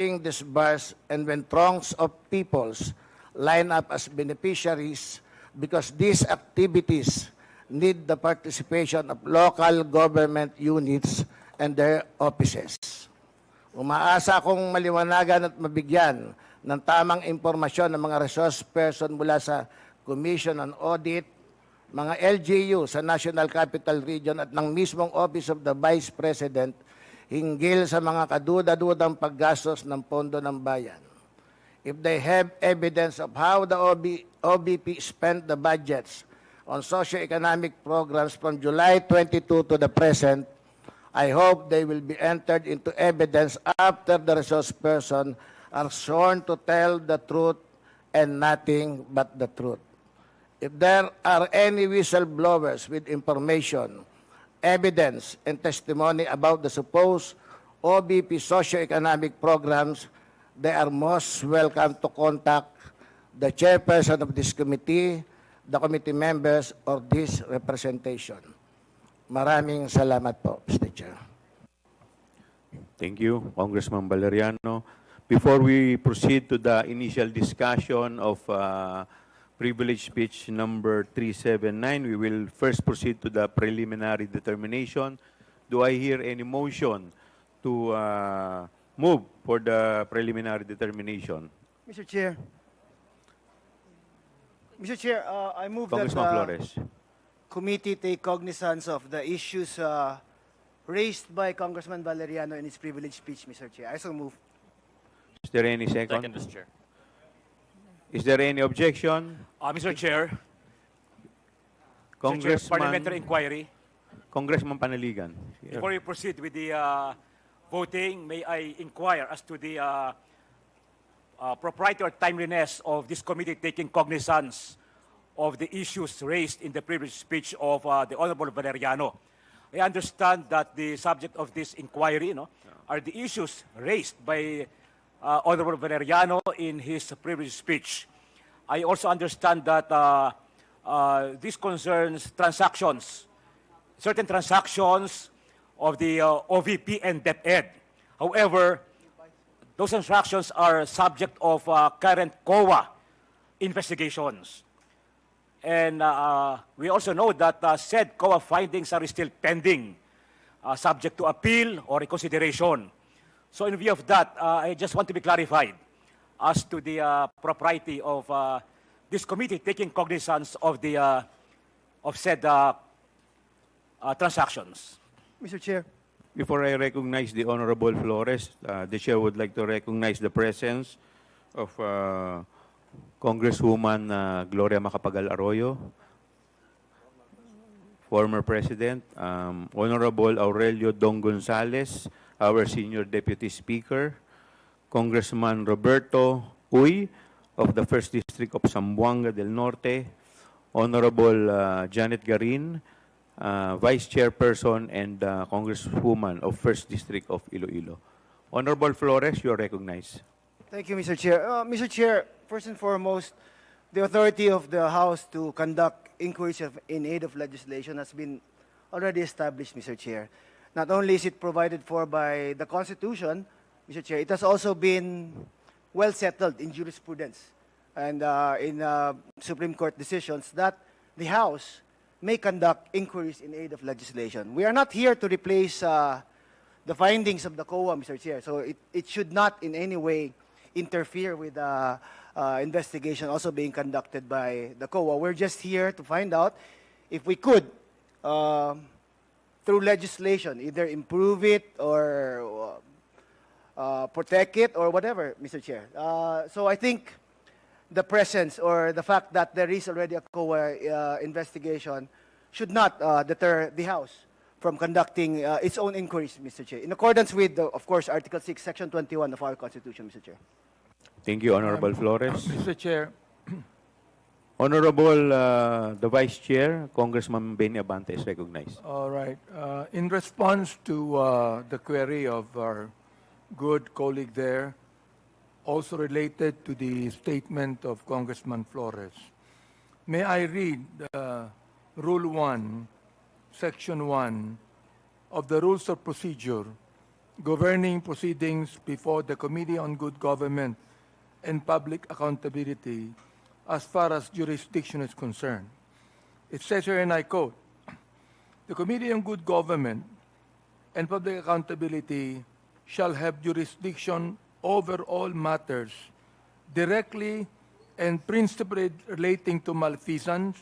being disbursed and when throngs of peoples line up as beneficiaries because these activities need the participation of local government units and their offices. Umaasa akong maliwanagan at mabigyan ng tamang impormasyon ng mga resource person mula sa Commission on Audit, mga LGU sa National Capital Region at ng mismong Office of the Vice President hinggil sa mga kaduda-dudang paggastos ng pondo ng bayan. If they have evidence of how the OVP spent the budgets on socio-economic programs from July 22 to the present, I hope they will be entered into evidence after the resource person are sworn to tell the truth and nothing but the truth. If there are any whistleblowers with information, evidence, and testimony about the supposed OVP socio-economic programs, they are most welcome to contact the chairperson of this committee, the committee members, or this representation. Maraming salamat po, Mr. Chair. Thank you, Congressman Valeriano. Before we proceed to the initial discussion of privilege speech number 379, we will first proceed to the preliminary determination. Do I hear any motion to move for the preliminary determination? Mr. Chair. Mr. Chair, I move that Congressman Flores. committee take cognizance of the issues raised by Congressman Valeriano in his privilege speech, Mr. Chair. I so move. Is there any second? Second, Mr. Chair. Is there any objection? Mr. Chair, Mr. Chair, parliamentary inquiry. Congressman Panaligan. Before we proceed with the voting, may I inquire as to the propriety or timeliness of this committee taking cognizance of the issues raised in the previous speech of the Honorable Valeriano. I understand that the subject of this inquiry are the issues raised by Honorable Valeriano in his previous speech. I also understand that this concerns transactions, certain transactions of the OVP and DepEd. However, those transactions are subject of current COA investigations. And we also know that said COA findings are still pending, subject to appeal or reconsideration. So in view of that, I just want to be clarified as to the propriety of this committee taking cognizance of the of said transactions. Mr. Chair. Before I recognize the Honorable Flores, the Chair would like to recognize the presence of Congresswoman Gloria Macapagal Arroyo, former President, Honorable Aurelio Dong Gonzales, our Senior Deputy Speaker, Congressman Roberto Uy of the 1st District of Zamboanga del Norte, Honorable Janet Garin, Vice Chairperson and Congresswoman of 1st District of Iloilo. Honorable Flores, you are recognized. Thank you, Mr. Chair. Mr. Chair, first and foremost, the authority of the House to conduct inquiries in aid of legislation has been already established, Mr. Chair. Not only is it provided for by the Constitution, Mr. Chair, it has also been well settled in jurisprudence and in Supreme Court decisions that the House may conduct inquiries in aid of legislation. We are not here to replace the findings of the COA, Mr. Chair, so it should not in any way interfere with the investigation also being conducted by the COA. We're just here to find out if we could, through legislation, either improve it or protect it or whatever, Mr. Chair. So I think the presence or the fact that there is already a COA investigation should not deter the House from conducting its own inquiries, Mr. Chair, in accordance with, of course, Article 6, Section 21 of our Constitution, Mr. Chair. Thank you, Honorable Flores. Mr. Chair. Honorable the Vice Chair, Congressman Benny Abante is recognized. All right. In response to the query of our good colleague there, also related to the statement of Congressman Flores, may I read Rule 1, Section 1 of the Rules of Procedure, governing proceedings before the Committee on Good Government and Public Accountability as far as jurisdiction is concerned. It says here, and I quote, "The Committee on Good Government and Public Accountability shall have jurisdiction over all matters directly and principally relating to malfeasance,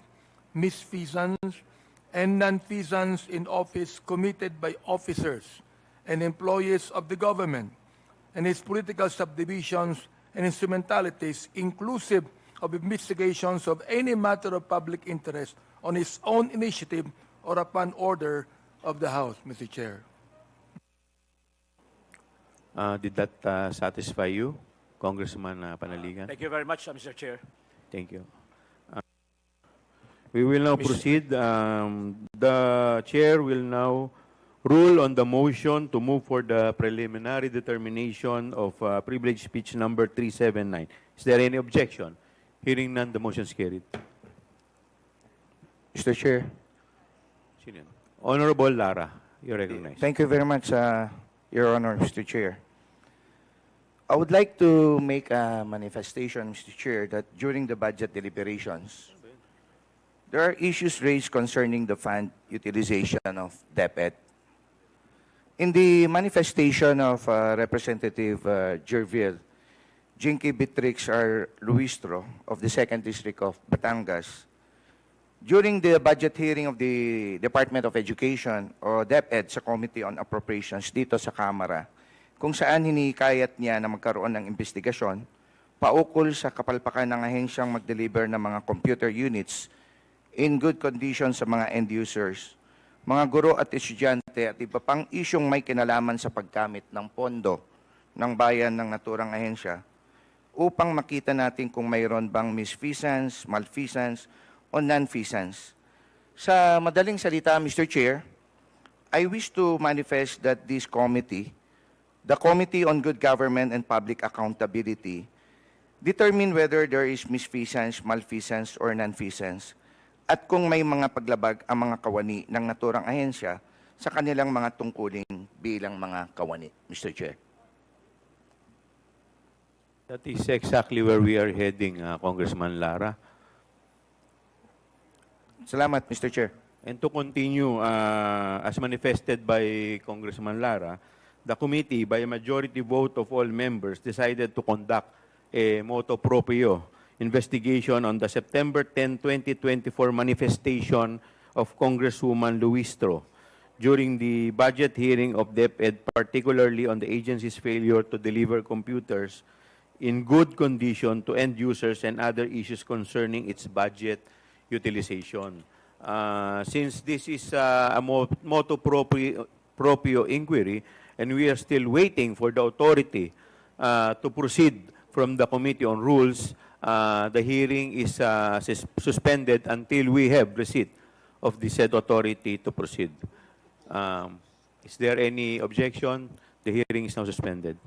misfeasance, and nonfeasance in office committed by officers and employees of the government and its political subdivisions and instrumentalities, inclusive of investigations of any matter of public interest on its own initiative or upon order of the House," Mr. Chair. Did that satisfy you, Congressman Panaligan? Thank you very much, Mr. Chair. Thank you. We will now proceed. The chair will now rule on the motion to move for the preliminary determination of privilege speech number 379. Is there any objection? Hearing none, the motion is carried. Mr. Chair, Sino yan? Honorable Lara, you recognize. thank you very much, Your Honor, Mr. Chair. I would like to make a manifestation, Mr. Chair, that during the budget deliberations, there are issues raised concerning the fund utilization of DepEd. In the manifestation of Representative Jervil, Jinky Beatrix R. Luistro of the 2nd District of Batangas, during the budget hearing of the Department of Education o DepEd sa Committee on Appropriations dito sa Kamara, kung saan hinikayat niya na magkaroon ng investigasyon paukol sa kapalpakan ng ahensyang mag-deliver ng mga computer units in good condition sa mga end users, mga guro at estudyante at iba pang isyong may kinalaman sa paggamit ng pondo ng bayan ng naturang ahensya upang makita natin kung mayroon bang misfeasance, malfeasance, o nonfeasance. Sa madaling salita, Mr. Chair, I wish to manifest that this committee, the Committee on Good Government and Public Accountability, determine whether there is misfeasance, malfeasance, or nonfeasance, at kung may mga paglabag ang mga kawani ng naturang ahensya sa kanilang mga tungkulin bilang mga kawani, Mr. Chair. That is exactly where we are heading, Congressman Lara. Salamat, Mr. Chair. And to continue, as manifested by Congressman Lara, the committee, by a majority vote of all members, decided to conduct a motu proprio investigation on the September 10, 2024 manifestation of Congresswoman Luistro during the budget hearing of DepEd, particularly on the agency's failure to deliver computers in good condition to end users and other issues concerning its budget utilization. Since this is a motu proprio inquiry, and we are still waiting for the authority to proceed from the Committee on Rules, the hearing is suspended until we have receipt of the said authority to proceed. Is there any objection? The hearing is now suspended.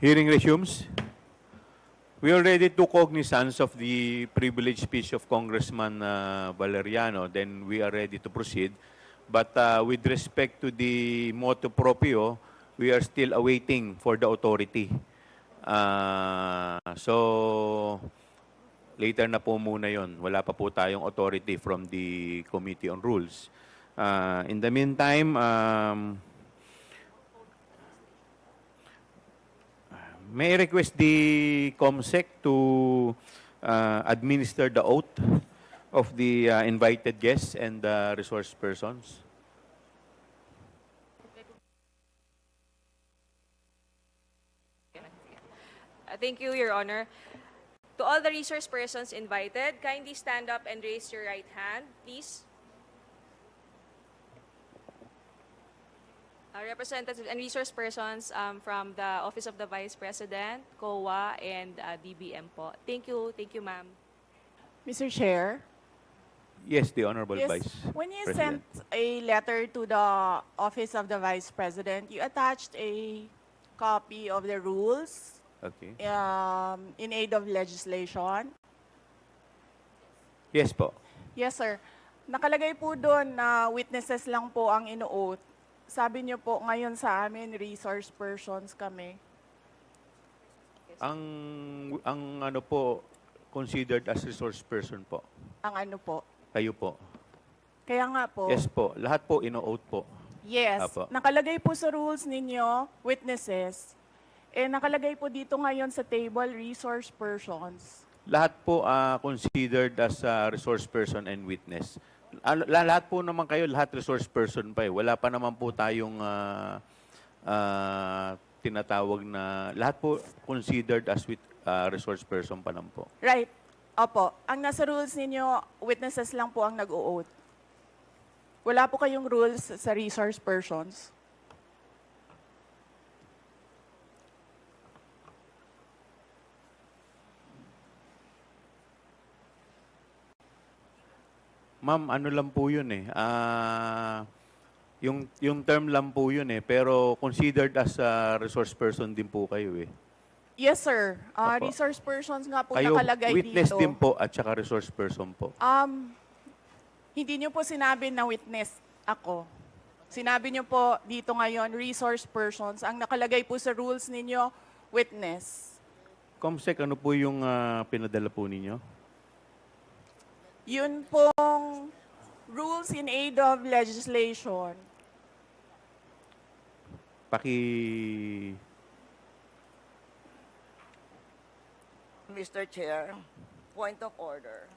Hearing resumes. We already took cognizance of the privileged speech of Congressman Valeriano. Then we are ready to proceed. But with respect to the motu proprio, we are still awaiting for the authority. So, later na po muna yon. Wala pa po tayong authority from the Committee on Rules. In the meantime, may I request the COMSEC to administer the oath of the invited guests and the resource persons? Thank you, Your Honor. To all the resource persons invited, kindly stand up and raise your right hand, please. Representatives and resource persons from the Office of the Vice President, COA, and DBM po. Thank you, ma'am. Mr. Chair, Yes, the Honorable yes, Vice when you President. sent a letter to the Office of the Vice President, you attached a copy of the rules Okay. in aid of legislation. Yes po. Yes, sir. Nakalagay po doon na witnesses lang po ang ino-oath. Sabi niyo po, ngayon sa amin, resource persons kami. Ang ano po, considered as resource person po. Ang ano po. Kayo po. Kaya nga po. Yes po. Lahat po ino-oath po. Yes. Apo. Nakalagay po sa rules ninyo, witnesses. Nakalagay po dito ngayon sa table, resource persons. Lahat po considered as resource person and witness. Lahat po naman kayo, lahat resource person pa eh. Wala pa naman po tayong tinatawag na, lahat po considered as resource person pa lang po. Right. Opo. Ang nasa rules ninyo, witnesses lang po ang nag-o-oath. Wala po kayong rules sa resource persons. Ma'am, ano lang po yun eh. Yung term lang po yun eh. Pero considered as a resource person din po kayo eh. Yes, sir. Opo. Resource persons nga po Kayo nakalagay witness dito. din po at saka resource person po. Hindi niyo po sinabi na witness ako. Sinabi niyo po dito ngayon, resource persons. Ang nakalagay po sa rules ninyo, witness. Comsec, ano po yung pinadala po ninyo? Yun pong rules in aid of legislation. Mr. Chair, point of order.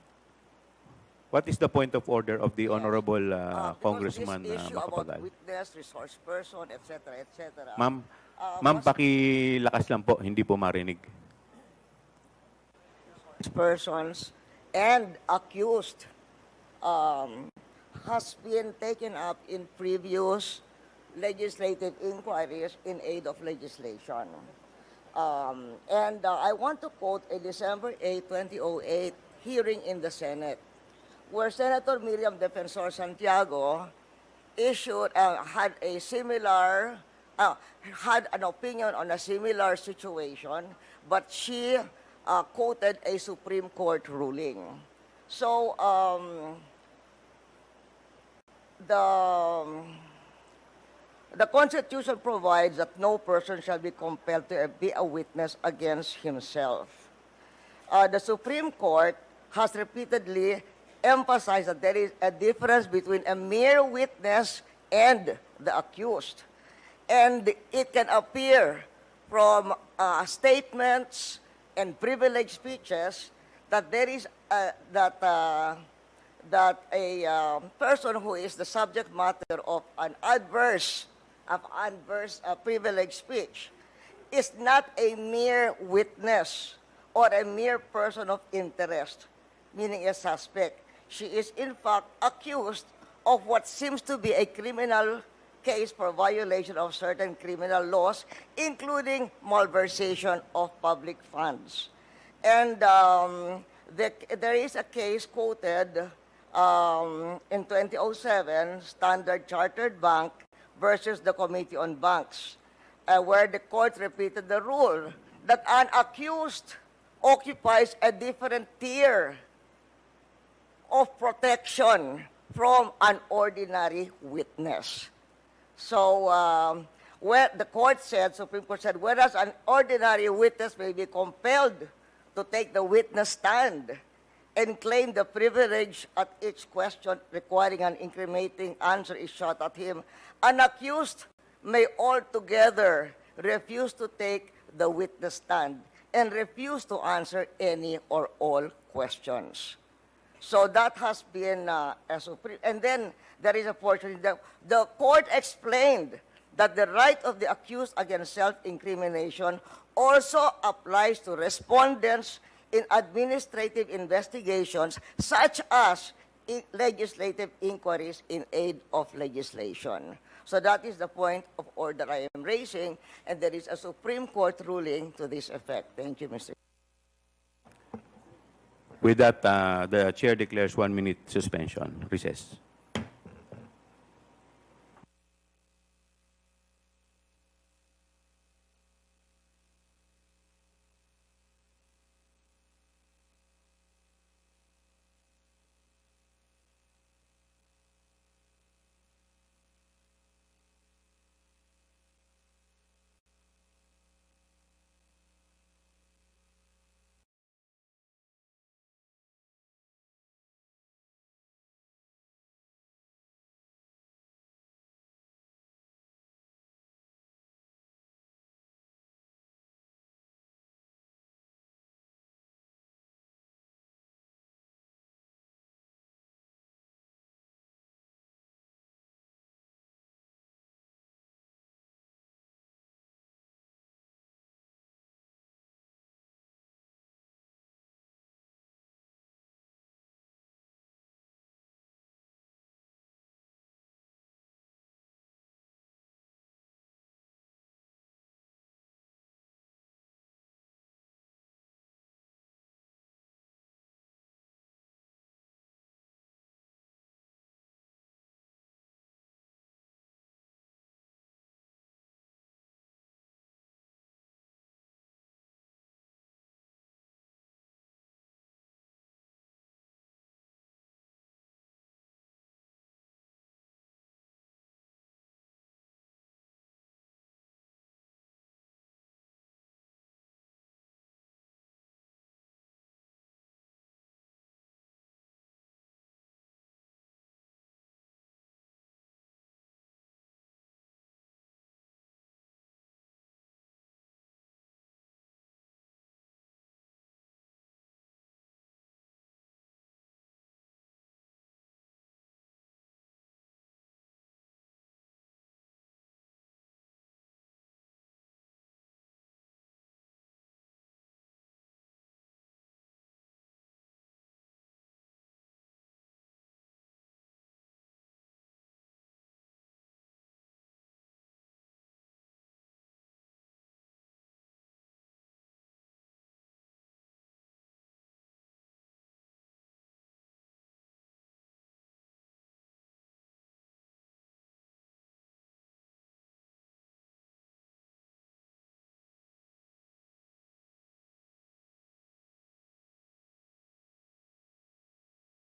What is the point of order of the Honorable Because Congressman this issue about Macapagal? witness, resource person, etc., etc. Ma'am, pakilakas lang po, hindi po marinig. Persons and accused has been taken up in previous legislative inquiries in aid of legislation. I want to quote a December 8, 2008 hearing in the Senate, where Senator Miriam Defensor Santiago had an opinion on a similar situation, but she quoted a Supreme Court ruling. So, the Constitution provides that no person shall be compelled to be a witness against himself. The Supreme Court has repeatedly emphasized that there is a difference between a mere witness and the accused. And it can appear from statements and privileged speeches that there is that a person who is the subject matter of an adverse privileged speech is not a mere witness or a mere person of interest, meaning a suspect. She is in fact accused of what seems to be a criminal case for violation of certain criminal laws, including malversation of public funds. And there is a case quoted in 2007, Standard Chartered Bank versus the Committee on Banks. where the court repeated the rule that an accused occupies a different tier of protection from an ordinary witness. So, where the court said, Supreme Court said, whereas an ordinary witness may be compelled to take the witness stand and claim the privilege at each question requiring an incriminating answer is shot at him, an accused may altogether refuse to take the witness stand and refuse to answer any or all questions. So that has been a supreme. And then there is a portion that the court explained that the right of the accused against self-incrimination also applies to respondents in administrative investigations, such as legislative inquiries in aid of legislation. So that is the point of order I am raising, and there is a Supreme Court ruling to this effect. Thank you, Mr. With that, the chair declares 1 minute suspension. Recess.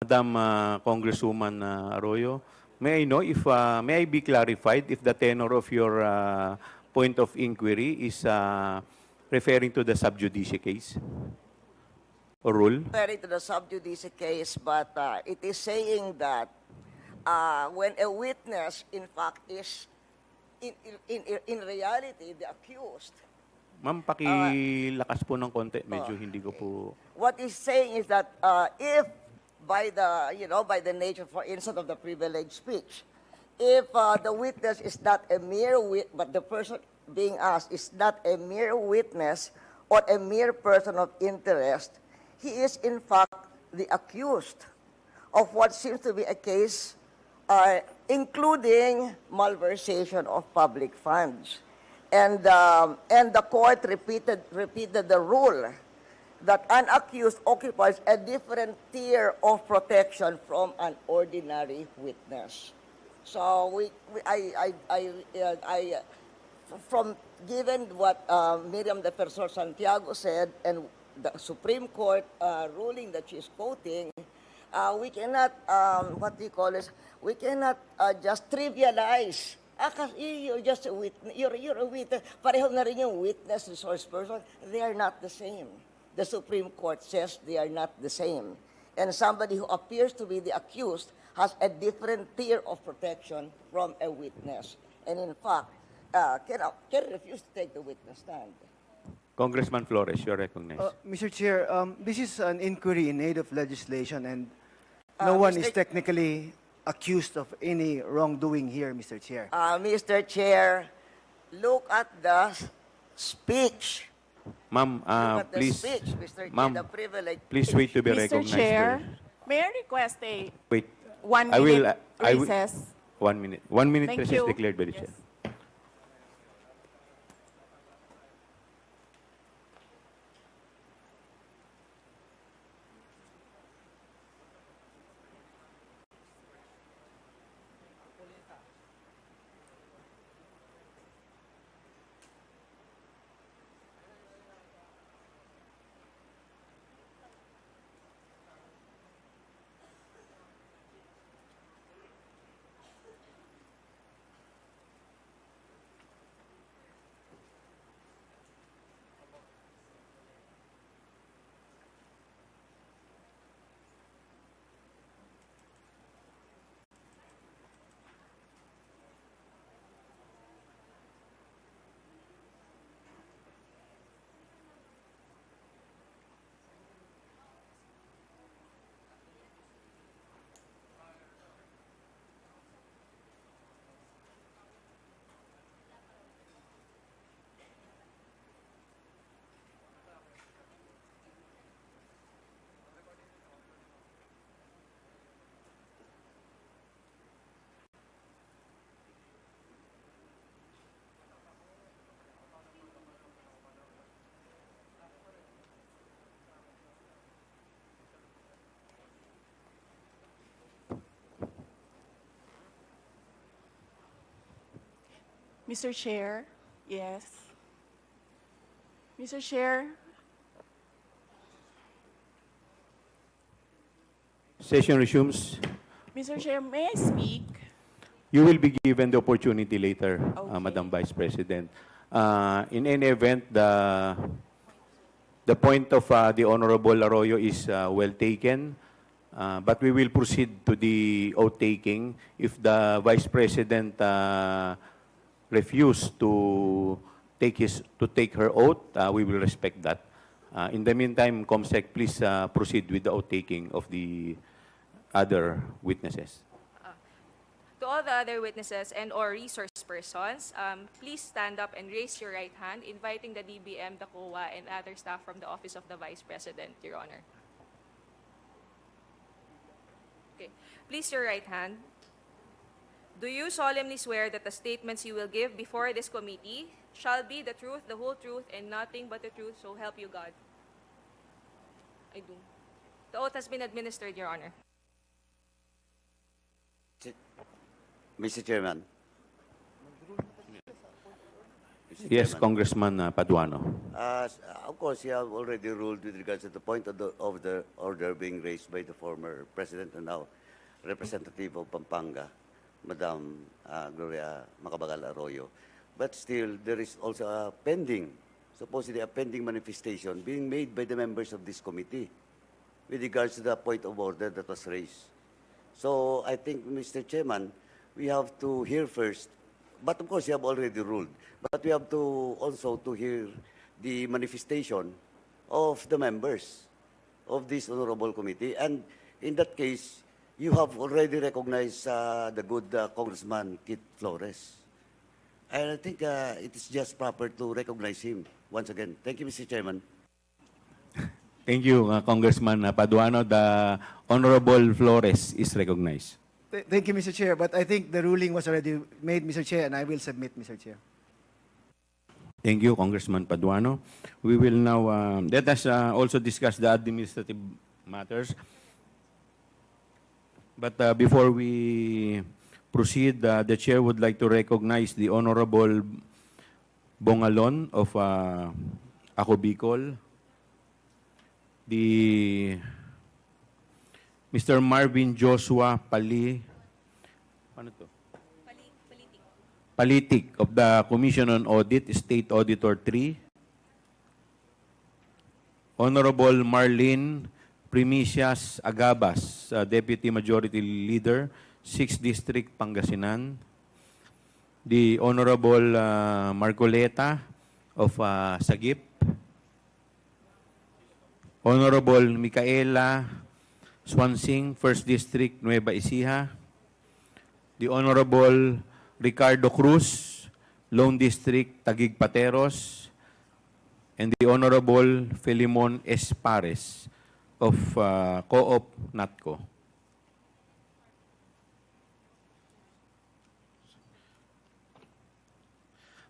Madam Congresswoman Arroyo, may I know if, may I be clarified if the tenor of your point of inquiry is referring to the sub judice case or rule? Referring to the sub judice case, but it is saying that when a witness, in fact, is in reality the accused. Ma'am, pakilakas po ng konti. Medyo hindi ko po... What he's saying is that if by the nature, for instance, of the privileged speech, if the witness is not a mere witness, but the person being asked is not a mere witness or a mere person of interest, he is in fact the accused of what seems to be a case including malversation of public funds. And the court repeated the rule that an accused occupies a different tier of protection from an ordinary witness. So from given what Miriam Defensor Santiago said and the Supreme Court ruling that she's quoting, we cannot, what do you call this, we cannot just trivialize. Kasi you're just a witness, you're a witness. Pareho na rin yung witness, resource person. They are not the same. The Supreme Court says they are not the same. And somebody who appears to be the accused has a different tier of protection from a witness. And in fact, can refuse to take the witness stand. Congressman Flores, you're recognized. Mr. Chair, this is an inquiry in aid of legislation, and no one is technically accused of any wrongdoing here, Mr. Chair. Mr. Chair, look at the speech. Ma'am, Look at the please, speech, Mr. Chair, ma'am, the privilege. please wait to be Mr. recognized. Chair, first. may I request a Wait. 1 I will, minute I will- recess? 1 minute. 1 minute Thank recess you. declared by the Yes. chair. Mr. Chair, yes. Mr. Chair, Session resumes. Mr. Chair, may I speak? You will be given the opportunity later, Okay. Madam Vice President. In any event, the point of the Honorable Arroyo is well taken, but we will proceed to the oath taking. If the Vice President refuse to take her oath, we will respect that. In the meantime, COMSEC, please proceed with the oath taking of the other witnesses. To all the other witnesses and or resource persons, please stand up and raise your right hand, inviting the DBM, the COA, and other staff from the Office of the Vice President, Your Honor. Okay. Please your right hand. Do you solemnly swear that the statements you will give before this committee shall be the truth, the whole truth, and nothing but the truth, so help you God? I do. The oath has been administered, Your Honor. Mr. Chairman. Yes, Congressman Paduano. Of course, you have already ruled with regards to the point of the order being raised by the former president and now representative of Pampanga, Madam Gloria Macabagal Arroyo. But still, there is also a supposedly a pending manifestation being made by the members of this committee with regards to the point of order that was raised. So I think, Mr. Chairman, we have to hear first, but of course you have already ruled, but we have to also to hear the manifestation of the members of this honorable committee. And in that case, you have already recognized the good Congressman Kit Flores. And I think it is just proper to recognize him once again. Thank you, Mr. Chairman. Thank you, Congressman Paduano. The Honorable Flores is recognized. Thank you, Mr. Chair, but I think the ruling was already made, Mr. Chair, and I will submit, Mr. Chair. Thank you, Congressman Paduano. We will now, let us also discuss the administrative matters. But before we proceed, the Chair would like to recognize the Honorable Bongalon of Ako Bicol, Mr. Marvin Joshua ano to? Palitik of the Commission on Audit, State Auditor 3, Honorable Marlene Primicias Agabas, Deputy Majority Leader, 6th District, Pangasinan, the Honorable Marcoleta of Sagip, Honorable Micaela Swansing, 1st District, Nueva Ecija, the Honorable Ricardo Cruz, Lone District, Taguig Pateros, and the Honorable Filimon Espares of Co-op NATCO.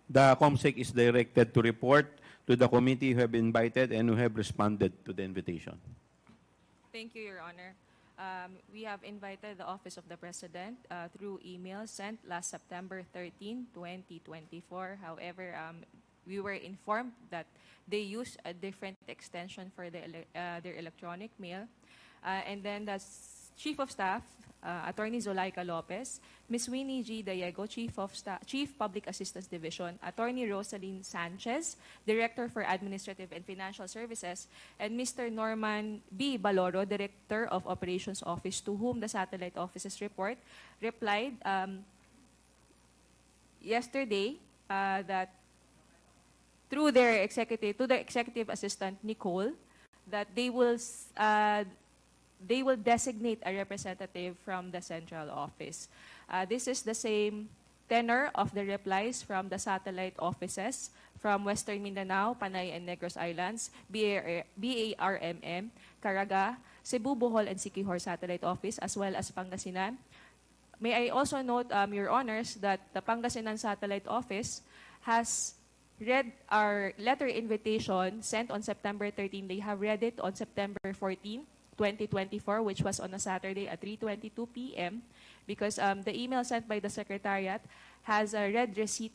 The COMSEC is directed to report to the committee who have invited and who have responded to the invitation. Thank you, Your Honor. We have invited the Office of the President through email sent last September 13, 2024. However, we were informed that they use a different extension for their electronic mail. And then the Chief of Staff, Attorney Zulaika Lopez, Ms. Winnie G. Diego, Chief Public Assistance Division, Attorney Rosaline Sanchez, Director for Administrative and Financial Services, and Mr. Norman B. Baloro, Director of Operations Office, to whom the satellite office's report replied yesterday that through their executive assistant Nicole, that they will designate a representative from the central office. This is the same tenor of the replies from the satellite offices from Western Mindanao, Panay and Negros Islands, BARMM, Caraga, Cebu, Bohol, and Siquijor Satellite Office, as well as Pangasinan. May I also note, Your Honors, that the Pangasinan Satellite Office has read our letter invitation sent on September 13. They have read it on September 14, 2024, which was on a Saturday at 3:22 p.m. because the email sent by the Secretariat has a read receipt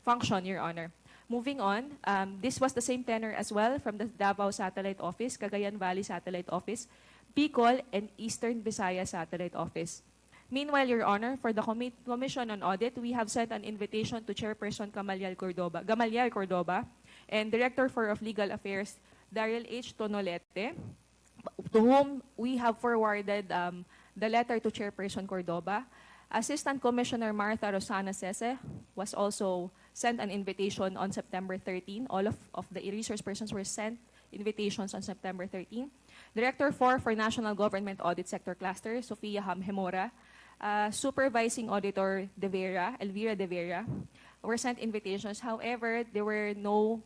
function, Your Honor. Moving on, this was the same tenor as well from the Davao Satellite Office, Cagayan Valley Satellite Office, Bicol, and Eastern Visayas Satellite Office. Meanwhile, Your Honor, for the Commission on Audit, we have sent an invitation to Chairperson Gamaliel Cordoba and Director of Legal Affairs, Daryl H. Tonolete, to whom we have forwarded the letter to Chairperson Cordoba. Assistant Commissioner Martha Rosana Sese was also sent an invitation on September 13. All of the resource persons were sent invitations on September 13. Director for National Government Audit Sector Cluster, Sofia Hamhemora, Supervising Auditor Elvira De Vera, were sent invitations. However, there were no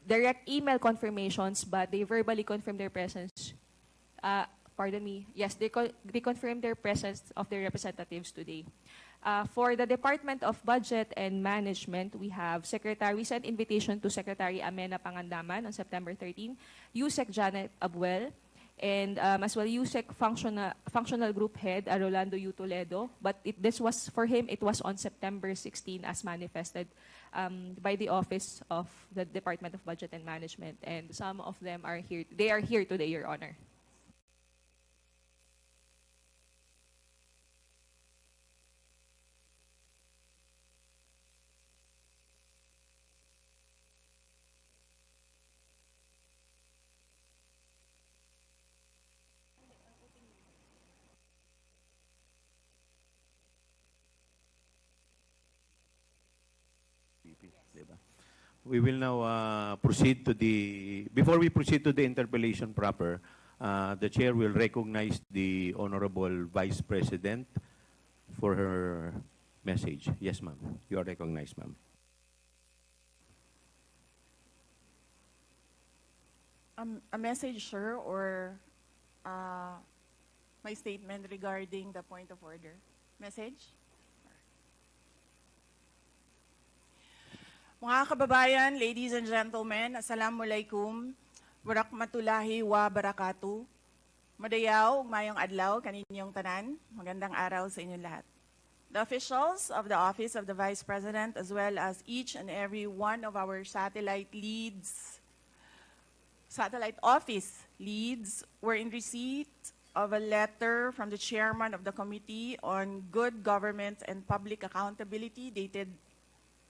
direct email confirmations, but they verbally confirmed their presence. Yes, they confirmed their presence of their representatives today. For the Department of Budget and Management, we sent invitation to Secretary Amena Pangandaman on September 13, USEC Janet Abuel, and as well USEC Functional Group Head Rolando U. Toledo, but this was, for him, it was on September 16 as manifested by the Office of the Department of Budget and Management, and some of them are here. They are here today, Your Honor. We will now proceed to before we proceed to the interpellation proper, the Chair will recognize the Honorable Vice President for her message. Yes, ma'am. You are recognized, ma'am. A message, sir, or my statement regarding the point of order? Message? Mga kababayan, ladies and gentlemen, assalamualaikum, warakmatullahi wa barakatuh. Madayaw, mayong adlaw, kaninyong tanan, magandang araw sa inyong lahat. The officials of the Office of the Vice President, as well as each and every one of our satellite office leads, were in receipt of a letter from the chairman of the Committee on Good Government and Public Accountability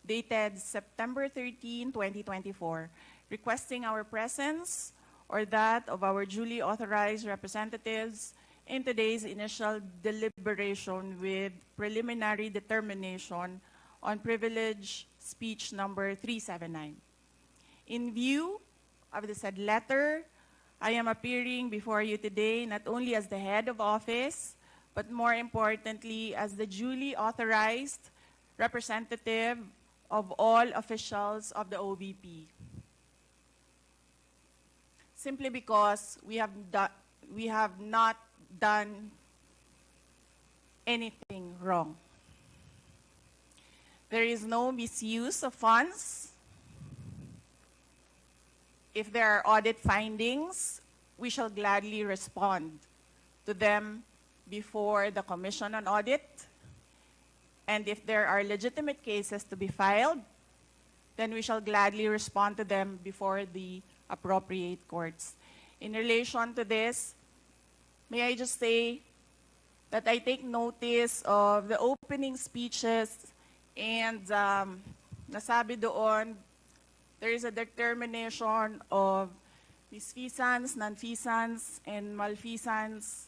dated September 13, 2024, requesting our presence or that of our duly authorized representatives in today's initial deliberation with preliminary determination on privilege speech number 379. In view of the said letter, I am appearing before you today not only as the head of office, but more importantly as the duly authorized representative of all officials of the OVP. Simply because we have not done anything wrong. There is no misuse of funds. If there are audit findings, we shall gladly respond to them before the Commission on Audit. And if there are legitimate cases to be filed, then we shall gladly respond to them before the appropriate courts. In relation to this, may I just say that I take notice of the opening speeches and nasabi doon, there is a determination of misfeasance, nonfeasance, and malfeasance.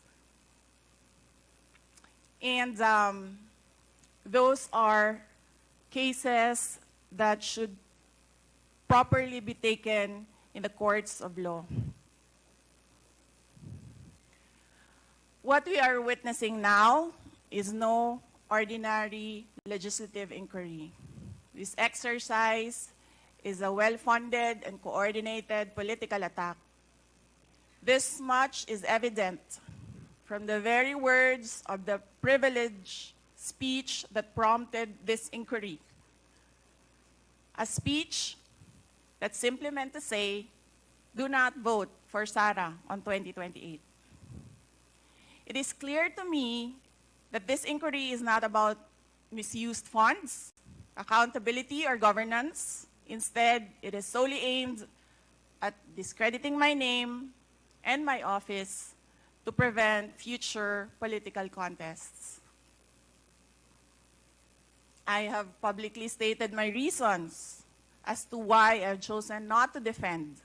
And those are cases that should properly be taken in the courts of law. What we are witnessing now is no ordinary legislative inquiry. This exercise is a well-funded and coordinated political attack. This much is evident from the very words of the privileged speech that prompted this inquiry. A speech that simply meant to say, do not vote for Sara on 2028. It is clear to me that this inquiry is not about misused funds, accountability, or governance. Instead, it is solely aimed at discrediting my name and my office to prevent future political contests. I have publicly stated my reasons as to why I've chosen not to defend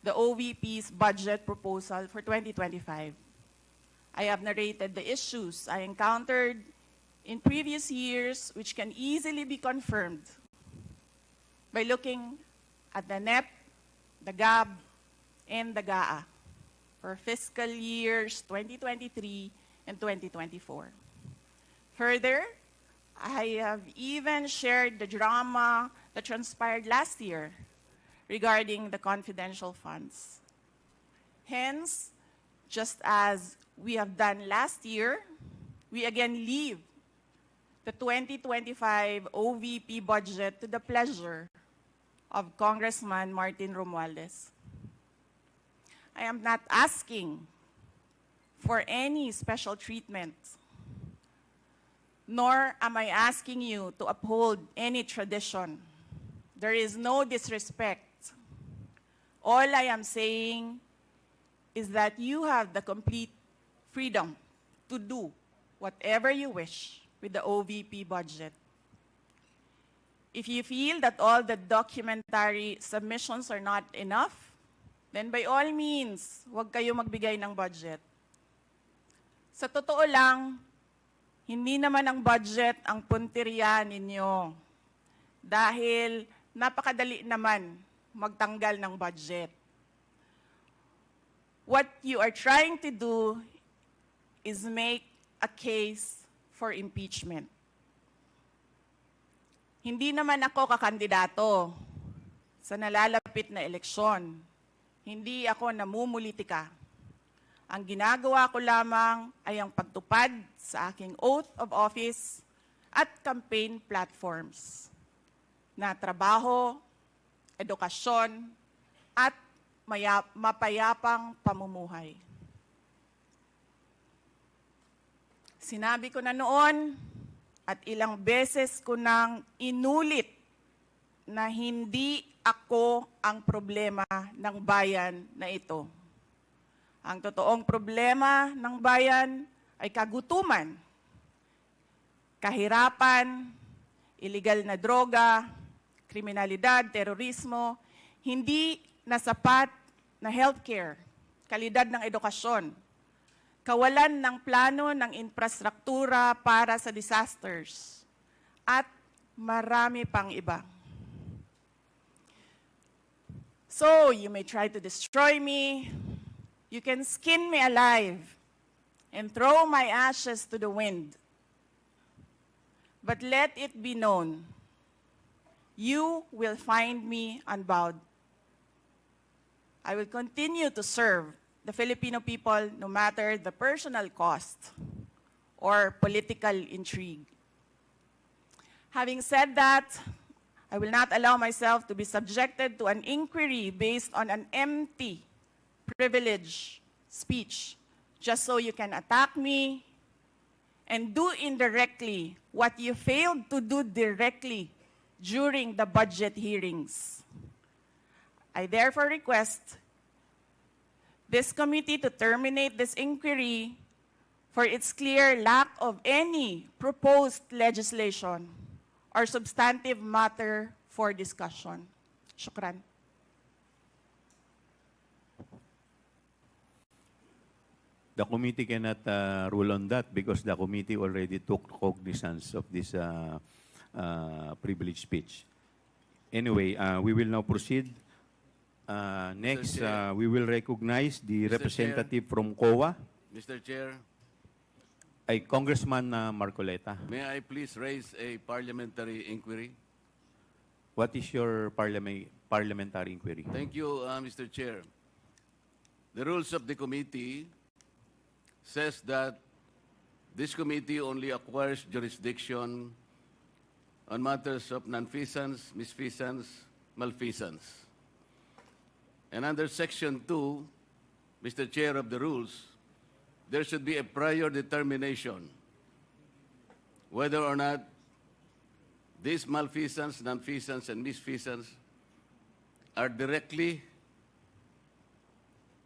the OVP's budget proposal for 2025. I have narrated the issues I encountered in previous years, which can easily be confirmed by looking at the NEP, the GAB, and the GAA for fiscal years 2023 and 2024. Further, I have even shared the drama that transpired last year regarding the confidential funds. Hence, just as we have done last year, we again leave the 2025 OVP budget to the pleasure of Congressman Martin Romualdez. I am not asking for any special treatment, nor am I asking you to uphold any tradition. There is no disrespect. All I am saying is that you have the complete freedom to do whatever you wish with the OVP budget. If you feel that all the documentary submissions are not enough, then by all means, huwag kayo magbigay ng budget. Sa totoo lang, hindi naman ang budget ang punteriya ninyo. Dahil napakadali naman magtanggal ng budget. What you are trying to do is make a case for impeachment. Hindi naman ako kakandidato sa nalalapit na eleksyon. Hindi ako namumulitika. Ang ginagawa ko lamang ay ang pagtupad sa aking oath of office at campaign platforms na trabaho, edukasyon, at mapayapang pamumuhay. Sinabi ko na noon at ilang beses ko nang inulit na hindi ako ang problema ng bayan na ito. Ang totoong problema ng bayan ay kagutuman, kahirapan, illegal na droga, kriminalidad, terorismo, hindi na sapat na healthcare, kalidad ng edukasyon, kawalan ng plano ng infrastruktura para sa disasters, at marami pang iba. So, you may try to destroy me, you can skin me alive, and throw my ashes to the wind. But let it be known, you will find me unbowed. I will continue to serve the Filipino people no matter the personal cost or political intrigue. Having said that, I will not allow myself to be subjected to an inquiry based on an empty privilege speech, just so you can attack me and do indirectly what you failed to do directly during the budget hearings. I therefore request this committee to terminate this inquiry for its clear lack of any proposed legislation or substantive matter for discussion. Shukran. The committee cannot rule on that because the committee already took cognizance of this privileged speech. Anyway, we will now proceed. Next, we will recognize the Mr. representative from COA, Mr. Chair, Congressman Marcoleta. may I please raise a parliamentary inquiry? What is your parliamentary inquiry? Thank you, Mr. Chair. The rules of the committee says that this committee only acquires jurisdiction on matters of nonfeasance, misfeasance, malfeasance. And under Section 2, Mr. Chair of the rules, there should be a prior determination whether or not these malfeasance, nonfeasance, and misfeasance are directly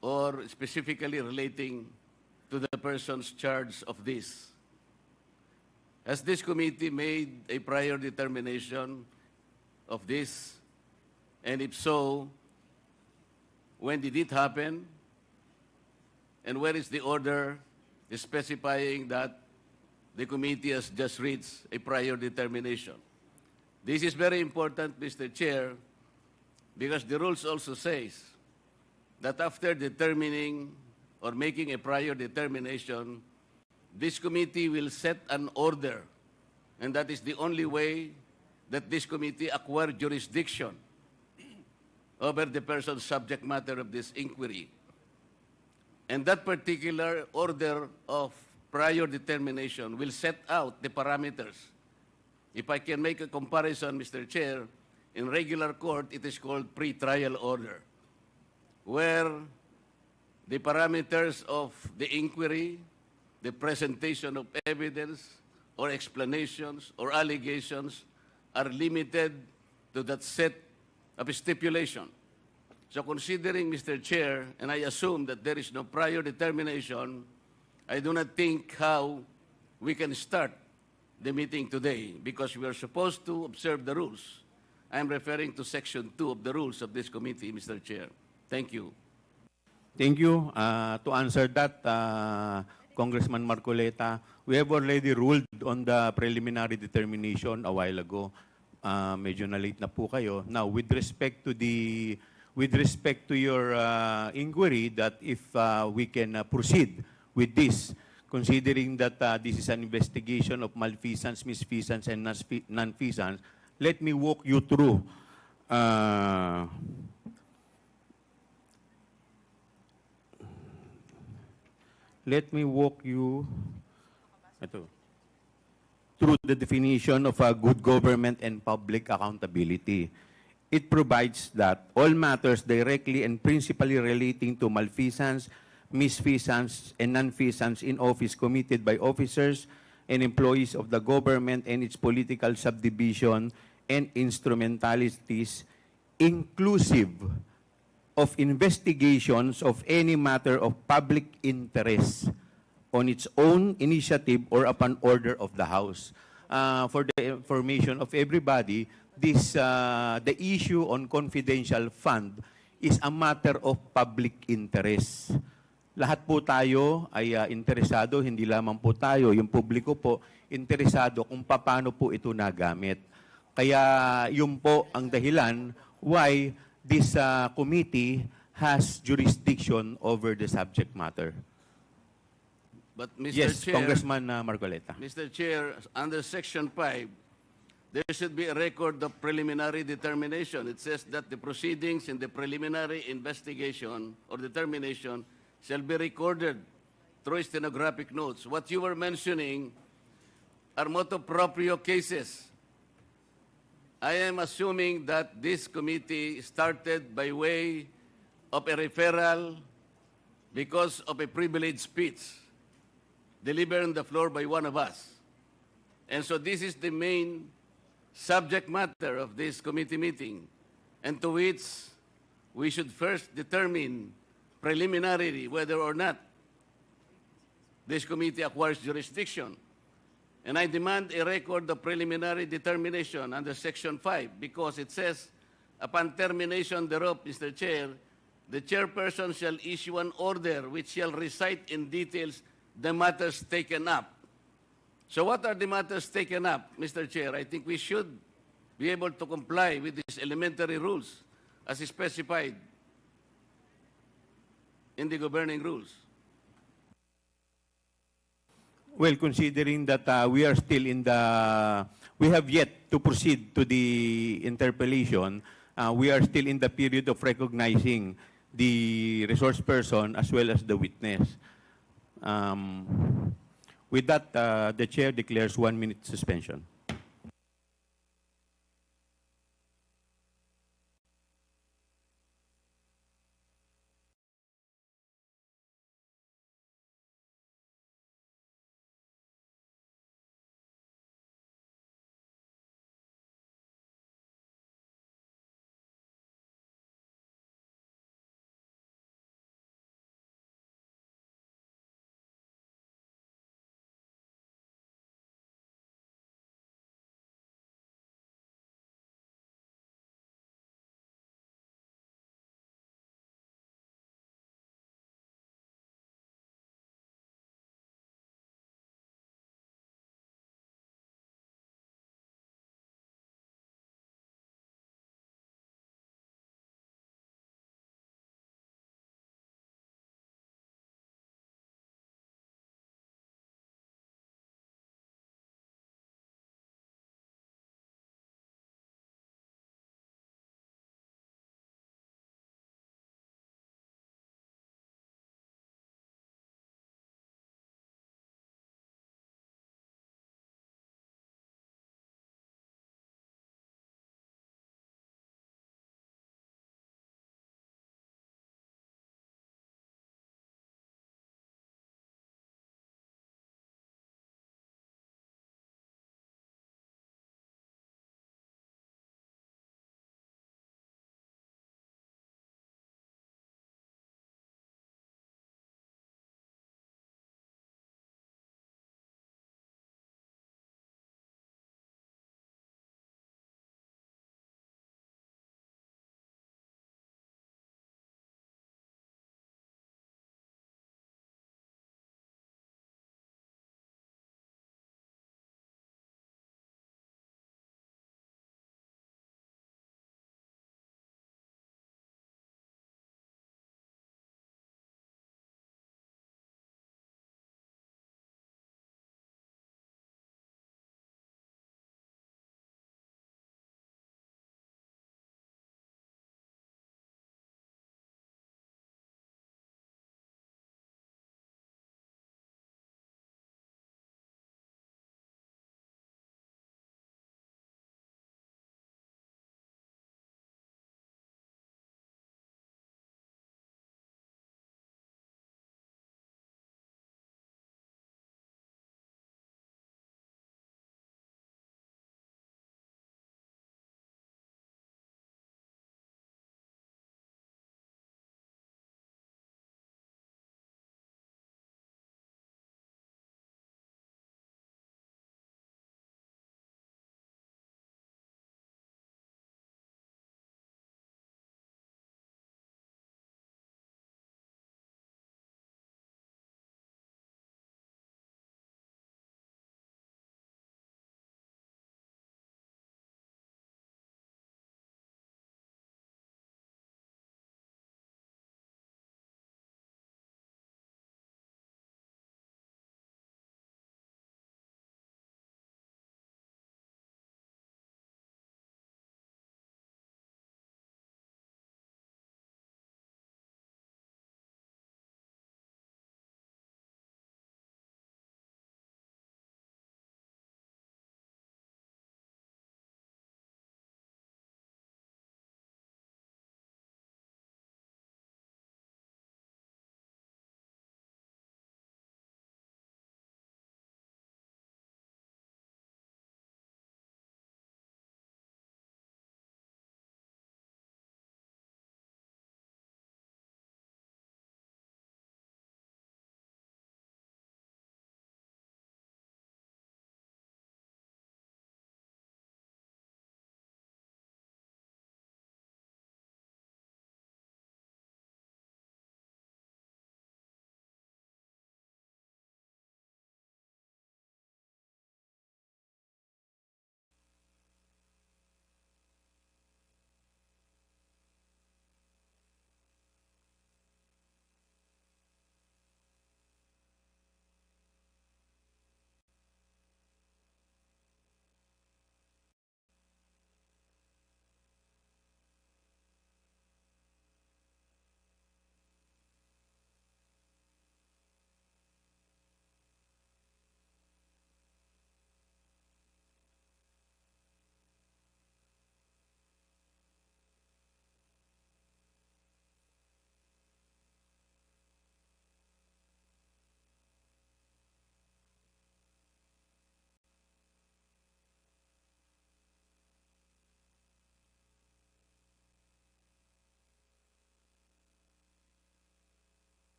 or specifically relating to the persons charged of this. Has this committee made a prior determination of this? And if so, when did it happen? And where is the order specifying that the committee has just reached a prior determination? This is very important, Mr. Chair, because the rules also says that after determining or making a prior determination, this committee will set an order, and that is the only way that this committee acquire jurisdiction over the person's subject matter of this inquiry. And that particular order of prior determination will set out the parameters. If I can make a comparison, Mr. Chair, in regular court, it is called pre-trial order, where the parameters of the inquiry, the presentation of evidence or explanations or allegations are limited to that set of stipulation. So considering, Mr. Chair, and I assume that there is no prior determination, I do not think how we can start the meeting today because we are supposed to observe the rules. I am referring to Section 2 of the rules of this committee, Mr. Chair. Thank you. Thank you. To answer that, Congressman Marcoleta, we have already ruled on the preliminary determination a while ago. Medyo na late na po kayo. Now, with respect to your inquiry, that if we can proceed with this, considering that this is an investigation of malfeasance, misfeasance, and nonfeasance, let me walk you through through the definition of good government and public accountability. It provides that all matters directly and principally relating to malfeasance, misfeasance, and nonfeasance in office committed by officers, and employees of the government and its political subdivision and instrumentalities, inclusive of investigations of any matter of public interest on its own initiative or upon order of the House. For the information of everybody, the issue on confidential fund is a matter of public interest. Lahat po tayo ay interesado, hindi lamang po tayo, yung publiko po, interesado kung paano po ito nagamit. Kaya yun po ang dahilan why this committee has jurisdiction over the subject matter. But Mr. Yes, Chair, Congressman Marcoleta. Mr. Chair, under Section 5, there should be a record of preliminary determination. It says that the proceedings in the preliminary investigation or determination shall be recorded through stenographic notes. What you were mentioning are motu proprio cases. I am assuming that this committee started by way of a referral because of a privileged speech delivered on the floor by one of us. And so this is the main subject matter of this committee meeting, and to which we should first determine preliminarily whether or not this committee acquires jurisdiction. And I demand a record of preliminary determination under Section 5 because it says, upon termination thereof, Mr. Chair, the chairperson shall issue an order which shall recite in details the matters taken up. So what are the matters taken up, Mr. Chair? I think we should be able to comply with these elementary rules as specified in the governing rules. Well, considering that we are still in the, we have yet to proceed to the interpellation, we are still in the period of recognizing the resource person as well as the witness. With that, the chair declares 1 minute suspension.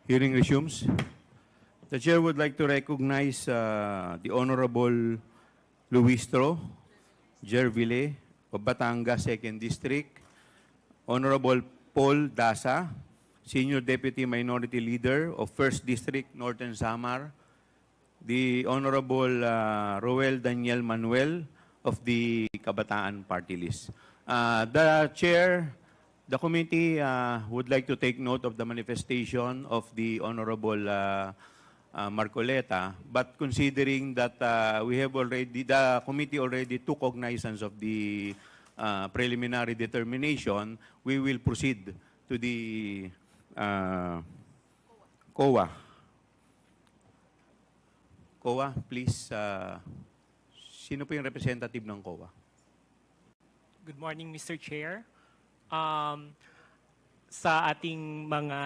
Hearing resumes. The Chair would like to recognize the Honorable Luistro Gerville of Batangas 2nd District, Honorable Paul Dasa, Senior Deputy Minority Leader of 1st District, Northern Samar, the Honorable Roel Daniel Manuel of the Kabataan Party List. The Chair, the committee would like to take note of the manifestation of the Honorable Marcoleta, but considering that the committee already took cognizance of the preliminary determination, we will proceed to the COA. COA, please. Sino po yung representative ng COA? Good morning, Mr. Chair. Sa ating mga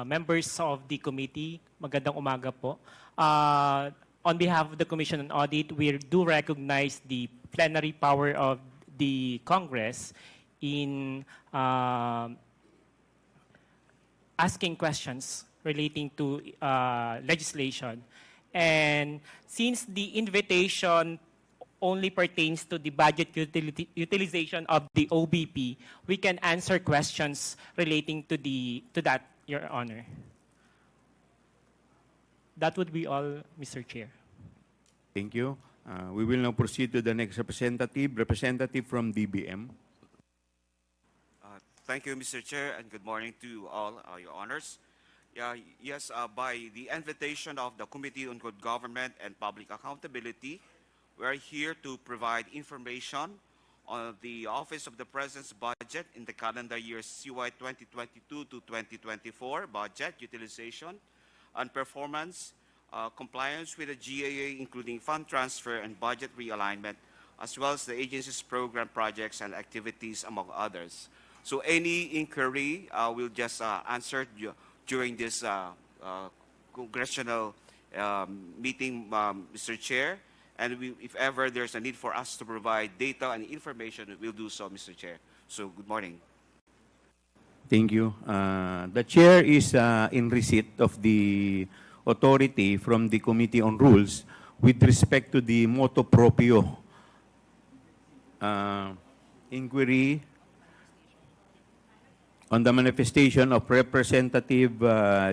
members of the committee, magandang umaga po. On behalf of the Commission on Audit, we do recognize the plenary power of the Congress in asking questions relating to legislation. And since the invitation only pertains to the budget utilization of the OVP, we can answer questions relating to that, Your Honor. That would be all, Mr. Chair. Thank you. We will now proceed to the next representative from DBM. Thank you, Mr. Chair, and good morning to all your honors. Yes, by the invitation of the Committee on Good Government and Public Accountability, we are here to provide information on the Office of the President's budget in the calendar year CY 2022 to 2024 budget utilization and performance, compliance with the GAA, including fund transfer and budget realignment, as well as the agency's program projects and activities, among others. So any inquiry will just answer during this congressional meeting, Mr. Chair. And if ever there's a need for us to provide data and information, we'll do so, Mr. Chair. So good morning. Thank you. The Chair is in receipt of the authority from the Committee on Rules with respect to the motu proprio inquiry on the manifestation of Representative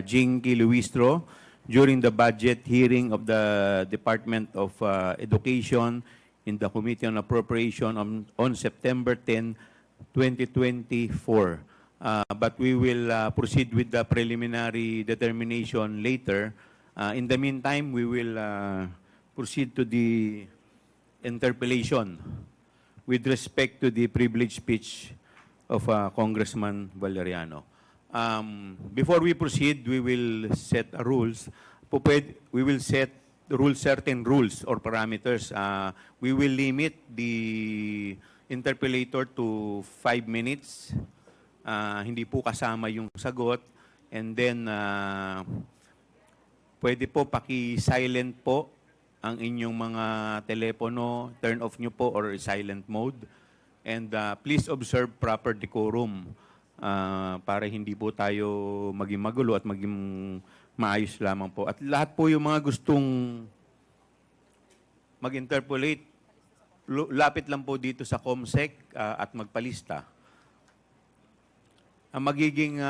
Jinky Luistro during the budget hearing of the Department of Education in the Committee on Appropriation on September 10, 2024. But we will proceed with the preliminary determination later. In the meantime, we will proceed to the interpellation with respect to the privileged speech of Congressman Valeriano. Before we proceed, we will set rules. We will set certain rules or parameters. We will limit the interpellator to 5 minutes. Hindi po kasama yung sagot. And then, pwede po paki-silent po ang inyong mga telepono. Turn off nyo po or silent mode. And please observe proper decorum para hindi po tayo maging magulo at maging maayos lamang po. At lahat po yung mga gustong mag-interpolate, lapit lang po dito sa COMSEC at magpalista. Ang magiging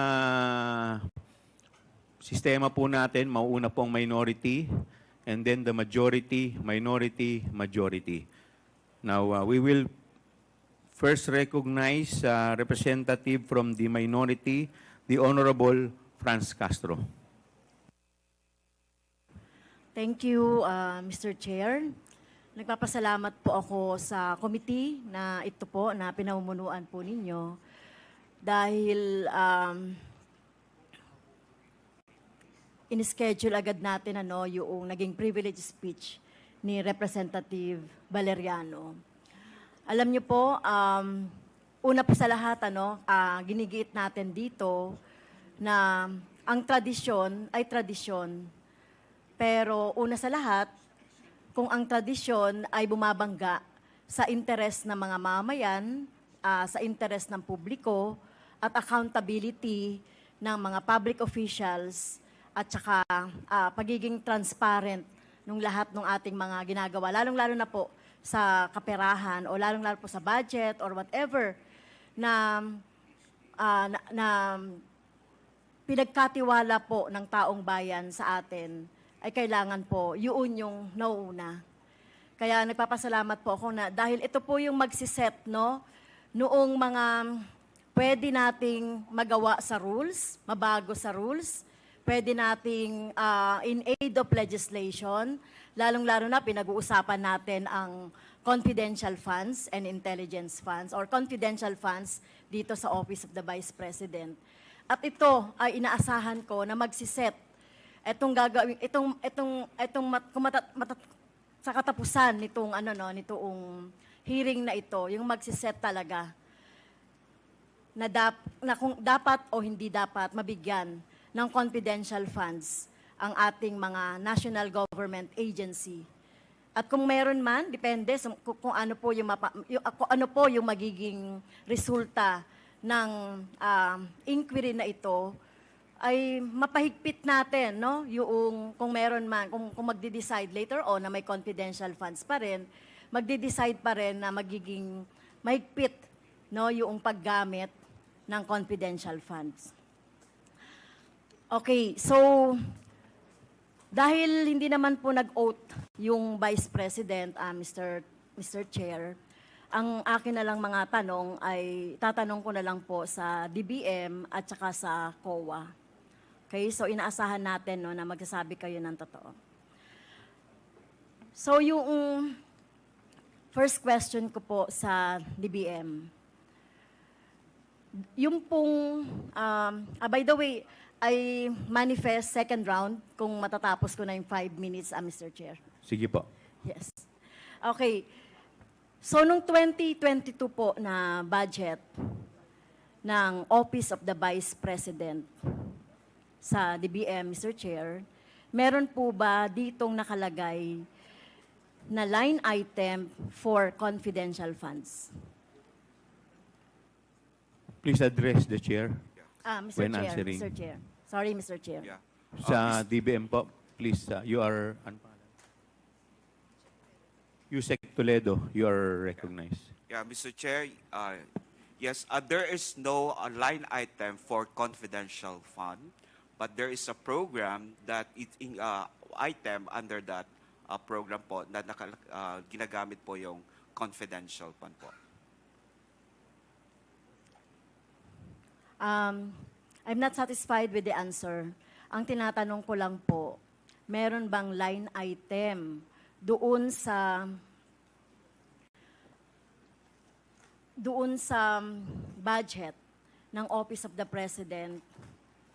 sistema po natin, mauuna po ang minority, and then the majority, minority, majority. Now, we will first recognize representative from the minority, the Honorable Franz Castro. Thank you, Mr. Chair. Nagpapasalamat po ako sa committee na ito po na pinamumunuan po ninyo dahil in-schedule agad natin yung naging privilege speech ni Representative Valeriano. Alam niyo po, una po sa lahat, ginigiit natin dito na ang tradisyon ay tradisyon. Pero una sa lahat, kung ang tradisyon ay bumabangga sa interes ng mga mamayan, sa interes ng publiko, at accountability ng mga public officials at saka pagiging transparent ng lahat ng ating mga ginagawa, lalong-lalo na po sa kaperahan o lalong-lalo po sa budget or whatever na pinagkatiwala po ng taong bayan sa atin, ay kailangan po yun yung nauuna. Kaya nagpapasalamat po ako na dahil ito po yung magsiset, no, noong mga pwede nating magawa sa rules, mabago sa rules, pwede nating in aid of legislation, lalong-lalo na pinag-uusapan natin ang confidential funds and intelligence funds or confidential funds dito sa Office of the Vice President. At ito ay inaasahan ko na magsiset sa katapusan nitong hearing na ito, yung magsiset talaga na kung dapat o hindi dapat mabigyan ng confidential funds ang ating mga national government agency. At kung meron man, depende kung ano po yung magiging resulta ng inquiry na ito, ay mapahigpit natin, no? Yung kung meron man, kung magde-decide later on na may confidential funds pa rin, magde-decide pa rin na magiging mahigpit, no, yung paggamit ng confidential funds. Okay, so dahil hindi naman po nag-oath yung Vice President, Mr. Chair, ang akin na lang mga tanong ay tatanong ko na lang po sa DBM at saka sa COA. Okay, so inaasahan natin, no, na magsasabi kayo ng totoo. So yung first question ko po sa DBM, yung pong, by the way, I manifest second round kung matatapos ko na yung 5 minutes, Mr. Chair. Sige po. Yes. Okay. So, nung 2022 po na budget ng Office of the Vice President sa DBM, Mr. Chair, meron po ba ditong nakalagay na line item for confidential funds? Please address the chair. Mr. when Chair, answering. Mr. Chair. Sorry, Mr. Chair. Yeah. Sa DBM po, please, you are, Yusek Toledo, you are recognized. Yeah, Mr. Chair, yes, there is no line item for confidential fund, but there is a program that item under that program po na ginagamit po yung confidential fund po. I'm not satisfied with the answer. Ang tinatanong ko lang po, meron bang line item doon sa budget ng Office of the President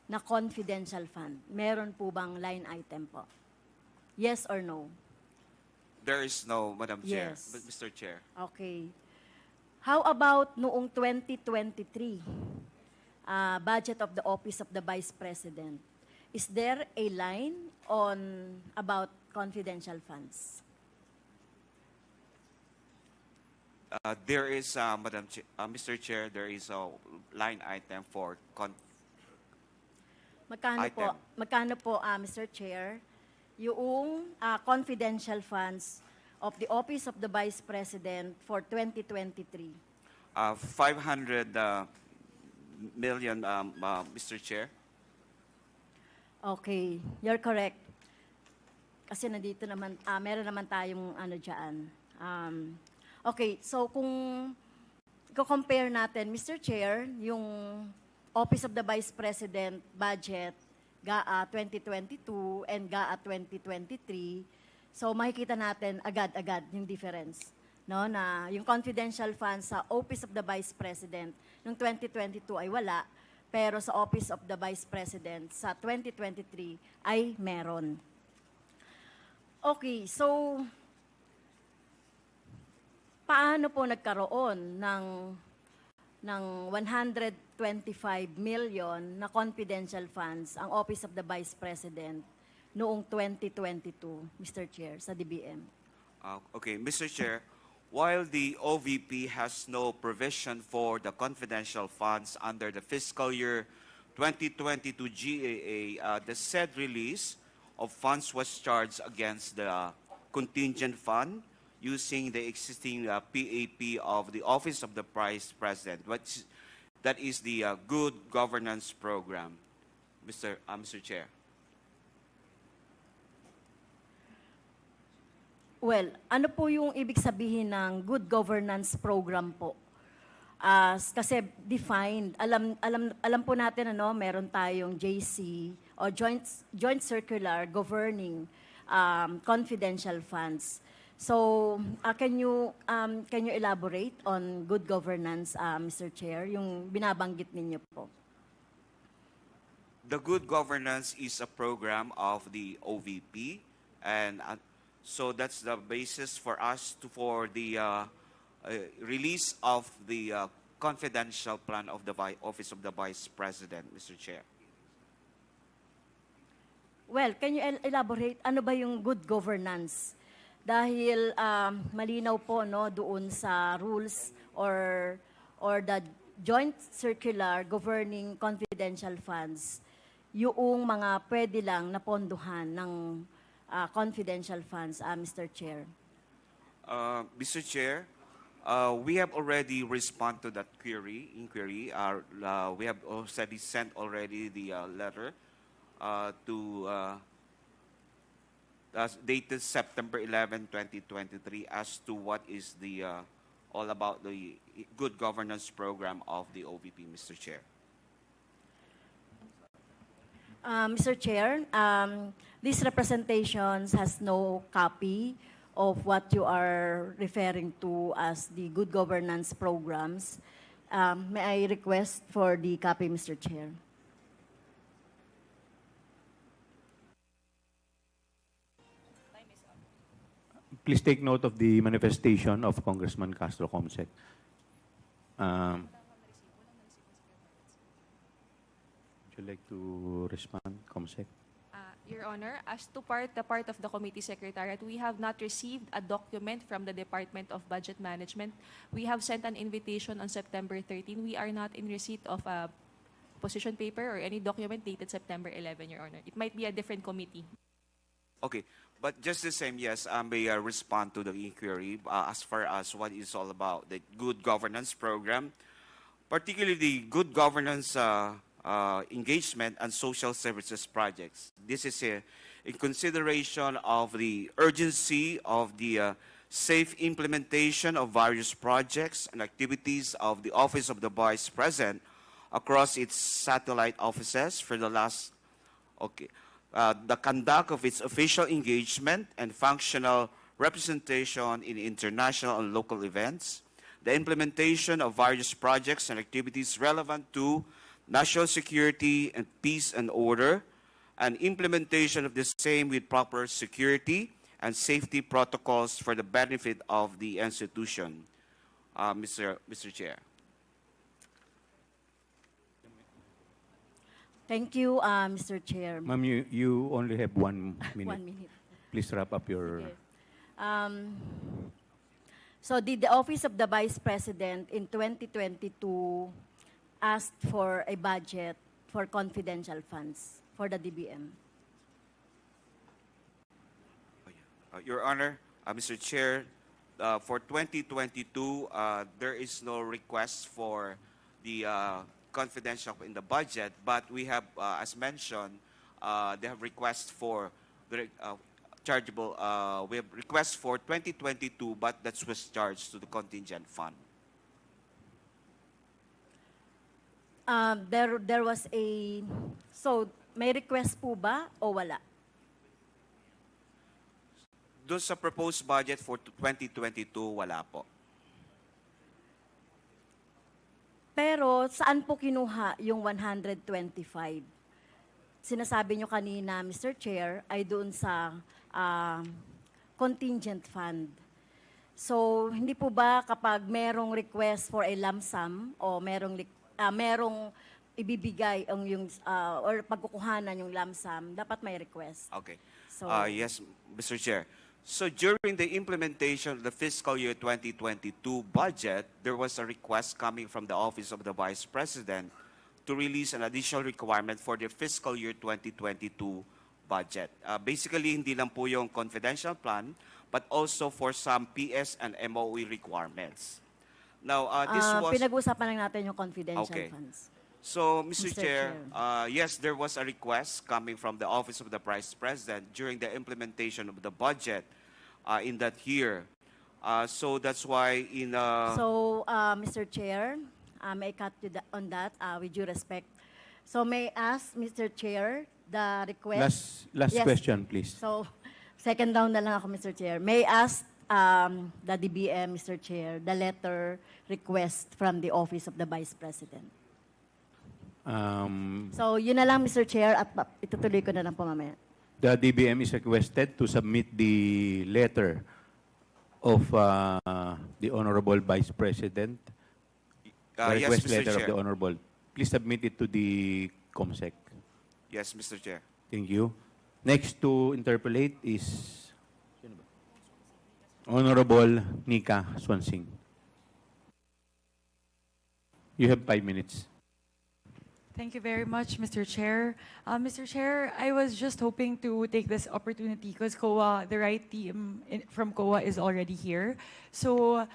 na confidential fund? Meron po bang line item po? Yes or no? There is no, Madam Chair, Yes. Mr. Chair. Okay. How about noong 2023? Budget of the Office of the Vice President. Is there a line on about confidential funds? There is, Mr. Chair, there is a line item for Magkano po, Mr. Chair, yung confidential funds of the Office of the Vice President for 2023? 500 million, Mr. Chair. Okay, you're correct. Kasi nandito naman, meron naman tayong dyan. Okay, so kung compare natin, Mr. Chair, yung Office of the Vice President budget, GAA 2022 and GAA 2023, so makikita natin agad-agad yung difference. No, na yung confidential funds sa Office of the Vice President noong 2022 ay wala, pero sa Office of the Vice President sa 2023 ay meron. Okay, so paano po nagkaroon ng 125 million na confidential funds ang Office of the Vice President noong 2022, Mr. Chair, sa DBM? Okay, Mr. Chair, while the OVP has no provision for the confidential funds under the fiscal year 2022 GAA, the said release of funds was charged against the contingent fund using the existing PAP of the Office of the Vice President. That is the Good Governance Program, Mr. Chair. Well, ano po yung ibig sabihin ng good governance program po? Kasi defined, alam po natin meron tayong JC o joint circular governing confidential funds. So, can you elaborate on good governance, Mr. Chair, yung binabanggit ninyo po? The Good Governance is a program of the OVP, and so that's the basis for us for the release of the confidential plan of the Office of the Vice President, Mr. Chair. Well, can you elaborate ano ba yung good governance? Dahil malinaw po doon sa rules or the joint circular governing confidential funds, yung mga pwede lang napondohan ng confidential funds, Mr. Chair. Mr. Chair, we have already responded to that inquiry. We have already sent the letter dated September 11, 2023, as to what is the all about the good governance program of the OVP, Mr. Chair. Mr. Chair, these representations has no copy of what you are referring to as the good governance programs. May I request for the copy, Mr. Chair? Please take note of the manifestation of Congressman Castro Comsec. Would you like to respond, Comsec? Your Honor, as to the part of the committee secretariat, we have not received a document from the Department of Budget Management. We have sent an invitation on September 13. We are not in receipt of a position paper or any document dated September 11, Your Honor. It might be a different committee. Okay, but just the same, yes, I may respond to the inquiry as far as what is all about the good governance program, particularly the good governance engagement and social services projects. This is in consideration of the urgency of the safe implementation of various projects and activities of the Office of the Vice President across its satellite offices for the last, the conduct of its official engagement and functional representation in international and local events, the implementation of various projects and activities relevant to national security and peace and order, and implementation of the same with proper security and safety protocols for the benefit of the institution. Mr. Chair. Thank you, Mr. Chair. Ma'am, you only have 1 minute. 1 minute. Please wrap up your... Okay. So did the Office of the Vice President in 2022 asked for a budget for confidential funds for the DBM? Your Honor, Mr. Chair, for 2022, there is no request for the confidential in the budget, but we have, as mentioned, they have request for the chargeable. We have request for 2022, but that was charged to the contingent fund. There was so may request po ba o wala? Doon sa proposed budget for 2022, wala po. Pero saan po kinuha yung 125? Sinasabi nyo kanina, Mr. Chair, ay doon sa contingent fund. So, hindi po ba kapag merong request for a lump sum o merong ibibigay yung or pagkukuhanan yung lump sum, dapat may request. Okay. So, yes, Mr. Chair. So during the implementation of the fiscal year 2022 budget, there was a request coming from the Office of the Vice President to release an additional requirement for the fiscal year 2022 budget. Basically, hindi lang po yung confidential plan, but also for some PS and MOE requirements. Now, this was... Pinag-usapan lang natin yung confidential Okay. funds. So, Mr. Mr. Chair, Chair. yes, there was a request coming from the Office of the Vice President during the implementation of the budget in that year. So that's why in... So, Mr. Chair, may I cut you on that with due respect. So may I ask, Mr. Chair, the request... Last Yes. question, please. So, second down na lang ako, Mr. Chair. May I ask the DBM, Mr. Chair, the letter request from the Office of the Vice President. So, yun na lang, Mr. Chair, at itutuloy ko na lang po mamaya. The DBM is requested to submit the letter of the Honorable Vice President. The yes, request Mr. letter of Chair. the Honorable. Please submit it to the COMSEC. Yes, Mr. Chair. Thank you. Next to interpolate is Honorable Nika Swansing. You have 5 minutes. Thank you very much, Mr. Chair. Mr. Chair, I was just hoping to take this opportunity because COA, the right team from COA is already here. So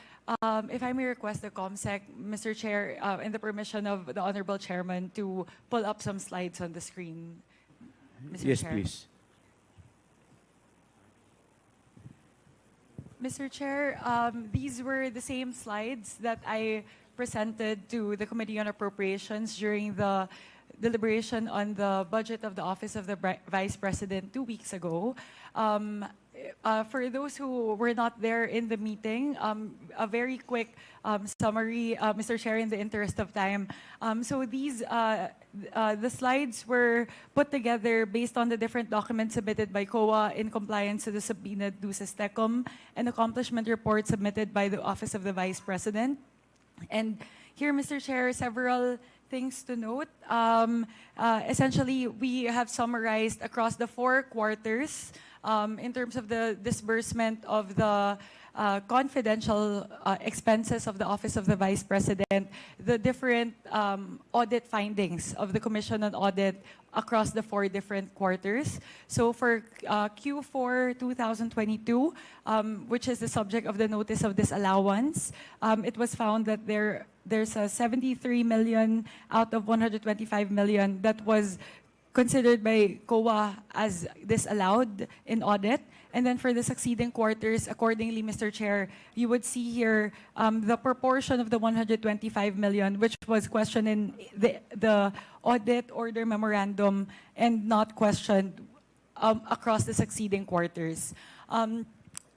if I may request the COMSEC, Mr. Chair, and the permission of the Honorable Chairman to pull up some slides on the screen. Mr. Yes, Chair. please. Mr. Chair, these were the same slides that I presented to the Committee on Appropriations during the deliberation on the budget of the Office of the Vice President 2 weeks ago. For those who were not there in the meeting, a very quick summary, Mr. Chair, in the interest of time. So these, the slides were put together based on the different documents submitted by COA in compliance to the subpoenaed duces tecum and accomplishment report submitted by the Office of the Vice President. And here, Mr. Chair, several things to note. Essentially, we have summarized across the 4 quarters in terms of the disbursement of the confidential expenses of the Office of the Vice President, the different audit findings of the Commission on Audit across the 4 different quarters. So for Q4 2022, which is the subject of the notice of disallowance, it was found that there's a 73 million out of 125 million that was considered by COA as disallowed in audit. And then for the succeeding quarters, accordingly, Mr. Chair, you would see here the proportion of the 125 million, which was questioned in the audit order memorandum and not questioned across the succeeding quarters.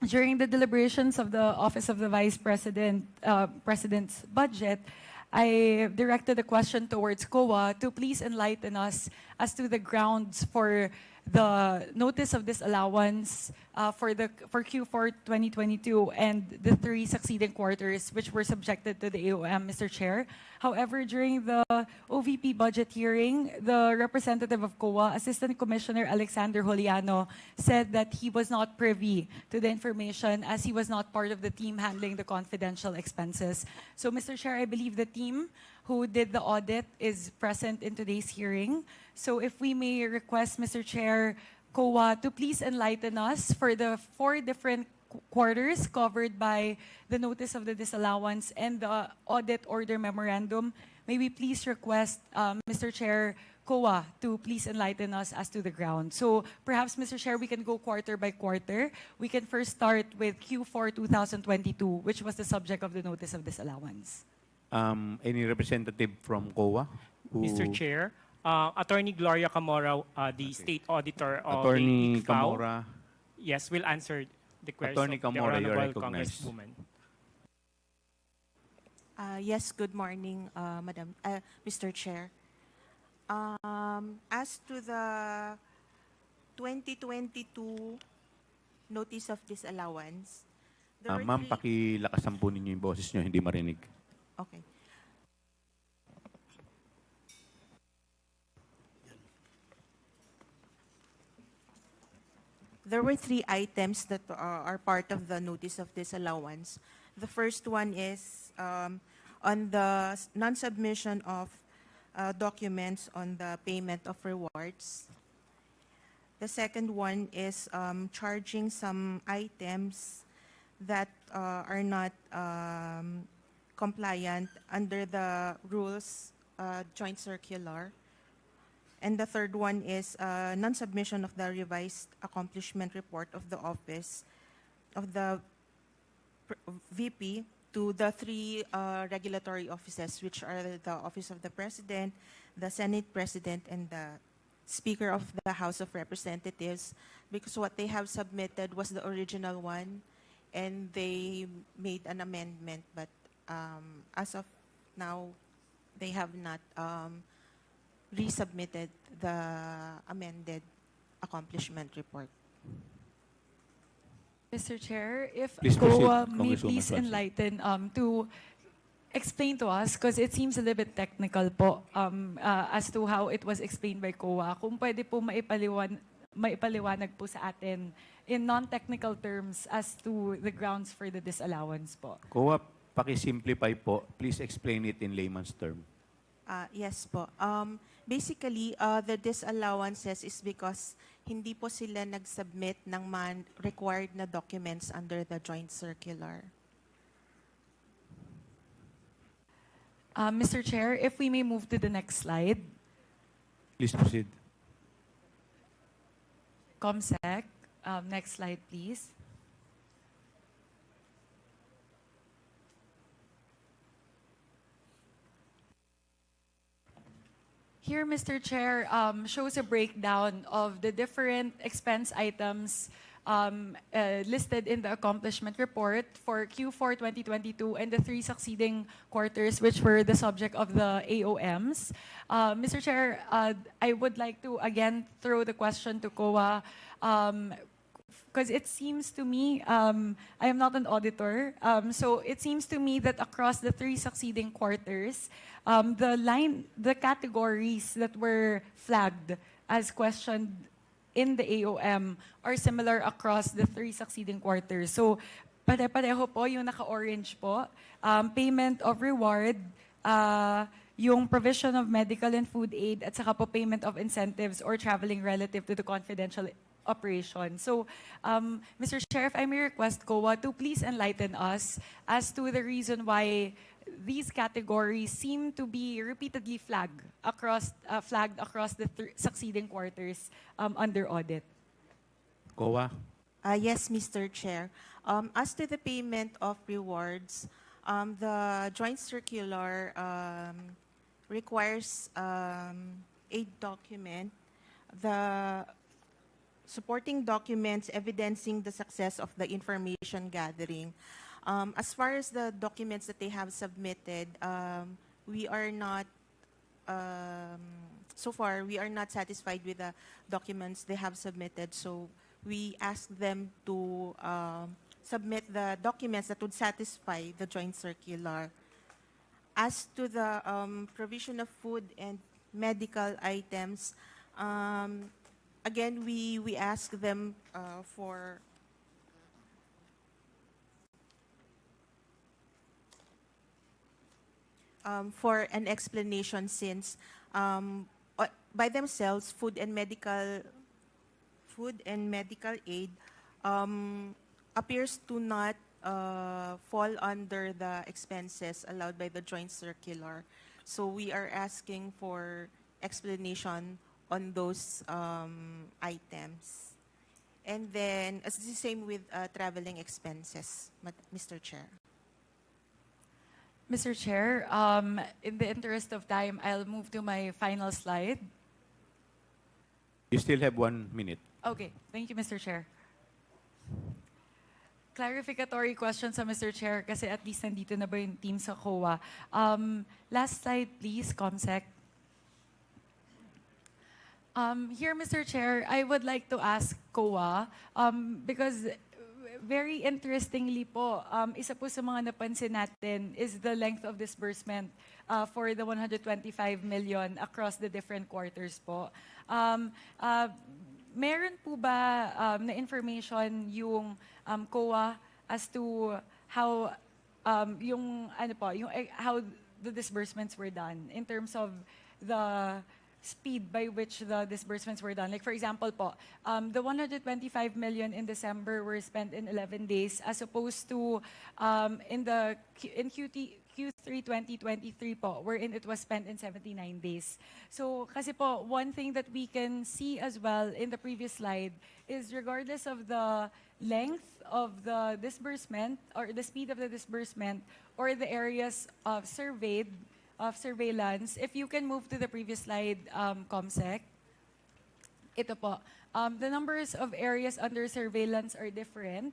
During the deliberations of the Office of the Vice President, President's budget, I directed a question towards COA to please enlighten us as to the grounds for the notice of disallowance for Q4 2022 and the 3 succeeding quarters which were subjected to the AOM, Mr. Chair. However, during the OVP budget hearing, the representative of COA, Assistant Commissioner Alexander Juliano, said that he was not privy to the information as he was not part of the team handling the confidential expenses. So, Mr. Chair, I believe the team who did the audit is present in today's hearing. So if we may request, Mr. Chair, COA to please enlighten us for the 4 different quarters covered by the notice of the disallowance and the audit order memorandum, may we please request, Mr. Chair, COA to please enlighten us as to the ground. So perhaps, Mr. Chair, we can go quarter by quarter. We can first start with Q4 2022, which was the subject of the notice of disallowance. Any representative from COA? Mr. Chair, Attorney Gloria Camora, the State Auditor of Attorney the ICFAO, Camora. yes, will answer the question Attorney of the Camora, you are Honorable recognized. Congresswoman. Yes, good morning, Madam, Mr. Chair. As to the 2022 notice of disallowance, there were Ma'am, 3 pakilakasan po ninyo yung boses nyo, hindi marinig. Okay. there were 3 items that are part of the notice of disallowance. The first one is on the non-submission of documents on the payment of rewards. The second one is charging some items that are not compliant under the rules joint circular. And the third one is non-submission of the revised accomplishment report of the office of the VP to the 3 regulatory offices, which are the Office of the President, the Senate President, and the Speaker of the House of Representatives, because what they have submitted was the original one, and they made an amendment, but as of now, they have not resubmitted the amended accomplishment report. Mr. Chair, if Please proceed, COA may Congresswoman please Francis. enlighten to explain to us, because it seems a little bit technical po, as to how it was explained by COA. Kung pwede po maipaliwanag po sa atin in non-technical terms as to the grounds for the disallowance po. COA, paki-simplify po. Please explain it in layman's term. Yes po. Basically, the disallowances is because hindi po sila nag-submit ng required na documents under the joint circular. Mr. Chair, if we may move to the next slide. Please proceed. ComSec, next slide please. Here, Mr. Chair, shows a breakdown of the different expense items listed in the accomplishment report for Q4 2022 and the 3 succeeding quarters, which were the subject of the AOMs. Mr. Chair, I would like to again throw the question to COA, because it seems to me, I am not an auditor, so it seems to me that across the 3 succeeding quarters, the categories that were flagged as questioned in the AOM are similar across the 3 succeeding quarters. So, pare-pareho po yung naka-orange po. Payment of reward, yung provision of medical and food aid, at saka po payment of incentives or traveling relative to the confidential operation. So, Mr. Chair, if I may request COA to please enlighten us as to the reason why these categories seem to be repeatedly flagged across the succeeding quarters under audit. COA. Yes, Mr. Chair. As to the payment of rewards, the joint circular requires a document, the supporting documents evidencing the success of the information gathering. As far as the documents that they have submitted, we are not, so far, we are not satisfied with the documents they have submitted. So we ask them to submit the documents that would satisfy the joint circular. As to the provision of food and medical items, again, we ask them for an explanation, since by themselves, food and medical aid appears to not fall under the expenses allowed by the joint circular. So we are asking for explanation on those items. And then, it's the same with traveling expenses, Mr. Chair. Mr. Chair, in the interest of time, I'll move to my final slide. You still have 1 minute. Okay, thank you, Mr. Chair. Clarificatory question sa Mr. Chair, kasi at least nandito na ba yung team sa COA. Last slide, please, ComSec. Here, Mr. Chair, I would like to ask COA, because very interestingly po, isa po sa mga napansin natin is the length of disbursement for the 125 million across the different quarters po. meron po ba na information yung COA as to how how the disbursements were done in terms of the speed by which the disbursements were done? Like for example po, the 125 million in December were spent in 11 days as opposed to in Q3 2023 po, wherein it was spent in 79 days. So kasi po, one thing that we can see as well in the previous slide is regardless of the length of the disbursement or the speed of the disbursement or the areas of surveillance, if you can move to the previous slide, Comsec. Ito po, the numbers of areas under surveillance are different,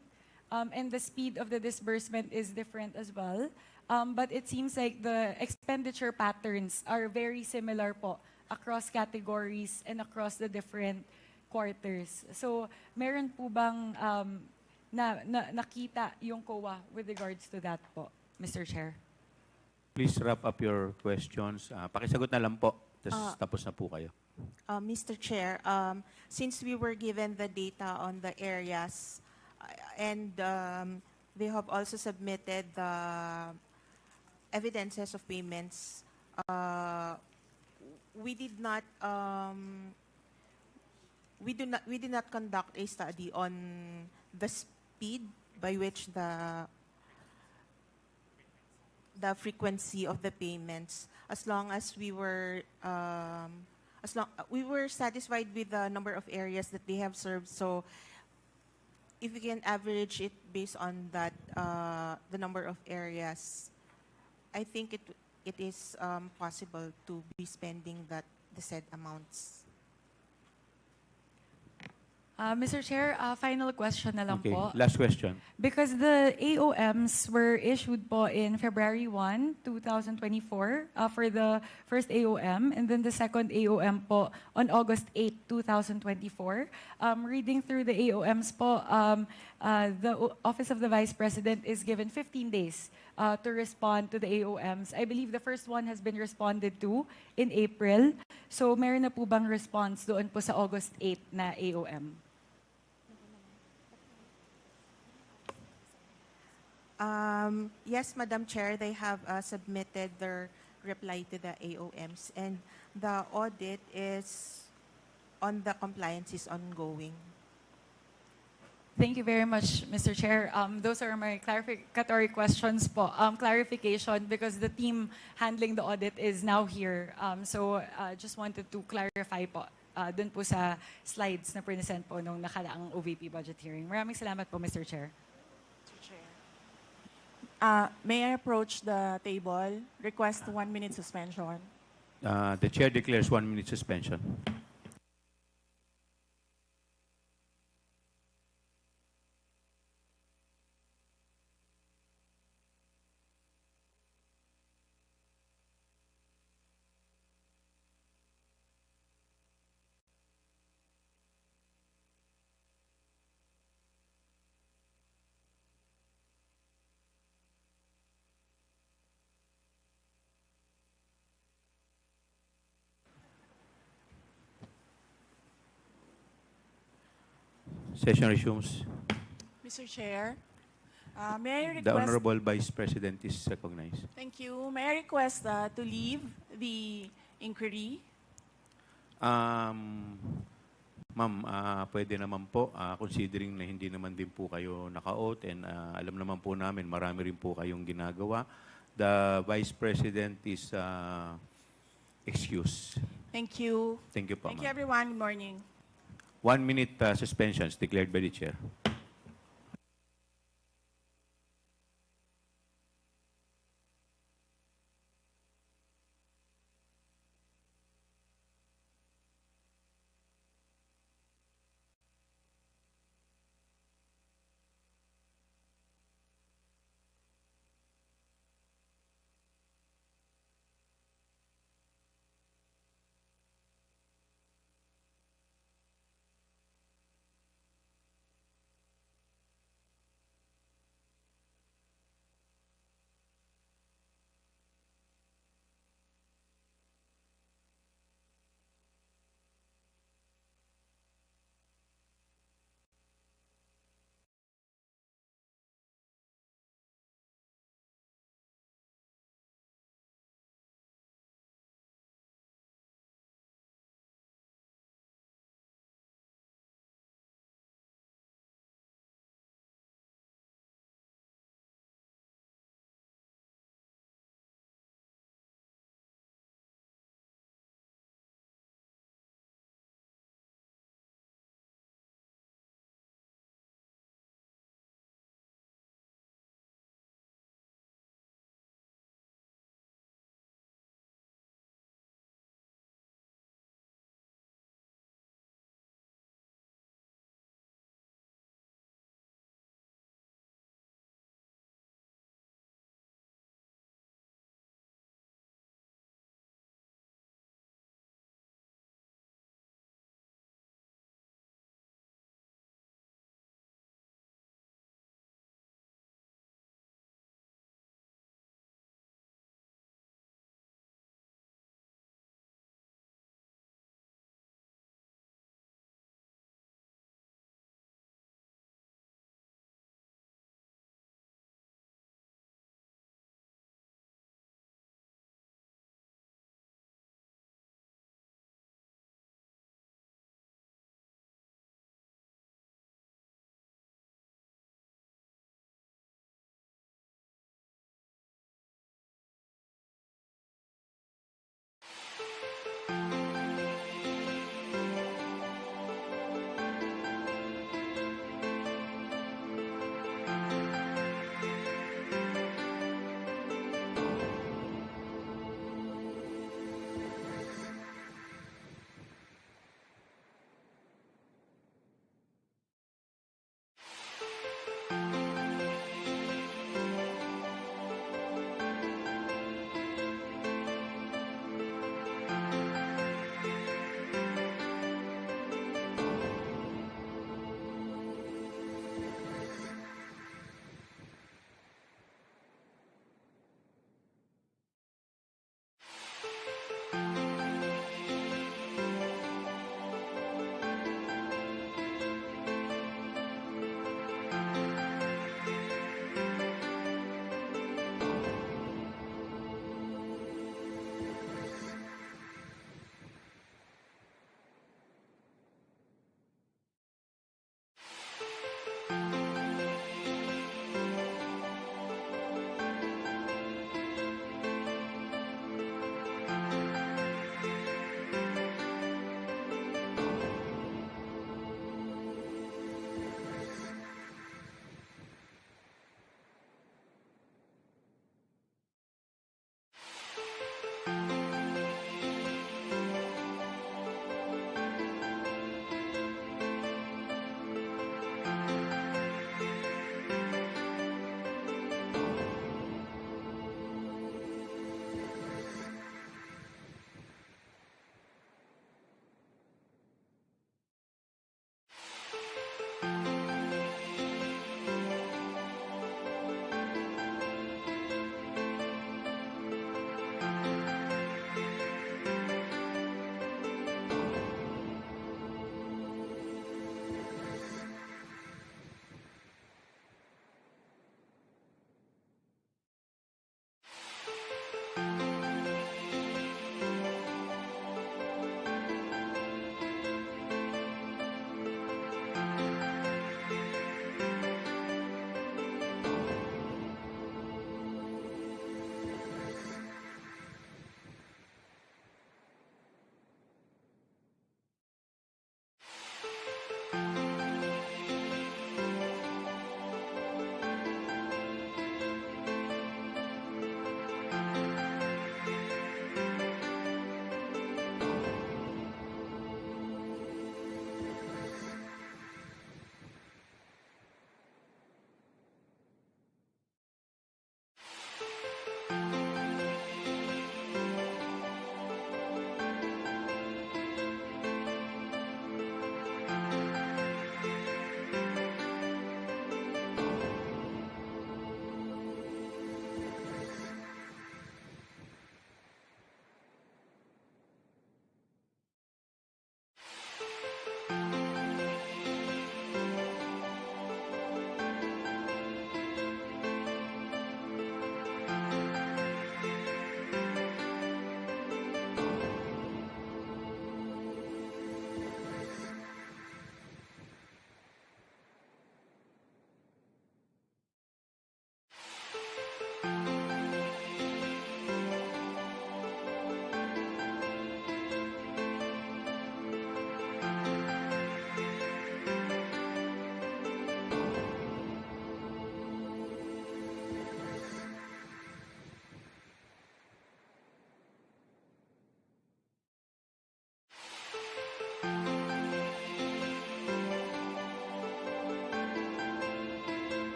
and the speed of the disbursement is different as well. But it seems like the expenditure patterns are very similar po across categories and across the different quarters. So, meron po bang nakita yung COA with regards to that po, Mr. Chair? Please wrap up your questions. Pakisagot na lang po, tapos na po kayo. Mr. Chair, since we were given the data on the areas and they have also submitted the evidences of payments, we did not conduct a study on the speed by which the frequency of the payments, as long as we were satisfied with the number of areas that they have served. So if we can average it based on that, the number of areas, I think it is possible to be spending the said amounts. Mr. Chair, final question na lang Okay, po. last question. Because the AOMs were issued po in February 1, 2024 for the first AOM, and then the second AOM po on August 8, 2024. Reading through the AOMs po, the Office of the Vice President is given 15 days to respond to the AOMs. I believe the first one has been responded to in April. So meron na po bang response doon po sa August 8 na AOM? Yes, Madam Chair, they have submitted their reply to the AOMs, and the audit is on the compliance is ongoing. Thank you very much, Mr. Chair. Those are my clarificatory questions po. Clarification, because the team handling the audit is now here. So just wanted to clarify po dun po sa slides na present po nung nakalaang OVP budget hearing. Maraming salamat po, Mr. Chair. May I approach the table? Request 1 minute suspension. The Chair declares 1 minute suspension. Session resumes. Mr. Chair, may I request... The Honorable Vice President is recognized. Thank you. May I request to leave the inquiry? Ma'am, pwede naman po, considering na hindi naman din po kayo naka-oath and alam naman po namin, marami rin po kayong ginagawa. The Vice President is excused. Thank you. Thank you po, Thank you, ma'am. everyone. Good morning. 1 minute suspension is declared by the Chair.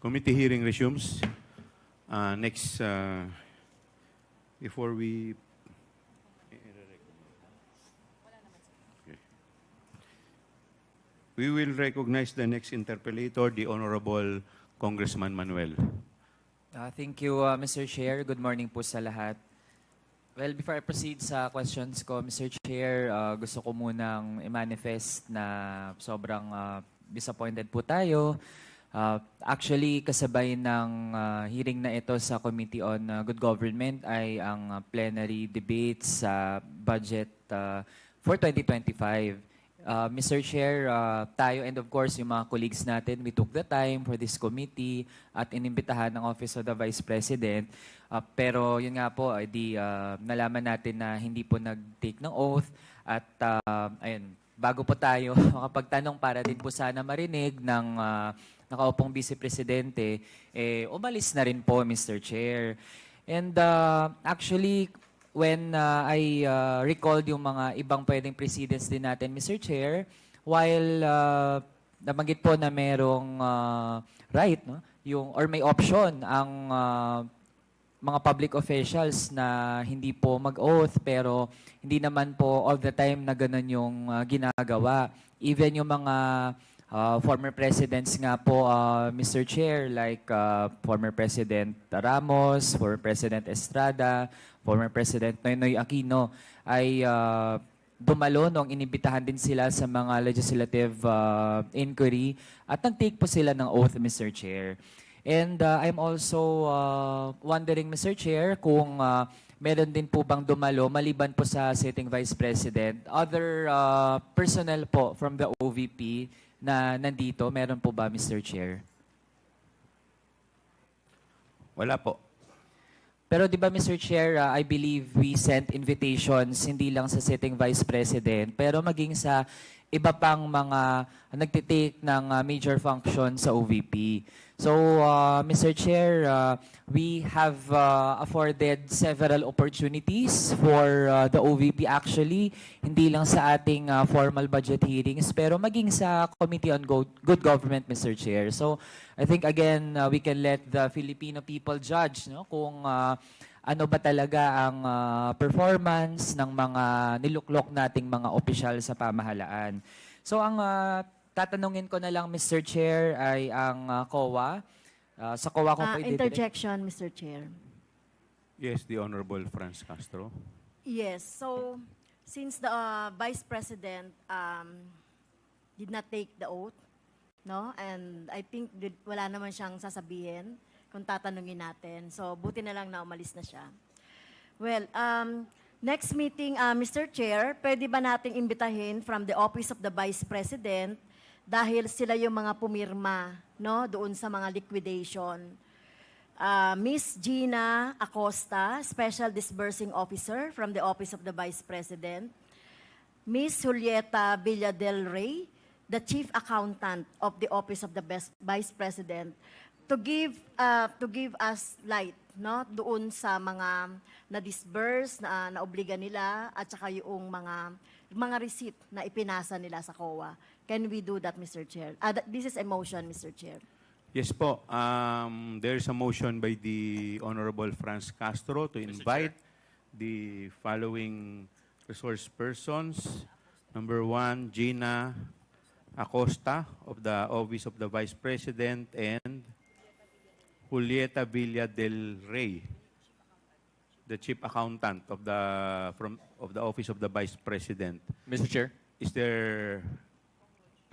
Committee hearing resumes. Next, before we... We will recognize the next interpellator, the Honorable Congressman Manuel. Thank you, Mr. Chair. Good morning po sa lahat. Well, before I proceed sa questions ko, Mr. Chair, gusto ko munang i-manifest na sobrang disappointed po tayo. Actually, kasabay ng hearing na ito sa Committee on Good Government ay ang plenary debate sa budget for 2025. Mr. Chair, tayo and of course yung mga colleagues natin, we took the time for this committee at inimbitahan ng Office of the Vice President. Pero yun nga po, nalaman natin na hindi po nag-take ng oath at ayun, bago po tayo makapagtanong para din po sana marinig ng nakaupong Vice Presidente, umalis na rin po, Mr. Chair. And actually, when I recalled yung mga ibang pwedeng precedents din natin, Mr. Chair, while nabanggit po na merong right, no? Or may option ang mga public officials na hindi po mag-oath, pero hindi naman po all the time na ganun yung ginagawa. Even yung mga former presidents nga po, Mr. Chair, like former President Ramos, former President Estrada, former President Noynoy Aquino, ay dumalo nung inibitahan din sila sa mga legislative inquiry at nag-take po sila ng oath, Mr. Chair. And I'm also wondering, Mr. Chair, kung meron din po bang dumalo, maliban po sa sitting Vice President, other personnel po from the OVP na nandito, meron po ba, Mr. Chair? Wala po. Pero di ba, Mr. Chair, I believe we sent invitations hindi lang sa sitting Vice President, pero maging sa iba pang mga nagtitake ng major function sa OVP. So, Mr. Chair, we have afforded several opportunities for the OVP actually, hindi lang sa ating formal budget hearings, pero maging sa Committee on Good Government, Mr. Chair. So, I think again, we can let the Filipino people judge, no, kung ano ba talaga ang performance ng mga niluklok nating mga opisyal sa pamahalaan. So, ang tatanungin ko na lang, Mr. Chair, ay ang COA. Sa COA kung pwede... Interjection, Mr. Chair. Yes, the Honorable Franz Castro. Yes, so since the Vice President did not take the oath, no, and I think wala naman siyang sasabihin kung tatanungin natin. So, buti na lang na umalis na siya. Well, next meeting, Mr. Chair, pwede ba nating imbitahin from the Office of the Vice President dahil sila yung mga pumirma, no, doon sa mga liquidation. Miss Gina Acosta, Special Disbursing Officer from the Office of the Vice President. Miss Julieta Villadel Rey, the Chief Accountant of the Office of the Vice President, to give us light, no, doon sa mga na-disburse, na naobliga nila, at saka yung mga receipt na ipinasa nila sa COA. Can we do that, Mr. Chair? This is a motion, Mr. Chair. Yes po. There is a motion by the Honorable Franz Castro to invite the following resource persons. Number 1, Gina Acosta of the Office of the Vice President and Julieta Villa del Rey, the Chief Accountant of the Office of the Vice President. Mr. Chair? Is there...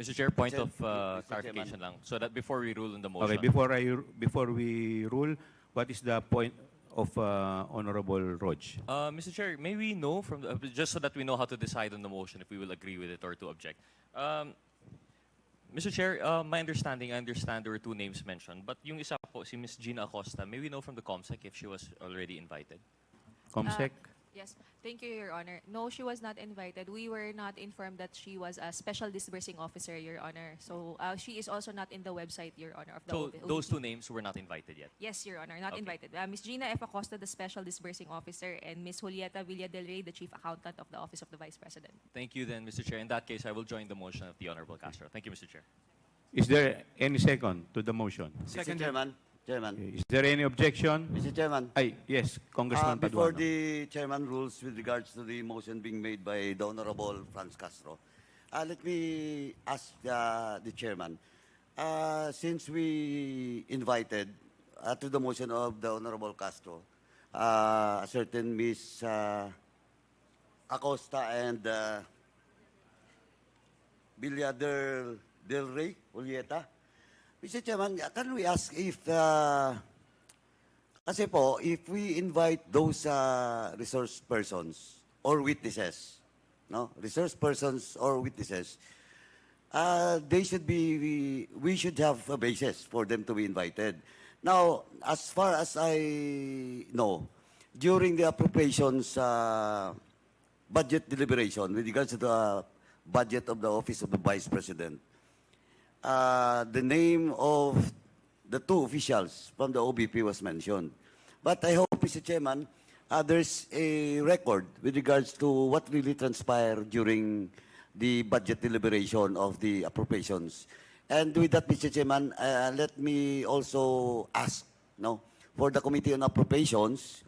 Mr. Chair, point of clarification lang, so that before we rule on the motion. Okay, before we rule, what is the point of Honorable Roj? Mr. Chair, may we know from just so that we know how to decide on the motion if we will agree with it or to object. Mr. Chair, my understanding, I understand there were 2 names mentioned, but yung isa po, si Ms. Gina Acosta, may we know from the COMSEC if she was already invited? COMSEC? Yes, thank you, Your Honor. No, she was not invited. We were not informed that she was a special disbursing officer, Your Honor. So she is also not in the website, Your Honor, of the So OVP. those 2 names were not invited yet? Yes, Your Honor, not Okay. invited. Ms. Gina F. Acosta, the special disbursing officer, and Ms. Julieta Villa del Rey, the chief accountant of the Office of the Vice President. Thank you then, Mr. Chair. In that case, I will join the motion of the Honorable Castro. Thank you, Mr. Chair. Is there any second to the motion? Mr. Chairman, Is there any objection? Mr. Chairman, Ay, yes, Congressman before Paduano. the chairman rules with regards to the motion being made by the Honorable Franz Castro, let me ask the chairman. Since we invited to the motion of the Honorable Castro, a certain Miss Acosta and Villa del Rey, Julieta, Mr. Chairman, can we ask if, kasi po, if we invite those resource persons or witnesses, no, resource persons or witnesses, they should be, we should have a basis for them to be invited. Now, as far as I know, during the appropriations budget deliberation with regards to the budget of the Office of the Vice President, the name of the two officials from the OVP was mentioned. But I hope, Mr. Chairman, there's a record with regards to what really transpired during the budget deliberation of the appropriations. And with that, Mr. Chairman, let me also ask for the Committee on Appropriations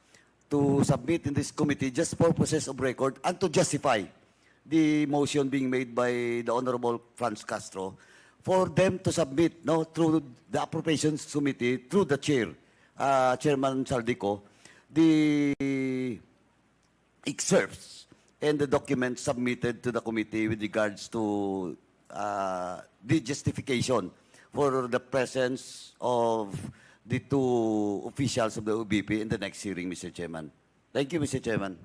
to submit in this committee just purposes of record and to justify the motion being made by the Honorable Franz Castro, for them to submit through the Appropriations Committee, through the chair, Chairman Saldico, the excerpts and the documents submitted to the committee with regards to the justification for the presence of the two officials of the OVP in the next hearing, Mr. Chairman. Thank you, Mr. Chairman.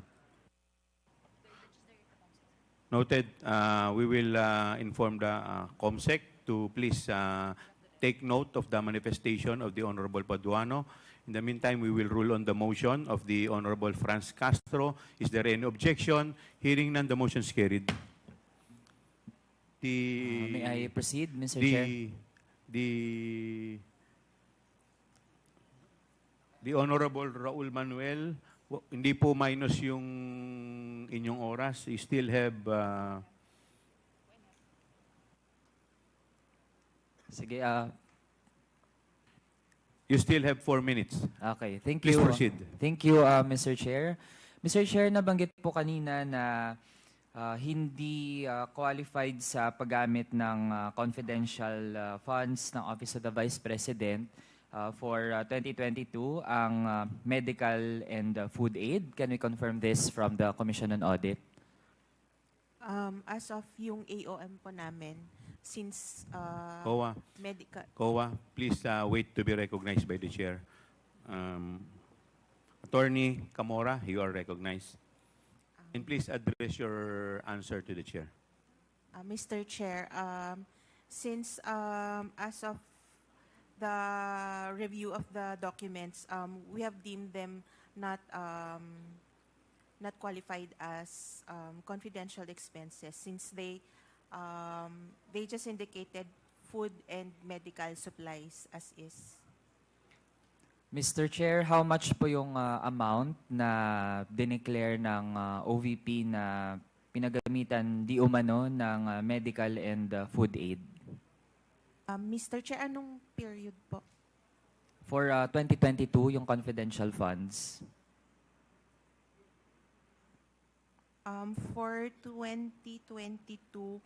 Noted. We will inform the COMSEC to please take note of the manifestation of the Honorable Paduano. In the meantime, we will rule on the motion of the Honorable Franz Castro. Is there any objection? Hearing none, the motion is carried. May I proceed, Mr. Chair? The Honorable Raul Manuel, hindi po minus yung inyong oras. You still have... Sige, you still have 4 minutes. Okay, thank Please you. proceed. Thank you, Mr. Chair. Mr. Chair, nabanggit po kanina na hindi qualified sa paggamit ng confidential funds ng Office of the Vice President for 2022 ang medical and food aid. Can we confirm this from the Commission on Audit? As of yung AOM po namin, since COA, medical... COA, please wait to be recognized by the chair. Attorney Camora, you are recognized. And please address your answer to the chair. Mr. Chair, since as of the review of the documents, we have deemed them not qualified as confidential expenses, since they just indicated food and medical supplies as is. Mr. Chair, how much po yung amount na dineclare ng OVP na pinagamitan di umano ng medical and food aid? Mr. Chair, anong period po? For 2022, yung confidential funds. For 2022,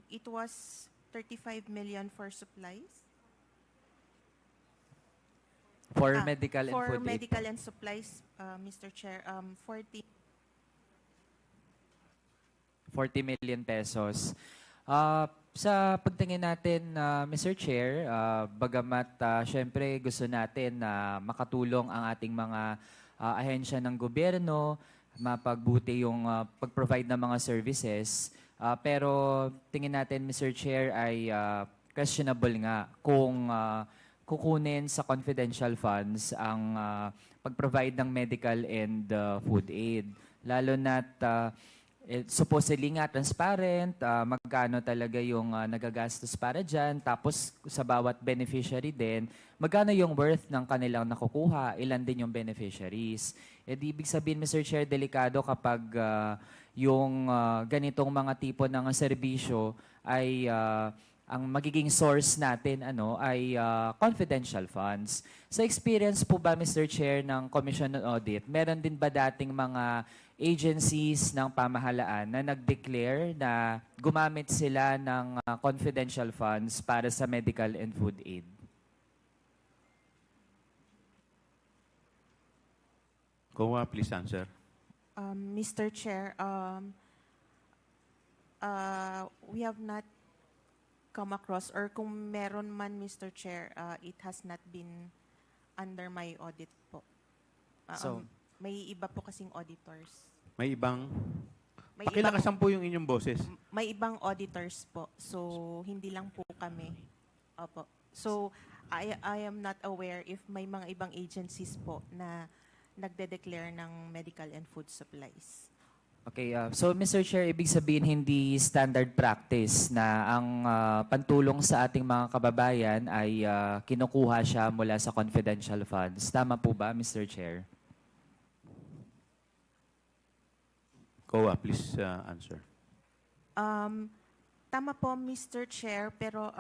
it was 35 million for supplies. For medical and for food aid. medical and supplies, Mr. Chair, 40 million pesos. Sa pagtingin natin, Mr. Chair, bagamat syempre gusto natin na makatulong ang ating mga ahensya ng gobyerno, mapagbuti yung pag-provide ng mga services, pero tingin natin, Mr. Chair, ay questionable nga kung kukunin sa confidential funds ang pag-provide ng medical and food aid. Lalo na't supposedly nga transparent, magkano talaga yung nagagastos para dyan, tapos sa bawat beneficiary din, magkano yung worth ng kanilang nakukuha, ilan din yung beneficiaries. Ibig sabihin, Mr. Chair, delikado kapag yung ganitong mga tipo ng serbisyo ay ang magiging source natin ay confidential funds. Sa experience po ba, Mr. Chair, ng Commission on Audit, meron din ba dating mga agencies ng pamahalaan na nag-declare na gumamit sila ng confidential funds para sa medical and food aid? COA, please answer. Mr. Chair, we have not come across, or kung meron man, Mr. Chair, it has not been under my audit po. May iba po kasing auditors. May ibang? May Pakilakasan po yung inyong boses. May ibang auditors po. So, hindi lang po kami. Opo. So, I am not aware if may mga ibang agencies po na nagde-declare ng medical and food supplies. Okay, so Mr. Chair, ibig sabihin hindi standard practice na ang pantulong sa ating mga kababayan ay kinukuha siya mula sa confidential funds. Tama po ba, Mr. Chair? COA, please answer. Tama po, Mr. Chair, pero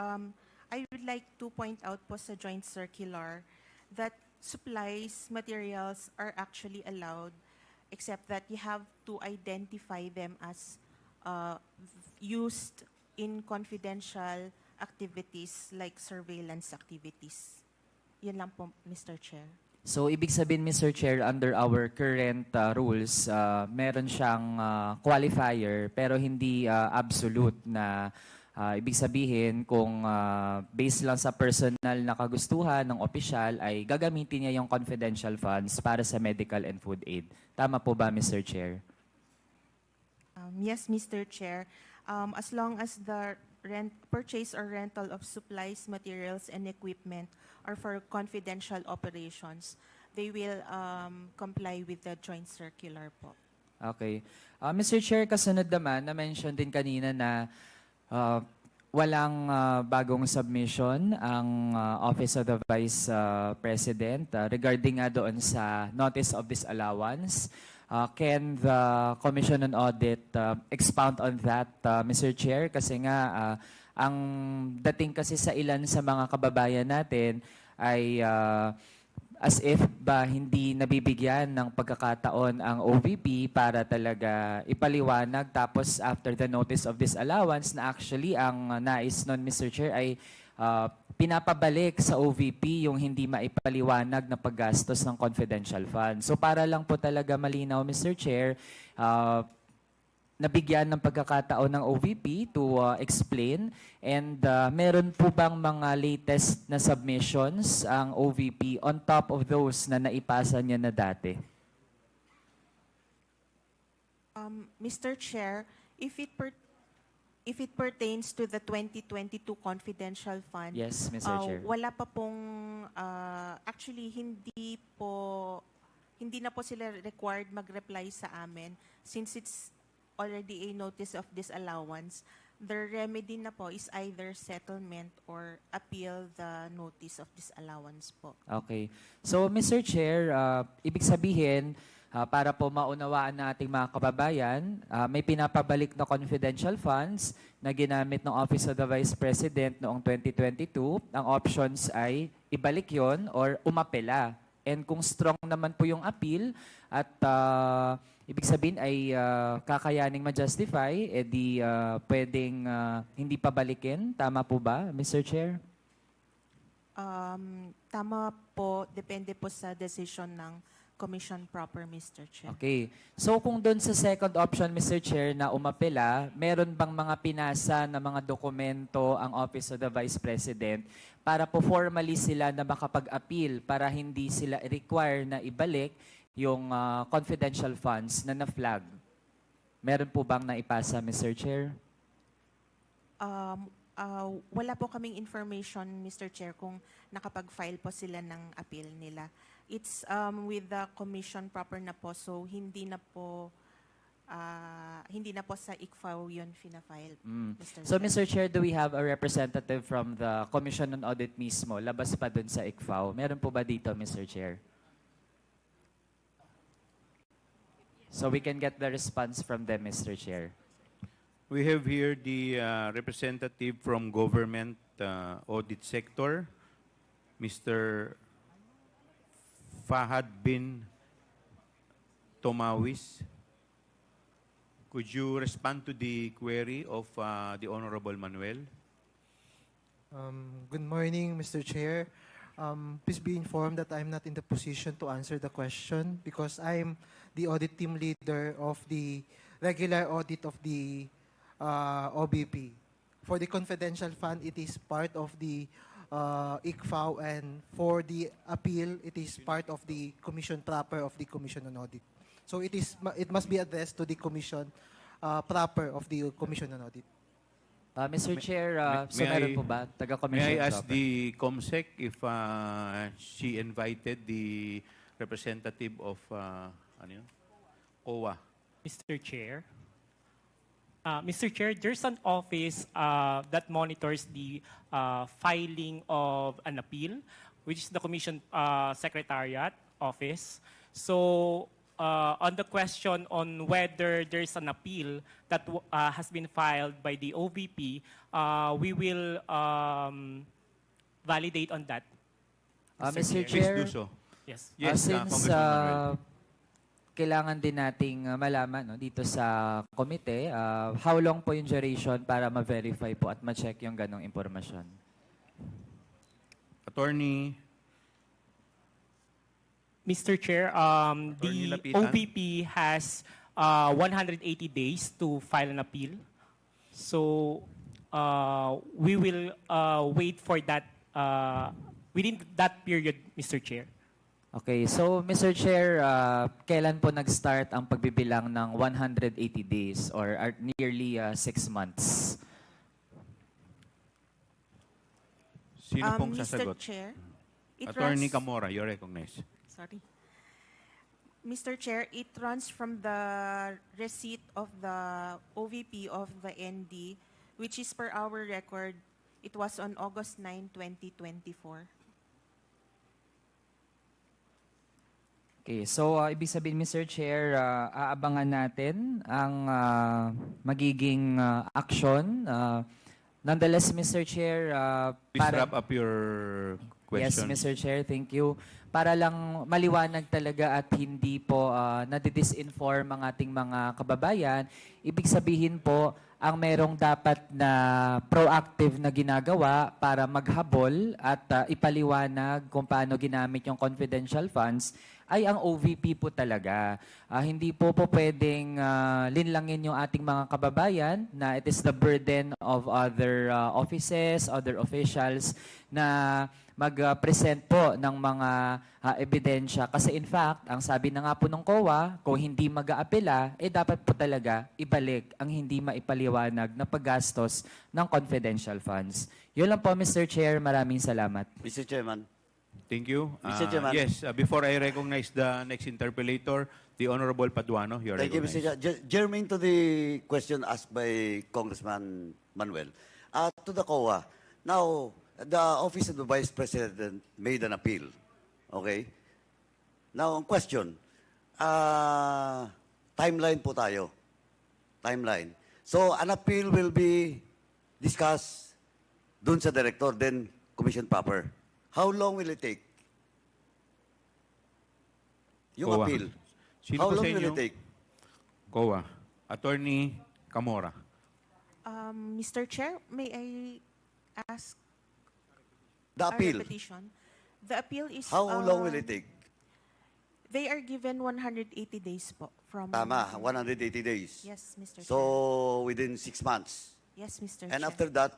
I would like to point out po sa joint circular that supplies, materials are actually allowed, except that you have to identify them as used in confidential activities like surveillance activities. Yun lang po, Mr. Chair. So, ibig sabihin, Mr. Chair, under our current rules, meron siyang qualifier pero hindi absolute na ibig sabihin kung based lang sa personal na kagustuhan ng opisyal ay gagamitin niya yung confidential funds para sa medical and food aid. Tama po ba, Mr. Chair? Yes, Mr. Chair. As long as the purchase or rental of supplies, materials, and equipment are for confidential operations, they will comply with the joint circular po. Okay. Mr. Chair, kasunod naman, na-mention din kanina na walang bagong submission ang Office of the Vice President regarding nga doon sa Notice of Disallowance. Can the Commission on Audit expound on that, Mr. Chair? Kasi nga, ang dating kasi sa ilan sa mga kababayan natin ay as if ba hindi nabibigyan ng pagkakataon ang OVP para talaga ipaliwanag, tapos after the notice of disallowance na actually ang nais nun, Mr. Chair, ay pinapabalik sa OVP yung hindi maipaliwanag na paggastos ng confidential fund. So para lang po talaga malinaw, Mr. Chair, nabigyan ng pagkakataon ng OVP to explain, and meron po bang mga latest na submissions ang OVP on top of those na naipasa niya na dati? Mr. Chair, if it pertains to the 2022 confidential fund, Yes, Mr. Chair. wala pa pong actually hindi na po sila required mag-reply sa amin since it's already a notice of disallowance. The remedy na po is either settlement or appeal the notice of disallowance po. Okay. So, Mr. Chair, ibig sabihin, para po maunawaan na ating mga kababayan, may pinapabalik na confidential funds na ginamit ng Office of the Vice President noong 2022. Ang options ay ibalik yon or umapela. And kung strong naman po yung appeal at ibig sabihin ay kakayaning ma-justify, edi pwedeng hindi pabalikin. Tama po ba, Mr. Chair? Tama po, depende po sa decision ng Commission proper, Mr. Chair. Okay. So kung doon sa second option, Mr. Chair, na umapela, meron bang mga pinasa na mga dokumento ang Office of the Vice President para po formally sila na makapag-appeal para hindi sila require na ibalik yung confidential funds na na-flag? Meron po bang naipasa, Mr. Chair? Wala po kaming information, Mr. Chair, kung nakapag-file po sila ng appeal nila. It's with the commission proper na po, so hindi na po sa ICFAO yun fina-file, Mr. So, Chair. Mr. Chair, do we have a representative from the Commission on Audit mismo, labas pa dun sa ICFAO? Meron po ba dito, Mr. Chair? So we can get the response from them, Mr. Chair. We have here the representative from government audit sector, Mr. Fahad bin Tomawis. Could you respond to the query of the Honorable Manuel? Good morning, Mr. Chair. Please be informed that I'm not in the position to answer the question because I'm the audit team leader of the regular audit of the OVP. For the confidential fund, it is part of the ICFAO, and for the appeal, it is part of the commission proper of the Commission on Audit. So it must be addressed to the commission proper of the Commission on Audit. Mr. Chair, so meron po ba? Taga-commission May I ask proper? the COMSEC if she invited the representative of COA? Mr. Chair. Mr. Chair, there's an office that monitors the filing of an appeal, which is the Commission Secretariat Office. So, on the question on whether there's an appeal that has been filed by the OVP, we will validate on that. Mr. Please Chair, do so. Yes. Yes, since Congressman Manuel. kailangan din nating malaman dito sa komite, how long po yung duration para ma-verify po at ma-check yung ganong impormasyon? Attorney Mr. Chair, Attorney the Lapitan. OVP has 180 days to file an appeal. So, we will wait for that within that period, Mr. Chair. Okay, so Mr. Chair, kailan po nag-start ang pagbibilang ng 180 days or nearly 6 months? Sino pong sasagot? Mr. Chair, Attorney Camora, you're recognized. Sorry. Mr. Chair, it runs from the receipt of the OVP of the ND, which is per our record, it was on August 9, 2024. Okay, so ibig sabihin, Mr. Chair, aabangan natin ang magiging action. Nonetheless, Mr. Chair, Please wrap up your question. Yes, Mr. Chair, thank you. Para lang maliwanag talaga at hindi po nadidisinform ang ating mga kababayan, ibig sabihin po, ang merong dapat na proactive na ginagawa para maghabol at ipaliwanag kung paano ginamit yung confidential funds ay ang OVP po talaga. Hindi po pwedeng linlangin yung ating mga kababayan na it is the burden of other offices, other officials na mag-present po ng mga ebidensya. Kasi in fact, ang sabi na nga po ng COA, kung hindi mag-aapela, dapat po talaga ibalik ang hindi maipaliwanag na paggastos ng confidential funds. Yun lang po, Mr. Chair. Maraming salamat. Mr. Chairman. Thank you. Mr. Chairman. Yes, before I recognize the next interpellator, the Honorable Paduano, you're Thank you, recognized. Mr. Chair. Germane to the question asked by Congressman Manuel. To the COA, now, the Office of the Vice President made an appeal. Okay? Now, question. Timeline po tayo. Timeline. So, an appeal will be discussed dun sa director, then commission proper. How long will it take? Yung COA. appeal. Sino How po long sa will inyo? it take? COA. Attorney Camora. Mr. Chair, may I ask The appeal. a repetition? The appeal is... How long will it take? They are given 180 days po from... Tama, 180 days. Yes, Mr. Chair. So, within 6 months. Yes, Mr. And Chair. after that,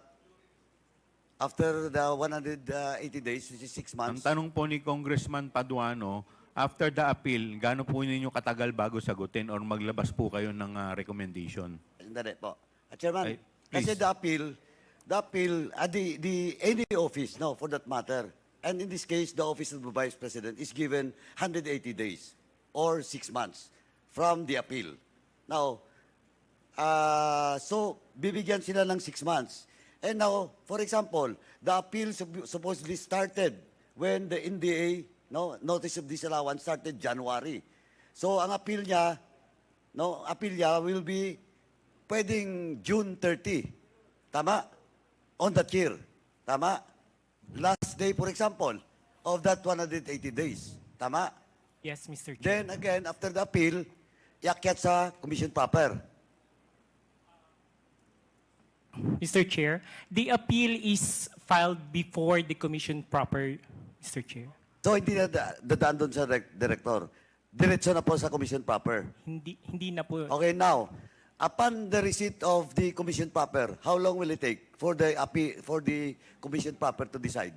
after the 180 days, which is 6 Ang months, tanong po ni Congressman Paduano, after the appeal, gaano po ninyo katagal bago sagutin or maglabas po kayo ng recommendation? Sandali po. Chairman, Ay, kasi please. any office, no, for that matter, and in this case, the Office of the Vice President is given 180 days or 6 months from the appeal. Now, so, bibigyan sila ng 6 months. And now, for example, the appeal supposedly started when the NDA, no, Notice of Disallowance started January. So, ang appeal niya will be pwedeng June 30. Tama? On that year. Tama? Last day, for example, of that 180 days. Tama? Yes, Mr. Chair. Then again, after the appeal, iakyat sa commission proper. Mr. Chair, the appeal is filed before the commission proper, Mr. Chair. So, hindi na dadaan doon sa director. Diretso na po sa commission proper. Hindi na po. Okay, now, upon the receipt of the commission proper, how long will it take for the commission proper to decide?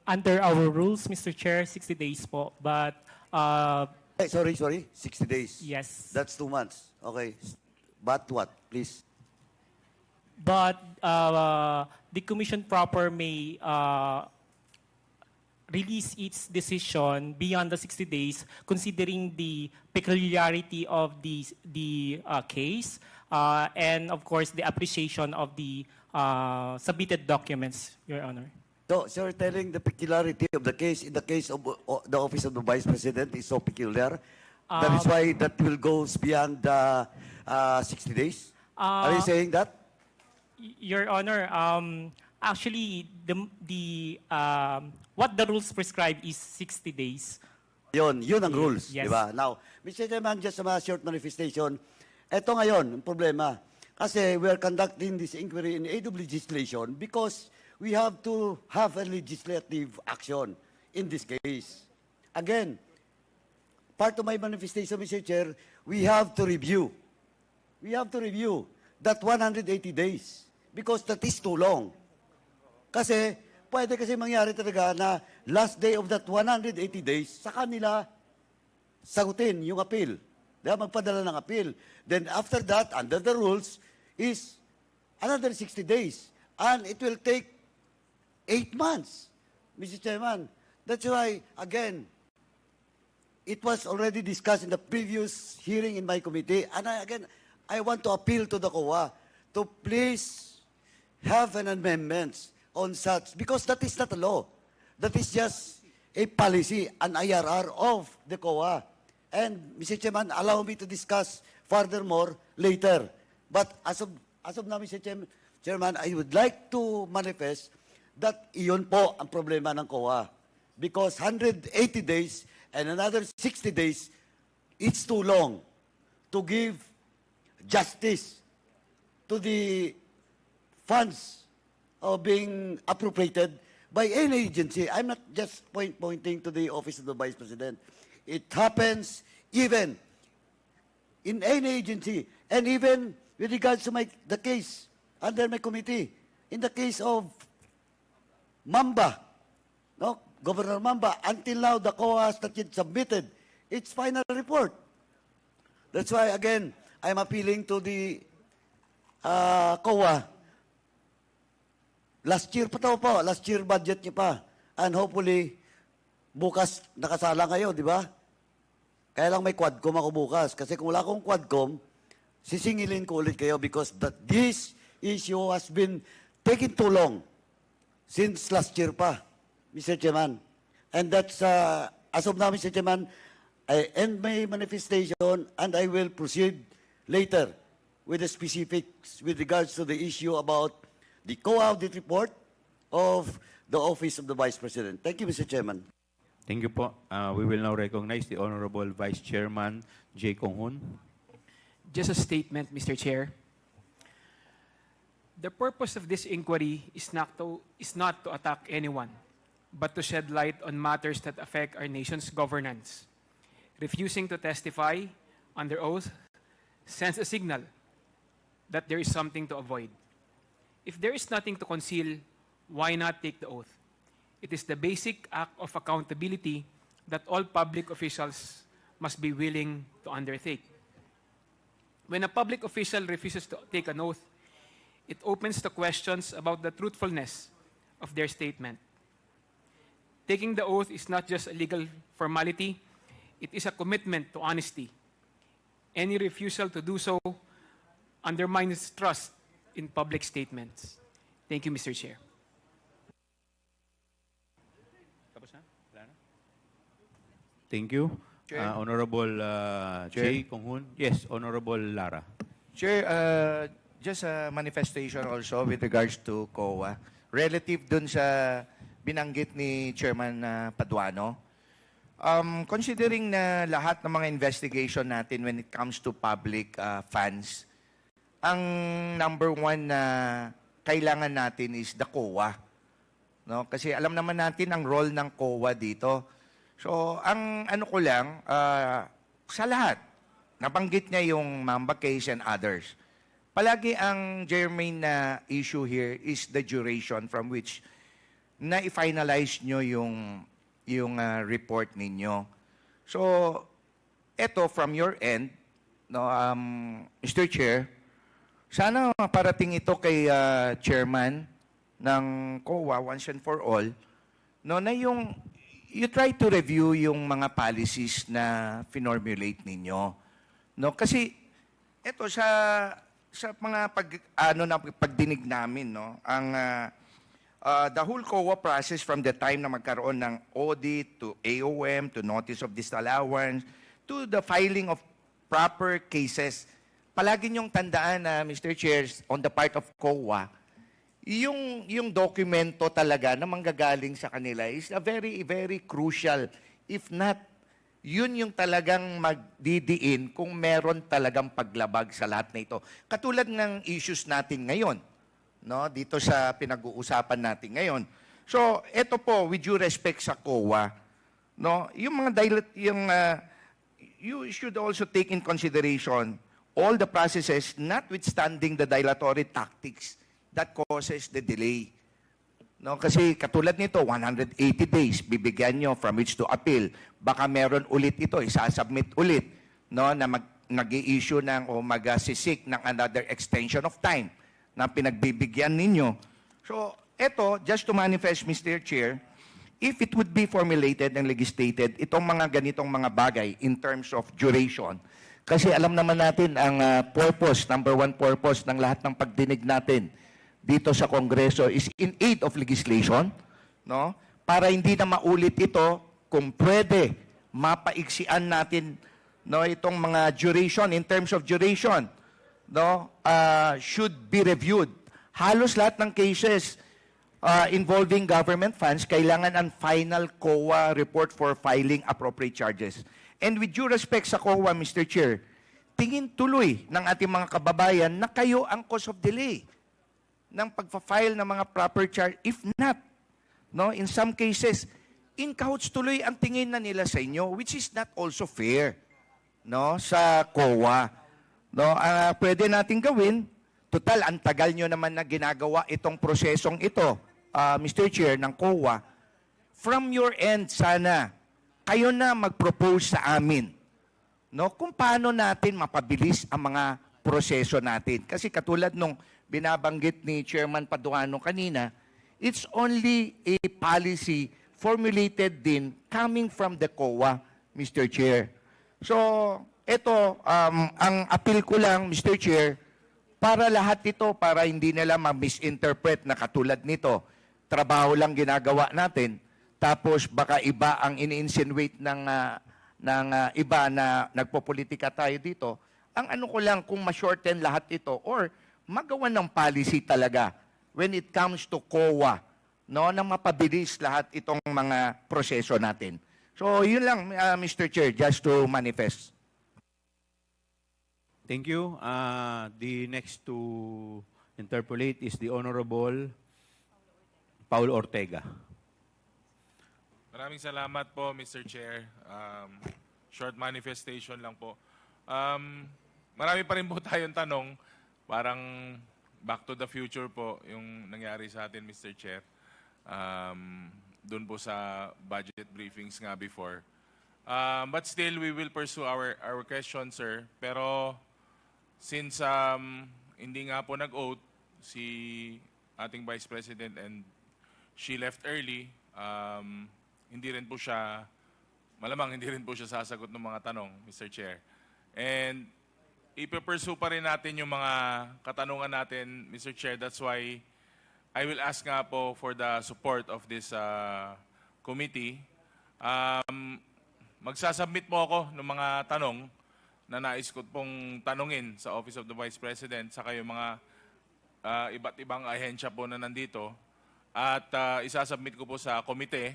Under our rules, Mr. Chair, 60 days po. But, sorry, 60 days. Yes. That's 2 months. Okay. But what, please? But the commission proper may release its decision beyond the 60 days, considering the peculiarity of the case, and of course the appreciation of the submitted documents, Your Honor. So you're telling the peculiarity of the case in the case of the office of the Vice President is so peculiar. That is why that will go beyond 60 days? Are you saying that? Your Honor, actually, what the rules prescribe is 60 days. Yun ang rules, yes. di ba? Now, Mr. Chairman, just a short manifestation. Ito ngayon, ang problema. Kasi we are conducting this inquiry in aid of legislation because we have to have a legislative action in this case. Again, part of my manifestation, Mr. Chair, we have to review. We have to review that 180 days because that is too long. Kasi, pwede kasi mangyari talaga na last day of that 180 days, sa kanila sagutin yung appeal. Diba? Magpadala ng appeal. Then after that, under the rules, is another 60 days. And it will take 8 months, Mr. Chairman. That's why, again, it was already discussed in the previous hearing in my committee. And I want to appeal to the COA to please have an amendment on such, because that is not a law. That is just a policy, an IRR of the COA. And, Mr. Chairman, allow me to discuss furthermore later. But as of now, Mr. Chairman, I would like to manifest that iyon po ang problema ng COA. Because 180 days and another 60 days, it's too long to give justice to the funds being appropriated by any agency. I'm not just pointing to the Office of the Vice President. It happens even in any agency, and even with regards to the case under my committee, in the case of Mamba, no, Governor Mamba, until now the COA has not yet submitted its final report. That's why, again, I'm appealing to the COA. Last year pa po, last year budget niyo pa. And hopefully, bukas nakasala kayo, di ba? Kaya lang may quadcom ako bukas. Kasi kung wala akong quadcom, sisingilin ko ulit kayo because this issue has been taking too long since last year pa, Mr. Chairman. And that's, as of now, Mr. Chairman, I end my manifestation and I will proceed later with the specifics with regards to the issue about the co-audit report of the Office of the Vice President. Thank you, Mr. Chairman. Thank you po. We will now recognize the Honorable Vice Chairman J. Kong-hun. Just a statement, Mr. Chair. The purpose of this inquiry is not to attack anyone, but to shed light on matters that affect our nation's governance. Refusing to testify under oath sends a signal that there is something to avoid. If there is nothing to conceal, why not take the oath? It is the basic act of accountability that all public officials must be willing to undertake. When a public official refuses to take an oath, it opens the questions about the truthfulness of their statement. Taking the oath is not just a legal formality, it is a commitment to honesty. Any refusal to do so undermines trust in public statements. Thank you, Mr. Chair. Thank you. Honorable J. Kong-hun. Yes, Honorable Lara. Chair, just a manifestation also with regards to COA. Relative dun sa binanggit ni Chairman Paduano, considering na lahat ng mga investigation natin when it comes to public funds, ang number one na kailangan natin is the COA. No? Kasi alam naman natin ang role ng COA dito. So, ang ano ko lang, sa lahat, nabanggit niya yung Mamba case and others. Palagi ang germane na issue here is the duration from which na-finalize nyo yung report ninyo. So, eto from your end, no, Mr. Chair, sana parating ito kay Chairman ng COA once and for all, no, na yung you try to review yung mga policies na finormulate ninyo. No, kasi ito sa mga pagdinig namin, no, ang the whole COA process from the time na magkaroon ng audit to AOM to notice of disallowance to the filing of proper cases. Palagi niyong tandaan na Mr. Chair, on the part of COA, yung dokumento talaga na manggagaling sa kanila is a very, very crucial. If not, yun yung talagang magdidiin kung meron talagang paglabag sa lahat na ito. Katulad ng issues natin ngayon, no? Dito sa pinag-uusapan natin ngayon. So, ito po, with due respect sa COA, no? Yung mga you should also take in consideration all the processes, notwithstanding the dilatory tactics that causes the delay. No, kasi katulad nito, 180 days, bibigyan nyo from which to appeal. Baka meron ulit ito, isasubmit ulit, no, na nag-i-issue ng o mag-sisik ng another extension of time na pinagbibigyan ninyo. So, ito, just to manifest, Mr. Chair, if it would be formulated and legislated, itong mga ganitong mga bagay in terms of duration, kasi alam naman natin ang purpose, number one purpose ng lahat ng pagdinig natin dito sa Kongreso is in aid of legislation, no? Para hindi na maulit ito, kung pwede, mapaiksian natin, no, itong mga duration, in terms of duration, no, should be reviewed. Halos lahat ng cases involving government funds, kailangan ang final COA report for filing appropriate charges. And with due respect sa COA, Mr. Chair, tingin tuloy ng ating mga kababayan na kayo ang cause of delay ng pagpa-file ng mga proper charge. If not, no, in some cases, in cahoots tuloy ang tingin na nila sa inyo, which is not also fair, no, sa COA. No, pwede natin gawin, total, ang tagal nyo naman na ginagawa itong prosesong ito, Mr. Chair, ng COA. From your end, sana, kayo na mag-propose sa amin, no, kung paano natin mapabilis ang mga proseso natin. Kasi katulad nung binabanggit ni Chairman Paduano kanina, it's only a policy formulated din coming from the COA, Mr. Chair. So, ito, ang appeal ko lang, Mr. Chair, para lahat ito, para hindi nila ma-misinterpret na katulad nito, trabaho lang ginagawa natin, tapos baka iba ang ini-insinuate ng iba na nagpopolitika tayo dito. Ang ano ko lang, kung ma-shorten lahat ito or magawa ng policy talaga when it comes to COA, no, na mapabilis lahat itong mga proseso natin. So, yun lang, Mr. Chair, just to manifest. Thank you. The next to interpolate is the Honorable Paul Ortega. Maraming salamat po, Mr. Chair. Short manifestation lang po. Marami pa rin po tayong tanong. Parang back to the future po yung nangyari sa atin, Mr. Chair. Doon po sa budget briefings nga before. But still, we will pursue our question, sir. Pero since hindi nga po nag-oath si ating Vice President and she left early, hindi rin po siya, malamang hindi rin po siya sasagot ng mga tanong, Mr. Chair. And ipe-pursue pa rin natin yung mga katanungan natin, Mr. Chair. That's why I will ask nga po for the support of this committee. Magsasubmit po ako ng mga tanong na nais ko pong tanungin sa Office of the Vice President sa yung mga iba't ibang ahensya po na nandito. At isasubmit ko po sa komite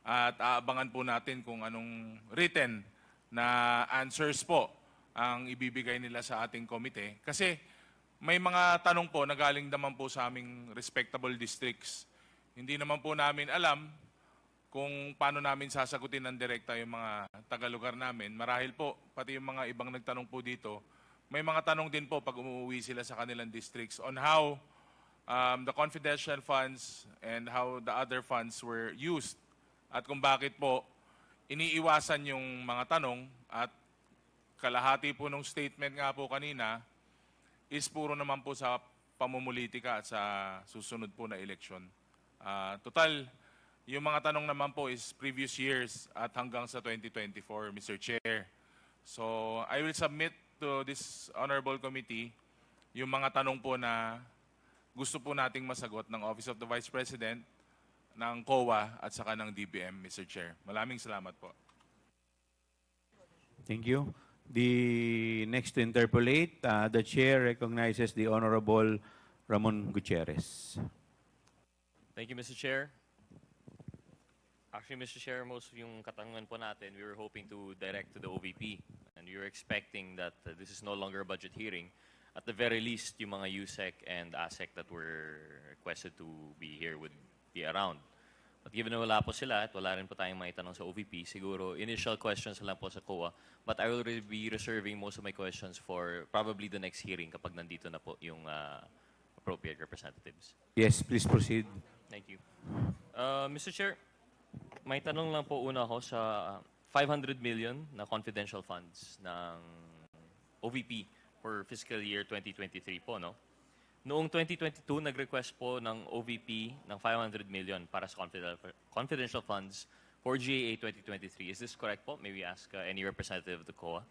at aabangan po natin kung anong written na answers po ang ibibigay nila sa ating komite. Kasi may mga tanong po na galing naman po sa aming respectable districts. Hindi naman po namin alam kung paano namin sasagutin ng direkta yung mga taga-lugar namin. Marahil po, pati yung mga ibang nagtanong po dito, may mga tanong din po pag umuwi sila sa kanilang districts on how the confidential funds and how the other funds were used. At kung bakit po iniiwasan yung mga tanong at kalahati po ng statement nga po kanina is puro naman po sa pamumulitika at sa susunod po na eleksyon. Total, yung mga tanong naman po is previous years at hanggang sa 2024, Mr. Chair. So, I will submit to this honorable committee yung mga tanong po na gusto po nating masagot ng Office of the Vice President, ng COA at saka ng DBM, Mr. Chair. Maraming salamat po. Thank you. The next to interpolate, the Chair recognizes the Honorable Ramon Gutierrez. Thank you, Mr. Chair. Actually, Mr. Chair, most of yung katanungan po natin, we were hoping to direct to the OVP. And we were expecting that this is no longer a budget hearing. At the very least, yung mga USEC and ASEC that were requested to be here would be around. But given na wala po sila at wala rin po tayong maitanong sa OVP, siguro initial questions lang po sa COA. But I will be reserving most of my questions for probably the next hearing kapag nandito na po yung appropriate representatives. Yes, please proceed. Thank you. Mr. Chair, may tanong lang po una ako sa 500 million na confidential funds ng OVP for fiscal year 2023 po, no? Noong 2022, nag-request po ng OVP ng 500 million para sa confidential funds for GAA 2023. Is this correct po? May we ask any representative of the COA?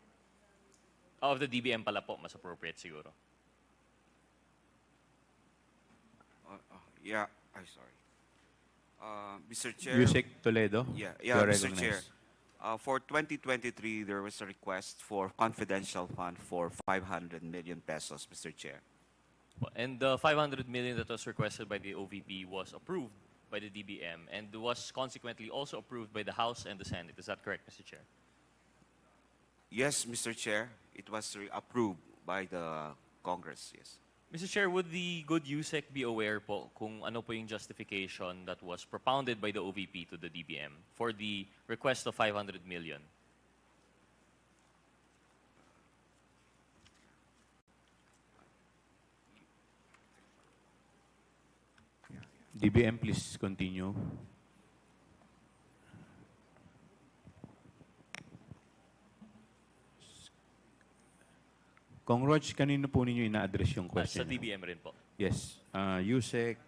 Of the DBM pala po, mas appropriate siguro. Yeah, I'm sorry. Mr. Chair. Yusek Toledo. Yeah, you are Mr. Chair. recognized. For 2023, there was a request for confidential fund for 500 million pesos, Mr. Chair. And the 500 million that was requested by the OVP was approved by the DBM and was consequently also approved by the House and the Senate. Is that correct, Mr. Chair? Yes, Mr. Chair. It was approved by the Congress, yes. Mr. Chair, would the good USEC be aware po kung ano po yung justification that was propounded by the OVP to the DBM for the request of 500 million? DBM, please continue. Kong Rog, kanino po ninyo ina-address yung question? Sa DBM rin po. Yes. Yusek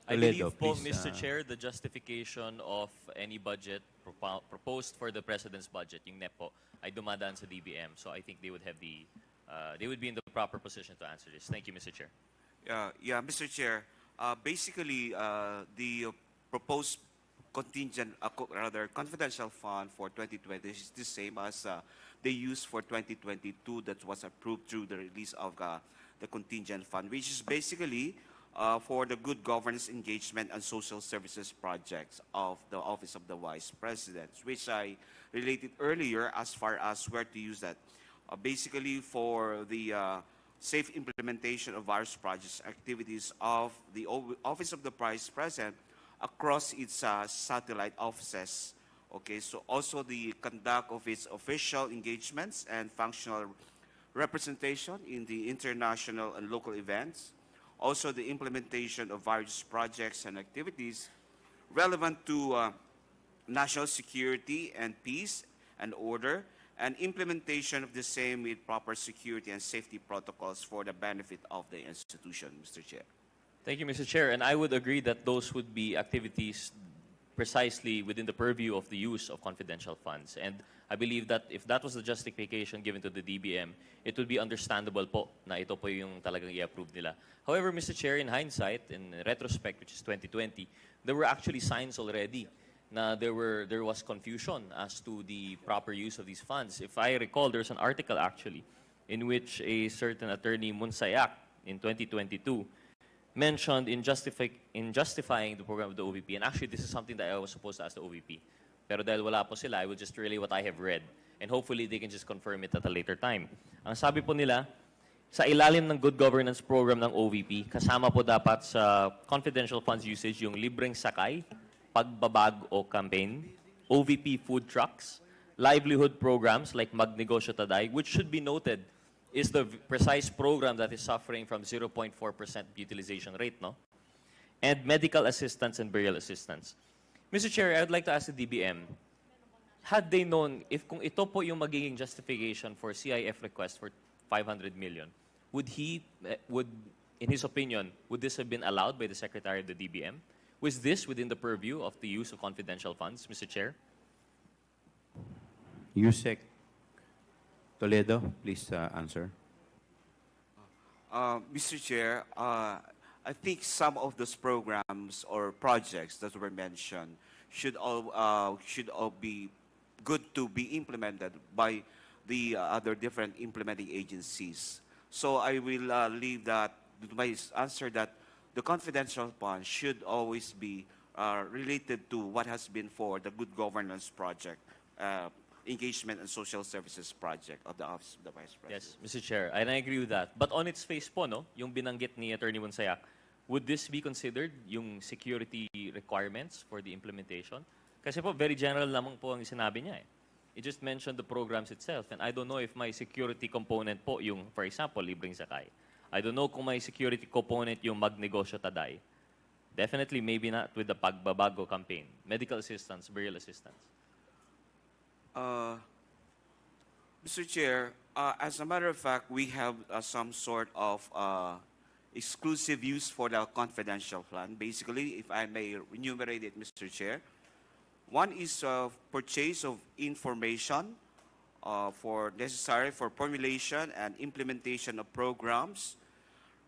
I Toledo, believe po, please. Mr. Chair, the justification of any budget proposed for the President's budget, yung NEP po, ay dumadaan sa DBM. So I think they would have they would be in the proper position to answer this. Thank you, Mr. Chair. Yeah, Mr. Chair. Basically, the proposed confidential fund for 2020 is the same as they used for 2022 that was approved through the release of the contingent fund, which is basically for the good governance engagement and social services projects of the Office of the Vice President, which I related earlier as far as where to use that. Basically for the safe implementation of various projects activities of the Office of the Vice President across its satellite offices. Okay, so also the conduct of its official engagements and functional representation in the international and local events. Also the implementation of various projects and activities relevant to national security and peace and order, and implementation of the same with proper security and safety protocols for the benefit of the institution, Mr. Chair. Thank you, Mr. Chair. And I would agree that those would be activities precisely within the purview of the use of confidential funds. And I believe that if that was the justification given to the DBM, it would be understandable po na ito po yung talagang i-approve nila. However, Mr. Chair, in hindsight, in retrospect, which is 2020, there were actually signs already na there was confusion as to the proper use of these funds. If I recall, there's an article actually in which a certain attorney Munsayak in 2022 mentioned in justifying the program of the OVP, and actually this is something that I was supposed to ask the OVP. Pero dahil wala po sila, I will just relay what I have read, and hopefully they can just confirm it at a later time. Ang sabi po nila, sa ilalim ng good governance program ng OVP, kasama po dapat sa confidential funds usage yung libreng sakay, pagbabag o campaign, OVP food trucks, livelihood programs like Magnegosyo Taday, which should be noted is the precise program that is suffering from 0.4% utilization rate, no? And medical assistance and burial assistance. Mr. Chair, I would like to ask the DBM, had they known, if kung ito po yung magiging justification for CIF request for 500 million, would in his opinion, would this have been allowed by the Secretary of the DBM? Was this within the purview of the use of confidential funds, Mr. Chair? Yusek Toledo, please answer. Mr. Chair, I think some of those programs or projects that were mentioned should all be good to be implemented by the other different implementing agencies. So I will leave that to my answer that the confidential fund should always be related to what has been for the good governance project, engagement and social services project of the Office of the Vice President. Yes, Mr. Chair, and I agree with that. But on its face po, no, yung binanggit ni Attorney Monsayak, would this be considered yung security requirements for the implementation? Kasi po, very general lamang po ang sinabi niya eh. It just mentioned the programs itself, and I don't know if may security component po yung, for example, libreng sakay. I don't know kung may security component yung Magnegosyo Taday. Definitely, maybe not with the Pagbabago campaign. Medical assistance, burial assistance. Mr. Chair, as a matter of fact, we have some sort of exclusive use for the confidential fund. Basically, if I may enumerate it, Mr. Chair, one is purchase of information for necessary for formulation and implementation of programs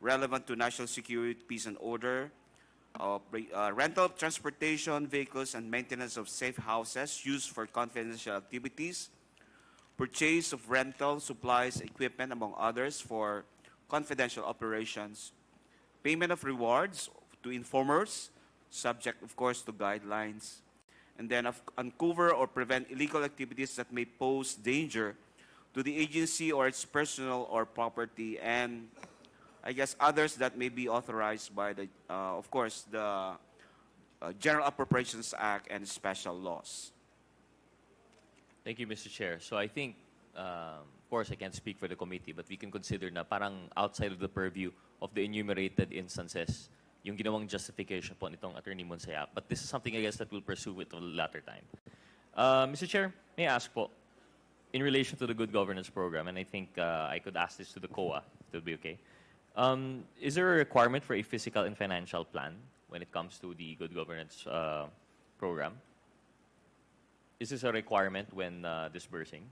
relevant to national security, peace, and order, rental of transportation vehicles and maintenance of safe houses used for confidential activities, purchase of rental supplies, equipment, among others, for confidential operations, payment of rewards to informers, subject, of course, to guidelines, and then uncover or prevent illegal activities that may pose danger to the agency or its personnel or property, and I guess others that may be authorized by the, of course, the General Appropriations Act and special laws. Thank you, Mr. Chair. So I think, of course, I can't speak for the committee, but we can consider na parang outside of the purview of the enumerated instances, yung ginawang justification po nitong Attorney Monsayak. But this is something, I guess, that we'll pursue at a later time. Mr. Chair, may I ask po, in relation to the Good Governance Program, and I think I could ask this to the COA, if it'll be okay. Is there a requirement for a fiscal and financial plan when it comes to the Good Governance Program? Is this a requirement when disbursing?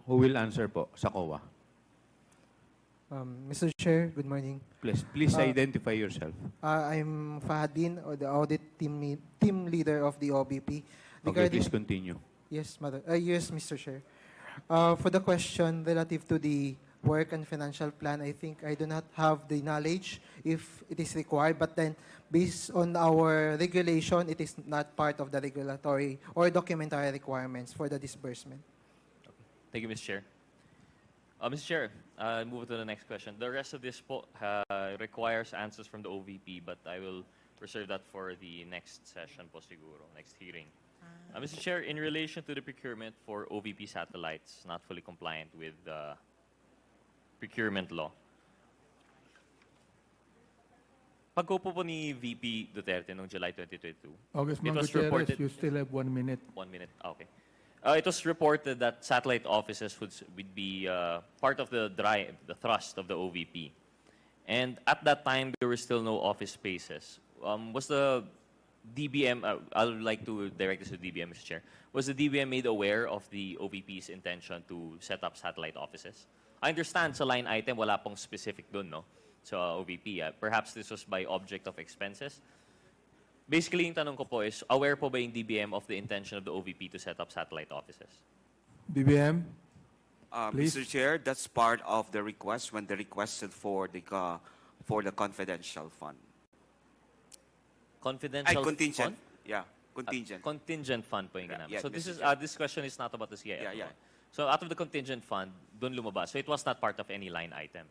Who will answer po sa COA? Mr. Chair, good morning. Please identify yourself. I'm Fahadin, the audit team leader of the OVP. Okay, please continue. Yes, yes, Mr. Chair. For the question relative to the work and financial plan, I think I do not have the knowledge if it is required, but then based on our regulation, it is not part of the regulatory or documentary requirements for the disbursement. Thank you, Mr. Chair. Mr. Chair, move to the next question. The rest of this requires answers from the OVP, but I will reserve that for the next session po siguro, next hearing. Mr. Chair, in relation to the procurement for OVP satellites not fully compliant with the procurement law, pagkupo po ni VP Duterte noong July 2022, Congressman it was Gutierrez, reported... you still have 1 minute. 1 minute, okay. It was reported that satellite offices would be part of the thrust of the OVP. And at that time, there were still no office spaces. Was the DBM, I would like to direct this to DBM, Mr. Chair. Was the DBM made aware of the OVP's intention to set up satellite offices I understand sa line item, wala pong specific dun, no? So, OVP. Perhaps this was by object of expenses. Basically, yung tanong ko po is, aware po ba yung DBM of the intention of the OVP to set up satellite offices? BBM? Please. Mr. Chair, that's part of the request when they requested for the confidential fund. Confidential contingent. fund? Yeah, contingent. Contingent fund po yung ginamit. Yeah, So this Mr. is Chair. this question is not about the CIF. Yeah, yeah. So out of the contingent fund, dun lumabas. So it was not part of any line item.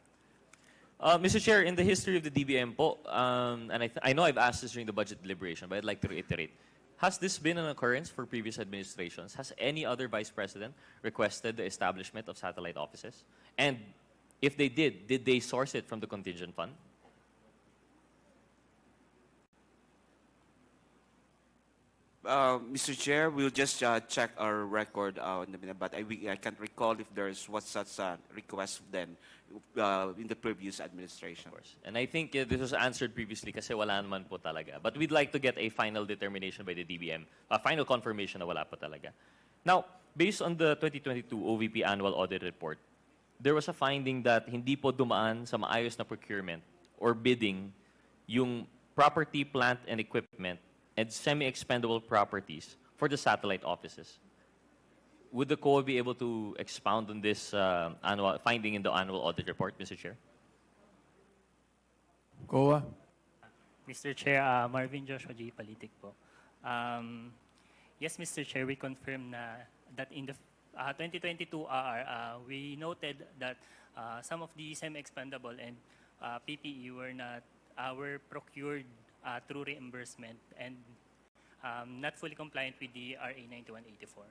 Mr. Chair, in the history of the DBM po, and I know I've asked this during the budget deliberation, but I'd like to reiterate. Has this been an occurrence for previous administrations? Has any other vice president requested the establishment of satellite offices? And if they did they source it from the contingent fund? Mr. Chair, we'll just check our record in a minute, but I can't recall if there's was such a request then in the previous administration. Of course. And I think this was answered previously kasi wala naman po talaga. But we'd like to get a final determination by the DBM, a final confirmation na wala po talaga. Now, based on the 2022 OVP Annual Audit Report, there was a finding that hindi po dumaan sa maayos na procurement or bidding yung property, plant, and equipment and semi-expendable properties for the satellite offices. Would the COA be able to expound on this annual finding in the annual audit report, Mr. Chair? COA? Mr. Chair, Marvin Joshua J. Politic po. Yes, Mr. Chair, we confirm that in the 2022 RR, we noted that some of the semi-expendable and PPE were procured through reimbursement and not fully compliant with the RA 9184.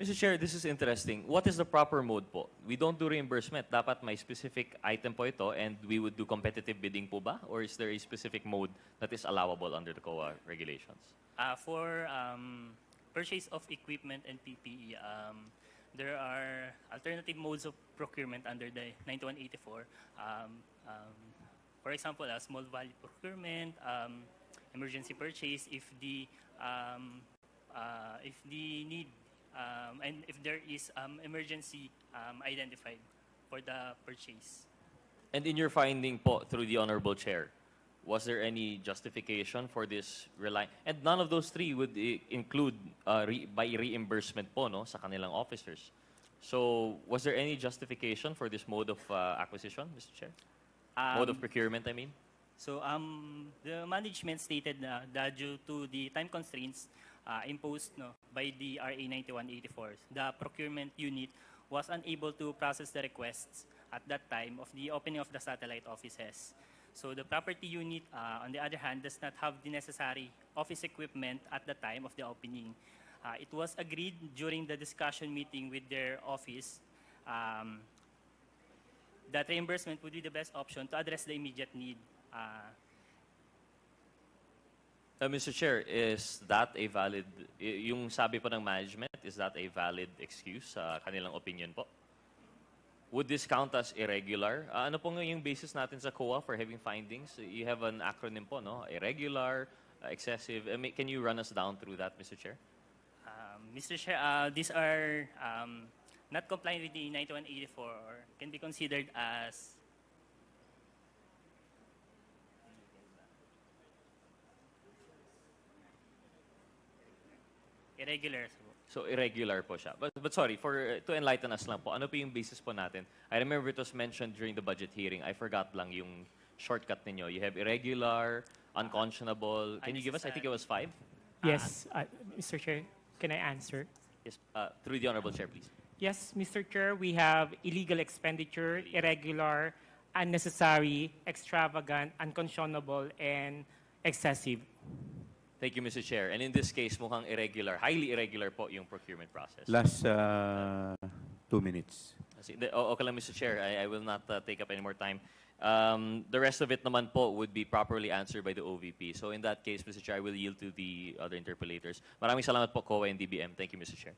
Mr. Chair, this is interesting. What is the proper mode po? We don't do reimbursement. Dapat may specific item po ito and we would do competitive bidding po ba? Or is there a specific mode that is allowable under the COA regulations? For purchase of equipment and PPE, there are alternative modes of procurement under the 9184. For example, small value procurement, emergency purchase if the need and if there is emergency identified for the purchase. And in your finding po through the Honorable Chair, was there any justification for this And none of those three would include by reimbursement po no, sa kanilang officers. So was there any justification for this mode of acquisition, Mr. Chair? Mode of procurement, I mean? So the management stated that due to the time constraints imposed by the RA 9184, the procurement unit was unable to process the requests at that time of the opening of the satellite offices. So the property unit, on the other hand, does not have the necessary office equipment at the time of the opening. It was agreed during the discussion meeting with their office that reimbursement would be the best option to address the immediate need. Mr. Chair, is that a valid, yung sabi po ng management, is that a valid excuse sa kanilang opinion po? Would this count as irregular? Ano po yung basis natin sa COA for having findings? You have an acronym po, no? Irregular, excessive. Can you run us down through that, Mr. Chair? Mr. Chair, these are not compliant with the 9184 or can be considered as irregular. So irregular po siya. But sorry, to enlighten us lang po, ano po yung basis po natin? I remember it was mentioned during the budget hearing. I forgot lang yung shortcut ninyo. You have irregular, unconscionable. Can you give us, I think it was 5? Yes, Mr. Chair, can I answer? Yes, through the Honorable Chair, please. Yes, Mr. Chair, we have illegal expenditure, irregular, unnecessary, extravagant, unconscionable, and excessive. Thank you, Mr. Chair. And in this case, mukhang irregular, highly irregular po yung procurement process. Last 2 minutes. Okay lang, Mr. Chair. I will not take up any more time. The rest of it naman po would be properly answered by the OVP. So in that case, Mr. Chair, I will yield to the other interpellators. Maraming salamat po, COA and DBM. Thank you, Mr. Chair.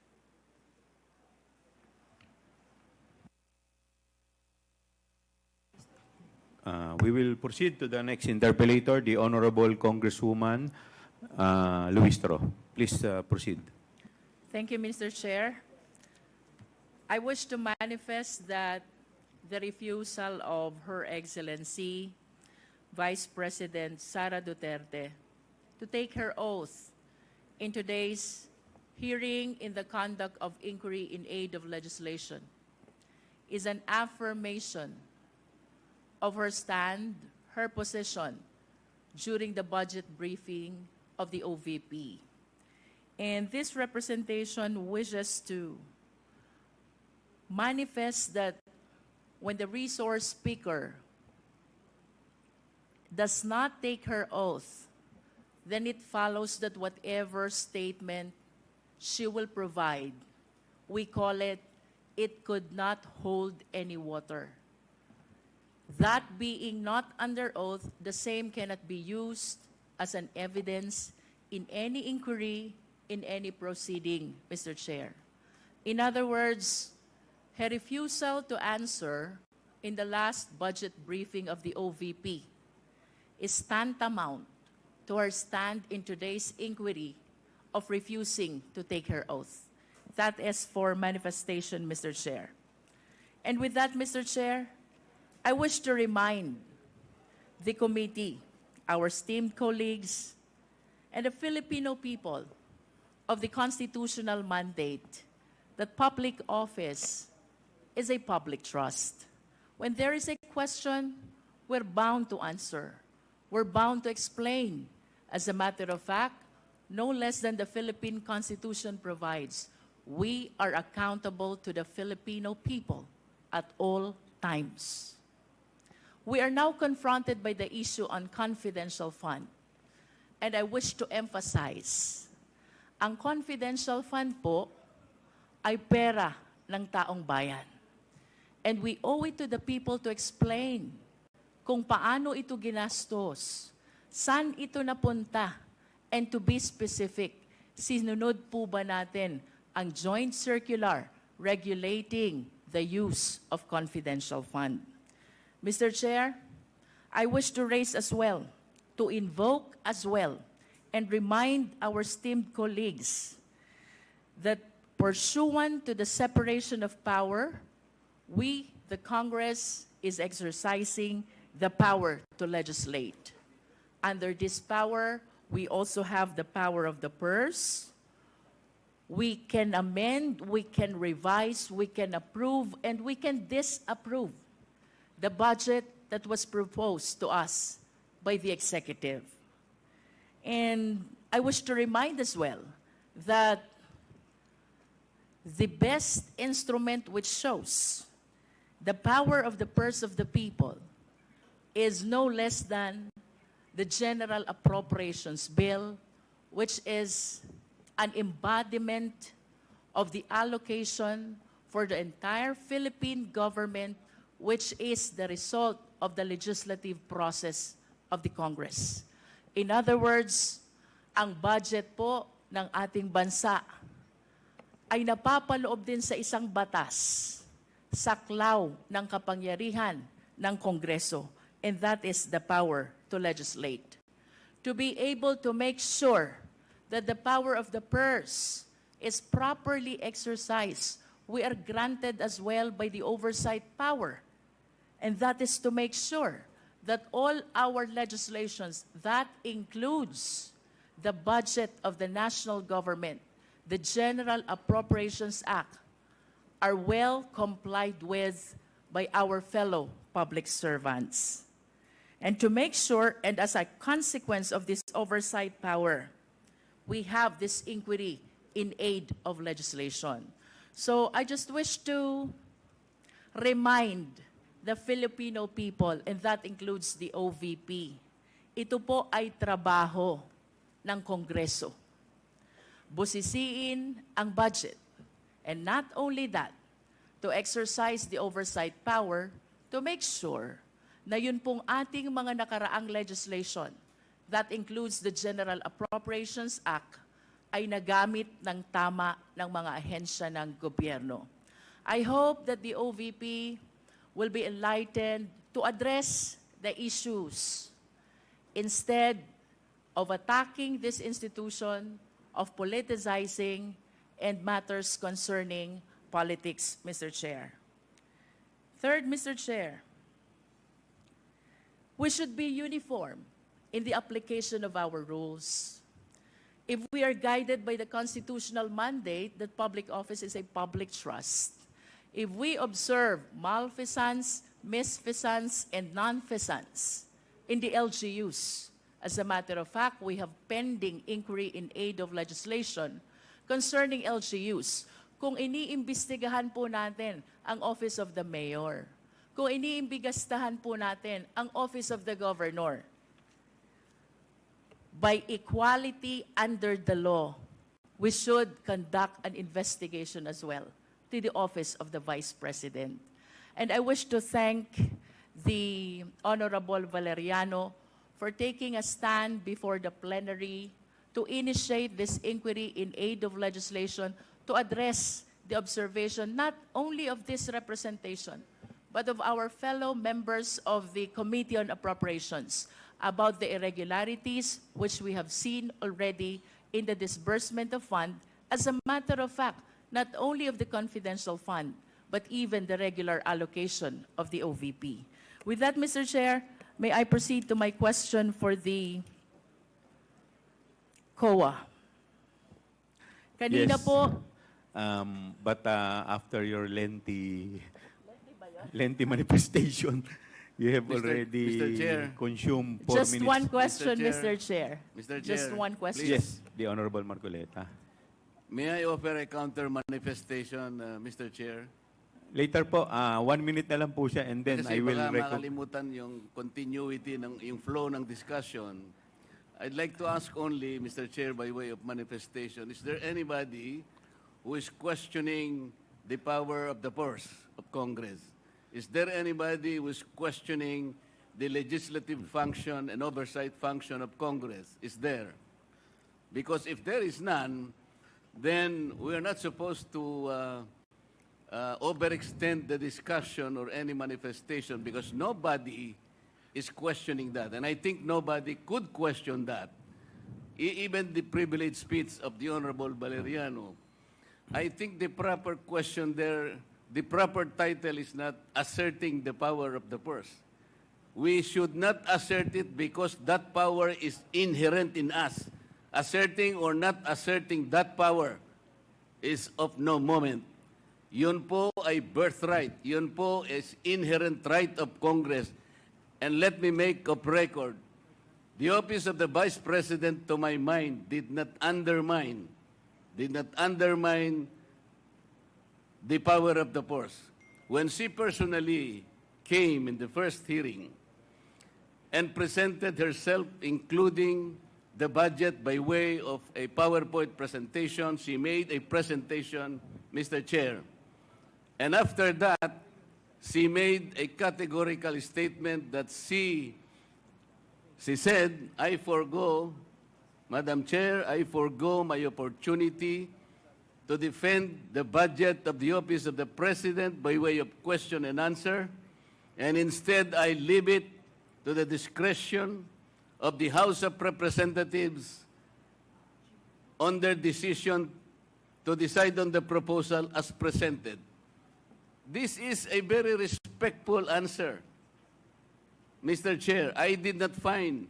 We will proceed to the next interpellator, the Honorable Congresswoman Luistro. Please proceed. Thank you, Mr. Chair. I wish to manifest that the refusal of Her Excellency Vice President Sara Duterte to take her oath in today's hearing in the conduct of inquiry in aid of legislation is an affirmation of her stand, her position during the budget briefing of the OVP. And this representation wishes to manifest that when the resource speaker does not take her oath, then it follows that whatever statement she will provide, we call it, it could not hold any water. That being not under oath, the same cannot be used as an evidence in any inquiry, in any proceeding, Mr. Chair. In other words, her refusal to answer in the last budget briefing of the OVP is tantamount to her stand in today's inquiry of refusing to take her oath. That is for manifestation, Mr. Chair. And with that, Mr. Chair, I wish to remind the committee, our esteemed colleagues, and the Filipino people of the constitutional mandate that public office is a public trust. When there is a question, we're bound to answer. We're bound to explain. As a matter of fact, no less than the Philippine Constitution provides, we are accountable to the Filipino people at all times. We are now confronted by the issue on confidential fund. And I wish to emphasize, ang confidential fund po ay pera ng taong bayan. And we owe it to the people to explain kung paano ito ginastos, saan ito napunta, and to be specific, sinunod po ba natin ang joint circular regulating the use of confidential fund. Mr. Chair, I wish to raise as well, to invoke as well, and remind our esteemed colleagues that pursuant to the separation of power, we, the Congress, is exercising the power to legislate. Under this power, we also have the power of the purse. We can amend, we can revise, we can approve, and we can disapprove the budget that was proposed to us by the executive. And I wish to remind as well that the best instrument which shows the power of the purse of the people is no less than the General Appropriations Bill, which is an embodiment of the allocation for the entire Philippine government, which is the result of the legislative process of the Congress. In other words, ang budget po ng ating bansa ay napapaloob din sa isang batas, saklaw ng kapangyarihan ng Kongreso, and that is the power to legislate. To be able to make sure that the power of the purse is properly exercised, we are granted as well by the oversight power. And that is to make sure that all our legislations, that includes the budget of the national government, the General Appropriations Act, are well complied with by our fellow public servants. And to make sure, and as a consequence of this oversight power, we have this inquiry in aid of legislation. So I just wish to remind the Filipino people, and that includes the OVP, ito po ay trabaho ng Kongreso. Busisiin ang budget. And not only that, to exercise the oversight power to make sure na yun pong ating mga nakaraang legislation, that includes the General Appropriations Act, ay nagamit ng tama ng mga ahensya ng gobyerno. I hope that the OVP will be enlightened to address the issues instead of attacking this institution, of politicizing, and matters concerning politics, Mr. Chair. Third, Mr. Chair, we should be uniform in the application of our rules. If we are guided by the constitutional mandate that public office is a public trust, if we observe malfeasance, misfeasance, and nonfeasance in the LGUs, as a matter of fact, we have pending inquiry in aid of legislation concerning LGUs. Kung iniimbestigahan po natin ang Office of the Mayor, kung iniimbestigahan po natin ang Office of the Governor, by equality under the law, we should conduct an investigation as well to the Office of the Vice President. And I wish to thank the Honorable Valeriano for taking a stand before the plenary to initiate this inquiry in aid of legislation to address the observation not only of this representation, but of our fellow members of the Committee on Appropriations about the irregularities which we have seen already in the disbursement of fund, as a matter of fact, not only of the confidential fund, but even the regular allocation of the OVP. With that, Mr. Chair, may I proceed to my question for the COA? Kanina Yes. po, But after your lengthy manifestation, you have already Mr. Chair. consumed 4 just minutes. one question, Mr. Mr. Chair. Mr. Just Chair, one question. Yes, the Honorable Marcoleta. May I offer a counter manifestation, Mr. Chair? Later po, 1 minute na lang po siya and then Kasi I will baka recognize. makalimutan yung continuity, yung flow ng discussion. I'd like to ask only, Mr. Chair, by way of manifestation, is there anybody who is questioning the power of the purse of Congress? Is there anybody who is questioning the legislative function and oversight function of Congress? Is there? Because if there is none, then we are not supposed to overextend the discussion or any manifestation because nobody is questioning that. And I think nobody could question that. Even the privileged speech of the Honorable Valeriano. I think the proper question there, the proper title is not asserting the power of the purse. We should not assert it because that power is inherent in us. Asserting or not asserting that power is of no moment. Yun po ay birthright. Yun po is inherent right of Congress. And let me make of record, the office of the Vice President, to my mind, did not undermine the power of the purse. When she personally came in the first hearing and presented herself, including the budget by way of a PowerPoint presentation, she made a presentation, Mr. Chair. And after that, she made a categorical statement that she said, I forgo, Madam Chair, I forgo my opportunity to defend the budget of the Office of the President by way of question and answer, and instead I leave it to the discretion of the House of Representatives on their decision to decide on the proposal as presented. This is a very respectful answer, Mr. Chair. I did not find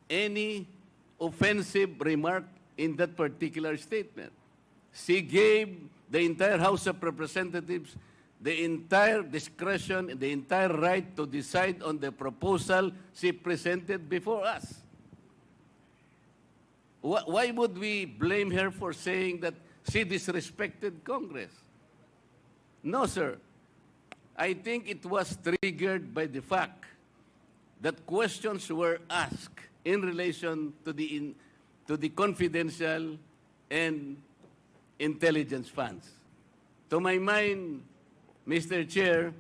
any offensive remark in that particular statement. She gave the entire House of Representatives the entire discretion, the entire right to decide on the proposal she presented before us. Why would we blame her for saying that she disrespected Congress? No, sir. I think it was triggered by the fact that questions were asked in relation to the confidential and intelligence funds. To my mind, Mr. Chair,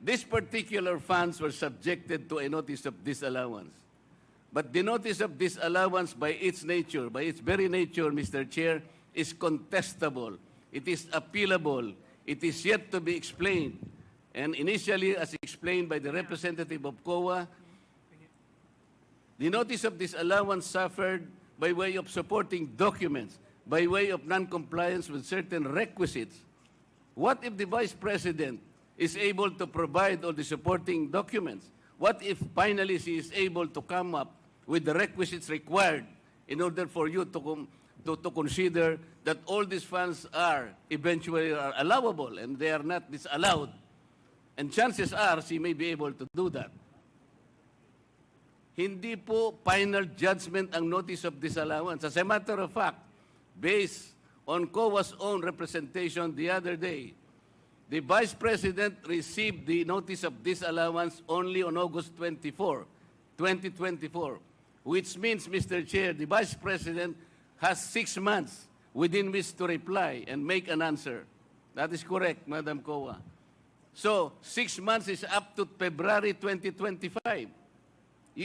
these particular funds were subjected to a notice of disallowance. But the notice of disallowance by its nature, by its very nature, Mr. Chair, is contestable. It is appealable. It is yet to be explained. And initially, as explained by the representative of COA, the notice of disallowance suffered by way of supporting documents, by way of non-compliance with certain requisites. What if the Vice President is able to provide all the supporting documents? What if finally she is able to come up with the requisites required in order for you to consider that all these funds are eventually are allowable and they are not disallowed? And chances are she may be able to do that. Hindi po final judgment ang notice of disallowance. As a matter of fact, based on COA's own representation the other day, the Vice President received the notice of disallowance only on August 24, 2024, which means, Mr. Chair, the Vice President has 6 months within which to reply and make an answer. That is correct, Madam COA. So, 6 months is up to February 2025.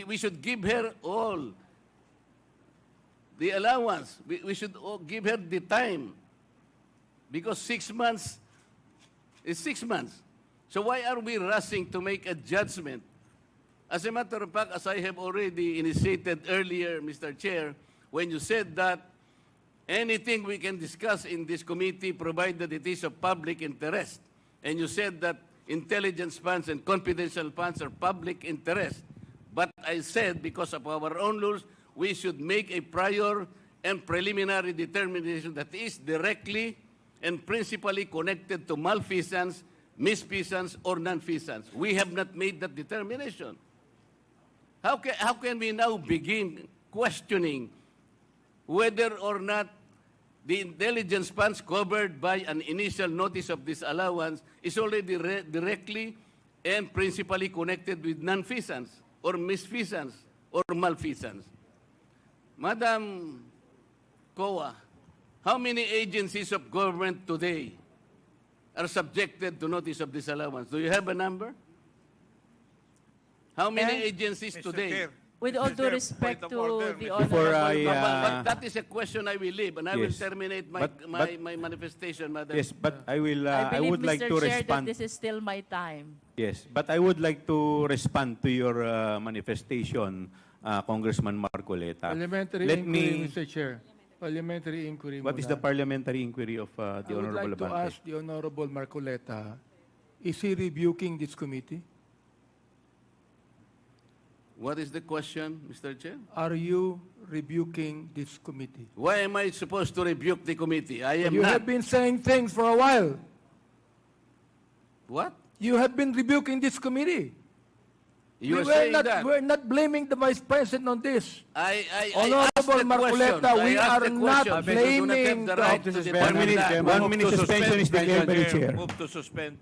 We should give her all the allowance. We should give her the time because 6 months is 6 months. So why are we rushing to make a judgment? As a matter of fact, as I have already initiated earlier, Mr. Chair, when you said that anything we can discuss in this committee provided it is of public interest, and you said that intelligence funds and confidential funds are public interest, but I said because of our own rules, we should make a prior and preliminary determination that is directly and principally connected to malfeasance, misfeasance, or non-feasance. We have not made that determination. How can we now begin questioning whether or not the intelligence funds covered by an initial notice of disallowance is already directly and principally connected with non-feasance or misfeasance or malfeasance? Madam COA, how many agencies of government today are subjected to notice of disallowance? Do you have a number? How many agencies today? With all due respect to the Before honorable... But that is a question I will leave, and I will Yes. terminate my manifestation, Madam. Yes, but I believe, would like Mr. to Chair, respond. that this is still my time. Yes, but I would like to respond to your manifestation, Congressman Marcoleta. Parliamentary Let inquiry, me. Mr. Chair. Parliamentary inquiry What is muna. the parliamentary inquiry of the I would Honorable like to Abante? ask the Honorable Marcoleta, is he rebuking this committee? What is the question, Mr. Chair? Are you rebuking this committee? Why am I supposed to rebuke the committee? I am You not. have been saying things for a while. What? You have been rebuking this committee. You are saying that. We're not blaming the Vice President on this. I Honorable asked the Marcoleta, question. we I asked are the not question. You do blaming have the right to suspend. determine that. 1 minute suspension is declared by the chair. Move to suspend.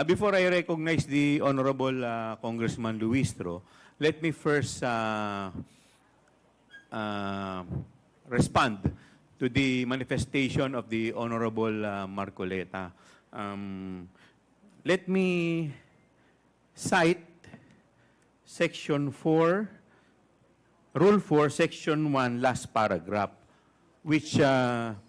Before I recognize the Honorable Congressman Luistro, let me first respond to the manifestation of the Honorable Marcoleta. Let me cite Section 4, Rule 4, Section 1, last paragraph, which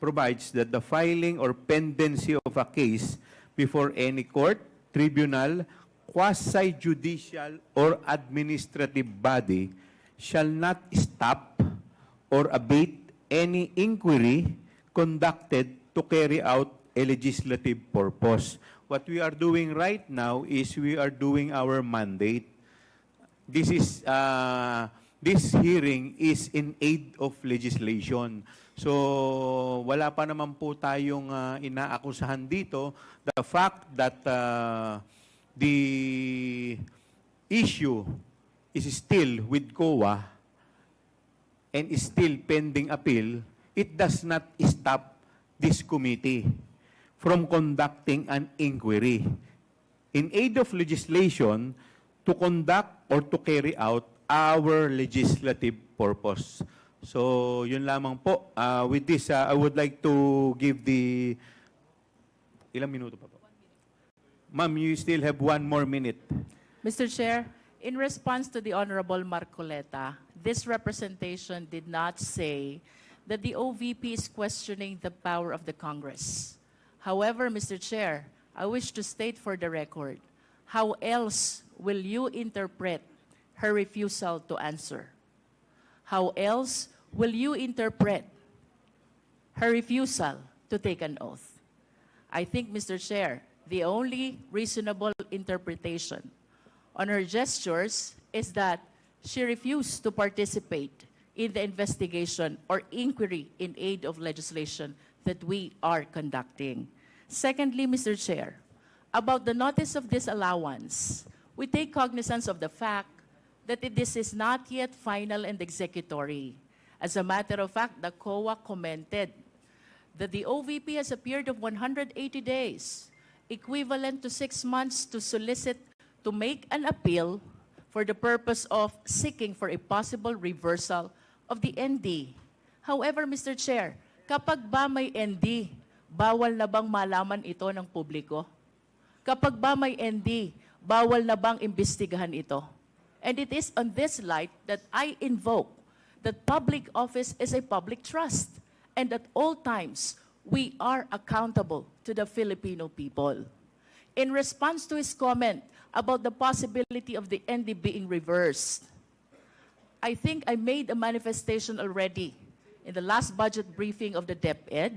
provides that the filing or pendency of a case before any court, tribunal, quasi-judicial, or administrative body shall not stop or abate any inquiry conducted to carry out a legislative purpose. What we are doing right now is we are doing our mandate. This hearing is in aid of legislation. So, wala pa naman po tayong inaakusahan dito. The fact that the issue is still with COA and is still pending appeal, it does not stop this committee from conducting an inquiry in aid of legislation to conduct or to carry out our legislative purpose. So, yun lamang po. With this, I would like to give the... Ilang minuto pa po? Ma'am, you still have 1 more minute. Mr. Chair, in response to the Honorable Marcoleta, this representation did not say that the OVP is questioning the power of the Congress. However, Mr. Chair, I wish to state for the record, how else will you interpret her refusal to answer? How else will you interpret her refusal to take an oath? I think, Mr. Chair, the only reasonable interpretation on her gestures is that she refused to participate in the investigation or inquiry in aid of legislation that we are conducting. Secondly, Mr. Chair, about the notice of disallowance, we take cognizance of the fact that this is not yet final and executory. As a matter of fact, the COA commented that the OVP has a period of 180 days, equivalent to 6 months, to solicit to make an appeal for the purpose of seeking for a possible reversal of the ND. However, Mr. Chair, kapag ba may ND, bawal na bang malaman ito ng publiko? Kapag ba may ND, bawal na bang imbestigahan ito? And it is on this light that I invoke that public office is a public trust, and at all times, we are accountable to the Filipino people. In response to his comment about the possibility of the ND being reversed, I think I made a manifestation already in the last budget briefing of the DepEd.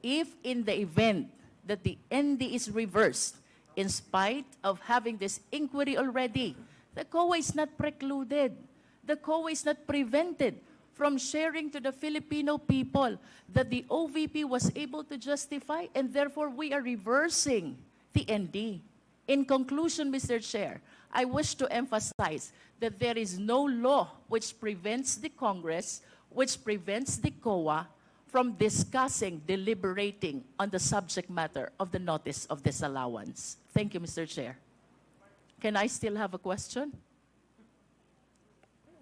If in the event that the ND is reversed, in spite of having this inquiry already, the COA is not precluded. The COA is not prevented from sharing to the Filipino people that the OVP was able to justify, and therefore we are reversing the ND. In conclusion, Mr. Chair, I wish to emphasize that there is no law which prevents the Congress, which prevents the COA from discussing, deliberating on the subject matter of the notice of disallowance. Thank you, Mr. Chair. Can I still have a question?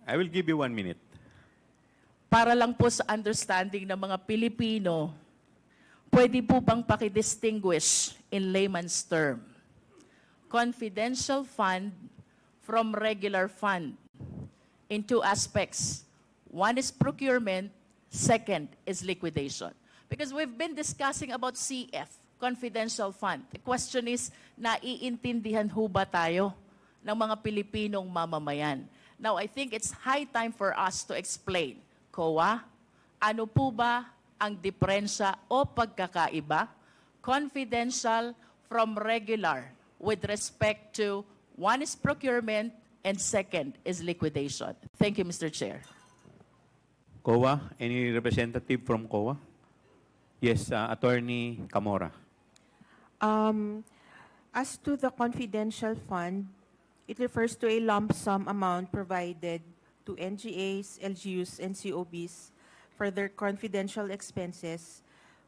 I will give you 1 minute. Para lang po sa understanding ng mga Pilipino, pwede po bang pakidistinguish in layman's term? Confidential fund from regular fund in 2 aspects. One is procurement, second is liquidation. Because we've been discussing about CF, confidential fund. The question is, naiintindihan ho ba tayo ng mga Pilipinong mamamayan? Now, I think it's high time for us to explain, COA, ano po ba ang diferensya o pagkakaiba, confidential from regular, with respect to one is procurement and second is liquidation. Thank you, Mr. Chair. COA, any representative from COA? Yes, Attorney Camora. As to the confidential fund, it refers to a lump sum amount provided to NGAs, LGUs, and COBs for their confidential expenses,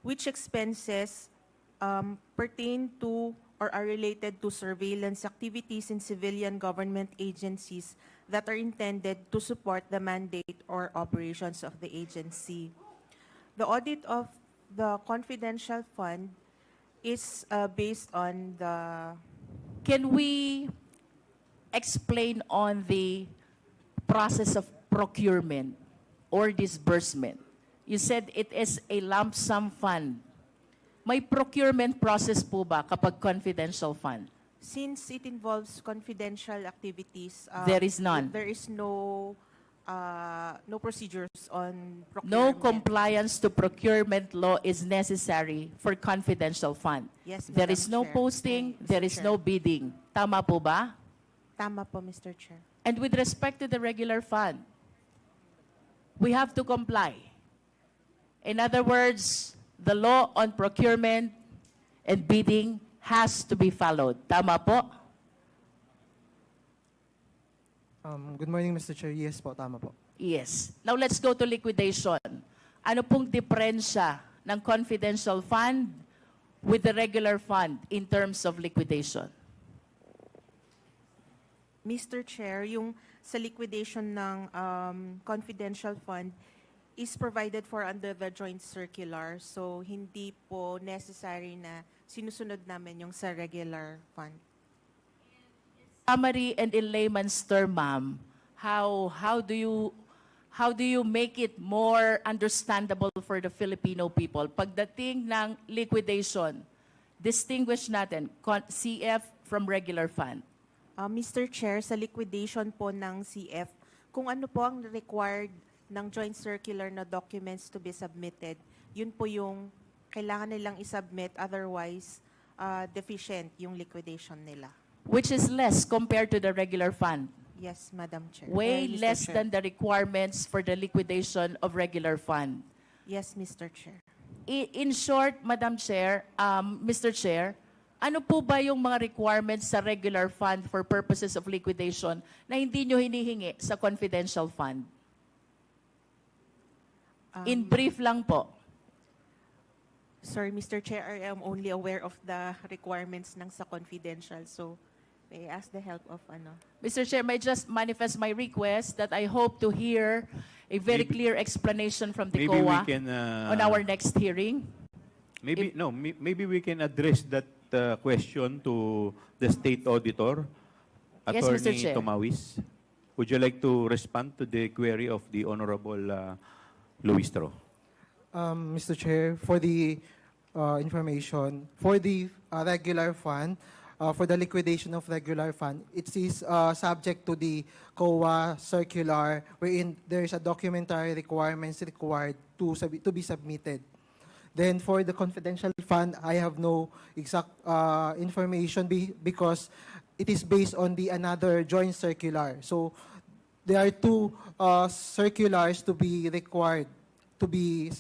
which expenses pertain to or are related to surveillance activities in civilian government agencies that are intended to support the mandate or operations of the agency. The audit of the confidential fund is based on the... Can we explain on the process of procurement or disbursement? You said it is a lump sum fund. May procurement process po ba kapag confidential fund? Since it involves confidential activities, There is none. There is no procedures on procurement. No compliance to procurement law is necessary for confidential fund. Yes, There Madam is no Chair. posting, Mr. there is Chair. no bidding. Tama po ba? Tama po, Mr. Chair. And with respect to the regular fund, we have to comply. In other words, the law on procurement and bidding has to be followed. Tama po? Good morning, Mr. Chair. Yes po, tama po. Yes. Now let's go to liquidation. Ano pong diferensya ng confidential fund with the regular fund in terms of liquidation? Mr. Chair, yung sa liquidation ng confidential fund is provided for under the joint circular. So, hindi po necessary na sinusunod namin yung sa regular fund. Summary and in layman's term, ma'am, how do you make it more understandable for the Filipino people? Pagdating ng liquidation, distinguish natin CF from regular fund. Mr. Chair, sa liquidation po ng CF, kung ano po ang required ng joint circular na documents to be submitted, yun po yung kailangan nilang isubmit, otherwise deficient yung liquidation nila. Which is less compared to the regular fund. Yes, Madam Chair. Way Mr. less Chair. than the requirements for the liquidation of regular fund. Yes, Mr. Chair. In short, Madam Chair, Mr. Chair, ano po ba yung mga requirements sa regular fund for purposes of liquidation na hindi nyo hinihingi sa confidential fund? In brief lang po. Sorry, Mr. Chair, I am only aware of the requirements ng sa confidential. So, may I ask the help of ano? Mr. Chair, may just manifest my request that I hope to hear a very clear explanation from the Maybe we COA can, on our next hearing. Maybe we can address that question to the state auditor, Yes, Mr. Attorney Chair. Tomawis. Would you like to respond to the query of the Honorable Luistro? Mr. Chair, for the information, for the regular fund, for the liquidation of regular fund, it is subject to the COA circular wherein there is a documentary requirements required to be submitted. Then for the confidential fund, I have no exact information because it is based on the another joint circular. So there are two circulars to be required to be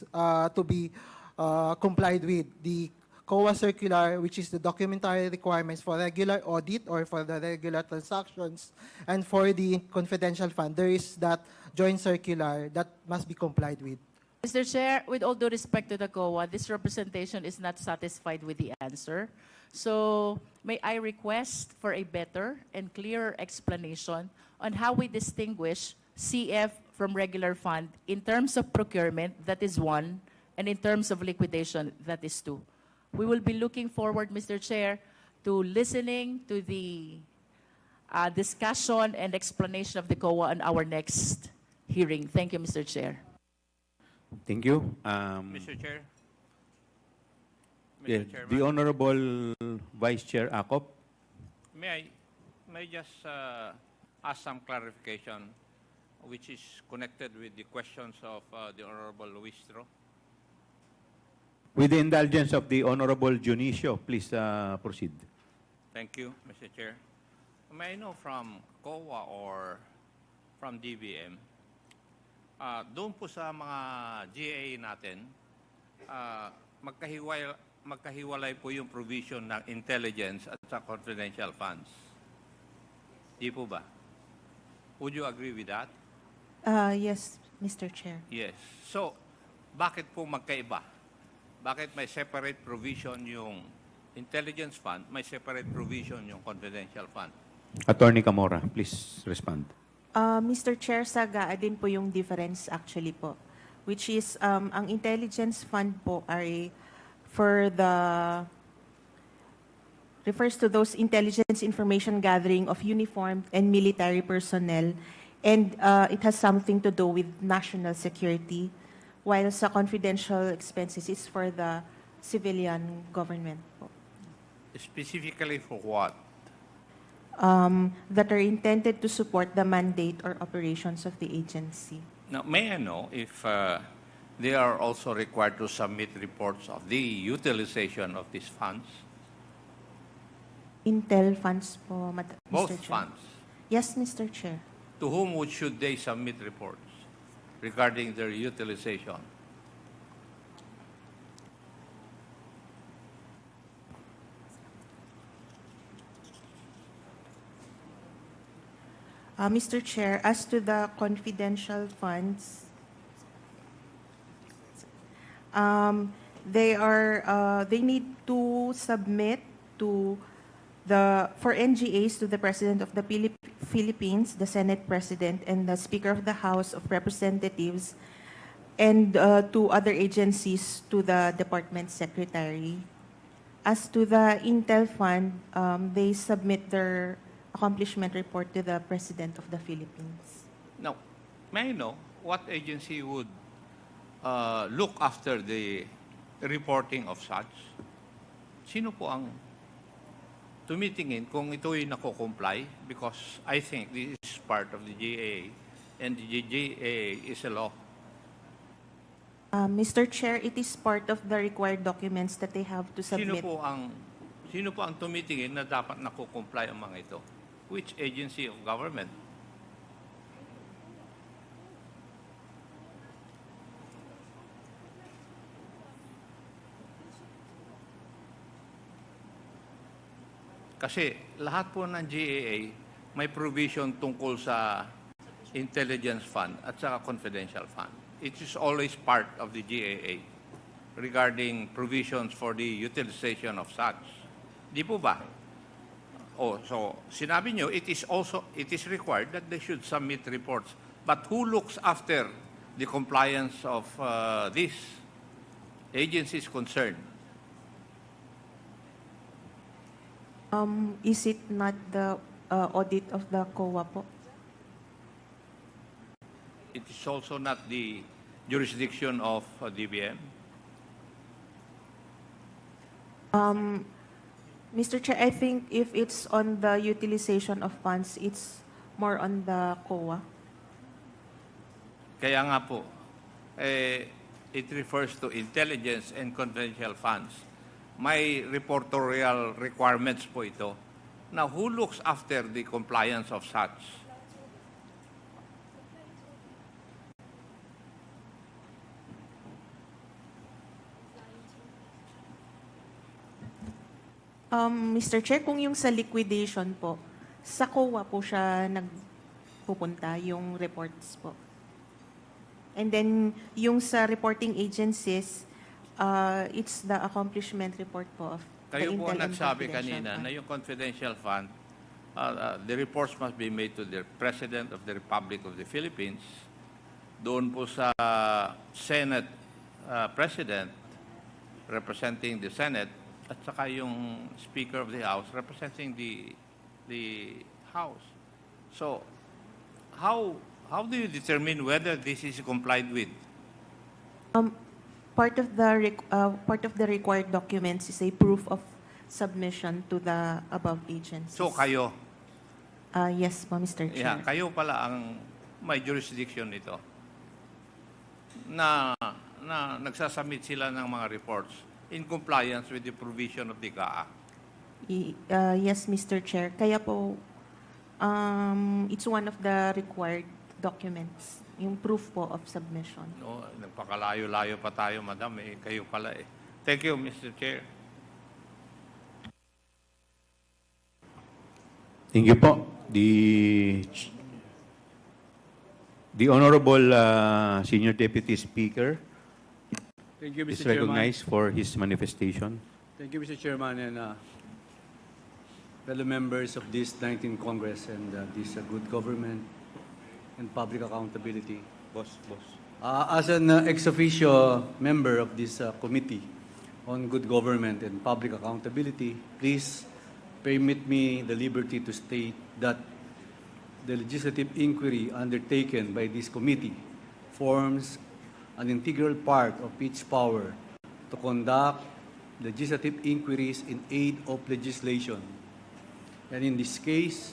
complied with. The COA circular, which is the documentary requirements for regular audit or for the regular transactions, and for the confidential fund, there is that joint circular that must be complied with. Mr. Chair, with all due respect to the COA, this representation is not satisfied with the answer. So may I request for a better and clearer explanation on how we distinguish CF from regular fund in terms of procurement, that is one, and in terms of liquidation, that is two. We will be looking forward, Mr. Chair, to listening to the discussion and explanation of the COA on our next hearing. Thank you, Mr. Chair. Thank you. Mr. Chair. Yeah, Mr. Chairman. the Honorable Vice Chair Acop. May I just ask some clarification which is connected with the questions of the Honorable Luistro? With the indulgence of the Honorable Junicio, please proceed. Thank you, Mr. Chair. May I know from COA or from DBM, doon po sa mga GA natin, magkahiwalay po yung provision ng intelligence at sa confidential funds. Di po ba? Would you agree with that? Yes, Mr. Chair. Yes. So, bakit po magkaiba? Bakit may separate provision yung intelligence fund, may separate provision yung confidential fund. Attorney Camora, please respond. Mr. Chair, saga din po yung difference actually po, which is ang intelligence fund po ay refers to those intelligence information gathering of uniformed and military personnel, and it has something to do with national security, while sa confidential expenses is for the civilian government po. Specifically for what? That are intended to support the mandate or operations of the agency. Now, may I know if they are also required to submit reports of the utilization of these funds? Intel funds po, Both Mr. Chair. funds. Yes, Mr. Chair. To whom should they submit reports regarding their utilization? Mr. Chair, as to the confidential funds, they need to submit for NGAs to the President of the Philippines, the Senate President, and the Speaker of the House of Representatives, and to other agencies to the Department Secretary. As to the Intel Fund, they submit their accomplishment report to the President of the Philippines. Now, may I know what agency would look after the reporting of such? Sino po ang tumitingin kung ito'y nako-comply? Because I think this is part of the GAA, and the GAA is a law. Mr. Chair, it is part of the required documents that they have to submit. Sino po ang tumitingin na dapat nako-comply ang mga ito? Which agency of government? Kasi lahat po ng GAA may provision tungkol sa intelligence fund at saka confidential fund. It is always part of the GAA regarding provisions for the utilization of such. Di po ba? Oh, so sinabi nyo, it is required that they should submit reports. But who looks after the compliance of these agencies concerned? Is it not the audit of the COA po? It is also not the jurisdiction of DBM? Mr. Chair, I think if it's on the utilization of funds, it's more on the COA. Kaya nga po, it refers to intelligence and confidential funds. May reportorial requirements po ito. Now, who looks after the compliance of such? Mr. Chair, kung yung sa liquidation po, sa COA po siya nagpupunta, yung reports po. And then, yung sa reporting agencies, it's the accomplishment report po of Kayo the po Intel ang and nagsabi Confidential kanina Fund. na yung confidential fund, the reports must be made to the President of the Republic of the Philippines, doon po sa Senate President representing the Senate, at saka yung Speaker of the House representing the House. So, how do you determine whether this is complied with? Part of the required documents is a proof of submission to the above agencies. So, kayo? Yes po, Mr. Chair. Yeah, kayo pala ang may jurisdiction nito na nagsasubmit sila ng mga reports in compliance with the provision of the GAA. Yes, Mr. Chair. Kaya po, it's one of the required documents, yung proof po of submission. No, nagpakalayo-layo pa tayo, madam. Kayo pala eh. Thank you, Mr. Chair. Thank you po. The Honorable Senior Deputy Speaker Thank you, is Mr. Chairman. recognized for his manifestation. Thank you, Mr. Chairman, and fellow members of this 19th Congress and this good government and public accountability. Boss. As an ex officio member of this committee on good government and public accountability, please permit me the liberty to state that the legislative inquiry undertaken by this committee forms an integral part of its power to conduct legislative inquiries in aid of legislation. And in this case,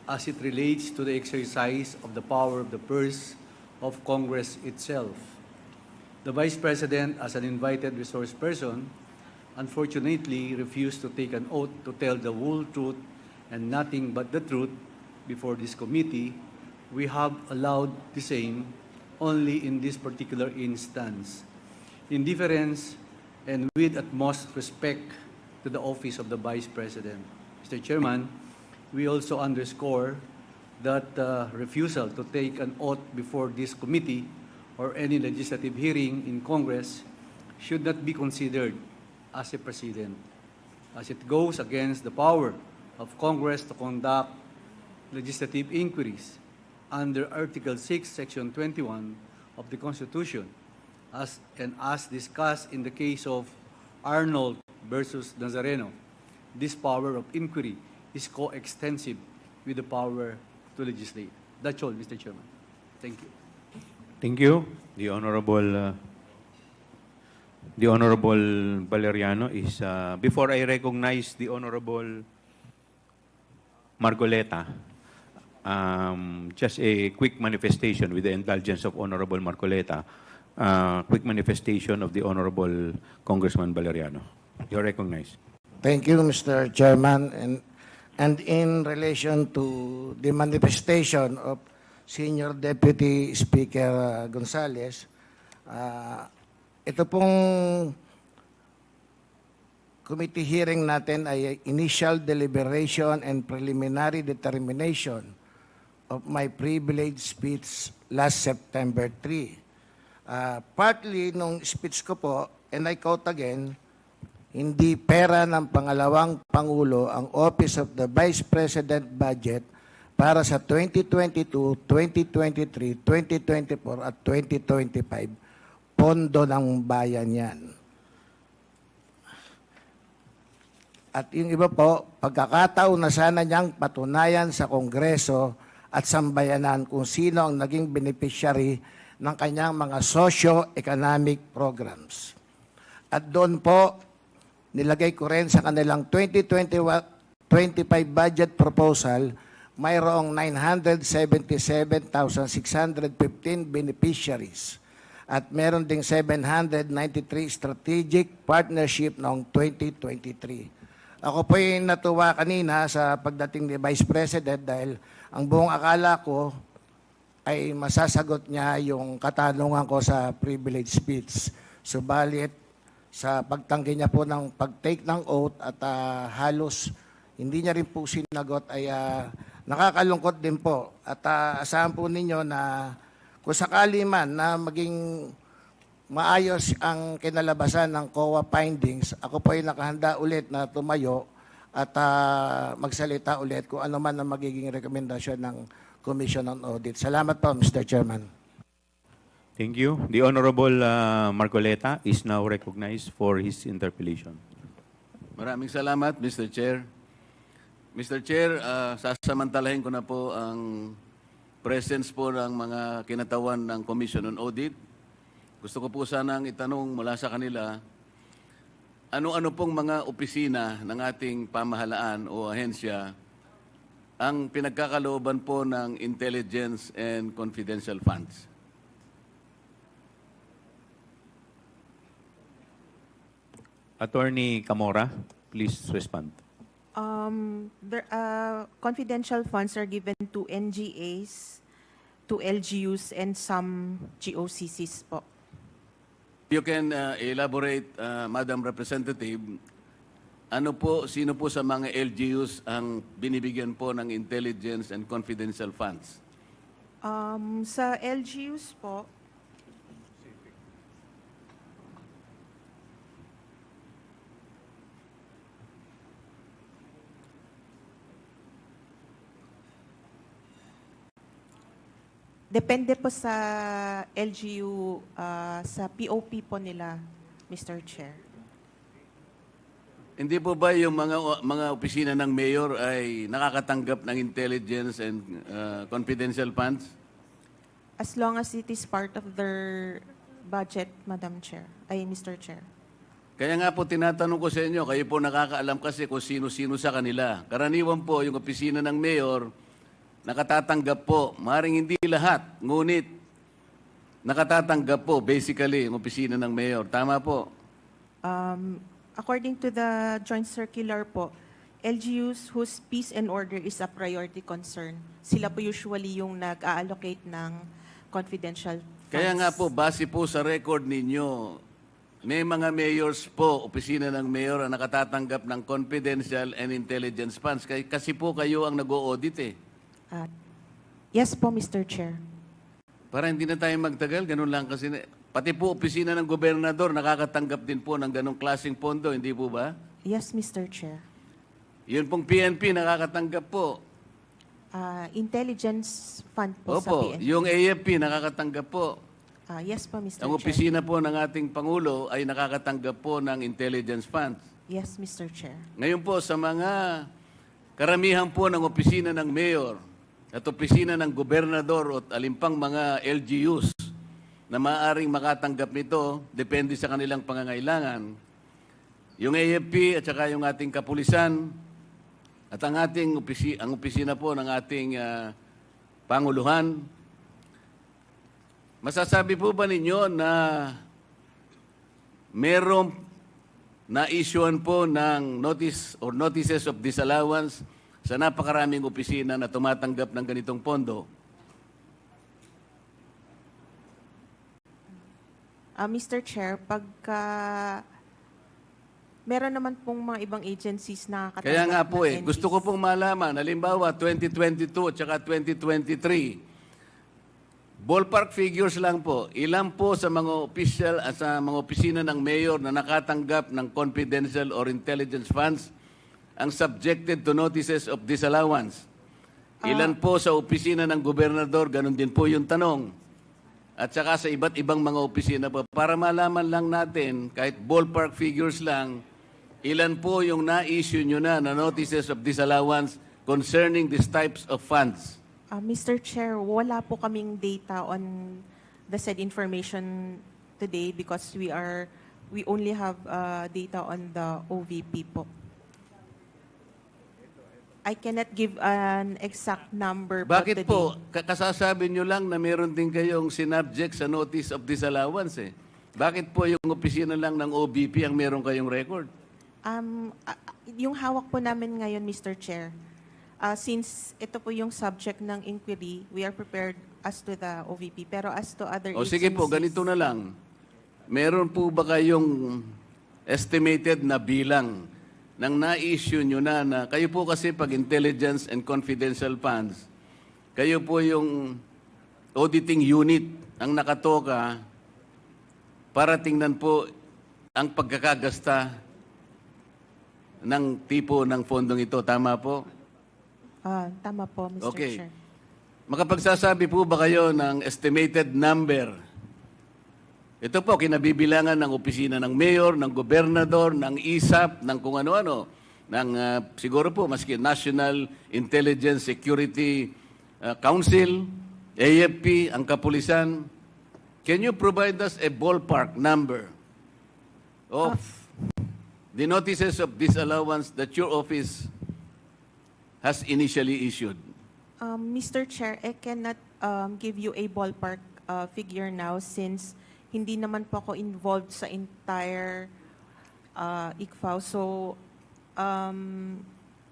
as it relates to the exercise of the power of the purse of Congress itself. The Vice President, as an invited resource person, unfortunately refused to take an oath to tell the whole truth and nothing but the truth before this committee. We have allowed the same only in this particular instance. In deference and with utmost respect to the office of the Vice President. Mr. Chairman, we also underscore that refusal to take an oath before this committee or any legislative hearing in Congress should not be considered as a precedent, as it goes against the power of Congress to conduct legislative inquiries under Article 6, Section 21 of the Constitution, as discussed in the case of Arnold versus Nazareno. This power of inquiry is coextensive with the power to legislate. That's all, Mr. Chairman. Thank you. Thank you. The Honorable Valeriano is, before I recognize the Honorable Marcoleta, just a quick manifestation with the indulgence of Honorable Marcoleta, quick manifestation of the Honorable Congressman Valeriano. You're recognized. Thank you, Mr. Chairman. And in relation to the manifestation of Senior Deputy Speaker Gonzales, ito pong committee hearing natin ay initial deliberation and preliminary determination of my privileged speech last September 3. Partly nung speech ko po, and I quote again, hindi pera ng pangalawang Pangulo ang Office of the Vice President budget para sa 2022, 2023, 2024 at 2025. Pondo ng bayan yan. At yung iba po, pagkakataon na sana niyang patunayan sa Kongreso at sambayanan kung sino ang naging beneficiary ng kanyang mga socio-economic programs. At doon po, nilagay ko rin sa kanilang 2025 budget proposal, mayroong 977,615 beneficiaries at meron ding 793 strategic partnership noong 2023. Ako po yung natuwa kanina sa pagdating ni Vice President dahil ang buong akala ko ay masasagot niya yung katanungan ko sa privilege speech. Subalit, sa pagtanggi niya po ng pag-take ng oath at halos hindi niya rin po sinagot ay nakakalungkot din po. At asahan po ninyo na kung sakali man na maging maayos ang kinalabasan ng COA findings, ako po ay nakahanda ulit na tumayo at magsalita ulit kung ano man ang magiging rekomendasyon ng Commission on Audit. Salamat po, Mr. Chairman. Thank you. The Honorable Marcoleta is now recognized for his interpellation. Maraming salamat, Mr. Chair. Mr. Chair, sasamantalahin ko na po ang presence po ng mga kinatawan ng Commission on Audit. Gusto ko po sanang itanong mula sa kanila, ano-ano pong mga opisina ng ating pamahalaan o ahensya ang pinagkakalooban po ng intelligence and confidential funds? Attorney Camora, please respond. Confidential funds are given to NGAs, to LGUs, and some GOCCs po. You can elaborate, Madam Representative, sino po sa mga LGUs ang binibigyan po ng intelligence and confidential funds? Sa LGUs po, Depende po sa LGU, sa POP po nila, Mr. Chair. Hindi po ba yung mga opisina ng mayor ay nakakatanggap ng intelligence and confidential funds? As long as it is part of their budget, Madam Chair, ay Mr. Chair. Kaya nga po tinatanong ko sa inyo, kayo po nakakaalam kasi kung sino-sino sa kanila. Karaniwan po yung opisina ng mayor, nakatatanggap po, maaaring hindi lahat, ngunit nakatatanggap po basically yung opisina ng mayor. Tama po? According to the joint circular po, LGUs whose peace and order is a priority concern, sila po usually yung nag-allocate ng confidential funds. Kaya nga po, base po sa record ninyo, may mga mayors po, opisina ng mayor, ang nakatatanggap ng confidential and intelligence funds. Kasi po kayo ang nag-o-audit eh. Yes po, Mr. Chair. Para hindi na tayo magtagal, ganun lang kasi. Pati po opisina ng gobernador, nakakatanggap din po ng ganong klaseng pondo, hindi po ba? Yes, Mr. Chair. Yun pong PNP, nakakatanggap po. Intelligence fund po sa Opo, PNP. yung AFP, nakakatanggap po. Yes po, Mr. Ang Chair. opisina po ng ating Pangulo ay nakakatanggap po ng intelligence funds. Yes, Mr. Chair. Ngayon po, sa mga karamihan po ng opisina ng mayor at opisina ng gobernador at alimpang mga LGUs na maaaring makatanggap nito, depende sa kanilang pangangailangan. Yung AFP at saka yung ating kapulisan at ang ating ang opisina po ng ating Panguluhan, masasabi po ba ninyo na merong na-issuean po ng notice or notices of disallowance sa napakaraming opisina na tumatanggap ng ganitong pondo? Mr. Chair, pagka meron naman pong mga ibang agencies na katanggap. Kaya nga po ng gusto ko pong malaman, halimbawa 2022 at saka 2023, ballpark figures lang po, ilan po sa mga official at sa mga opisina ng mayor na nakatanggap ng confidential or intelligence funds ang subjected to notices of disallowance? Ilan po sa opisina ng gobernador, ganun din po yung tanong. At saka sa iba't ibang mga opisina po, para malaman lang natin, kahit ballpark figures lang, ilan po yung na-issue nyo na notices of disallowance concerning these types of funds? Mr. Chair, wala po kaming data on the said information today because we only have data on the OVP po. I cannot give an exact number po Bakit today. po? Kasasabi nyo lang na meron din kayong sinubject sa notice of disallowance eh. Bakit po yung opisina lang ng OVP ang meron kayong record? Yung hawak po namin ngayon, Mr. Chair, since ito po yung subject ng inquiry, we are prepared as to the OVP. Pero as to other O agencies... sige po, ganito na lang. Meron po ba kayong estimated na bilang ng na-issue nyo na kayo po kasi pag intelligence and confidential funds, kayo po yung auditing unit ang nakatoka para tingnan po ang pagkakagasta ng tipo ng fondong ito. Tama po? Tama po, Mr. Okay. Chair. Makapagsasabi po ba kayo ng estimated number? Ito po, kinabibilangan ng opisina ng mayor, ng gobernador, ng ISAP, ng kung ano-ano, ng siguro po, maski National Intelligence Security Council, AFP, ang kapulisan. Can you provide us a ballpark number of the notices of disallowance that your office has initially issued? Mr. Chair, I cannot give you a ballpark figure now since hindi naman po ako involved sa entire ICFAO. So,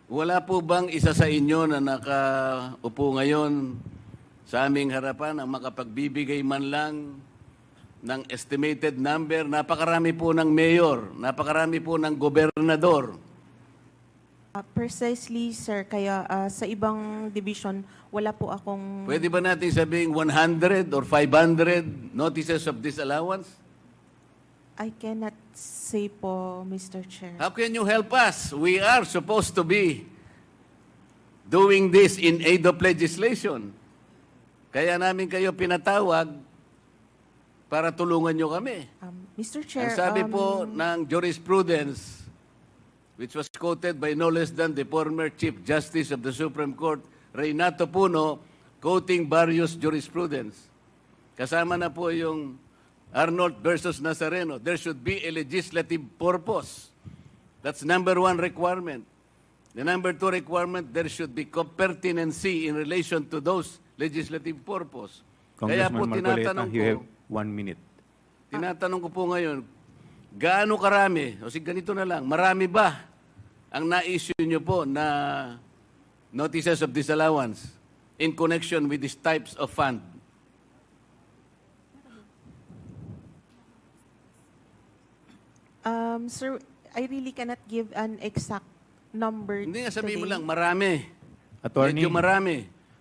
wala po bang isa sa inyo na nakaupo ngayon sa aming harapan ang makapagbibigay man lang ng estimated number? Napakarami po ng mayor, napakarami po ng gobernador. precisely, sir, kaya sa ibang division, wala po akong... Pwede ba natin sabihin 100 or 500 notices of disallowance? I cannot say po, Mr. Chair. How can you help us? We are supposed to be doing this in aid of legislation. Kaya namin kayo pinatawag para tulungan nyo kami. Mr. Chair, Ang sabi po ng jurisprudence, which was quoted by no less than the former Chief Justice of the Supreme Court, Reynato Puno, quoting various jurisprudence. Kasama na po yung Arnold versus Nazareno. There should be a legislative purpose. That's number one requirement. The number two requirement, there should be pertinency in relation to those legislative purpose. Kaya po Congressman Marcoleta, tinatanong you ko, have 1 minute. tinatanong ko po ngayon, gaano karami, o sige ganito na lang, marami ba ang na-issue nyo po na notices of disallowance in connection with these types of fund? Sir, I really cannot give an exact number. Hindi nga sabihin mo today. lang, marami. Attorney, Medyo marami.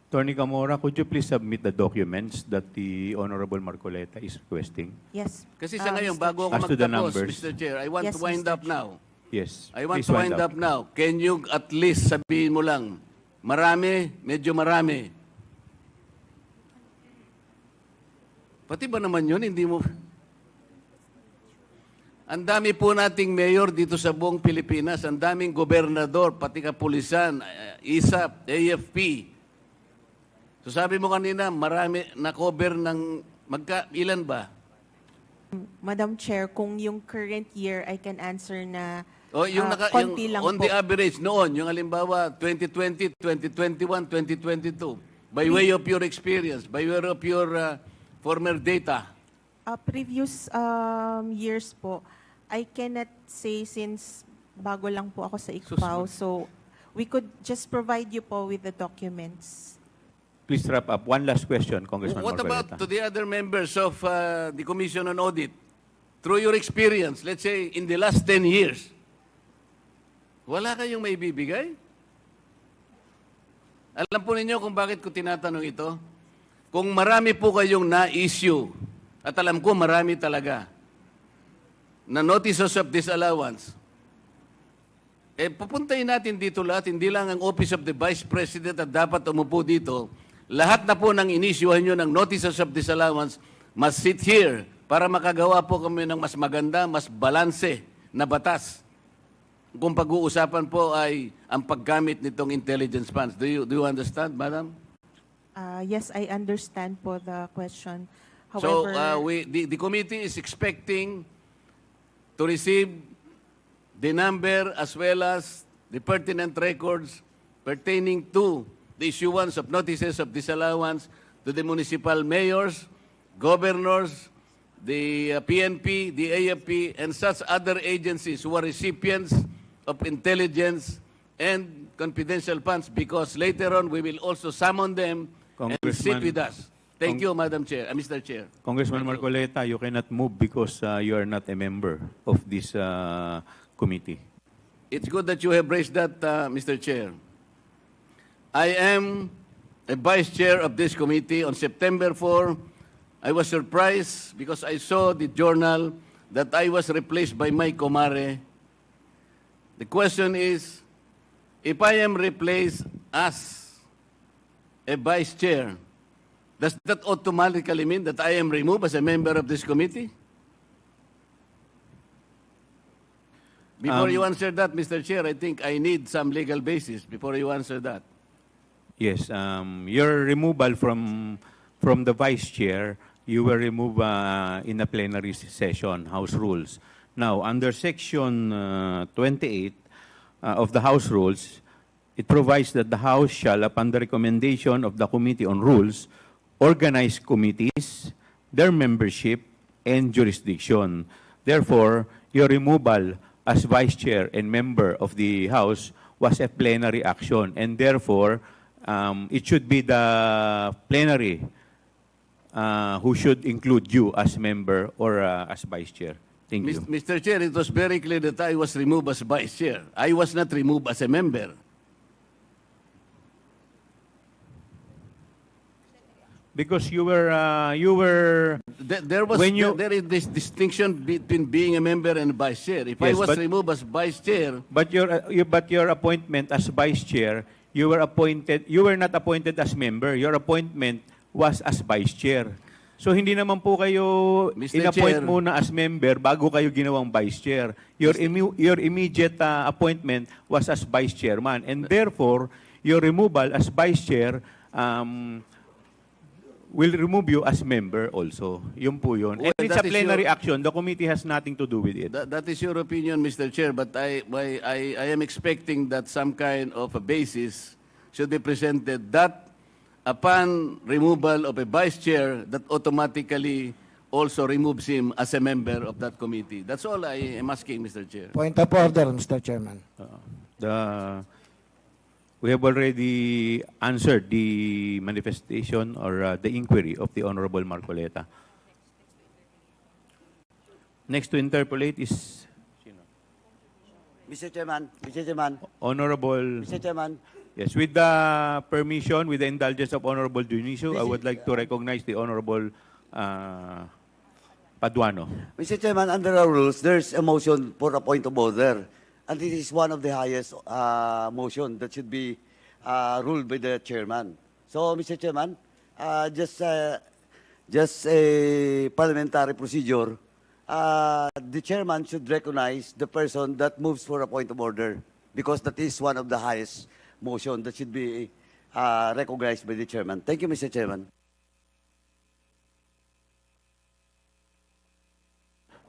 Attorney Camora, could you please submit the documents that the Honorable Marcoleta is requesting? Yes. Kasi sa ngayon, Mr. bago ako As to the magtapos, numbers. Mr. Chair, I want Yes, to wind Mr. up now. Yes. I want please to wind up now. Can you at least sabihin mo lang, marami, medyo marami. Pati ba naman yun, hindi mo... Ang dami po nating mayor dito sa buong Pilipinas, ang daming gobernador, pati kapulisan, ISAP, AFP. So sabi mo kanina, marami na-cover ng... ilan ba? Madam Chair, kung yung current year, I can answer na O yung, konti yung lang on po. the average noon, yung halimbawa 2020, 2021, 2022, by way of your experience, by way of your former data. Previous years po, I cannot say since bago lang po ako sa ICPAO. So, we could just provide you po with the documents. Please wrap up. One last question, Congressman What Marcoleta. about to the other members of the Commission on Audit? Through your experience, let's say in the last 10 years, wala kayong may bibigay? Alam po ninyo kung bakit ko tinatanong ito? Kung marami po kayong na-issue, at alam ko marami talaga, na notices of disallowance, pupuntahin natin dito lahat, hindi lang ang Office of the Vice President at dapat umupo dito. Lahat na po ng inisyuhan nyo ng notices of disallowance must sit here para makagawa po kami ng mas maganda, mas balanse na batas. Kung pag-uusapan po ay ang paggamit nitong intelligence funds. Do you understand, Madam? Yes, I understand po the question. So, However, the committee is expecting to receive the number as well as the pertinent records pertaining to the issuance of notices of disallowance to the municipal mayors, governors, the PNP, the AFP, and such other agencies who are recipients of intelligence and confidential funds, because later on we will also summon them and sit with us. Thank you, Madam Chair, Mr. Chair. Congressman Marcoleta, you cannot move because you are not a member of this committee. It's good that you have raised that, Mr. Chair. I am a vice chair of this committee. On September 4, I was surprised because I saw the journal that I was replaced by my comare. The question is, if I am replaced as a vice chair, does that automatically mean that I am removed as a member of this committee? Before you answer that, Mr. Chair, I think I need some legal basis before you answer that. Yes, your removal from the vice chair, you were removed in a plenary session, House Rules. Now, under Section 28 of the House Rules, it provides that the House shall, upon the recommendation of the Committee on Rules, organize committees, their membership, and jurisdiction. Therefore, your removal as vice chair and member of the House was a plenary action, and therefore, it should be the plenary who should include you as member or as vice chair. Thank you. Mr. Chair, it was very clear that I was removed as vice chair. I was not removed as a member. Because you were There is this distinction between being a member and vice chair. If I Yes, was but- removed as vice chair, But your appointment as vice chair, you were not appointed as member. Your appointment was as vice chair. So hindi naman po kayo Mr. in-appoint Chair. muna as member bago kayo ginawang vice chair. Your immediate appointment was as vice chairman, and therefore your removal as vice chair will remove you as member also. Yun po yun. Well, And it's a that is plenary your- action. The committee has nothing to do with it. That is your opinion, Mr. Chair, but I am expecting that some kind of a basis should be presented that upon removal of a vice chair, that automatically also removes him as a member of that committee. That's all I am asking, Mr. Chair. Point of order, Mr. Chairman. We have already answered the manifestation or the inquiry of the Honorable Marcoleta. Next to interpolate is Mr. Chairman, Honorable. Mr. Chairman, Yes, with the permission, with the indulgence of Honorable Dionisio, I would like to recognize the Honorable Paduano. Mr. Chairman, under our rules, there's a motion for a point of order. And this is one of the highest motion that should be ruled by the chairman. So, Mr. Chairman, just a parliamentary procedure, the chairman should recognize the person that moves for a point of order because that is one of the highest motion that should be recognized by the chairman. Thank you, Mr. Chairman.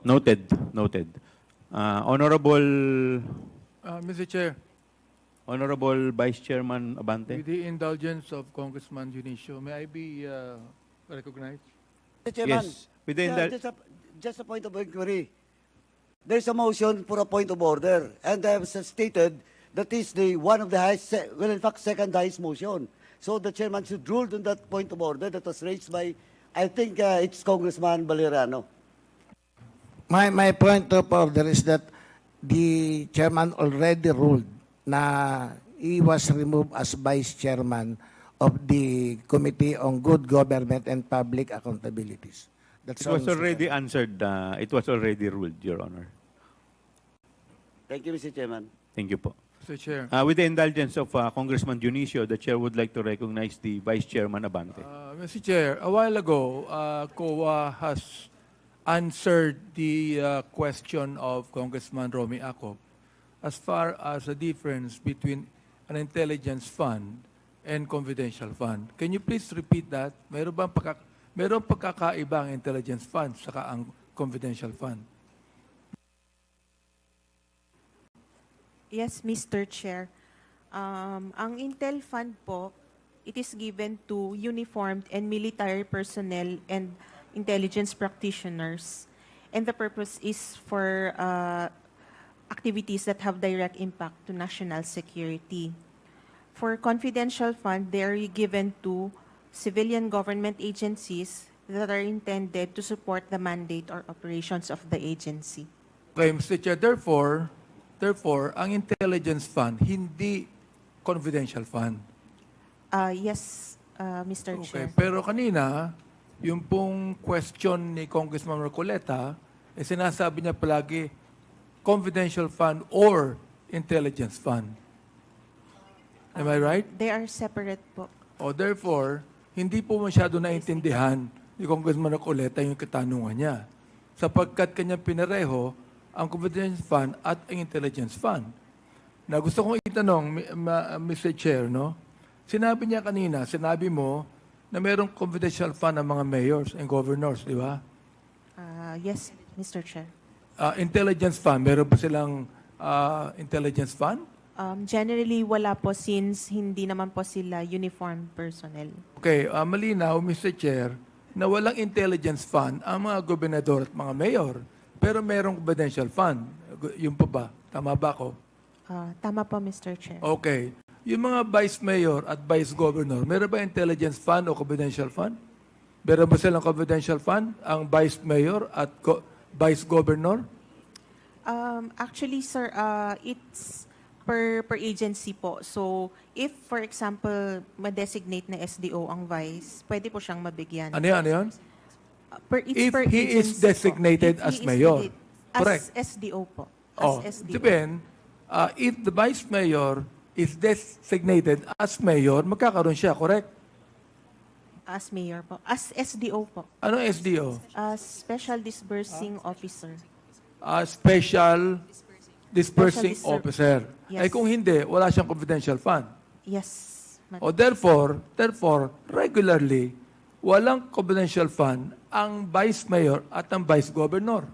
Noted. Honorable Mr. Chair, Honorable Vice Chairman Abante. with the indulgence of Congressman Dionisio, may I be recognized? Mr. Chairman, Yes, with the just a point of inquiry. There's a motion for a point of order, and I have stated that is the one of the highest, well, in fact, second highest motion. So the chairman should rule on that point of order that was raised by, I think it's Congressman Valeriano. My point of order is that the chairman already ruled na he was removed as vice chairman of the Committee on Good Government and Public Accountabilities. That's It all, was Mr. already Chairman. answered. It was already ruled, Your Honor. Thank you, Mr. Chairman. Thank you po. Mr. Chair. With the indulgence of Congressman Dionisio, the chair would like to recognize the Vice Chairman Abante. Mr. Chair, a while ago, COA has answered the question of Congressman Romy Acop as far as the difference between an intelligence fund and confidential fund. Can you please repeat that? Meron pagkakaiba ang intelligence fund saka ang confidential fund? Yes, Mr. Chair. Ang Intel Fund po, it is given to uniformed and military personnel and intelligence practitioners. And the purpose is for activities that have direct impact to national security. For confidential fund, they are given to civilian government agencies that are intended to support the mandate or operations of the agency. Okay, Mr. Chair, therefore, ang intelligence fund, hindi confidential fund. Yes, Mr. Okay, Chair. pero kanina, yung pong question ni Congressman Marcoleta, sinasabi niya palagi, confidential fund or intelligence fund. Am I right? They are separate po. O therefore, hindi po masyado naintindihan ni Congressman Marcoleta yung katanungan niya. Sapagkat kanya pinareho ang confidential fund at ang intelligence fund. Na gusto kong itanong, Mr. Chair, no? Sinabi niya kanina, sinabi mo na mayroong confidential fund ng mga mayors and governors, di ba? Yes, Mr. Chair. Intelligence fund, meron ba silang intelligence fund? Generally, wala po since hindi naman po sila uniformed personnel. Okay, malinaw, Mr. Chair, na walang intelligence fund ang mga gobernador at mga mayor. Pero merong confidential fund. Yung pa ba? Tama ba ako? Tama po, Mr. Chair. Okay. Yung mga vice mayor at vice governor, meron ba intelligence fund o confidential fund? Meron ba silang confidential fund ang vice mayor at vice governor? Actually, sir, it's per agency po. So, if, for example, ma-designate na SDO ang vice, pwede po siyang mabigyan. Ano yan? If he is designated as mayor. Correct. As SDO po. SDO. If the vice mayor is designated as mayor, magkakaroon siya, correct? As mayor po. As SDO po. Ano SDO? As Special Disbursing Officer. Special Dispersing Special Officer. Yes. Ay kung hindi, wala siyang confidential fund. Yes. O therefore, regularly, walang confidential fund ang Vice Mayor at ang Vice Governor.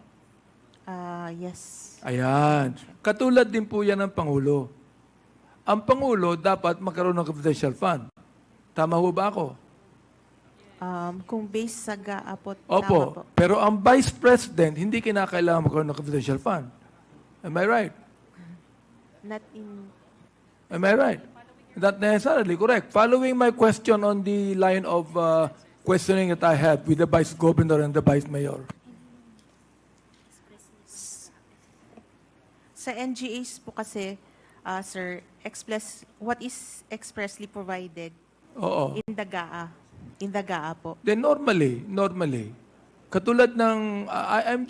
Yes. Ayan. Katulad din po yan ng Pangulo. Ang Pangulo dapat magkaroon ng confidential fund. Tama ho ba ako? Kung based sa GAA po, tama Opo. po. Pero ang Vice President, hindi kinakailangan magkaroon ng confidential fund. Am I right? Not in... Am I right? Not necessarily correct. Following my question on the line of questioning that I had with the Vice Governor and the Vice Mayor. Sa NGAs po kasi, sir, what is expressly provided Oo. in the GAA? In the GAA po. Then normally, katulad ng, I'm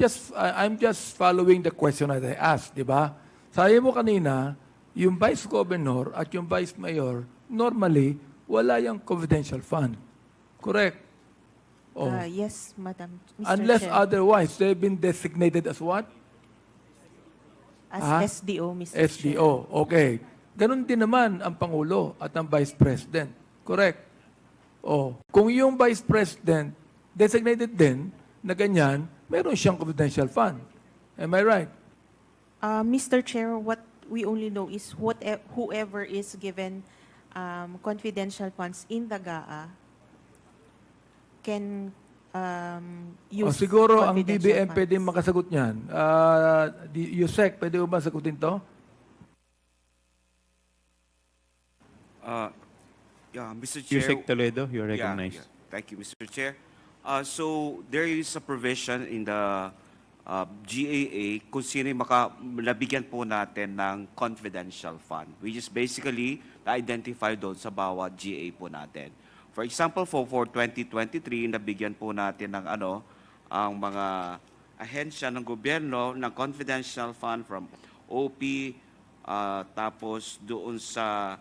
just following the question that I asked, di ba? Sabi mo kanina, yung Vice Governor at yung Vice Mayor, normally, wala yung confidential fund. Correct? Oh. Yes, Madam. Mr. Unless Chair. otherwise, they've been designated as what? As SDO, Mr. SDO, okay. Ganon din naman ang Pangulo at ang Vice President. Correct? Oh, kung yung Vice President designated din na ganyan, meron siyang confidential fund. Am I right? Mr. Chair, what we only know is whoever is given confidential funds in the GAA can use siguro ang confidential DBM funds. pwede makasagot niyan. Yusek, pwede mo ba sagutin to? Yeah, Mr. Chair. Yusek Toledo, you're recognized. Yeah. Thank you, Mr. Chair. So there is a provision in the GAA kung sino yung nabigyan po natin ng confidential fund, which is basically na-identify doon sa bawat GA po natin. For example, for 2023, nabigyan po natin ng ang mga ahensya ng gobyerno ng confidential fund from OP, tapos doon sa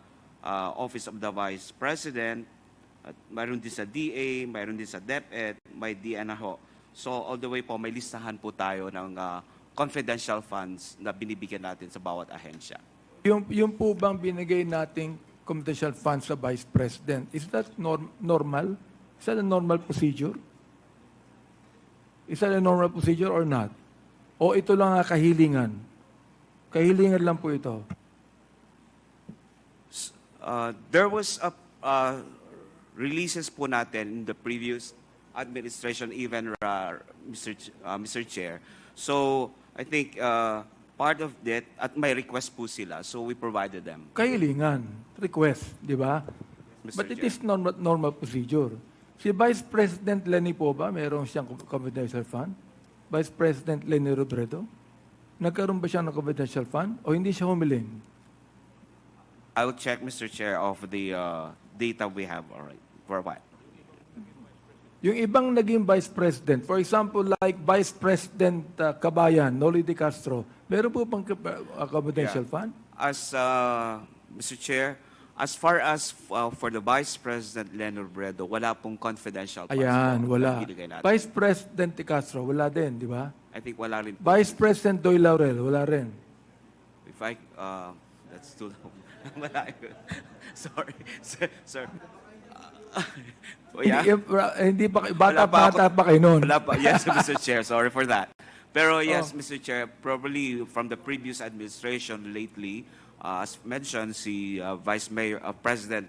Office of the Vice President, at mayroon din sa DA, mayroon din sa DepEd, may DNAHO. So all the way po, may listahan po tayo ng confidential funds na binibigyan natin sa bawat ahensya. Yung po bang binigay nating confidential funds sa Vice President, is that normal? Is that a normal procedure? Is that a normal procedure or not? O ito lang kahilingan? Kahilingan lang po ito. There was releases po natin in the previous administration, even Mr. Chair. So I think part of that, at may request po sila, so we provided them. Kahilingan, request, di ba? But it is normal procedure. Si Vice President Lenny po ba, mayroon siyang confidential fund? Vice President Lenny Robredo? Nagkaroon ba siya ng confidential fund? O hindi siya humiling? I will check, Mr. Chair, of the data we have already. For what? Yung ibang naging Vice President, for example, like Vice President Kabayan, Noli de Castro, meron po pang confidential fund? As, Mr. Chair, as far as for the Vice President Leonard Bredo, wala pong confidential funds. Ayan, po wala. na binigay natin. Vice President de Castro, wala din, di ba? I think wala rin po. Vice President Doy Laurel, wala rin. If I, that's too long. Sorry, sir. Oh, yeah? Hindi pa, bata pa kayo noon. Wala pa. Yes, Mr. Chair, sorry for that. Pero yes, Mr. Chair, probably from the previous administration lately, as mentioned, si Vice Mayor, President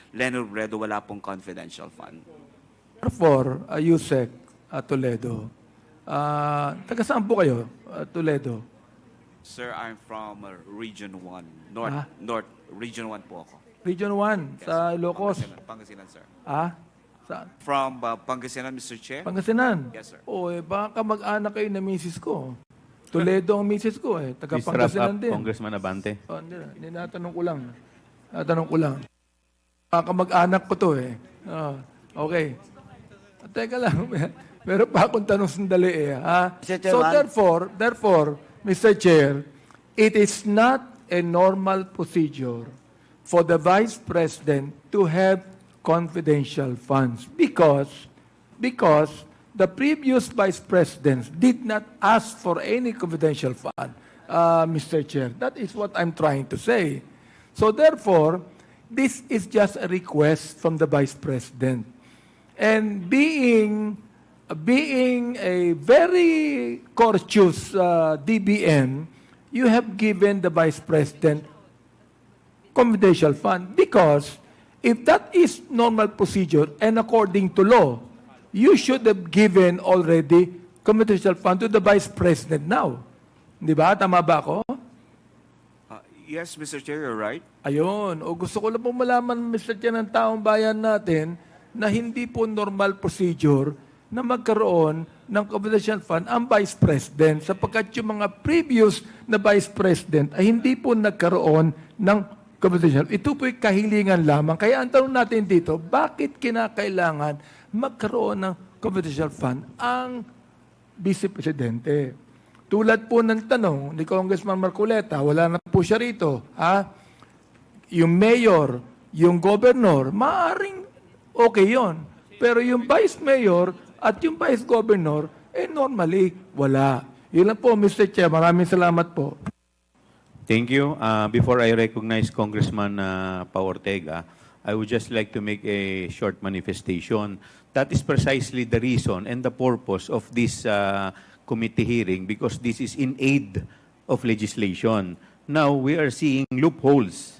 Leonard Bredo, wala pong confidential fund. Therefore, Yusek Toledo, taga saan po kayo, Toledo? Sir, I'm from Region 1, North, Region 1 po ako. Region 1, sa Ilocos. Pangasinan, sir. Saan? From Pangasinan, Mr. Chair. Pangasinan? Yes, sir. Baka mag-anak kayo na misis ko. Toledo ang misis ko taga Please wrap Pangasinan up, din. Congressman Abante. Hindi, natanong ko lang. Baka mag-anak ko to okay. Teka lang, meron pa akong tanong sandali So therefore, Mr. Chair, it is not a normal procedure for the Vice President to have confidential funds because the previous vice presidents did not ask for any confidential fund, Mr. Chair. That is what I'm trying to say. So therefore, this is just a request from the vice president. And being a very courteous DBM, you have given the vice president confidential fund because if that is normal procedure and according to law, you should have given already confidential fund to the vice president now. Di ba? Tama ba ako? Yes, Mr. Chair, you're right. Ayun. O gusto ko lang po malaman, Mr. Chair, ng taong bayan natin na hindi po normal procedure na magkaroon ng confidential fund ang Vice President sapagkat yung mga previous na Vice President ay hindi po nagkaroon ng confidential. Ito po'y kahilingan lamang. Kaya ang tanong natin dito, bakit kinakailangan magkaroon ng confidential fund ang Vice Presidente? Tulad po ng tanong ni Congressman Marcoleta, wala na po siya rito. Yung mayor, yung governor, maaaring okay yon. Pero yung vice mayor at yung vice governor, normally, wala. Yun lang po, Mr. Chair. Maraming salamat po. Thank you. Before I recognize Congressman Pao Ortega, I would just like to make a short manifestation. That is precisely the reason and the purpose of this committee hearing because this is in aid of legislation. Now, we are seeing loopholes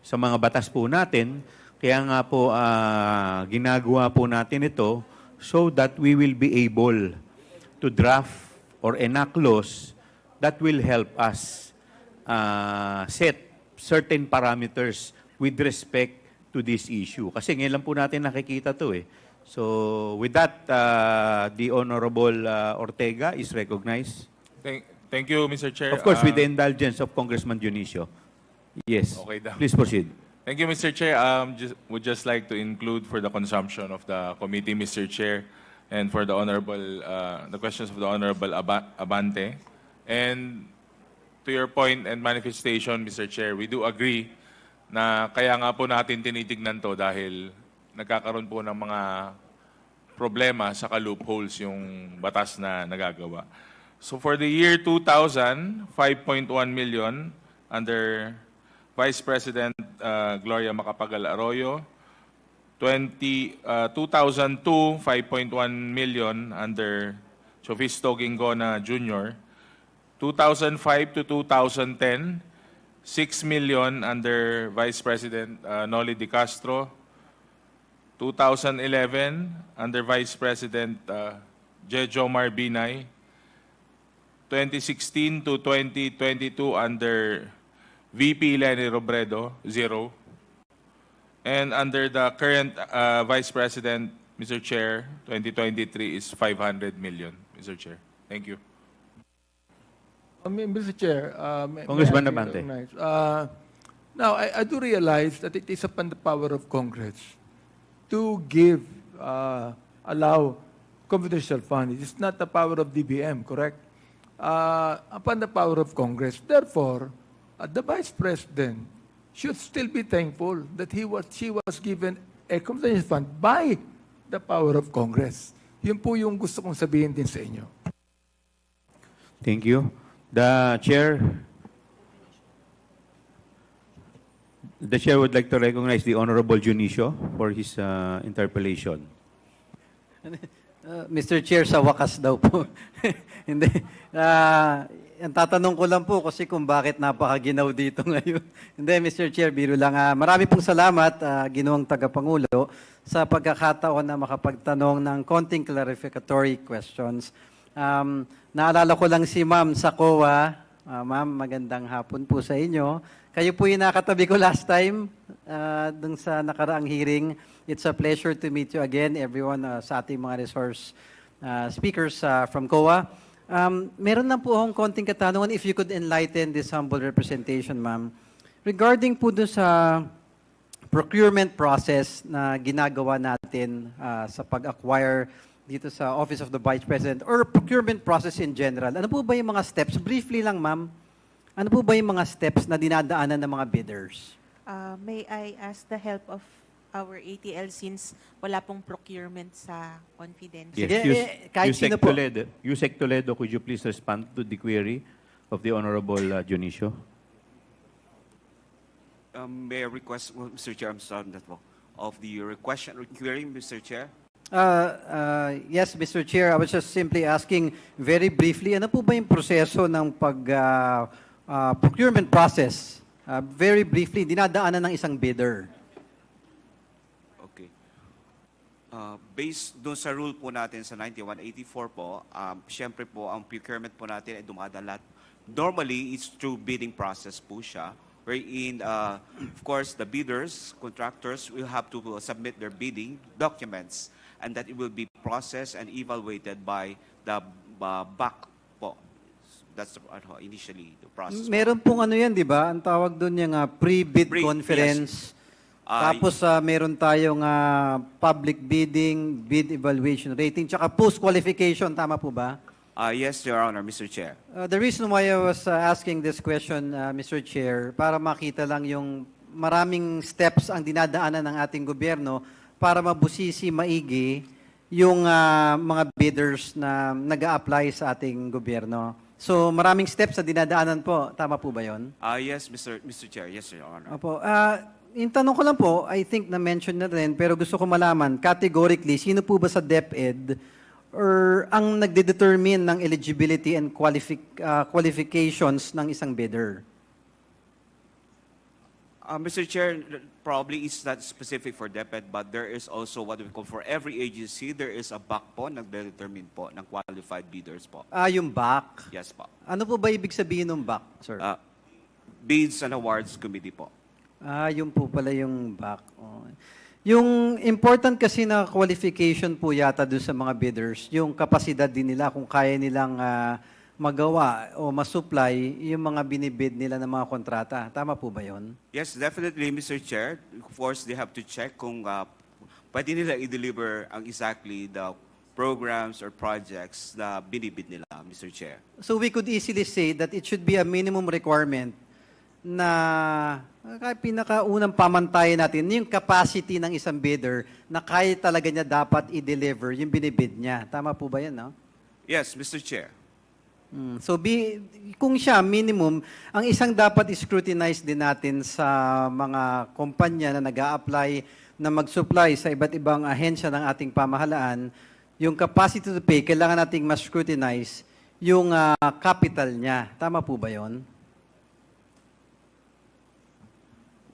sa mga batas po natin. Kaya nga po, ginagawa po natin ito so that we will be able to draft or enact laws that will help us set certain parameters with respect to this issue. Kasi ngayon lang po natin nakikita to eh. So, with that, the Honorable Ortega is recognized. Thank you, Mr. Chair. Of course, with the indulgence of Congressman Dionisio. Yes. Okay, Please proceed. Thank you, Mr. Chair. Would just like to include for the consumption of the committee, Mr. Chair, and for the the questions of the Honorable Abante. And to your point and manifestation, Mr. Chair, we do agree na kaya nga po natin tinitignan to dahil nagkakaroon po ng mga problema sa loopholes yung batas na nagagawa. So for the year 2000, 5.1 million under Vice President Gloria Macapagal Arroyo. 2002, 5.1 million under Sofisto Gingona Jr. 2005 to 2010, 6 million under Vice President Noli Di Castro. 2011, under Vice President Jejo Marbinay. 2016 to 2022, under VP Lenny Robredo, 0. And under the current Vice President, Mr. Chair, 2023 is 500 million, Mr. Chair. Thank you. Mr. Chair, Congressman Abante. Now, I do realize that it is upon the power of Congress to give, allow confidential funds. It is not the power of DBM, correct? Upon the power of Congress. Therefore, the Vice President should still be thankful that she was given a confidential fund by the power of Congress. Yun po yung gusto kong sabihin din sa inyo. Thank you. The Chair would like to recognize the Honorable Dionisio for his interpellation. Mr. Chair, sa wakas daw po. Hindi. Ang tatanong ko lang po kasi kung bakit napakaginaw dito ngayon. Hindi, Mr. Chair, biro lang. Marami pong salamat, Ginoong Tagapangulo, sa pagkakataon na makapagtanong ng konting clarificatory questions. Naalala ko lang si Ma'am sa COA. Ma'am, magandang hapon po sa inyo. Kayo po yung nakatabi ko last time dun sa nakaraang hearing. It's a pleasure to meet you again, everyone sa ating mga resource speakers from COA. Meron lang po akong konting katanungan if you could enlighten this humble representation, ma'am. Regarding po doon sa procurement process na ginagawa natin sa pag-acquire dito sa Office of the Vice President or procurement process in general, ano po ba yung mga steps? Briefly lang, ma'am. Ano po ba yung mga steps na dinadaanan ng mga bidders? May I ask the help of our ATL since wala pong procurement sa confidential. Yes. kahit Yusek sino po. Toledo, Yusek Toledo, could you please respond to the query of the Honorable Dionisio? May I request, Mr. Chair, I'm sorry that po, of the request query, Mr. Chair? Yes, Mr. Chair, I was just simply asking very briefly, ano po ba yung proseso ng procurement process? Very briefly, dinadaanan ng isang bidder. Okay. Based doon sa rule po natin sa 9184 po, siyempre po, ang procurement po natin ay dumadaan lahat. Normally, it's through bidding process po siya, wherein, of course, the bidders, contractors will have to submit their bidding documents, and that it will be processed and evaluated by the back po. That's initially the process. Meron pong ano yan, di ba? Ang tawag doon yung pre-bid conference. Yes. Tapos meron tayong public bidding, bid evaluation rating, tsaka post-qualification, tama po ba? Yes, Your Honor, Mr. Chair. The reason why I was asking this question, Mr. Chair, para makita lang yung maraming steps ang dinadaanan ng ating gobyerno para mabusisi maigi yung mga bidders na nag-a-apply sa ating gobyerno. So maraming steps na dinadaanan po. Tama po ba yun? Yes, Mr. Chair. Yes, Your Honor. Opo. Yung tanong ko lang po, I think na-mention na rin, pero gusto ko malaman, categorically, sino po ba sa DepEd or ang nagde-determine ng eligibility and qualifications ng isang bidder? Mr. Chair, probably it's not specific for DepEd, but there is also what we call for every agency, there is a back po, nagde-determine po ng qualified bidders po. Yung back? Yes po. Ano po ba ibig sabihin ng back, sir? Bids and Awards Committee po. Yun po pala yung back. Oh. Yung important kasi na qualification po yata doon sa mga bidders, yung kapasidad din nila kung kaya nilang magawa o masupply yung mga binibid nila ng mga kontrata. Tama po ba yun? Yes, definitely, Mr. Chair. Of course, they have to check kung pwede nila i-deliver ang exactly the programs or projects na binibid nila, Mr. Chair. So we could easily say that it should be a minimum requirement na pinakaunang pamantayan natin, yung capacity ng isang bidder na kaya talaga niya dapat i-deliver yung binibid niya. Tama po ba yan, no? Yes, Mr. Chair. So kung siya minimum, ang isang dapat scrutinize din natin sa mga kumpanya na nag-a-apply na mag-supply sa iba't ibang ahensya ng ating pamahalaan, yung capacity to pay, kailangan nating mas scrutinize yung capital niya. Tama po ba yon?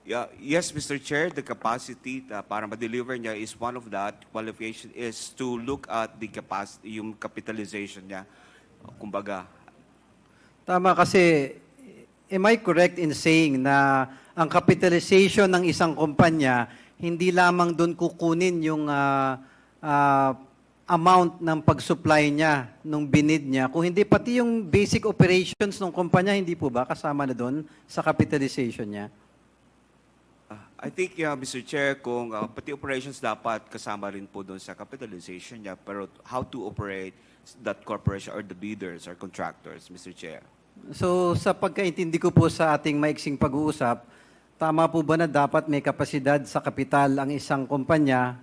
Yeah, yes, Mr. Chair, the capacity para ma-deliver niya is one of that qualification is to look at the capacity, yung capitalization niya. Kumbaga. Tama kasi, am I correct in saying na ang capitalization ng isang kumpanya, hindi lamang doon kukunin yung amount ng pag-supply niya, nung binid niya, kung hindi pati yung basic operations ng kumpanya, hindi po ba kasama na doon sa capitalization niya? I think, Mr. Chair, kung pati operations dapat kasama rin po doon sa capitalization niya, pero how to operate that corporation or the bidders or contractors, Mr. Chair. So sa pagkaintindi ko po sa ating maiksing pag-uusap, tama po ba na dapat may kapasidad sa kapital ang isang kumpanya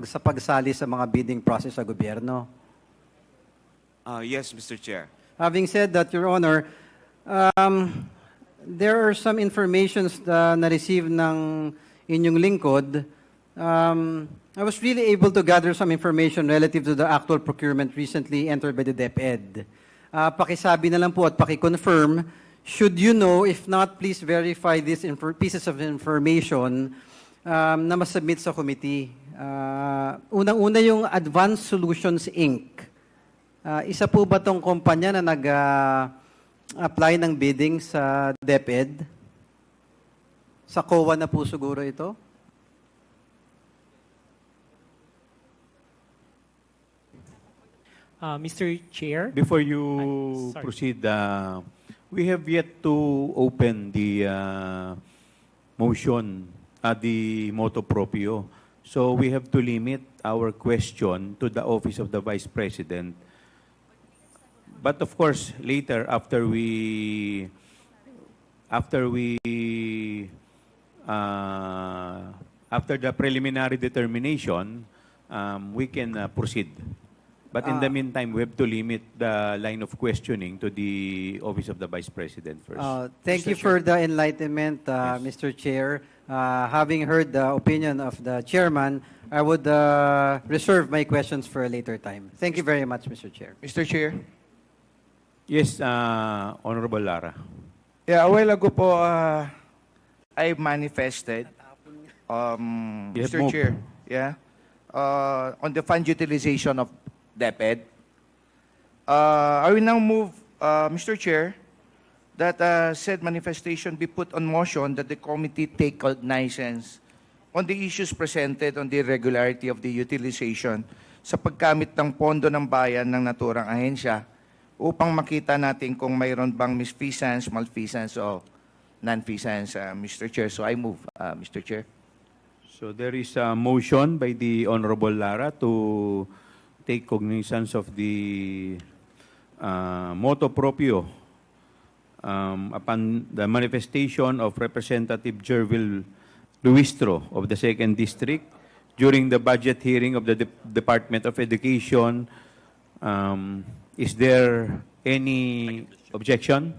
sa pagsali sa mga bidding process sa gobyerno? Yes, Mr. Chair. Having said that, Your Honor, there are some informations na na-receive ng inyong lingkod. I was really able to gather some information relative to the actual procurement recently entered by the DepEd. Pakisabi na lang po at pakiconfirm, should you know, if not, please verify these pieces of information na masubmit sa committee. Unang-una yung Advanced Solutions Inc. Isa po ba tong kumpanya na nag-apply ng bidding sa DepEd? Sa COA na po siguro ito? Mr. Chair? Before you proceed, we have yet to open the motion, the motu proprio. So we have to limit our question to the office of the Vice President. But of course, later, after we after the preliminary determination, we can proceed. But in the meantime, we have to limit the line of questioning to the Office of the Vice President first. Thank you for the enlightenment, Mr. Chair. Having heard the opinion of the chairman, I would reserve my questions for a later time. Thank you very much, Mr. Chair. Mr. Chair? Yes, Honorable Lara. Yeah, a while ago po, I manifested, You have Mr. moved. Chair, yeah, on the fund utilization of DepEd. I will now move, Mr. Chair, that said manifestation be put on motion that the committee take cognizance on the issues presented on the irregularity of the utilization sa paggamit ng pondo ng bayan ng naturang ahensya upang makita natin kung mayroon bang misfeasance, malfeasance, o non-feasance, Mr. Chair. So I move, Mr. Chair. So there is a motion by the Honorable Lara to take cognizance of the motu proprio upon the manifestation of Representative Jervil Luistro of the 2nd District during the budget hearing of the Department of Education. Is there any objection?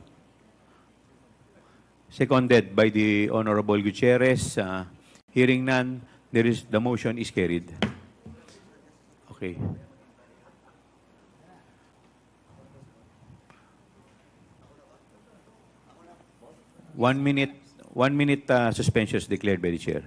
Seconded by the Honorable Gutierrez. Hearing none, the motion is carried. Okay. One minute suspension is declared by the chair.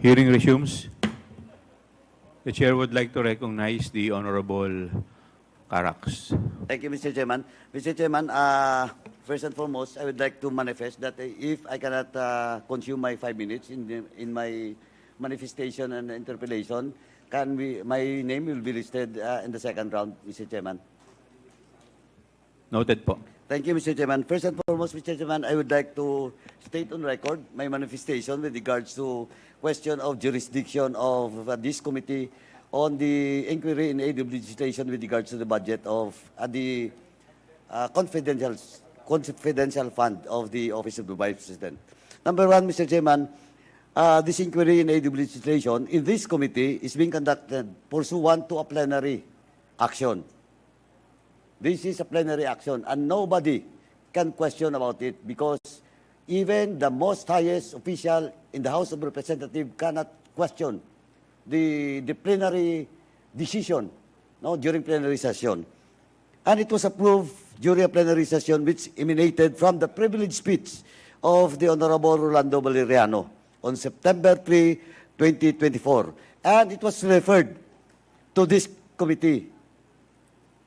Hearing resumes. The chair would like to recognize the Honorable Carax. Thank you, Mr. Chairman. Mr. Chairman, first and foremost, I would like to manifest that if I cannot consume my 5 minutes in my manifestation and interpellation, my name will be listed in the second round, Mr. Chairman. Noted po. Thank you, Mr. Chairman. First and foremost, Mr. Chairman, I would like to state on record my manifestation with regards to question of jurisdiction of this committee on the inquiry in aid of legislation with regards to the budget of the confidential fund of the Office of the Vice President. Number one, Mr. Chairman, this inquiry in aid of legislation in this committee is being conducted pursuant to a plenary action. This is a plenary action, and nobody can question about it because even the most highest official in the House of Representatives cannot question the plenary decision during plenary session. And it was approved during a plenary session which emanated from the privileged speech of the Honorable Rolando Valeriano on September 3, 2024. And it was referred to this committee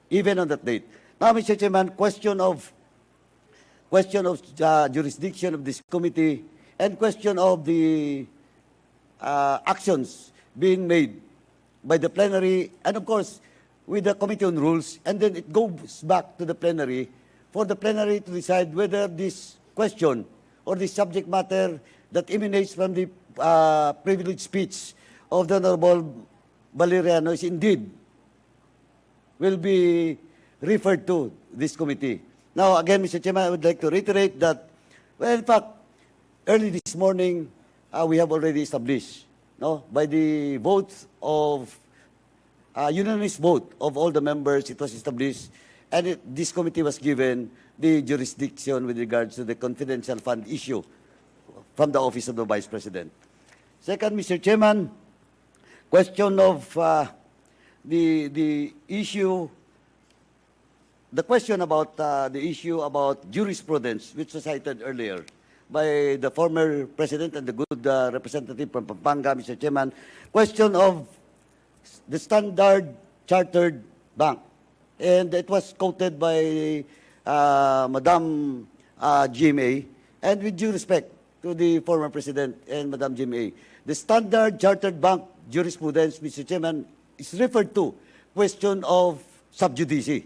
even on that date. Now, Mr. Chairman, question of jurisdiction of this committee and question of the actions being made by the plenary and, of course, with the Committee on Rules, and then it goes back to the plenary for the plenary to decide whether this question or the subject matter that emanates from the privileged speech of the Honorable Valeriano is indeed will be referred to this committee. Now, again, Mr. Chairman, I would like to reiterate that, well, in fact, early this morning, we have already established, by the votes of, unanimous vote of all the members, it was established, and this committee was given the jurisdiction with regards to the confidential fund issue from the Office of the Vice President. Second, Mr. Chairman, question of the issue, the question about the issue about jurisprudence, which was cited earlier by the former president and the good representative from Pampanga, Mr. Chairman, question of the Standard Chartered Bank. And it was quoted by Madam GMA, and with due respect to the former president and Madam GMA, the Standard Chartered Bank jurisprudence, Mr. Chairman, is referred to question of sub judice.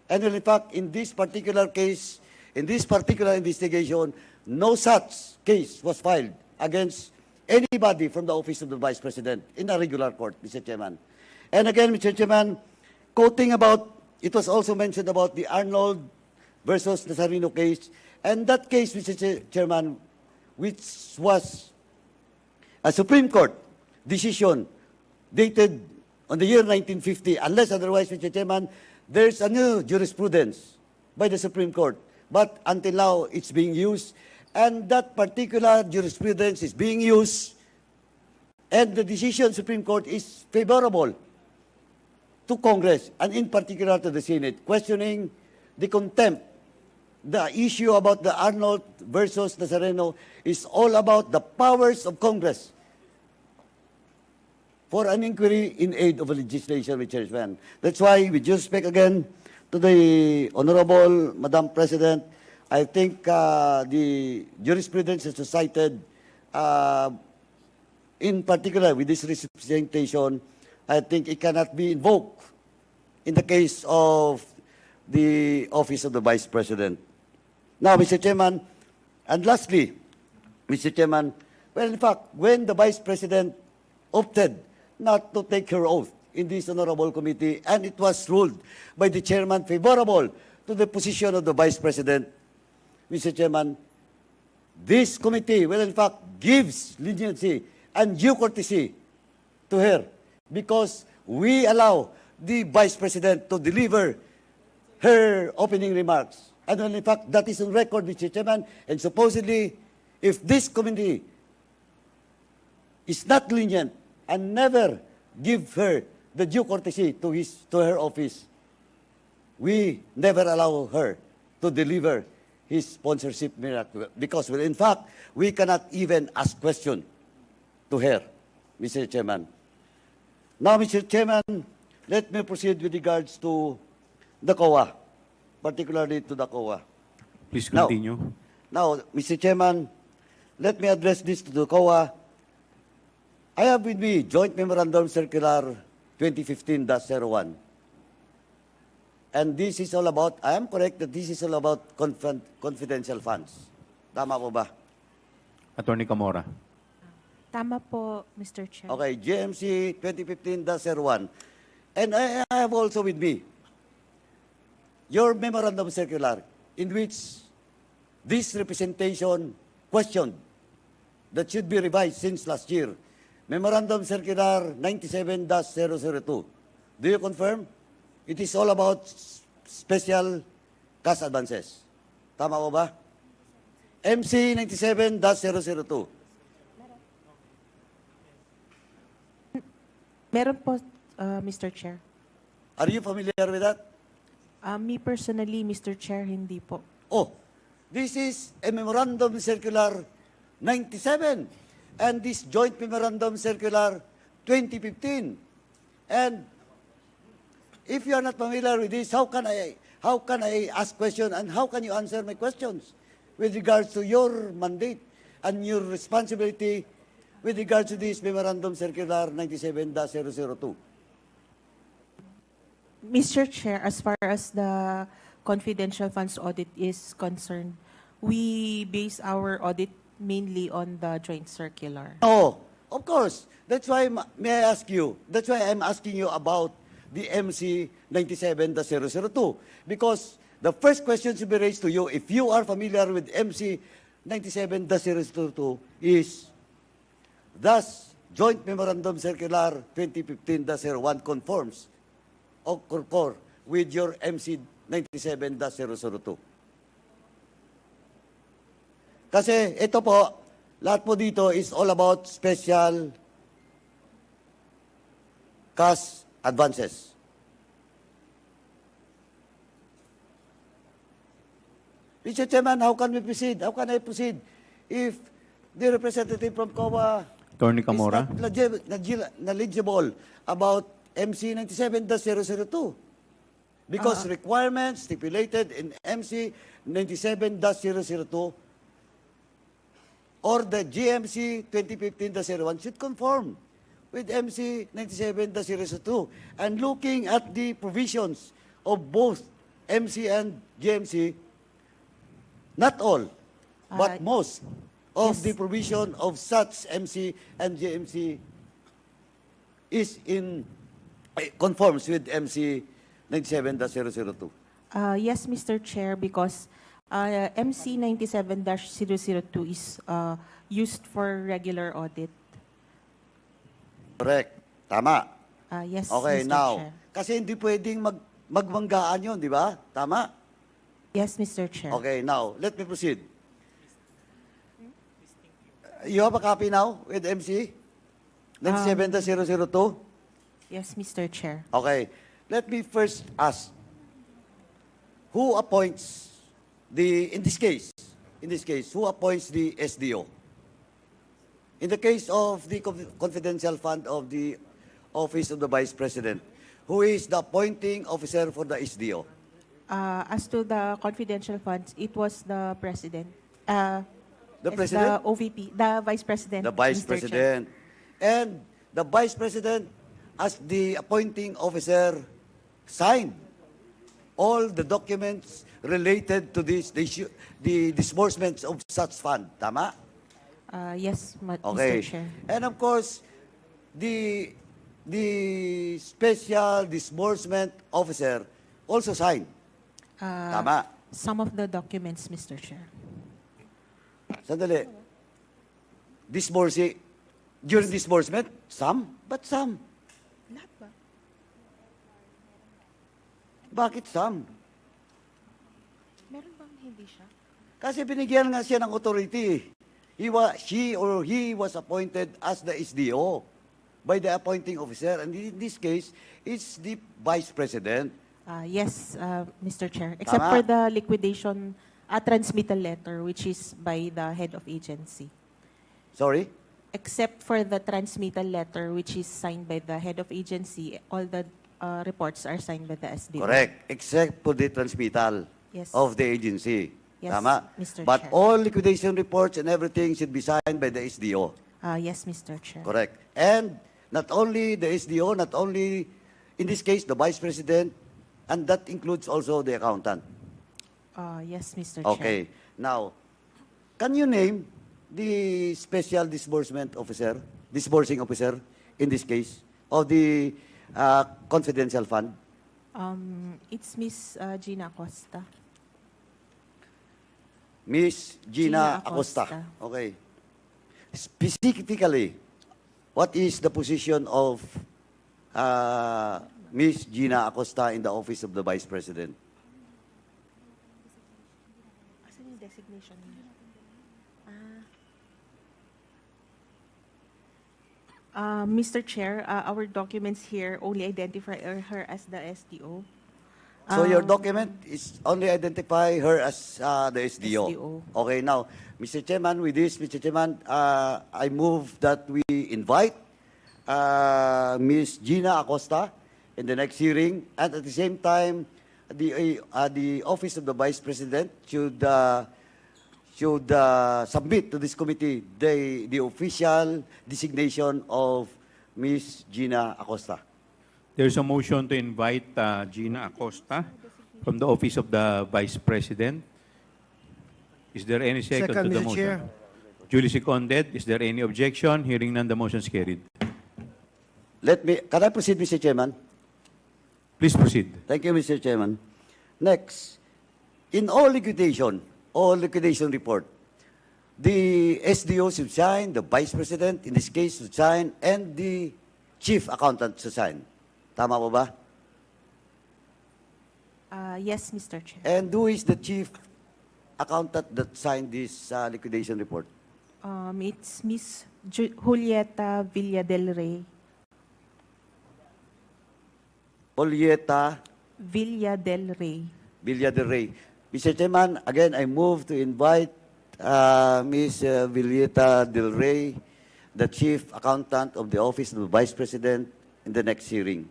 And in fact, in this particular case, in this particular investigation, no such case was filed against anybody from the Office of the Vice President in a regular court, Mr. Chairman. And again, Mr. Chairman, quoting about, it was also mentioned about the Arnold versus Nazareno case, and that case, Mr. Chairman, which was a Supreme Court decision dated on the year 1950, unless otherwise, Mr. Chairman, there's a new jurisprudence by the Supreme Court. But until now, it's being used, and that particular jurisprudence is being used, and the decision Supreme Court is favorable to Congress, and in particular to the Senate, questioning the contempt. The issue about the Arnold versus Nazareno is all about the powers of Congress for an inquiry in aid of a legislation, Mr. Chairman. That's why we just speak again to the Honorable Madam President. I think the jurisprudence is cited, in particular with this representation, I think it cannot be invoked in the case of the Office of the Vice President. Now, Mr. Chairman, and lastly, Mr. Chairman, well, in fact, when the Vice President opted not to take her oath in this honorable committee, and it was ruled by the chairman favorable to the position of the Vice President, Mr. Chairman, this committee will in fact gives leniency and due courtesy to her because we allow the Vice President to deliver her opening remarks. And in fact, that is on record, Mr. Chairman, and supposedly, if this committee is not lenient and never give her the due courtesy to her office, we never allow her to deliver his sponsorship miracle because, well, in fact, we cannot even ask question to her, Mr. Chairman. Now, Mr. Chairman, let me proceed with regards to the COA, particularly to the COA. Please continue. Now, Mr. Chairman, let me address this to the COA. I have with me Joint Memorandum Circular 2015-01. And this is all about, I am correct that this is all about confidential funds. Tama po ba? Attorney Camora. Tama po, Mr. Chair. Okay, GMC 2015-01. And I have also with me your memorandum circular in which this representation questioned that should be revised since last year. Memorandum Circular 97-002. Do you confirm? It is all about special cash advances. Tama ko ba? MC 97-002. Meron po, Mr. Chair. Are you familiar with that? Me personally, Mr. Chair, hindi po. Oh, this is a Memorandum Circular 97 and this Joint Memorandum Circular 2015. And if you are not familiar with this, how can I ask question and how can you answer my questions with regards to your mandate and your responsibility with regards to this Memorandum Circular 97-002? Mr. Chair, as far as the confidential funds audit is concerned, we base our audit mainly on the joint circular. No, of course. That's why, may I ask you, that's why I'm asking you about the MC 97-002. Because the first question to be raised to you, if you are familiar with MC 97-002, is, thus, Joint Memorandum Circular 2015-01 conforms or concur with your MC 97-002. Kasi ito po, lahat po dito is all about special cash advances. Mr. Chairman, how can we proceed? How can I proceed if the representative from COA Attorney Camora. is not knowledgeable about MC 97-002? Because requirements stipulated in MC 97-002 or the GMC 2015-01 should conform with MC 97-002. And looking at the provisions of both MC and GMC, not all, but most of the provision of such MC and GMC is conforms with MC 97-002. Yes, Mr. Chair, because MC 97-002 is used for regular audit. Correct. Tama. Yes, Okay, Mr. now, Chair. kasi hindi pwedeng magmanggaan yun, di ba? Tama? Yes, Mr. Chair. Okay, now, let me proceed. You have a copy now with MC 97-002? Yes, Mr. Chair. Okay. Let me first ask, who appoints in this case, who appoints the SDO? In the case of the confidential fund of the Office of the Vice President, who is the appointing officer for the SDO? As to the confidential funds, it was the President. The it's President? The OVP, the Vice President. The Vice Mr. President. And the Vice President, as the appointing officer, signed all the documents related to this, the disbursements of such fund. Tama? Yes, Okay. Mr. Chair. And of course, the special disbursement officer also signed. Tama? Some of the documents, Mr. Chair. Sandali. During disbursement, some, but some. Lahat ba? Bakit some? Meron bang hindi siya? Kasi binigyan nga siya ng authority. She or he was appointed as the SDO by the appointing officer. And in this case, it's the Vice President. Yes, Mr. Chair. Except Tama? for the liquidation transmittal letter, which is by the head of agency. Sorry? except for the transmittal letter, which is signed by the head of agency, all the reports are signed by the SDO. Correct. Except for the transmittal Yes. of the agency. Yes, Tama? Mr. But Chair. all liquidation reports and everything should be signed by the SDO. Yes, Mr. Chair. Correct. And not only the SDO, not only, in this case, the Vice President, and that includes also the accountant. Yes, Mr. Chair. Okay. Now, can you name the special disbursing officer in this case of the confidential fund? It's Miss Gina Acosta. Miss Gina Acosta. Acosta. Okay. Specifically, what is the position of Miss Gina Acosta in the office of the Vice President? Asan yung designation niya? Mr. Chair, our documents here only identify her as the SDO. So your document is only identify her as the SDO. SDO. Okay, now, Mr. Chairman, with this, Mr. Chairman, I move that we invite Ms. Gina Acosta in the next hearing, and at the same time, the Office of the Vice President should submit to this committee the official designation of Ms. Gina Acosta. There's a motion to invite Gina Acosta from the Office of the Vice President. Is there any second to the Mr. motion? Chair. Duly seconded. Is there any objection? Hearing none, the motion is carried. Can I proceed, Mr. Chairman? Please proceed. Thank you, Mr. Chairman. Next, in all liquidation report, the SDO should sign, the Vice President, in this case, should sign, and the Chief Accountant should sign. Tama po ba? Yes, Mr. Chair. And who is the Chief Accountant that signed this liquidation report? It's Miss Julieta Villa del Rey. Julieta Villa del Rey. Villa del Rey. Mr. Chairman, again, I move to invite Ms. Villeta del Rey, the Chief Accountant of the Office of the Vice President, in the next hearing.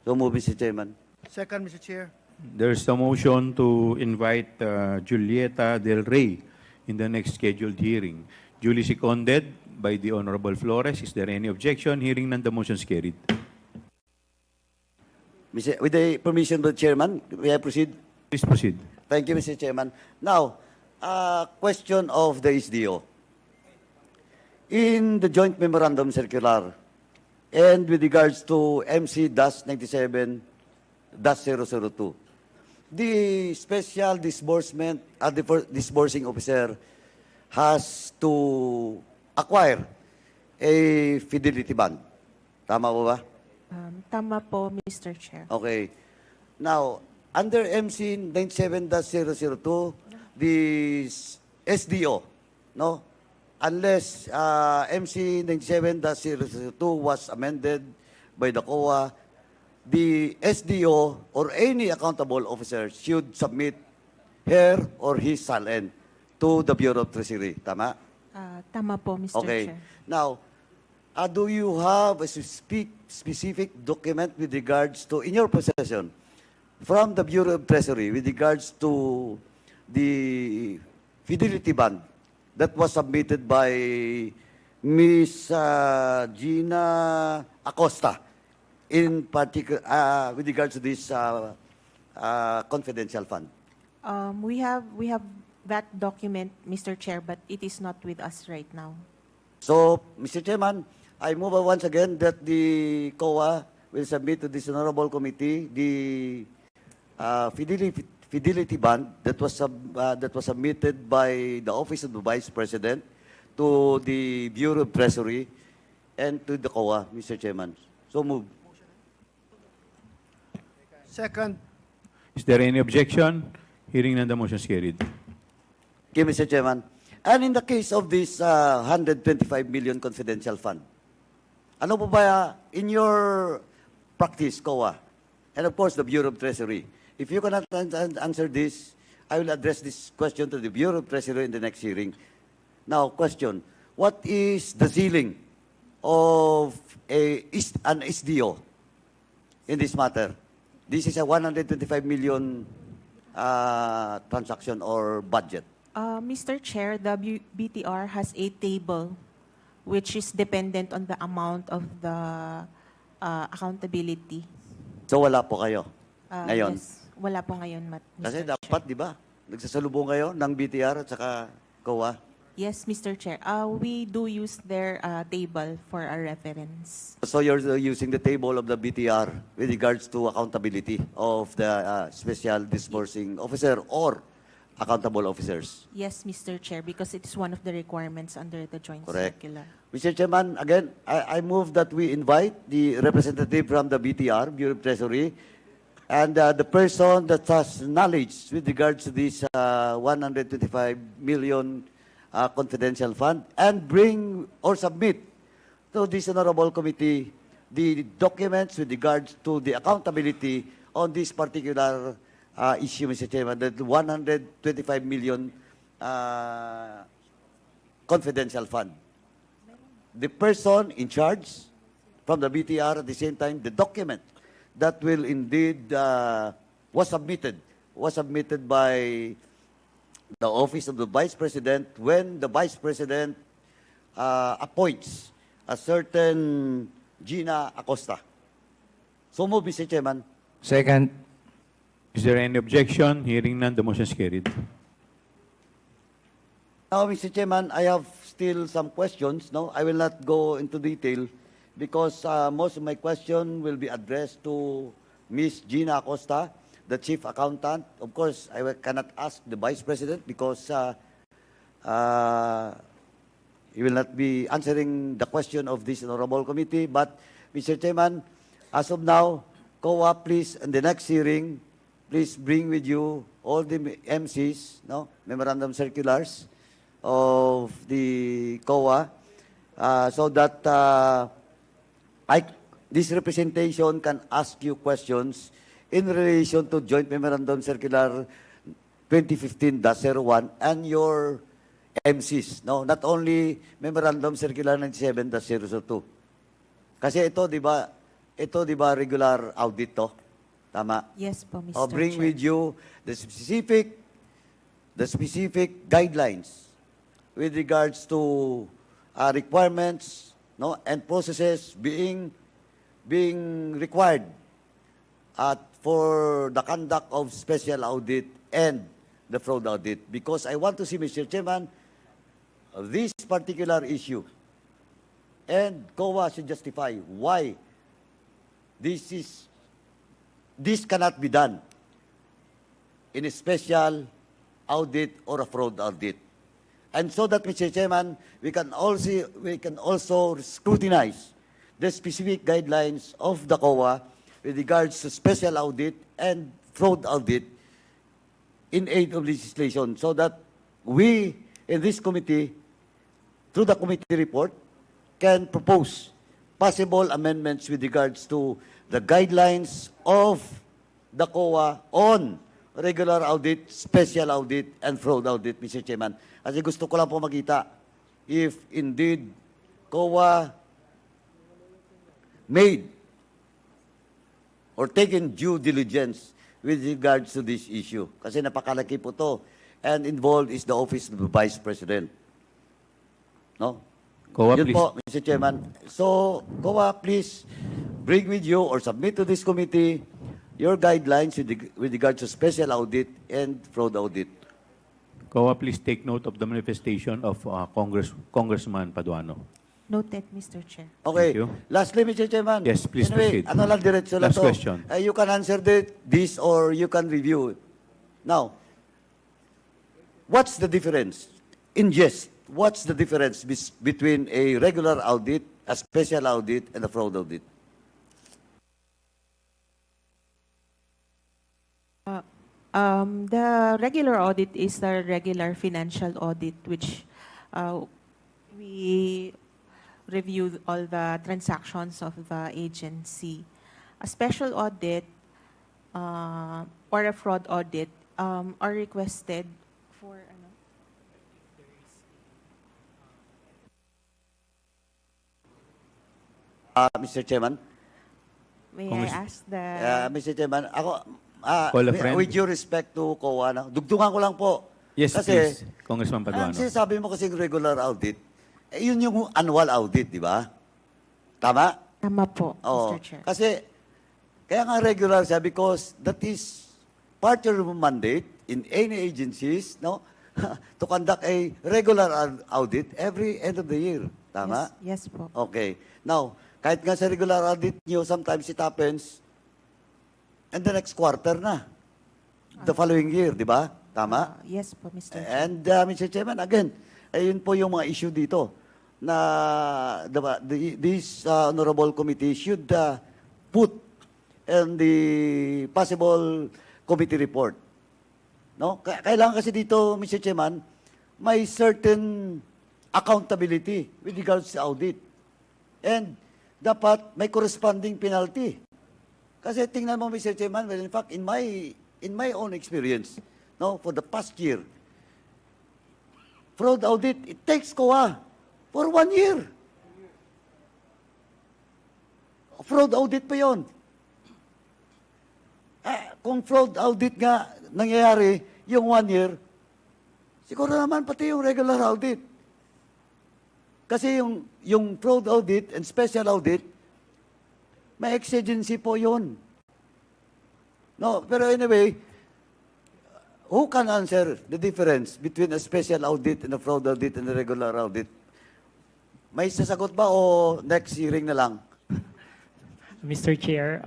So move, Mr. Chairman. Second, Mr. Chair. There's a motion to invite Julieta Del Rey in the next scheduled hearing. Duly seconded by the Honorable Flores. Is there any objection? Hearing none, the motion is carried. With the permission of the Chairman, may I proceed? Please proceed. Thank you, Mr. Chairman. Now, question of the SDO. In the joint memorandum circular, and with regards to MC-97-002, the special disbursing officer has to acquire a fidelity bond. Tama po ba? Tama po, Mr. Chair. Okay. Now, under MC 97-002, the SDO, no? Unless MC 97-002 was amended by the COA, the SDO or any accountable officer should submit her or his SALN to the Bureau of Treasury. Tama? Tama po, Mr. Okay. Chair. Now, do you have a specific document with regards to, in your possession, from the Bureau of Treasury with regards to the fidelity bond that was submitted by Ms. Gina Acosta, in particular, with regards to this confidential fund? We have that document, Mr. Chair, but it is not with us right now. So, Mr. Chairman, I move once again that the COA will submit to this honorable committee the fidelity bond that was submitted by the Office of the Vice President to the Bureau of Treasury and to the COA, Mr. Chairman. So move. Second. Is there any objection? Hearing none, the motion is carried. Okay, Mr. Chairman. And in the case of this 125 million confidential fund, ano po ba in your practice, COA, and of course the Bureau of Treasury, if you cannot answer this, I will address this question to the Bureau of Treasury in the next hearing. Now, question, what is the ceiling of an SDO in this matter? This is a 125 million transaction or budget. Mr. Chair, the BTR has a table which is dependent on the amount of the accountability. So wala po kayo ngayon? Yes, wala po ngayon, Mr. Kasi Chair. dapat, di ba, nagsasalubong kayo ng BTR at saka COA. Yes, Mr. Chair. We do use their table for our reference. So you're using the table of the BTR with regards to accountability of the special disbursing officer or accountable officers. Yes, Mr. Chair, because it is one of the requirements under the joint Correct. circular. Mr. Chairman, again, I move that we invite the representative from the BTR, Bureau of Treasury, and the person that has knowledge with regards to this 125 million confidential fund, and bring or submit to this honorable committee the documents with regards to the accountability on this particular issue, Mr. Chairman, the 125 million confidential fund. The person in charge from the BTR, at the same time, the document that will indeed was submitted by the office of the Vice President when the Vice President appoints a certain Gina Acosta. So move, Mr. Chairman. Second. Is there any objection? Hearing none, the motion is carried. Now, Mr. Chairman, I have still some questions. No, I will not go into detail because most of my question will be addressed to Ms. Gina Acosta, the Chief Accountant. Of course, I cannot ask the Vice President because he will not be answering the question of this honorable committee. But, Mr. Chairman, as of now, COA, please, in the next hearing, please bring with you all the MCs, no, memorandum circulars of the COA, so that this representation can ask you questions in relation to Joint Memorandum Circular 2015-01 and your MCs. No, not only Memorandum Circular 97-002. Kasi ito, di ba, regular audit to. Tama? Yes po, Mr. I'll bring Chair. with you the specific guidelines with regards to requirements, no, and processes being required for the conduct of special audit and the fraud audit. Because I want to see, Mr. Chairman, this particular issue, and COA should justify why this cannot be done in a special audit or a fraud audit. And so that, Mr. Chairman, we can also scrutinize the specific guidelines of the COA with regards to special audit and fraud audit in aid of legislation, so that we in this committee, through the committee report, can propose possible amendments with regards to the guidelines of the COA on regular audit, special audit, and fraud audit, Mr. Chairman. Kasi gusto ko lang po makita if indeed COA made or taken due diligence with regards to this issue. Kasi napakalaki po to. And involved is the Office of the Vice President. No? COA, Yun please. po, Mr. Chairman. So, COA, please bring with you or submit to this committee your guidelines with regards to special audit and fraud audit. COA, please take note of the manifestation of Congressman Paduano. Noted, Mr. Chair. Okay. Thank you. Lastly, Mr. Chairman. Yes, please anyway, proceed. ano lang diretso lang Last to. question. You can answer this or you can review it. Now, what's the difference? In jest, what's the difference between a regular audit, a special audit, and a fraud audit? The regular audit is the regular financial audit, which we review all the transactions of the agency. A special audit or a fraud audit are requested for Mr. Chairman. May Congress- I ask the... Mr. Chairman, ako, Call a friend. with due respect to COA, dugtungan ko lang po. Yes, Kasi, please. Congressman Paduano. sinasabi mo kasing regular audit, yun yung annual audit, di ba? Tama? Tama po, Oo. Mr. Chair. Kasi, kaya nga regular siya because that is part of your mandate in any agencies, no? To conduct a regular audit every end of the year. Tama? Yes po. Okay. Now, kahit nga sa regular audit nyo, sometimes it happens in the next quarter na. The following year, di ba? Tama? Yes po, Mr. Chair. And Mr. Chairman, again, ayun po yung mga issue dito na this honorable committee should put in the possible committee report. No? Kailangan kasi dito, Mr. Chairman, may certain accountability with regards to audit. And dapat may corresponding penalty. Kasi tingnan mo, Mr. Chairman, well, in fact, in my own experience, no, for the past year, fraud audit, it takes COA for 1 year. Fraud audit pa yun. Kung fraud audit nga nangyayari yung 1 year, siguro naman pati yung regular audit. Kasi yung fraud audit and special audit, may exigency po yun. No, pero anyway, who can answer the difference between a special audit and a fraud audit and a regular audit? May sasagot ba o next hearing na lang? Mr. Chair,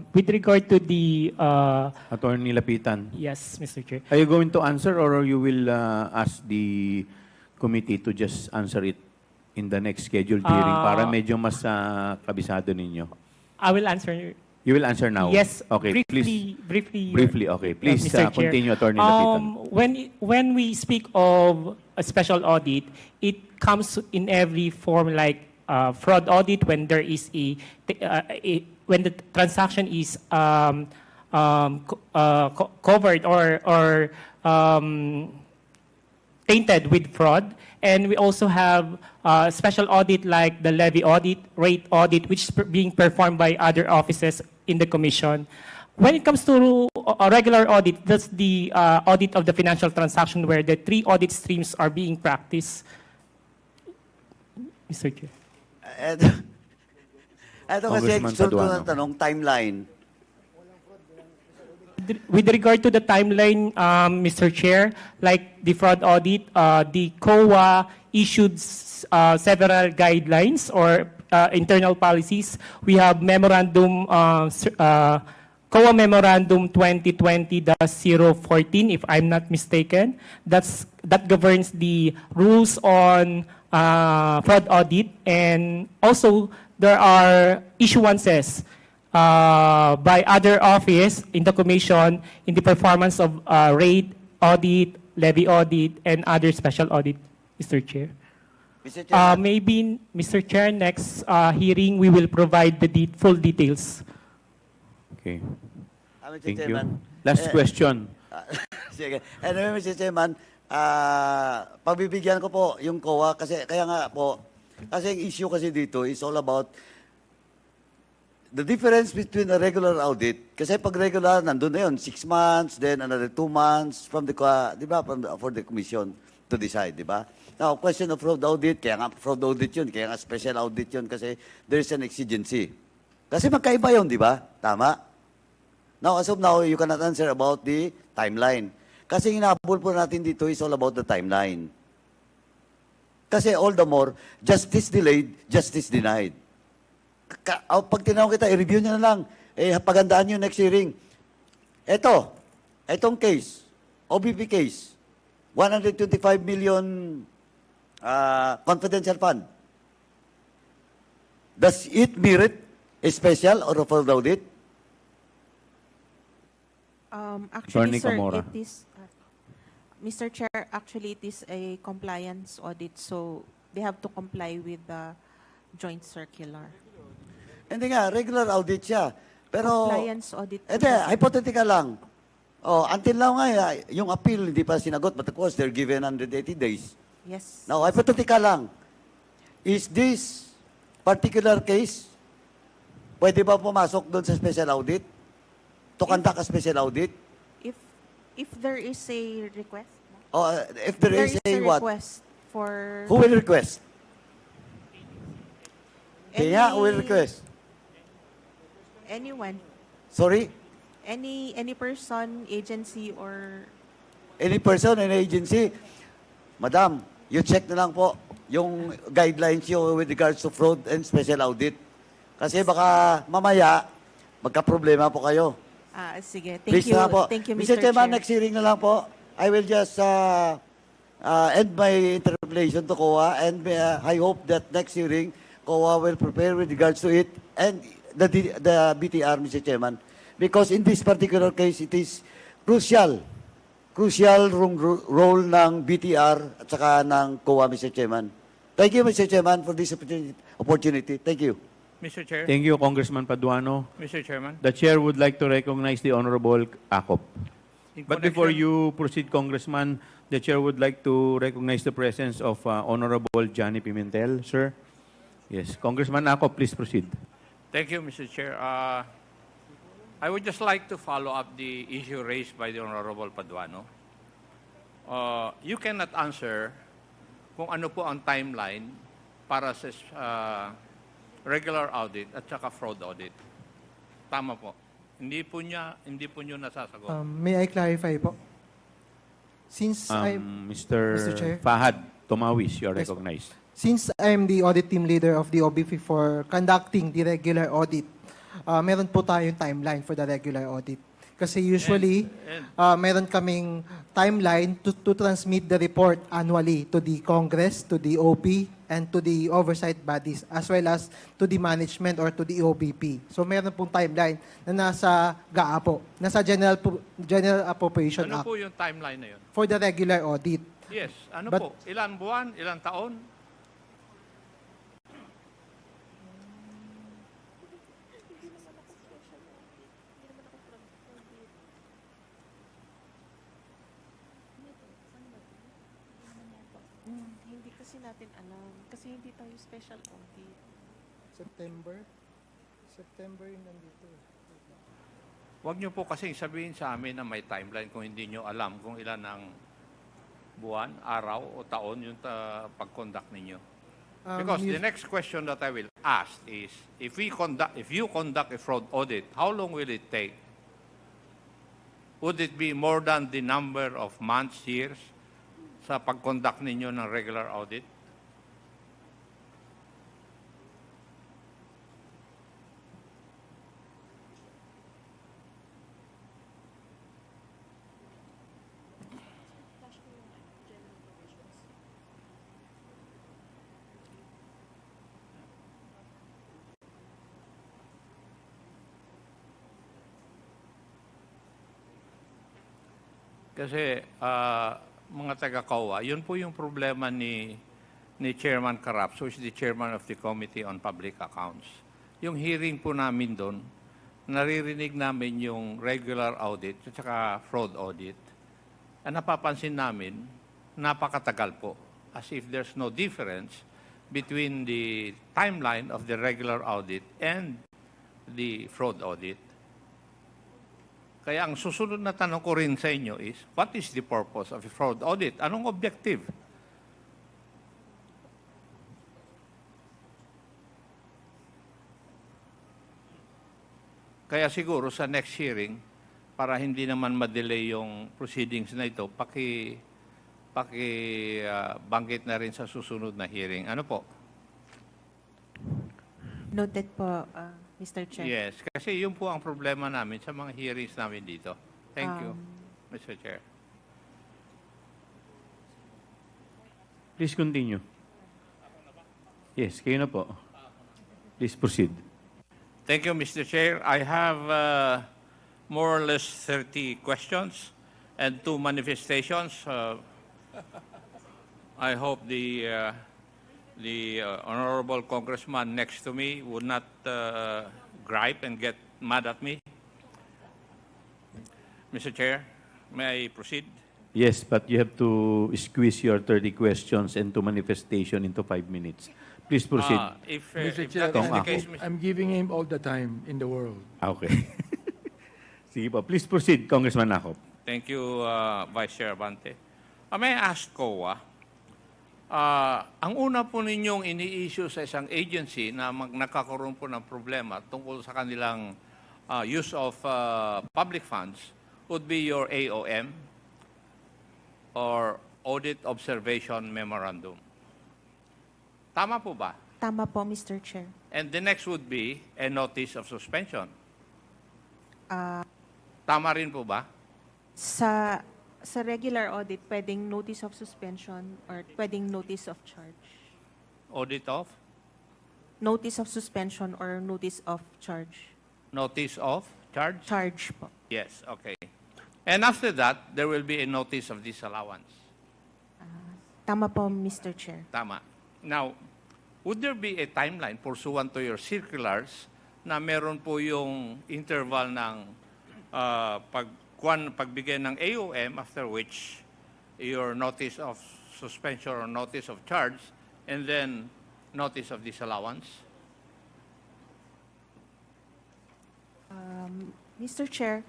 with regard to the... Attorney Lapitan. Yes, Mr. Chair. Are you going to answer or you will ask the committee to just answer it in the next scheduled hearing para medyo mas kabisado ninyo? I will answer. You will answer now? Yes, Okay, briefly. Briefly, okay. Please Mr. Chair. continue, Attorney Lapitan. When we speak of a special audit, it comes in every form like fraud audit when there is when the transaction is covered or tainted with fraud. And we also have special audit like the levy audit, rate audit, which is being performed by other offices in the Commission. When it comes to a regular audit, that's the audit of the financial transaction where the 3 audit streams are being practiced. Mr. Chair. Ito kasi sunod na tanong, timeline. With regard to the timeline, Mr. Chair, like the fraud audit, the COA issued several guidelines or internal policies. We have memorandum, COA Memorandum 2020-014, if I'm not mistaken. That governs the rules on fraud audit, and also there are issuances by other office in the Commission in the performance of rate audit, levy audit, and other special audit, Mr. Chair. Mr. Chair. Maybe, Mr. Chair, next hearing we will provide the full details. Okay. Mr. Thank you. Chairman. Last question. Sige. Anyway, Mr. Chairman, pagbibigyan ko po yung COA kasi kaya nga po, kasi yung issue kasi dito is all about the difference between a regular audit, kasi pag regular, nandun na yun, 6 months, then another 2 months from the, di ba, for the commission to decide, di ba? Now, question of fraud audit, kaya nga fraud audit yun, kaya nga special audit yun, kasi there's an exigency. Kasi magkaiba yun, di ba? Tama? Now, as of now, you cannot answer about the timeline. Kasi hinabol po natin dito is all about the timeline. Kasi all the more, justice delayed, justice denied. Pag tinawag kita, i-review nyo na lang. Pagandaan nyo next hearing. Etong case, OVP case, 125 million confidential fund. Does it merit a special or a full audit? Actually, Attorney sir, Camora. it is, Mr. Chair, actually it is a compliance audit, so they have to comply with the joint circular. Hindi nga, regular audit siya. Pero, Compliance audit. hindi, hypothetical lang. Until now nga, yung appeal hindi pa sinagot, but of course, they're given 180 days. Yes. Now, hypothetical lang. Is this particular case Pwede ba pumasok doon sa special audit? To conduct a special audit? If there is a request, Or if there is a what? request for Who will request? any, Kaya, who will request? anyone, Sorry? any person, agency, or Any person, any agency? Madam, you check na lang po yung guidelines nyo with regards to fraud and special audit. Kasi baka mamaya, magka-problema po kayo. sige. Please Thank you. na po. Thank you, Mr. Mr. Chairman, Chair. next hearing na lang po. I will just end my interpellation to COA and I hope that next hearing, COA will prepare with regards to it and the BTR, Mr. Chairman. Because in this particular case, it is crucial role ng BTR at saka ng COA, Mr. Chairman. Thank you, Mr. Chairman, for this opportunity. Thank you. Mr. Chair. Thank you, Congressman Paduano. Mr. Chairman. The Chair would like to recognize the Honorable Acop. But before you proceed, Congressman, the Chair would like to recognize the presence of Honorable Johnny Pimentel, sir. Yes, Congressman Acop, please proceed. Thank you, Mr. Chair. I would just like to follow up the issue raised by the Honorable Paduano. You cannot answer kung ano po ang timeline para sa regular audit at saka fraud audit. Tama po. Hindi po nyo nasasagot. May I clarify po? Since Mr. Chair? Fahad Tomawis, you are Yes, recognized. Since I'm the audit team leader of the OVP for conducting the regular audit, meron po tayong timeline for the regular audit. Kasi usually, meron kaming timeline to transmit the report annually to the Congress, to the OP, and to the oversight bodies, as well as to the management or to the OVP. So meron pong timeline na nasa GAA po, nasa General Appropriation Ano Act po yung timeline na yun? for the regular audit. Yes. Ano But- po? Ilan buwan? Ilan taon? Hindi kasi natin alam. Kasi hindi tayo special audit. September yung nandito. Huwag nyo po kasing sabihin sa amin na may timeline kung hindi nyo alam kung ilan ang buwan, araw o taon yung pag-conduct ninyo. Because the next question that I will ask is, if you conduct a fraud audit, how long will it take? Would it be more than the number of months, years sa pag-conduct ninyo ng regular audit? Kasi mga taga-COA, yun po yung problema ni Chairman Caraps, who is the Chairman of the Committee on Public Accounts. Yung hearing po namin doon, naririnig namin yung regular audit at saka fraud audit. Ang napapansin namin, napakatagal po. As if there's no difference between the timeline of the regular audit and the fraud audit. Kaya ang susunod na tanong ko rin sa inyo is, what is the purpose of a fraud audit? Anong objective? Kaya siguro sa next hearing, para hindi naman ma-delay yung proceedings na ito, banggit na rin sa susunod na hearing. Ano po? Noted po, Mr. Chair. Yes, kasi yun po ang problema namin sa mga hearings namin dito. Thank you, Mr. Chair. Please continue. Yes, kayo na po. Please proceed. Thank you, Mr. Chair. I have more or less 30 questions and 2 manifestations. I hope the honorable congressman next to me would not gripe and get mad at me. Mr. Chair, may I proceed? Yes, but you have to squeeze your 30 questions and 2 manifestation into 5 minutes. Please proceed. Mr. If Chair, that is the Kong case, I'm giving him all the time in the world. Okay. Sige po. Please proceed, Congressman Akop. Thank you, Vice Chair Abante. May I ask COA, ang una po ninyong ini-issue sa isang agency na nagkakaroon po ng problema tungkol sa kanilang use of public funds would be your AOM or Audit Observation Memorandum. Tama po ba? Tama po, Mr. Chair. And the next would be a notice of suspension. Ah, Tama rin po ba? sa regular audit, pwedeng notice of suspension or pwedeng notice of charge. Audit of? Notice of suspension or notice of charge. Notice of charge? Charge po. Yes, okay. And after that, there will be a notice of disallowance. Tama po, Mr. Chair. Tama. Now, would there be a timeline pursuant to your circulars na meron po yung interval ng pagbigay ng AOM, after which your notice of suspension or notice of charge, and then notice of disallowance? Mr. Chair,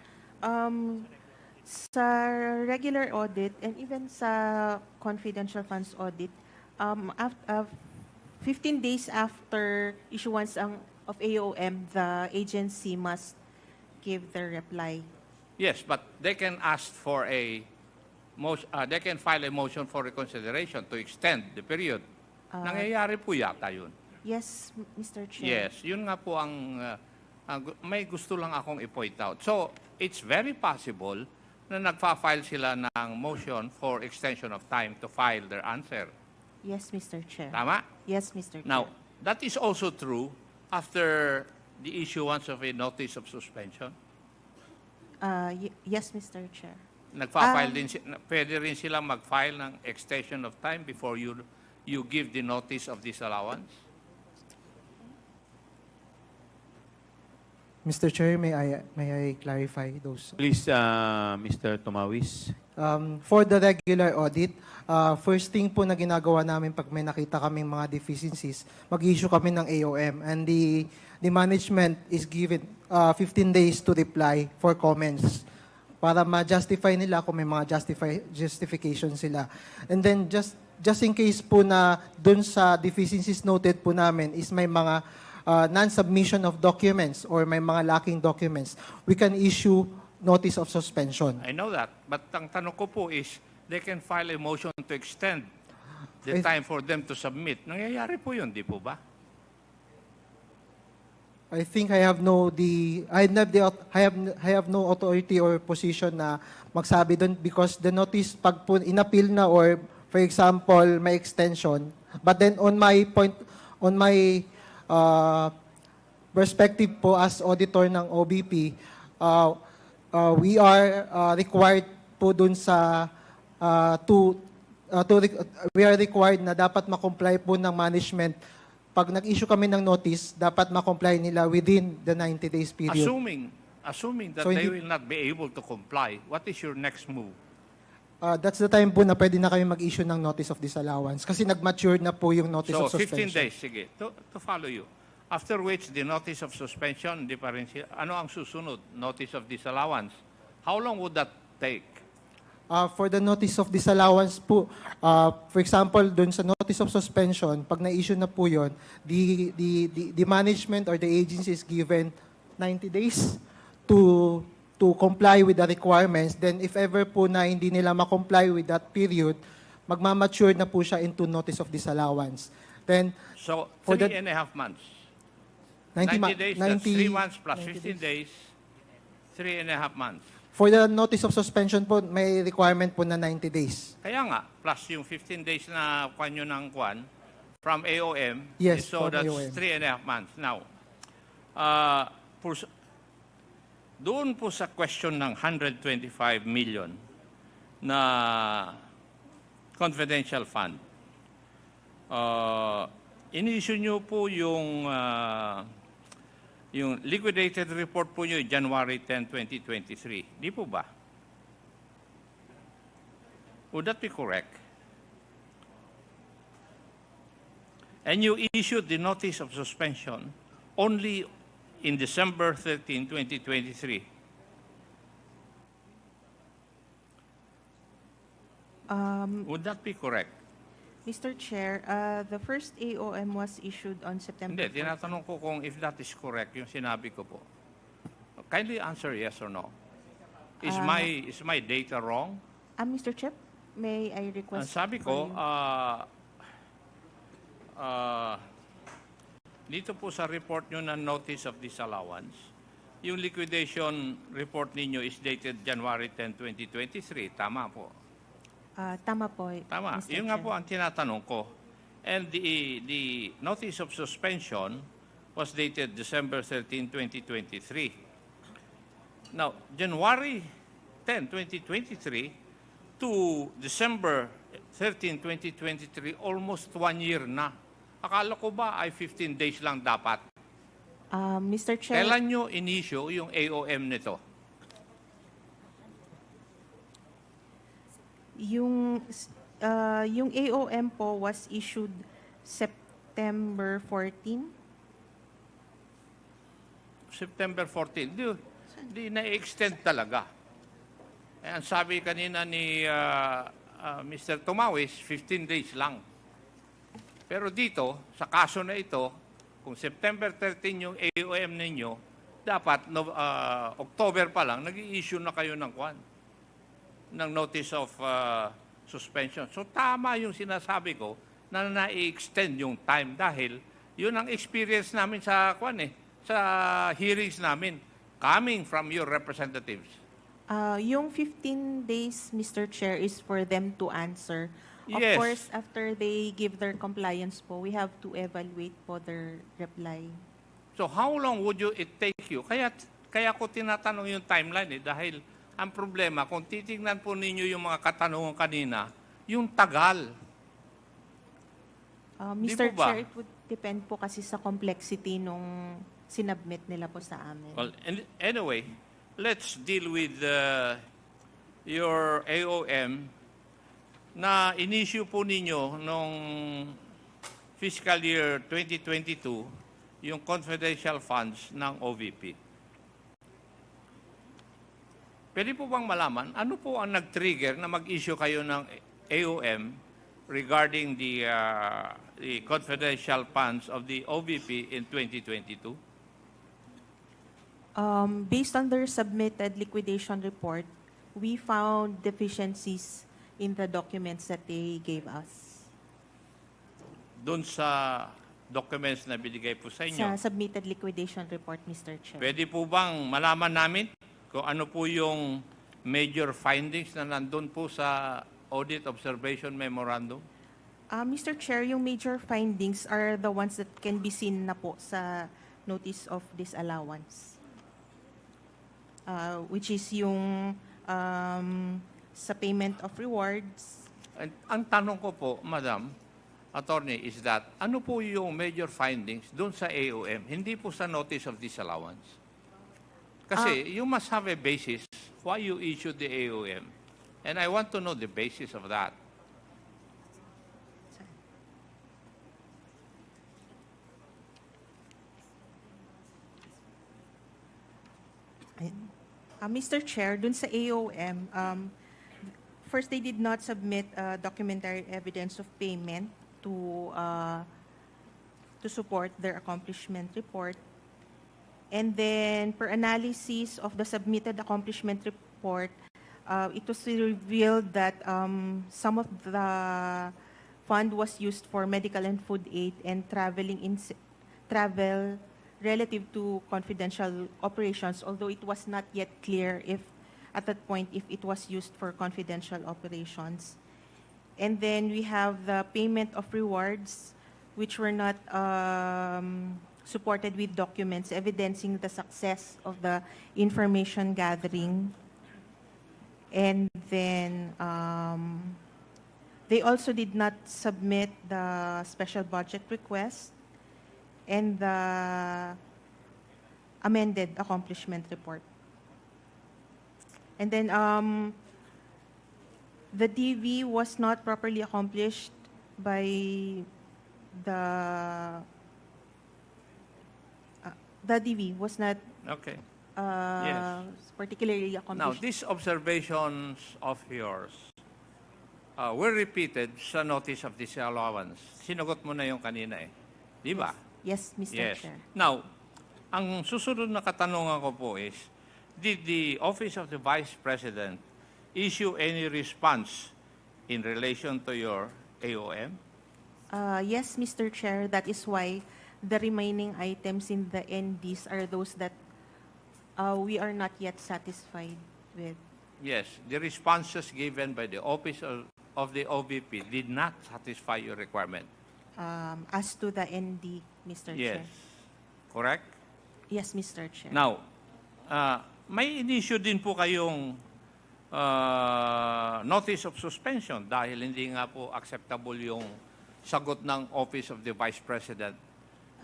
sa regular audit and even sa confidential funds audit, 15 days after issuance of AOM, the agency must give their reply. Yes, but they can ask for they can file a motion for reconsideration to extend the period. Nangyayari po yata yun. Yes, Mr. Chair. Yes, yun nga po ang may gusto lang akong i-point out. So, it's very possible na nagfa-file sila ng motion for extension of time to file their answer. Yes, Mr. Chair. Tama? Yes, Mr. Chair. Now, that is also true after the issuance of a notice of suspension. Yes, Mr. Chair. Nagfa-file pwede rin sila mag-file ng extension of time before you give the notice of disallowance? Mr. Chair, may I clarify those? Please, Mr. Tomawis. For the regular audit, first thing po na ginagawa namin pag may nakita kaming mga deficiencies, mag-issue kami ng AOM. And the management is given 15 days to reply for comments para ma-justify nila kung may mga justification sila. And then just in case po na dun sa deficiencies noted po namin is may mga non-submission of documents or may mga lacking documents, we can issue notice of suspension. I know that. But ang tanong ko po is, they can file a motion to extend the time for them to submit. Nangyayari po yun, di po ba? I think I have no authority or position na magsabi doon because the notice pag po inappeal na or for example may extension, but then on my perspective po as auditor ng OVP, we are required po dun sa we are required na dapat ma-comply po ng management. Pag nag-issue kami ng notice, dapat ma-comply nila within the 90 days period. Assuming that So, they will not be able to comply, what is your next move? That's the time po na pwede na kami mag-issue ng notice of disallowance kasi nag-mature na po yung notice So, of suspension. 15 days, sige. To follow you. After which, the notice of suspension, di pa rin siya. Ano ang susunod? Notice of disallowance. How long would that take? For the notice of disallowance po, for example, dun sa notice of suspension, pag na-issue na po yun, the management or the agency is given 90 days to comply with the requirements. Then if ever po na hindi nila ma-comply with that period, magmamature na po siya into notice of disallowance. Then, So, for 3.5 months. 90 days, that's 3 months plus 15 days, 3.5 months. For the notice of suspension po, may requirement po na 90 days. Kaya nga, plus yung 15 days na kwanyo ng kwan from AOM, Yes, so from that's AOM. 3.5 months. Now, doon po sa question ng 125 million na confidential fund, in-issue nyo po yung liquidated report po nyo January 10, 2023. Di po ba? Would that be correct? And you issued the notice of suspension only in December 13, 2023. Would that be correct? Mr. Chair, the first AOM was issued on September Hindi, tinatanong ko kung if that is correct, yung sinabi ko po. Kindly answer yes or no. Is my data wrong? Mr. Chair, may I Ang request sabi for ko, you- dito po sa report nyo na notice of disallowance, yung liquidation report ninyo is dated January 10, 2023. Tama po. Tama po, Tama. Mr. Yun nga Chair. po ang tinatanong ko. And the notice of suspension was dated December 13, 2023. Now, January 10, 2023 to December 13, 2023, almost 1 year na. Akala ko ba ay 15 days lang dapat? Mr. Chair, Kailan nyo inisyo yung AOM nito? yung AOM po was issued September 14. September 14. Di na-extend talaga. Eh, ang sabi kanina ni Mr. Tumawis, 15 days lang. Pero dito, sa kaso na ito, kung September 13 yung AOM ninyo, dapat October pa lang, nag-i-issue na kayo ng notice of suspension. So tama yung sinasabi ko na na-extend yung time dahil yun ang experience namin sa sa hearings namin coming from your representatives. Yung 15 days, Mr. Chair, is for them to answer. Of Yes. course, after they give their compliance po, we have to evaluate po their reply. So how long would it take you? Kaya ko tinatanong yung timeline dahil ang problema, kung titingnan po ninyo yung mga katanungan kanina, yung tagal. Mr. po ba? Chair, it would depend po kasi sa complexity nung sinubmit nila po sa amin. Well, anyway, let's deal with your AOM na in-issue po ninyo nung fiscal year 2022, yung confidential funds ng OVP. Pwede po bang malaman, ano po ang nag-trigger na mag-issue kayo ng AOM regarding the confidential funds of the OVP in 2022? Based on their submitted liquidation report, we found deficiencies in the documents that they gave us. Doon sa documents na binigay po sa inyo? Sa submitted liquidation report, Mr. Chair. Pwede po bang malaman namin kung ano po yung major findings na nandun po sa Audit Observation Memorandum? Mr. Chair, yung major findings are the ones that can be seen na po sa notice of disallowance. Which is yung sa payment of rewards. Ang tanong ko po, Madam Attorney, is that ano po yung major findings doon sa AOM, hindi po sa notice of disallowance? Kasi you must have a basis why you issued the AOM. And I want to know the basis of that. Mr. Chair, dun sa AOM, first they did not submit documentary evidence of payment to support their accomplishment report. And then, per analysis of the submitted accomplishment report, it was revealed that some of the fund was used for medical and food aid and travel relative to confidential operations, although it was not yet clear if, at that point, if it was used for confidential operations. And then we have the payment of rewards, which were not supported with documents evidencing the success of the information gathering. And then they also did not submit the special budget request and the amended accomplishment report. And then the DV was not properly accomplished by the the DV was not Okay. particularly Now, accomplished. these observations of yours were repeated sa notice of disallowance. Sinagot mo na yung kanina eh. Di ba? Yes, Mr. Yes. Chair. Now, ang susunod na katanungan ko po is, did the Office of the Vice President issue any response in relation to your AOM? Yes, Mr. Chair. That is why the remaining items in the NDs are those that we are not yet satisfied with. Yes, the responses given by the Office of the OVP did not satisfy your requirement. As to the ND, Mr. Yes. Chair. Correct? Yes, Mr. Chair. Now, may in-issue din po kayong notice of suspension dahil hindi nga po acceptable yung sagot ng Office of the Vice President.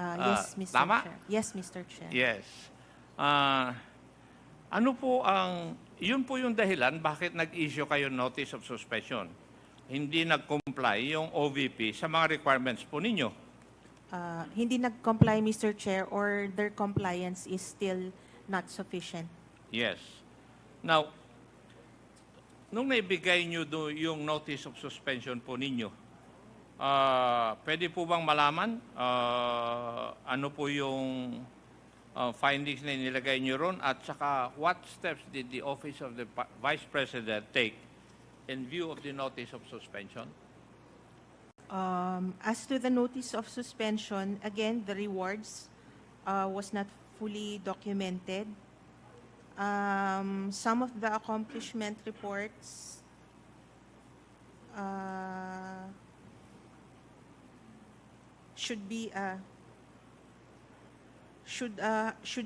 Yes, Mr. Tama? Chair. Yes, Mr. Chair. Yes. Ano po yun po yung dahilan bakit nag-issue kayo notice of suspension? Hindi nag-comply yung OVP sa mga requirements po ninyo. Hindi nag-comply, Mr. Chair, or their compliance is still not sufficient. Yes. Now, nung naibigay nyo yung notice of suspension po ninyo, pwede po bang malaman ano po yung findings na inilagay nyo ron at saka what steps did the Office of the Vice President take in view of the notice of suspension? As to the notice of suspension, again, the rewards was not fully documented. Some of the accomplishment reports should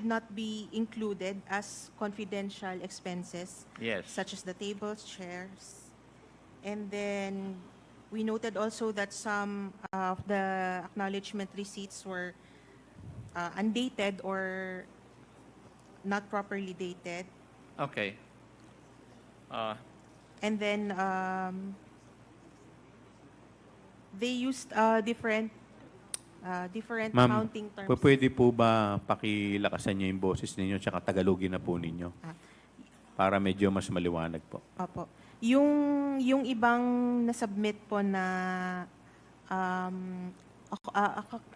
not be included as confidential expenses, Yes. such as the tables, chairs. And then we noted also that some of the acknowledgement receipts were undated or not properly dated. Okay. And then they used different Ma'am, counting terms. pwede po ba pakilakasan niyo yung boses ninyo tsaka Tagalogin na po ninyo? Para medyo mas maliwanag po. Opo. Yung ibang na-submit po na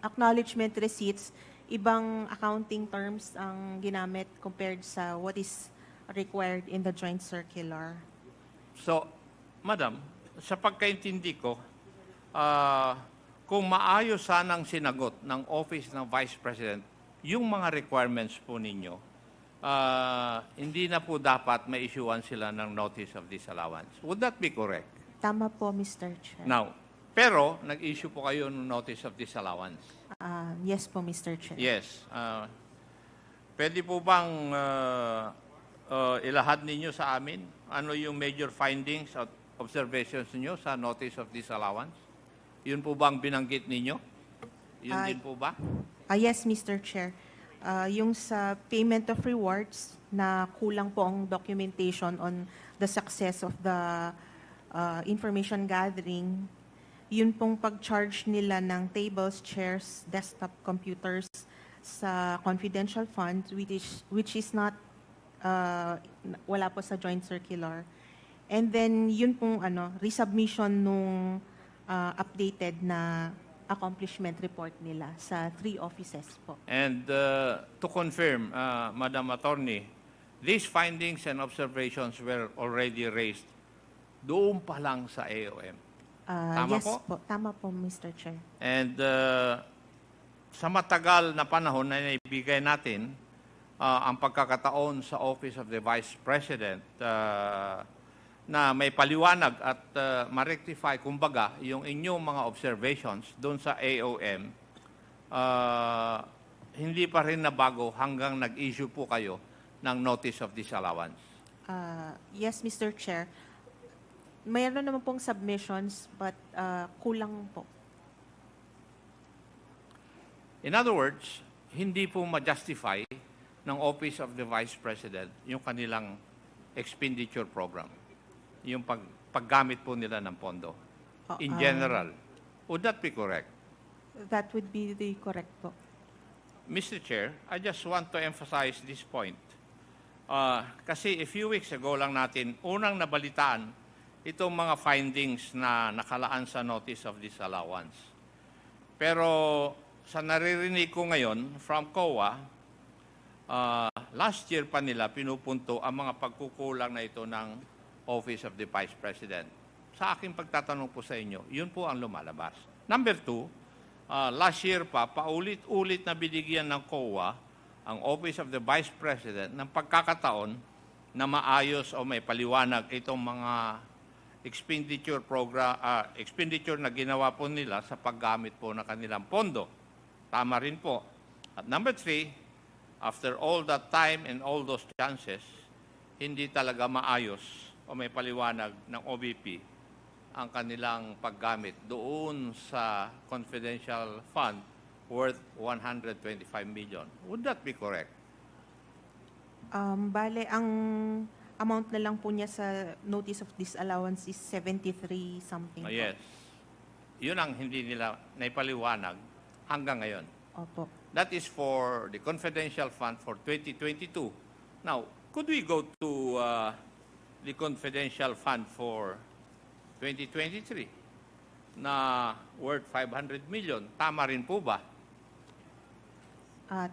acknowledgement receipts, ibang accounting terms ang ginamit compared sa what is required in the joint circular. So, Madam, sa pagkaintindi ko, kung maayos sanang sinagot ng Office ng Vice President yung mga requirements po ninyo, hindi na po dapat ma-issuean sila ng notice of disallowance. Would that be correct? Tama po, Mr. Chair. Now, pero nag-issue po kayo ng notice of disallowance. Yes po, Mr. Chair. Yes. Pwede po bang ilahad ninyo sa amin ano yung major findings at observations ninyo sa notice of disallowance? Yun po bang binanggit ninyo? Yun din po ba? Yes, Mr. Chair. Yung sa payment of rewards na kulang po ang documentation on the success of the information gathering, yun pong pag-charge nila ng tables, chairs, desktop computers sa confidential fund, which is not, wala po sa joint circular. And then yun pong resubmission nung updated na accomplishment report nila sa 3 offices po. And to confirm, Madam Attorney, these findings and observations were already raised doon pa lang sa AOM. Tama Yes po? po. Tama po, Mr. Chair. And sa matagal na panahon na naibigay natin ang pagkakataon sa Office of the Vice President na may paliwanag at ma-rectify, kumbaga, yung inyong mga observations doon sa AOM, hindi pa rin nabago hanggang nag-issue po kayo ng notice of disallowance. Yes, Mr. Chair. Mayroon naman pong submissions, but kulang po. In other words, hindi po ma-justify ng Office of the Vice President yung kanilang expenditure program, yung paggamit po nila ng pondo. In general, would that be correct? That would be the correct po. Mr. Chair, I just want to emphasize this point. Kasi a few weeks ago lang natin unang nabalitaan itong mga findings na nakalaan sa Notice of Disallowance. Pero sa naririnig ko ngayon from COA, last year pa nila pinupunto ang mga pagkukulang na ito ng Office of the Vice President. Sa aking pagtatanong po sa inyo, yun po ang lumalabas. Number two, last year pa, paulit-ulit na binigyan ng COA ang Office of the Vice President ng pagkakataon na maayos o may paliwanag itong mga expenditure na ginawa po nila sa paggamit po ng kanilang pondo. Tama rin po. At number three, after all that time and all those chances, hindi talaga maayos o may paliwanag ng OVP ang kanilang paggamit doon sa confidential fund worth 125 million. Would that be correct? Bale, ang amount na lang po niya sa Notice of Disallowance is 73 something. Yes. Yun ang hindi nila naipaliwanag hanggang ngayon. Opo. That is for the confidential fund for 2022. Now, could we go to the confidential fund for 2023 na worth 500 million? Tama rin po ba?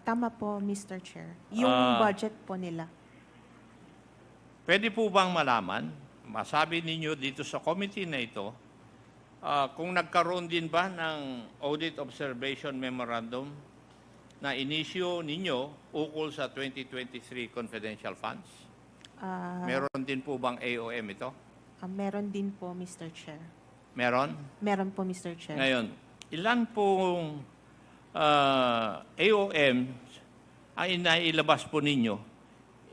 Tama po, Mr. Chair. Yung budget po nila. Pwede po bang malaman, masabi ninyo dito sa committee na ito, kung nagkaroon din ba ng Audit Observation Memorandum na inisyo ninyo ukol sa 2023 confidential funds? Meron din po bang AOM ito? Meron din po, Mr. Chair. Meron? Meron po, Mr. Chair. Ngayon, ilan pong AOM ang inailabas po ninyo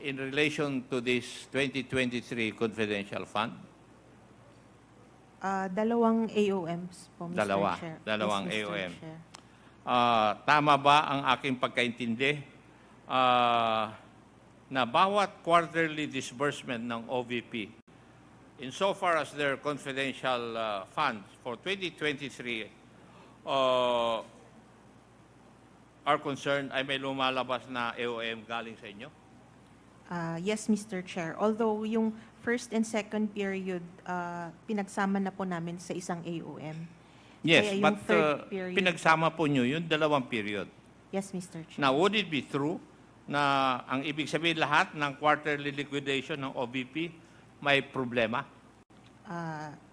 in relation to this 2023 confidential fund? Dalawang AOMs po, Mr. Chair. Dalawang Yes, Mr. AOM. Chair. Tama ba ang aking pagkaintindi na bawat quarterly disbursement ng OVP, insofar as their confidential funds for 2023 are concerned, ay may lumalabas na AOM galing sa inyo? Yes, Mr. Chair. Although yung first and second period, pinagsama na po namin sa isang AOM. Yes, Kaya yung but third period, pinagsama po nyo yung dalawang period. yes, Mr. Chair. Now, would it be true na ang ibig sabihin lahat ng quarterly liquidation ng OVP may problema?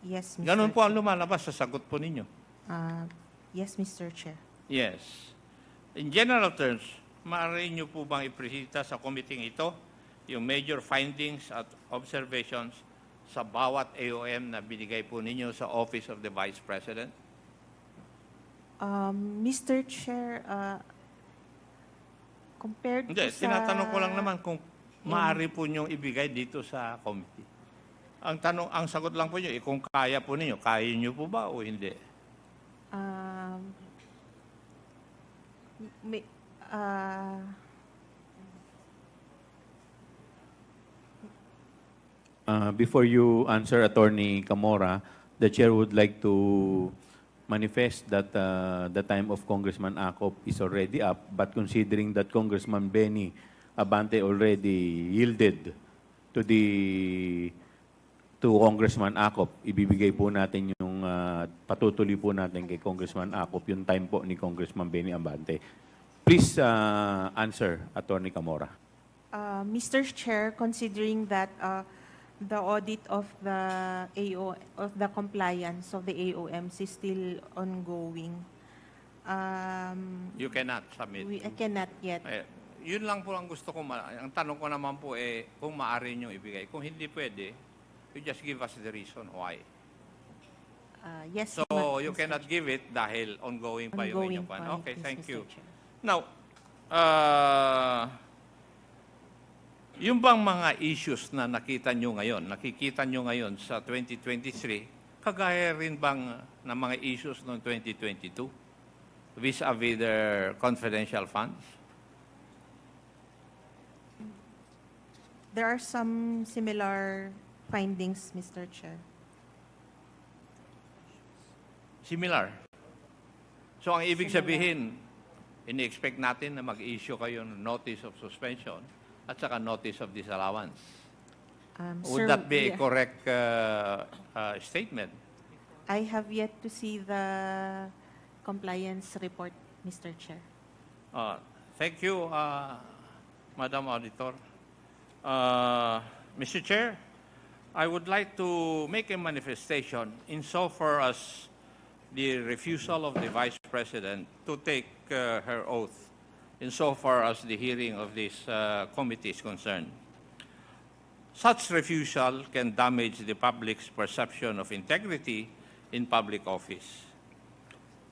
Yes, Mr. Ganun po ang lumalabas sa sagot po ninyo. Yes, Mr. Chair. Yes. In general terms, maaari nyo po bang ipresita sa committee ito yung major findings at observations sa bawat AOM na binigay po ninyo sa Office of the Vice President? Mr. Chair, compared Hindi, to sa... tinatanong ko lang naman kung maaari po nyong ibigay dito sa committee. Ang sagot lang po nyo, kung kaya po ninyo, kaya nyo po ba o hindi? Before you answer, Attorney Camora, the Chair would like to manifest that the time of Congressman Acop is already up, but considering that Congressman Benny Abante already yielded to Congressman Acop, ibibigay po natin yung patutuloy po natin kay Congressman Acop yung time po ni Congressman Benny Abante. Please answer, Attorney Camora. Mr. Chair, considering that the audit of the compliance of the AOMs is still ongoing, You cannot submit. I cannot yet. Yun lang po ang gusto ko. Ang tanong ko naman po kung maaari nyo ibigay. Kung hindi pwede, you just give us the reason why. Yes. So, you cannot give it dahil ongoing pa yung inyong pan. Okay, thank you. Now, yung bang mga issues na nakikita nyo ngayon sa 2023, kagaya rin bang ng mga issues noong 2022 vis-a-vis their confidential funds? There are some similar findings, Mr. Chair. Similar. So ang ibig sabihin, ini-expect natin na mag-issue kayo ng notice of suspension at saka notice of disallowance. Would that be a correct statement? I have yet to see the compliance report, Mr. Chair. Thank you, Madam Auditor. Mr. Chair, I would like to make a manifestation insofar as the refusal of the Vice President to take her oath insofar as the hearing of this committee is concerned. Such refusal can damage the public's perception of integrity in public office.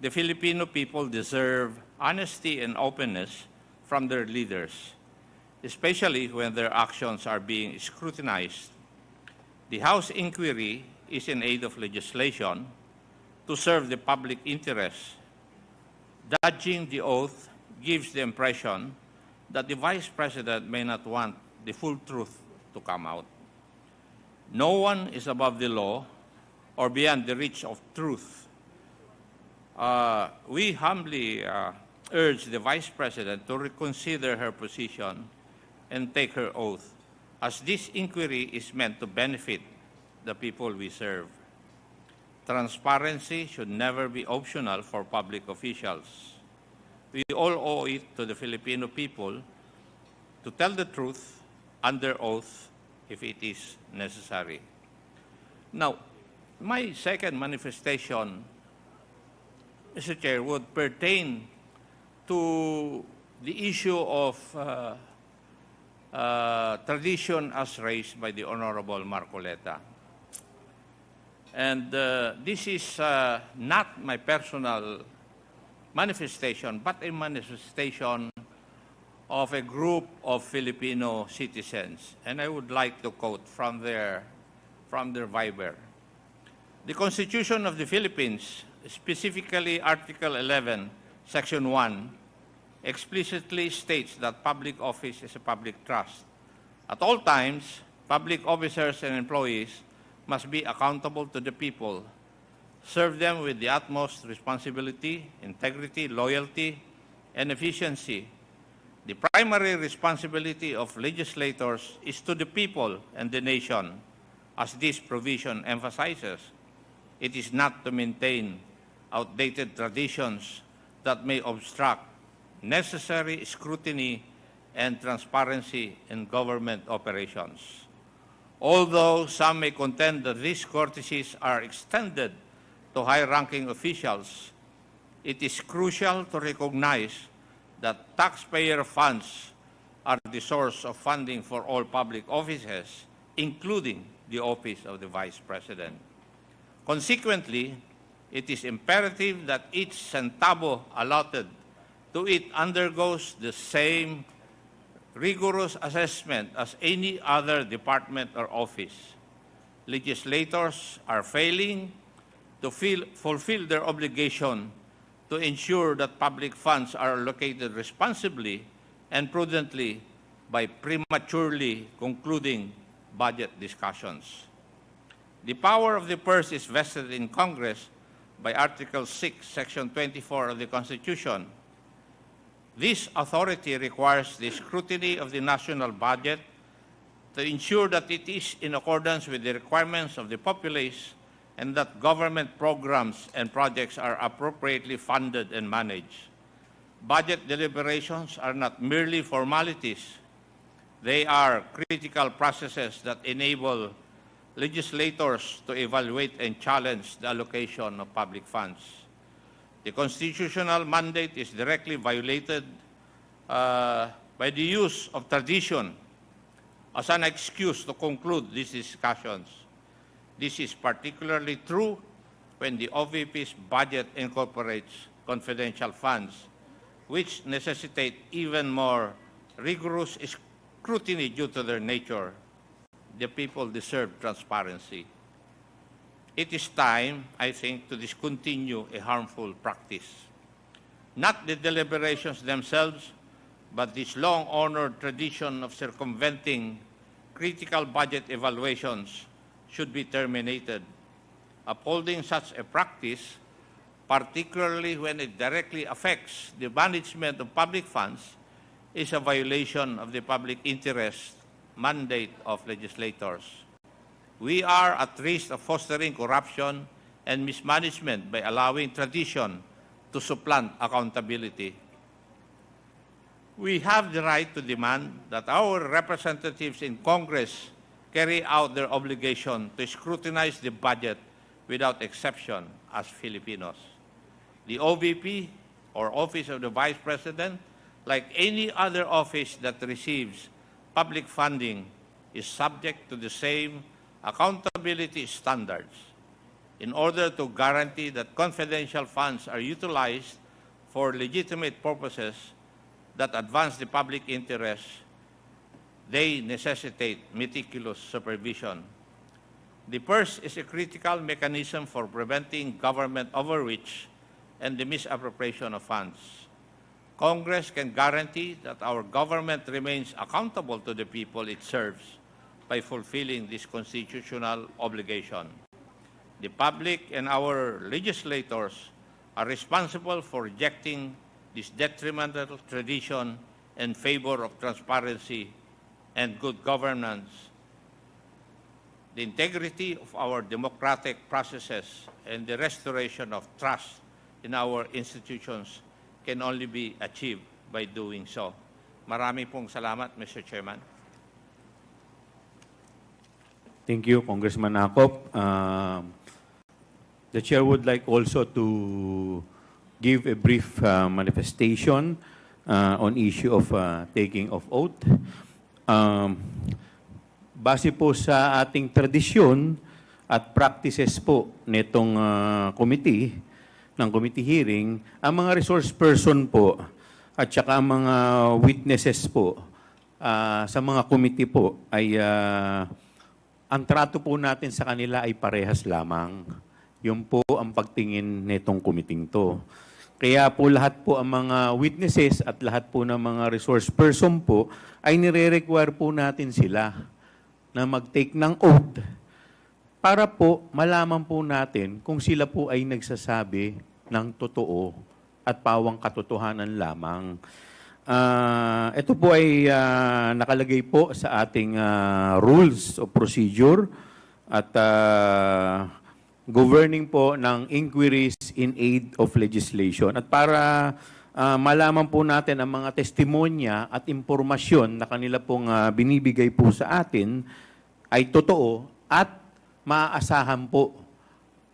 The Filipino people deserve honesty and openness from their leaders, especially when their actions are being scrutinized. The House inquiry is in aid of legislation to serve the public interest. Dodging the oath gives the impression that the Vice President may not want the full truth to come out. No one is above the law or beyond the reach of truth. We humbly urge the Vice President to reconsider her position and take her oath, as this inquiry is meant to benefit the people we serve. Transparency should never be optional for public officials. We all owe it to the Filipino people to tell the truth under oath if it is necessary. Now, my second manifestation, Mr. Chair, would pertain to the issue of tradition as raised by the Honorable Marcoleta. And this is not my personal manifestation, but a manifestation of a group of Filipino citizens. And I would like to quote from their Viber. The Constitution of the Philippines, specifically Article 11, Section 1, explicitly states that public office is a public trust. At all times, public officers and employees must be accountable to the people, serve them with the utmost responsibility, integrity, loyalty, and efficiency. The primary responsibility of legislators is to the people and the nation, as this provision emphasizes. It is not to maintain outdated traditions that may obstruct necessary scrutiny and transparency in government operations. Although some may contend that these courtesies are extended to high-ranking officials, it is crucial to recognize that taxpayer funds are the source of funding for all public offices, including the office of the Vice President. Consequently, it is imperative that each centavo allotted to it undergoes the same rigorous assessment as any other department or office. Legislators are failing to fulfill their obligation to ensure that public funds are allocated responsibly and prudently by prematurely concluding budget discussions. The power of the purse is vested in Congress by Article 6, Section 24 of the Constitution. This authority requires the scrutiny of the national budget to ensure that it is in accordance with the requirements of the populace and that government programs and projects are appropriately funded and managed. Budget deliberations are not merely formalities. They are critical processes that enable legislators to evaluate and challenge the allocation of public funds. The constitutional mandate is directly violated by the use of tradition as an excuse to conclude these discussions. This is particularly true when the OVP's budget incorporates confidential funds, which necessitate even more rigorous scrutiny due to their nature. The people deserve transparency. It is time, I think, to discontinue a harmful practice. Not the deliberations themselves, but this long-honored tradition of circumventing critical budget evaluations should be terminated. Upholding such a practice particularly when it directly affects the management of public funds, is a violation of the public interest mandate of legislators. We are at risk of fostering corruption and mismanagement by allowing tradition to supplant accountability. We have the right to demand that our representatives in Congress carry out their obligation to scrutinize the budget without exception as Filipinos. The OVP, or Office of the Vice President, like any other office that receives public funding, is subject to the same accountability standards. In order to guarantee that confidential funds are utilized for legitimate purposes that advance the public interest, they necessitate meticulous supervision. The purse is a critical mechanism for preventing government overreach and the misappropriation of funds. Congress can guarantee that our government remains accountable to the people it serves by fulfilling this constitutional obligation. The public and our legislators are responsible for rejecting this detrimental tradition in favor of transparency and good governance. The integrity of our democratic processes and the restoration of trust in our institutions can only be achieved by doing so. Maraming pong salamat, Mr. Chairman. Thank you, Congressman Acop. The Chair would like also to give a brief manifestation on issue of taking of oath. Base po sa ating tradisyon at practices po nitong committee, ng committee hearing, ang mga resource person po at saka ang mga witnesses po sa mga committee po ay ang trato po natin sa kanila ay parehas lamang. Yun po ang pagtingin nitong committee to. Kaya po lahat po ang mga witnesses at lahat po ng mga resource person po ay nire-require po natin sila na mag-take ng oath para po malaman po natin kung sila po ay nagsasabi ng totoo at pawang katotohanan lamang. Ito po ay nakalagay po sa ating rules of procedure at governing po ng inquiries in aid of legislation. At para malaman po natin ang mga testimonya at impormasyon na kanila pong binibigay po sa atin ay totoo at maaasahan po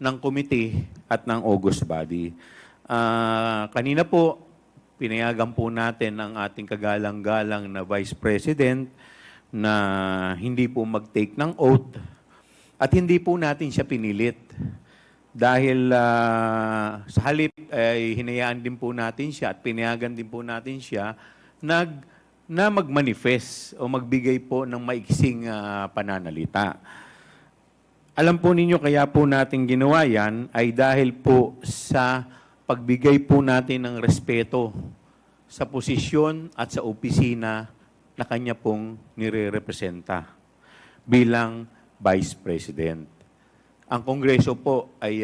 ng committee at ng August body. Kanina po, pinayagan po natin ang ating kagalang-galang na Vice President na hindi po mag-take ng oath at hindi po natin siya pinilit. Dahil sa halip ay hinayaan din po natin siya at pinayagan din po natin siya na mag-manifest o magbigay po ng maiksing pananalita. Alam po ninyo kaya po natin ginawa yan ay dahil po sa pagbigay po natin ng respeto sa posisyon at sa opisina na kanya pong nire-representa bilang Vice President. Ang Kongreso po ay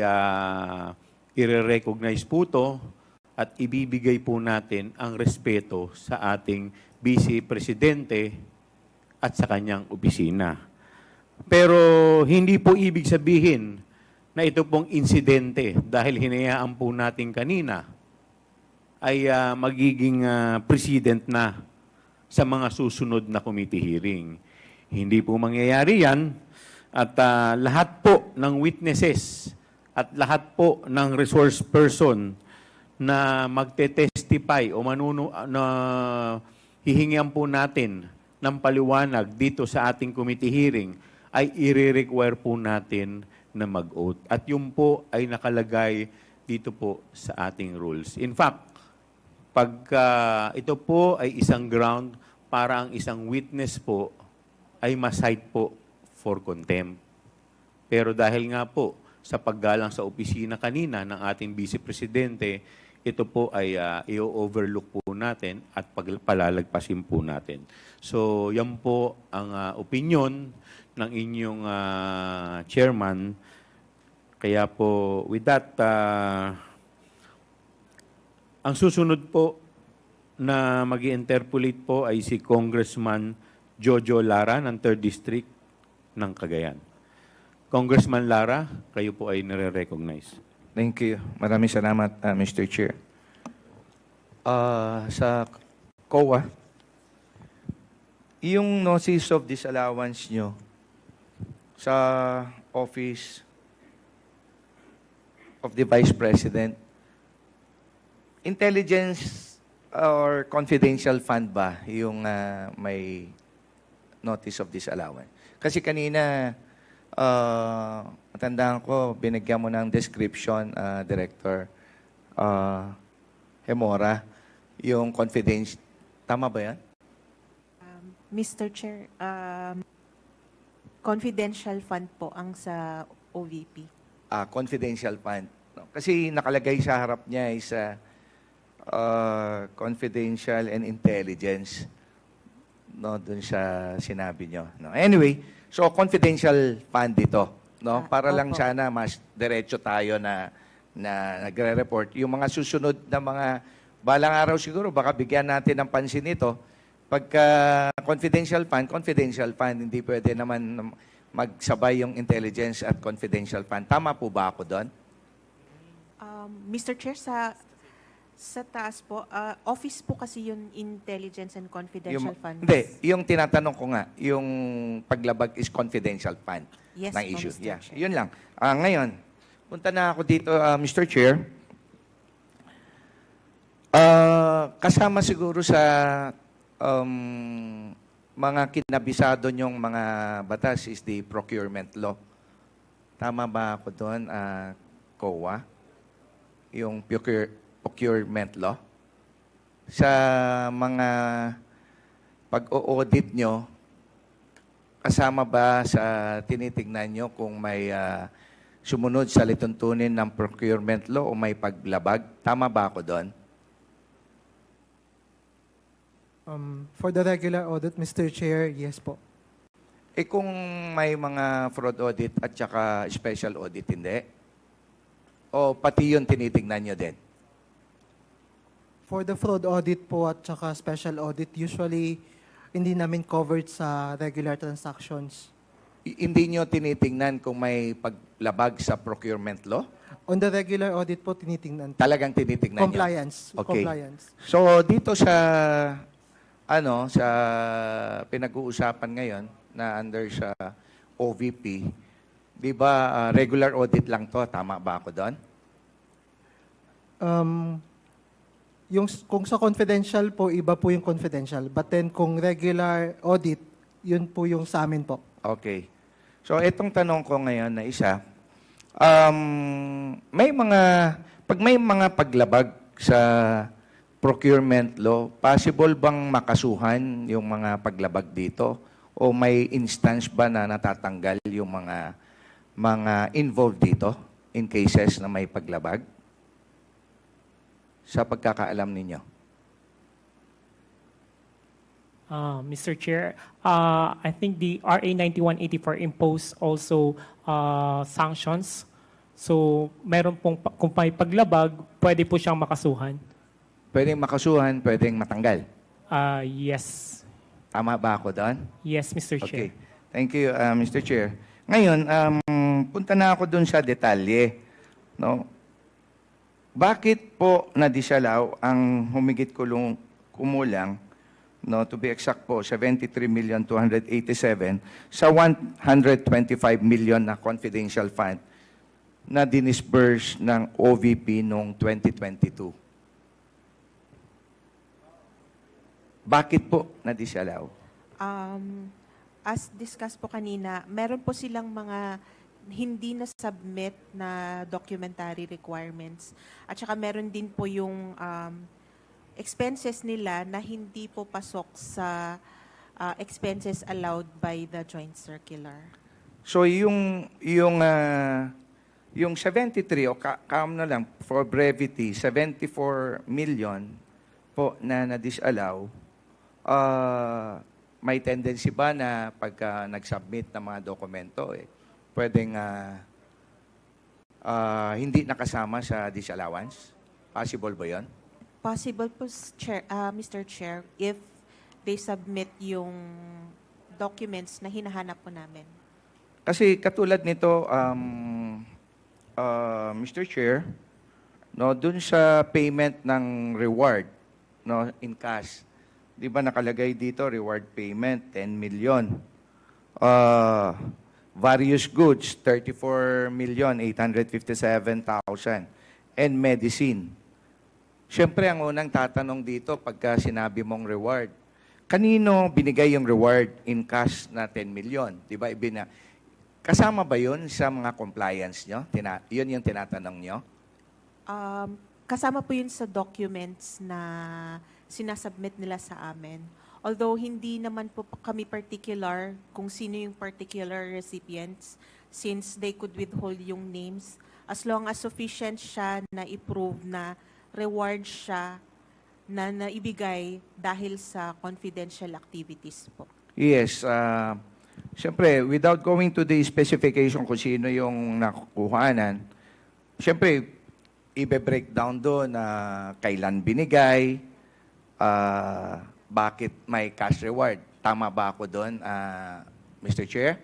i-recognize po to at ibibigay po natin ang respeto sa ating Vice Presidente at sa kanyang opisina. Pero hindi po ibig sabihin na ito pong insidente dahil hinayaan po natin kanina ay magiging president na sa mga susunod na committee hearing. Hindi po mangyayari yan at lahat po ng witnesses at lahat po ng resource person na magte-testify o hihingian po natin ng paliwanag dito sa ating committee hearing ay i-require po natin na mag-oath. At yun po ay nakalagay dito po sa ating rules. In fact, pagka ito po ay isang ground para ang isang witness po ay ma-cite po for contempt. Pero dahil nga po sa paggalang sa opisina kanina ng ating Vice Presidente, ito po ay i-overlook po natin at palalagpasin po natin. So, yan po ang opinion ng inyong chairman. Kaya po, with that, Ang susunod po na mag-interpolate po ay si Congressman Jojo Lara ng 3rd District ng Cagayan. Congressman Lara, kayo po ay nare-recognize. Thank you. Maraming salamat, Mr. Chair. Sa COA, yung notice of disallowance nyo sa Office of the Vice President, intelligence or confidential fund ba yung may notice of disallowance? Kasi kanina, matandaan ko, binigyan mo ng description, Director Hemora, yung confidential. Tama ba yan? Mr. Chair, confidential fund po ang sa OVP. Confidential fund. No? Kasi nakalagay sa harap niya is confidential and intelligence. No, dun sa sinabi nyo. No? Anyway, so confidential fund ito. No? Para lang sana mas diretso tayo na nagre-report. Yung mga susunod na mga balang araw siguro, baka bigyan natin ng pansin ito. Pagka confidential fund, hindi pwede naman magsabay yung intelligence at confidential fund. Tama po ba ako doon? Mr. Chair, sa taas po, office po kasi yung intelligence and confidential funds. Hindi, yung tinatanong ko nga, yung paglabag is confidential fund Yes, ng po, issue. Mr. Yeah, Chair. yun lang. Ngayon, punta na ako dito, Mr. Chair. Kasama siguro sa mga kinabisado nyong mga batas is the procurement law. Tama ba ako doon, COA? Yung procurement law? Sa mga pag-o-audit nyo, kasama ba sa tinitignan nyo kung may sumunod sa lituntunin ng procurement law o may paglabag? Tama ba ako doon? For the regular audit, Mr. Chair, yes po. Kung may mga fraud audit at saka special audit, hindi? O pati yun tinitignan nyo din? For the fraud audit po at saka special audit, usually hindi namin covered sa regular transactions. Hindi nyo tinitingnan kung may paglabag sa procurement law? On the regular audit po, tinitingnan. Talagang tinitingnan Compliance. nyo? Okay. Compliance. So, dito sa sa pinag-uusapan ngayon na under sa OVP, di ba regular audit lang to? Tama ba ako doon? Kung sa confidential po, iba po yung confidential. But then kung regular audit, yun po yung sa amin po. Okay. So, itong tanong ko ngayon na isa, pag may mga paglabag sa procurement law, possible bang makasuhan yung mga paglabag dito? O may instance ba na natatanggal yung mga involved dito in cases na may paglabag? Sa pagkakaalam ninyo. Mr. Chair, I think the RA 9184 imposed also sanctions. So, meron pong, kung may paglabag, pwede po siyang makasuhan. Pwedeng makasuhan, pwedeng matanggal. Yes. Tama ba ako doon? Yes, Mr. Okay. Chair. Thank you, Mr. Chair. Ngayon, punta na ako doon sa detalye. No? Bakit po na-disallow ang humigit kumulang, no, to be exact po, 73,287,000 sa 125 million na confidential fund na dinisburse ng OVP noong 2022? Bakit po na-disallow? As discussed po kanina, meron po silang mga hindi na-submit na documentary requirements. At saka meron din po yung expenses nila na hindi po pasok sa expenses allowed by the joint circular. So yung 73 o na lang for brevity, 74 million po na na-disallow, may tendency ba na pagka nag-submit ng mga dokumento, pwedeng hindi nakasama sa disallowance? Possible ba yun? Possible po, Mr. Chair, if they submit yung documents na hinahanap po namin. Kasi katulad nito, Mr. Chair, no, dun sa payment ng reward, no, in cash, di ba nakalagay dito, reward payment, 10 million. Various goods, 34,857,000. And medicine. Siyempre, ang unang tatanong dito, pagka sinabi mong reward, kanino binigay yung reward in cash na 10 million? Di ba? Kasama ba yun sa mga compliance nyo? Yun yung tinatanong nyo? Kasama po yun sa documents na sinasubmit nila sa amin. Although hindi naman po kami particular kung sino yung particular recipients since they could withhold yung names as long as sufficient siya na i-prove na reward siya na naibigay dahil sa confidential activities po. Yes. Siyempre, without going to the specification kung sino yung nakukuhanan, siyempre, i-breakdown doon na kailan binigay, bakit may cash reward. Tama ba ako doon, Mr. Chair?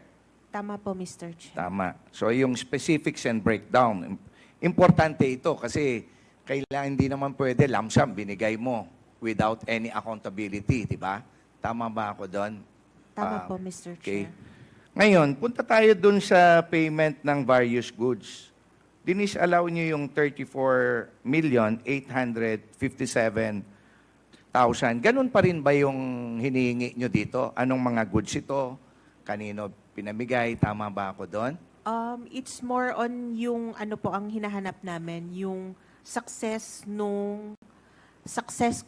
Tama po, Mr. Chair. Tama. So yung specifics and breakdown, importante ito kasi kailangan hindi naman pwede lump sum binigay mo without any accountability, di ba? Tama ba ako doon? Tama po, Mr. Okay. Chair. Ngayon, punta tayo doon sa payment ng various goods. Dinis-allow niyo yung 34,857,000. Ganun pa rin ba yung hinihingi nyo dito? Anong mga goods ito? Kanino pinamigay? Tama ba ako doon? It's more on yung ano po ang hinahanap namin, yung success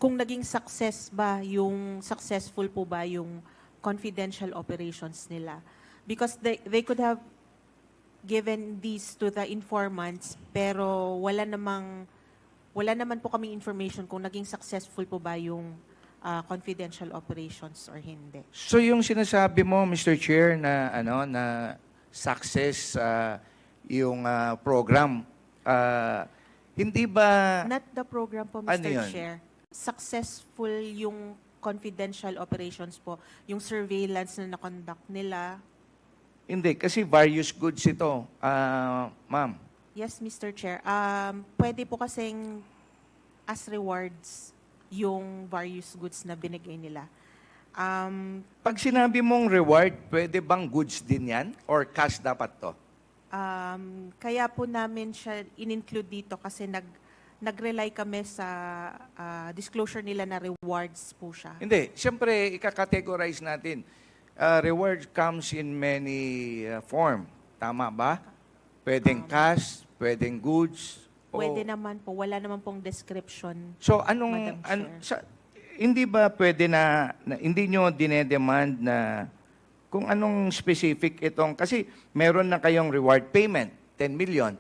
kung naging success ba, yung successful po ba yung confidential operations nila. Because they could have given these to the informants pero wala naman po kaming information kung naging successful po ba yung confidential operations or hindi. So yung sinasabi mo, Mr. Chair, na success yung program, hindi ba... Not the program po, Ano Mr. yun? Chair. Successful yung confidential operations po, yung surveillance na na-conduct nila. Hindi, kasi various goods ito, ma'am. Yes, Mr. Chair. Pwede po kasing as rewards yung various goods na binigay nila. Pag sinabi mong reward, pwede bang goods din yan? Or cash dapat to? Kaya po namin siya in-include dito kasi nag-rely kami sa disclosure nila na rewards po siya. Hindi. Siyempre, ika-categorize natin. Reward comes in many form. Tama ba? Pwedeng cash, pwedeng goods. Pwede naman po. Wala naman pong description. So, Madam Chair. hindi ba pwede na hindi nyo dinedemand na kung anong specific itong, kasi meron na kayong reward payment, 10 million.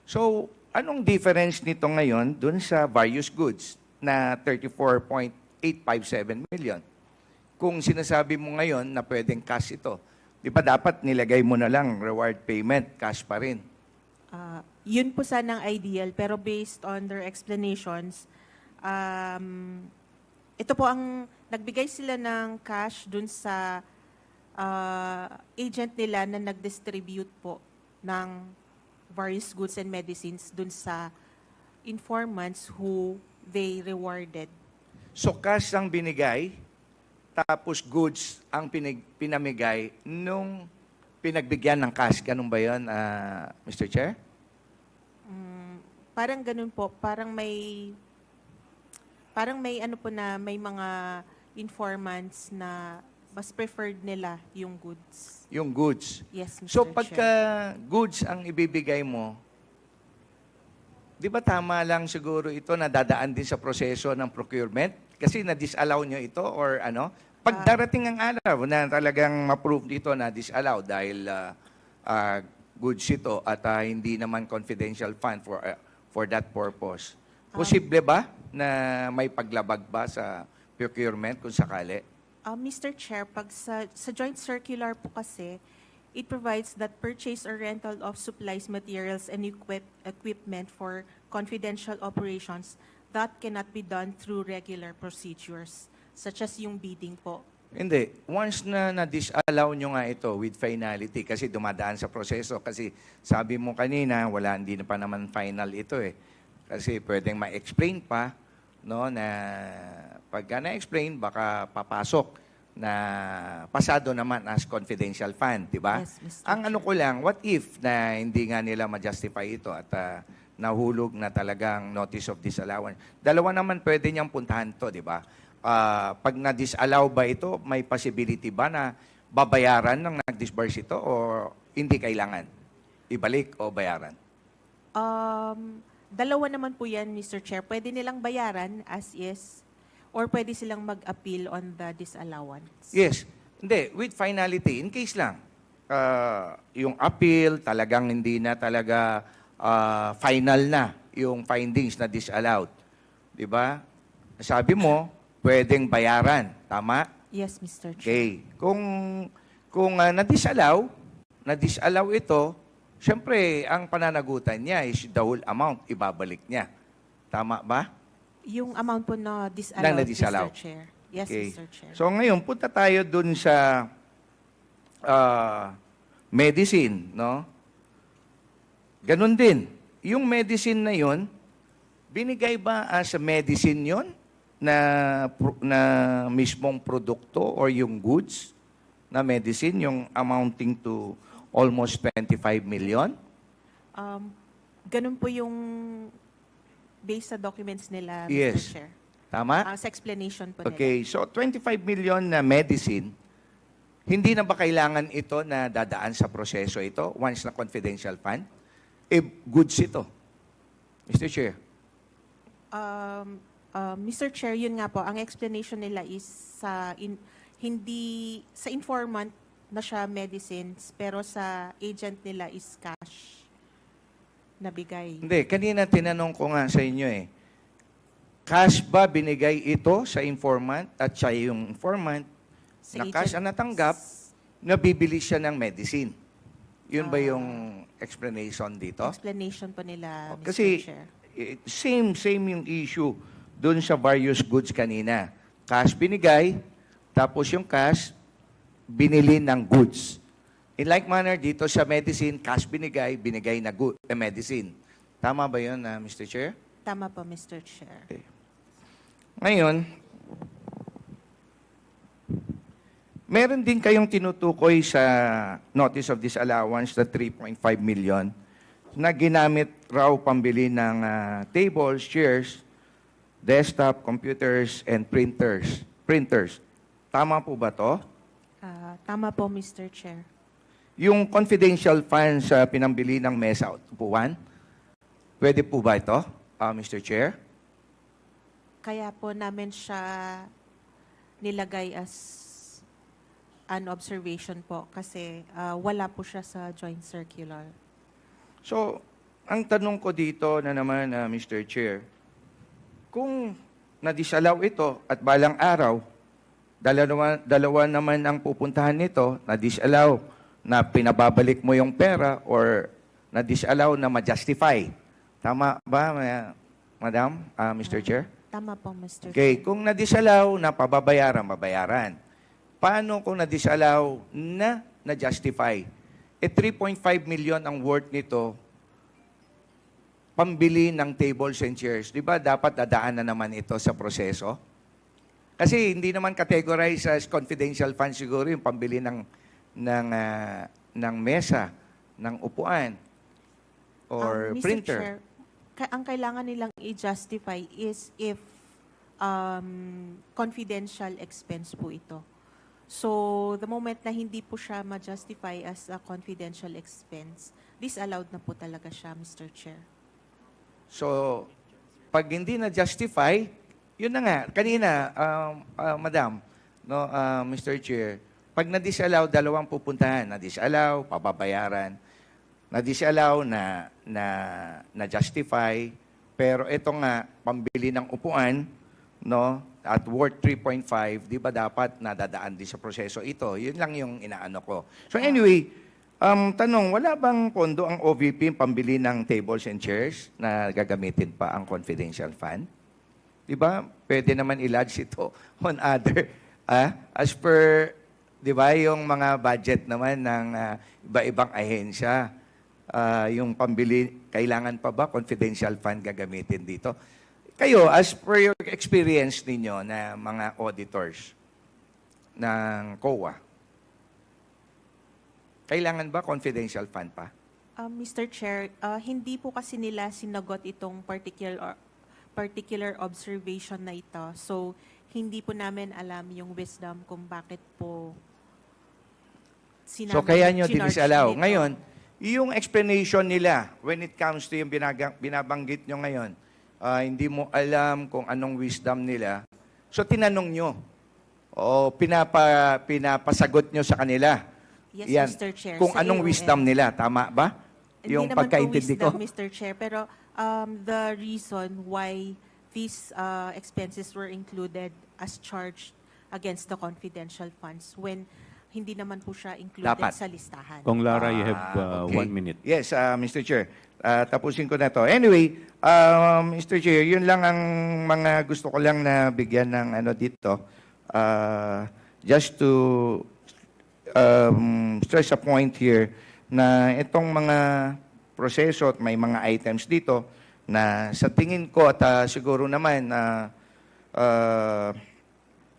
So, anong difference nito ngayon dun sa various goods na 34.857 million? Kung sinasabi mo ngayon na pwedeng cash ito, di ba dapat nilagay mo na lang reward payment, cash pa rin? Yun po sanang ideal, pero based on their explanations, ito po ang nagbigay sila ng cash dun sa agent nila na nag-distribute po ng various goods and medicines dun sa informants who they rewarded. So cash ang binigay, tapos goods ang pinamigay nung pinagbigyan ng cash. Ganun ba yun, Mr. Chair? Parang ganun po, parang may ano po na may mga informants na mas preferred nila yung goods. Yung goods. Yes, Mr. So Chair. pagka goods ang ibibigay mo, di ba tama lang siguro ito na dadaan din sa proseso ng procurement? Kasi na-disallow nyo ito or ano? Pag darating ang araw na talagang ma-prove dito na disallow dahil goods ito at hindi naman confidential fund for that purpose. Posible ba na may paglabag ba sa procurement kung sakali? Mr. Chair, pag sa joint circular po kasi, it provides that purchase or rental of supplies, materials, and equipment for confidential operations that cannot be done through regular procedures, such as yung bidding po. Hindi. Once na na-disallow nyo nga ito with finality, kasi dumadaan sa proseso, kasi sabi mo kanina, hindi na pa naman final ito eh. Kasi pwedeng ma-explain pa, no, na pagka na-explain, baka papasok na pasado naman as confidential fund, di ba? Yes, Mr. Ang ano ko lang, what if na hindi nga nila ma-justify ito at nahulog na talagang notice of disallowance? Dalawa naman pwede niyang puntahan to, di ba? Pag na-disallow ba ito, may possibility ba na babayaran ng nag-disburse ito o hindi kailangan? Ibalik o bayaran? Dalawa naman po yan, Mr. Chair. Pwede nilang bayaran as is, or pwede silang mag-appeal on the disallowance. Yes. Hindi, with finality. In case lang, yung appeal, talagang hindi na talaga final na yung findings na disallowed. Di ba? Sabi mo, pwedeng bayaran. Tama? Yes, Mr. Chair. Okay. Kung na-disallow ito, siyempre, ang pananagutan niya is the whole amount, ibabalik niya. Tama ba? Yung amount po na disallowed, Na-disallow. Mr. Chair. Yes, Okay. Mr. Chair. So ngayon, punta tayo dun sa medicine, no? Ganun din. Yung medicine na yon, binigay ba as a medicine yon na mismong produkto or yung goods na medicine, yung amounting to almost 25 million? Ganun po yung based sa documents nila, Mr. Yes. Chair. Tama? Sa explanation po nila. Okay, so 25 million na medicine, hindi na ba kailangan ito na dadaan sa proseso ito once na confidential fund? Goods ito. Mr. Chair. Mr. Chair, yun nga po, ang explanation nila is hindi sa informant na siya medicines, pero sa agent nila is cash na bigay. Hindi, kanina tinanong ko nga sa inyo eh. Cash ba binigay ito sa informant at siya yung informant Sa na cash agent. ang natanggap, nabibili siya ng medicine? Yun ba yung explanation dito? Explanation po nila, Mr. Kasi Chair. same yung issue doon sa various goods kanina. Cash binigay, tapos yung cash binili ng goods. In like manner, dito sa medicine, cash binigay na medicine. Tama ba yun, Mr. Chair? Tama po, Mr. Chair. Okay. Ngayon, meron din kayong tinutukoy sa Notice of Disallowance na 3.5 million na ginamit raw pambili ng tables, chairs, desktop, computers, and printers. Tama po ba to? Tama po, Mr. Chair. Yung confidential funds sa pinambili ng mesa upuan, pwede po ba ito, Mr. Chair? Kaya po namin siya nilagay as an observation po kasi wala po siya sa joint circular. So, ang tanong ko dito na naman, Mr. Chair, kung na-disallow ito at balang araw, dalawa naman ang pupuntahan nito, na-disallow na pinababalik mo yung pera or na-disallow na ma-justify. Tama ba, Madam, Mr. Chair? Tama po, Mr. Okay, Chair. kung na-disallow na babayaran. Paano kung na-disallow na na-justify? 3.5 million ang worth nito, pambili ng tables and chairs. Di ba dapat dadaan na naman ito sa proseso? Kasi hindi naman categorize as confidential fund siguro yung pambili ng mesa, ng upuan, or Mr. printer. Chair, ang kailangan nilang i-justify is if confidential expense po ito. So, the moment na hindi po siya ma-justify as a confidential expense, disallowed na po talaga siya, Mr. Chair. So, pag hindi na-justify, yun na nga. Kanina, Madam, no, Mr. Chair, pag na-disallow, dalawang pupuntahan. Na-disallow, pababayaran. Na-disallow, na-justify. Pero ito nga, pambili ng upuan, no, at worth 3.5, di ba dapat nadadaan din sa proseso ito? Yun lang yung inaano ko. So anyway, tanong, wala bang pondo ang OVP pambili ng tables and chairs na gagamitin pa ang confidential fund? Di ba? Pwede naman i-lodge ito on other, as per, di ba, yung mga budget naman ng iba-ibang ahensya. Yung pambili, kailangan pa ba confidential fund gagamitin dito? Kayo, as per your experience ninyo na mga auditors ng COA, kailangan ba confidential fund pa? Mr. Chair, hindi po kasi nila sinagot itong particular observation na ito. So, hindi po namin alam yung wisdom kung bakit po So, kaya nyo dinisallow. Ngayon, yung explanation nila when it comes to yung binabanggit nyo ngayon, hindi mo alam kung anong wisdom nila. So, tinanong nyo o pinapasagot nyo sa kanila. Yes, Yan. Mr. Chair. Kung Sa anong AOM. wisdom nila. Tama ba? Yung Hindi naman po pagkaintindi ko. wisdom, Mr. Chair, pero the reason why these expenses were included as charged against the confidential funds when hindi naman po siya included Dapat. sa listahan. Kong Lara, you have Okay. 1 minute. Yes, Mr. Chair. Tapusin ko na to. Anyway, Mr. Chair, yun lang ang mga gusto ko lang na bigyan ng ano dito. Just to stress a point here na itong mga proseso at may mga items dito na sa tingin ko at siguro naman na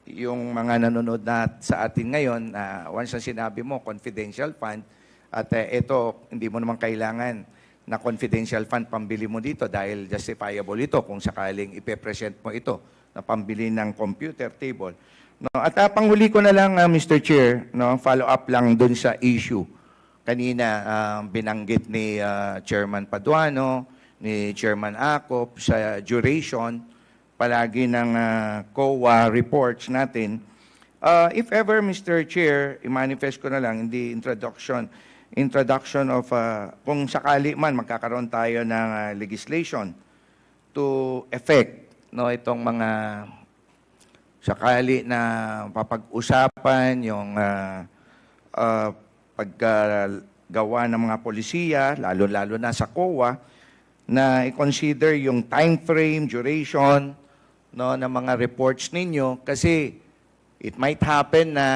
yung mga nanonood na sa atin ngayon, once na sinabi mo, confidential fund, at ito, hindi mo naman kailangan na confidential fund pambili mo dito dahil justifiable ito kung sakaling ipepresent mo ito na pambili ng computer table. No, at panghuli ko na lang, Mr. Chair, no, follow up lang dun sa issue. Kanina, binanggit ni Chairman Paduano, ni Chairman Acop sa duration, palagi ng COA reports natin. If ever, Mr. Chair, i-manifest ko na lang in the introduction of, kung sakali man magkakaroon tayo ng legislation to effect, no, itong mga sakali na papag-usapan yung paggawa ng mga polisiya, lalo-lalo na sa COA, na i-consider yung time frame, duration, no, ng mga reports ninyo. Kasi it might happen na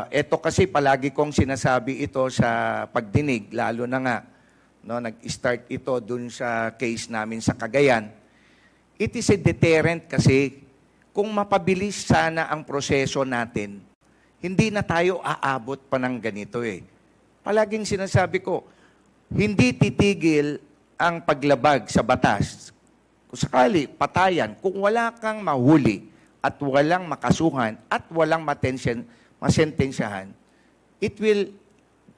ito kasi palagi kong sinasabi ito sa pagdinig, lalo na nga, no, nag-start ito dun sa case namin sa Cagayan. It is a deterrent kasi kung mapabilis sana ang proseso natin, hindi na tayo aabot pa ng ganito eh. Palaging sinasabi ko, hindi titigil ang paglabag sa batas. Kung sakali, patayan, kung wala kang mahuli at walang makasuhan at walang masentensyahan,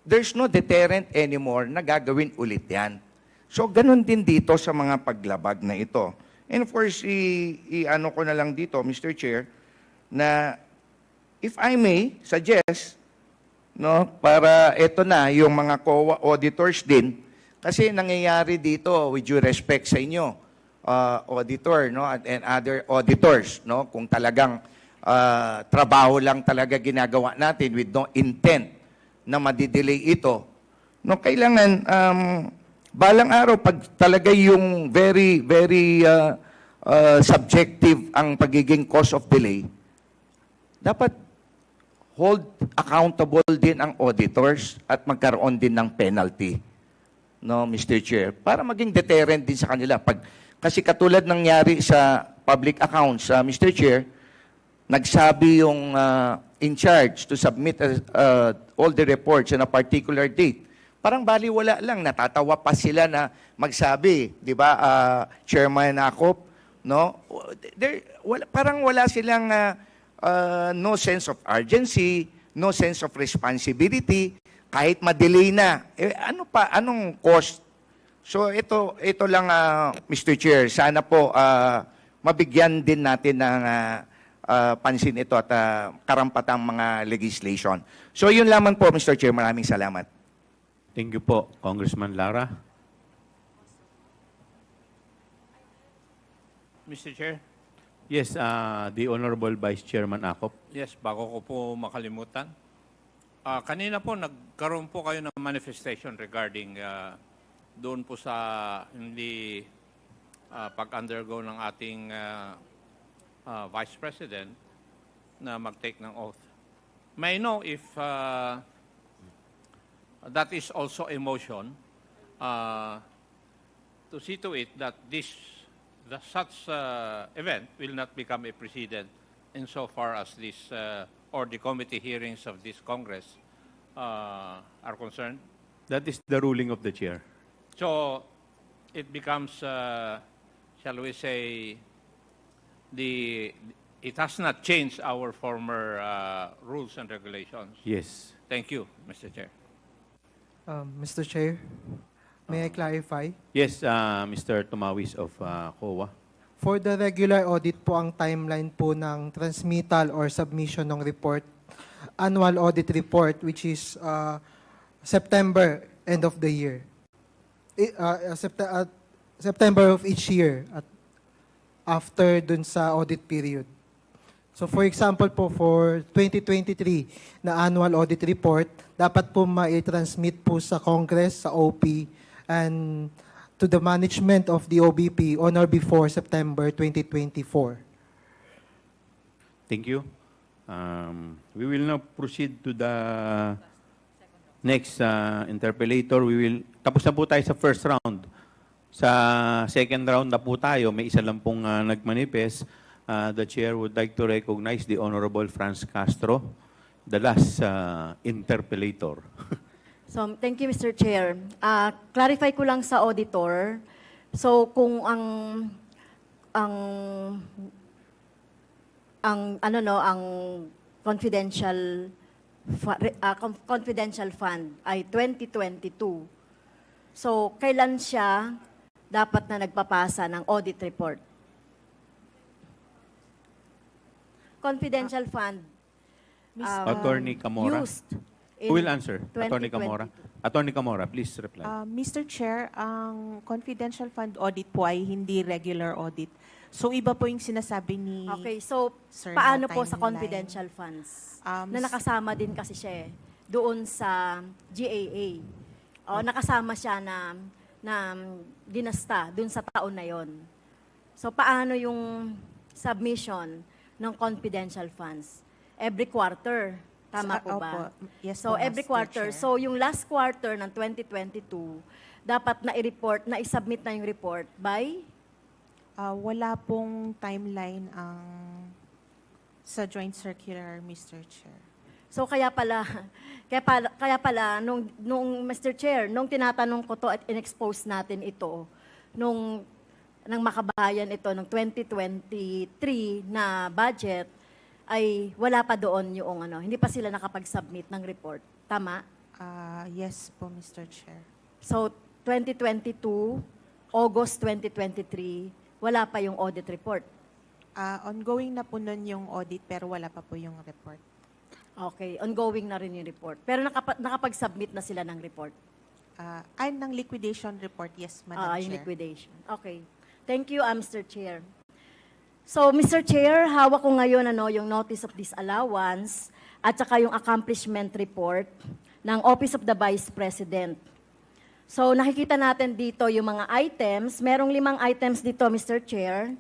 there's no deterrent anymore na gagawin ulit yan. So, ganun din dito sa mga paglabag na ito. And of course, i-ano ko na lang dito, Mr. Chair, na if I may suggest, no, para ito na yung mga COA auditors din, kasi nangyayari dito, with due respect sa inyo, auditor, no, and other auditors, no, kung talagang trabaho lang talaga ginagawa natin with no intent na madidelay ito, no, kailangan balang araw, pag talaga yung very, very subjective ang pagiging cause of delay, dapat hold accountable din ang auditors at magkaroon din ng penalty. No, Mr. Chair, para maging deterrent din sa kanila. Kasi katulad nangyari sa public accounts, Mr. Chair, nagsabi yung in charge to submit all the reports on a particular date. Parang baliwala lang, natatawa pa sila na magsabi, di ba, Chairman Acop, no? Parang wala silang no sense of urgency, no sense of responsibility, kahit ma-delay na. Anong cost? So ito lang, Mr. Chair, sana po mabigyan din natin ng pansin ito at karampatang mga legislation. So yun lamang po, Mr. Chair, maraming salamat. Thank you po, Congressman Lara. Mr. Chair? Yes, the Honorable Vice Chairman Acop. Yes, bago ko po makalimutan. Kanina po, nagkaroon po kayo ng manifestation regarding doon po sa hindi pag-undergo ng ating Vice President na mag-take ng oath. May I know if that is also a motion to see to it that such event will not become a precedent insofar as this or the committee hearings of this Congress are concerned. That is the ruling of the chair. So it becomes, shall we say, it has not changed our former rules and regulations. Yes. Thank you, Mr. Chair. Mr. Chair, may I clarify? Yes, Mr. Tumawis of COA. For the regular audit po, ang timeline po ng transmittal or submission ng report, annual audit report, which is September, end of the year. September of each year at after dun sa audit period. So for example po, for 2023 na annual audit report, dapat po ma-transmit po sa Congress, sa OP, and to the management of the OVP on or before September 2024. Thank you. We will now proceed to the next interpellator. Tapos na po tayo sa first round. Sa second round na po tayo, may isa lang pong nagmanifest. The chair would like to recognize the Honorable Franz Castro, the last interpellator. So, thank you, Mr. Chair. Clarify ko lang sa auditor. So, kung ang confidential fund ay 2022. So, kailan siya dapat na nagpapasa ng audit report? Confidential fund Attorney Camora. used Who will answer? 2022. Attorney Camora. Attorney Camora, please reply. Mr. Chair, ang confidential fund audit po ay hindi regular audit. So iba po yung sinasabi ni Okay, so Sir paano na po sa timeline. confidential funds? Na nakasama din kasi siya doon sa GAA. O nakasama siya na ginasta doon sa taon na yon. So paano yung submission ng confidential funds? Every quarter. Tama po ba? Yes So po, every Mr. quarter. Chair. So yung last quarter ng 2022, dapat na i-report, na i-submit na yung report by? Wala pong timeline ang sa joint circular, Mr. Chair. So kaya pala nung Mr. Chair, nung tinatanong ko to at in-expose natin ito, nang makabayan ito ng 2023 na budget, ay wala pa doon yung hindi pa sila nakapag-submit ng report. Tama? Yes po, Mr. Chair. So 2022, August 2023, wala pa yung audit report. Ongoing na po nun yung audit pero wala pa po yung report. Okay, ongoing na rin yung report. Pero nakapag-submit na sila ng report. Ng liquidation report, yes, Madam Chair. Yung liquidation. Okay. Thank you, Mr. Chair. So, Mr. Chair, hawak ko ngayon yung Notice of Disallowance at saka yung accomplishment report ng Office of the Vice President. So, nakikita natin dito yung mga items. Merong 5 items dito, Mr. Chair.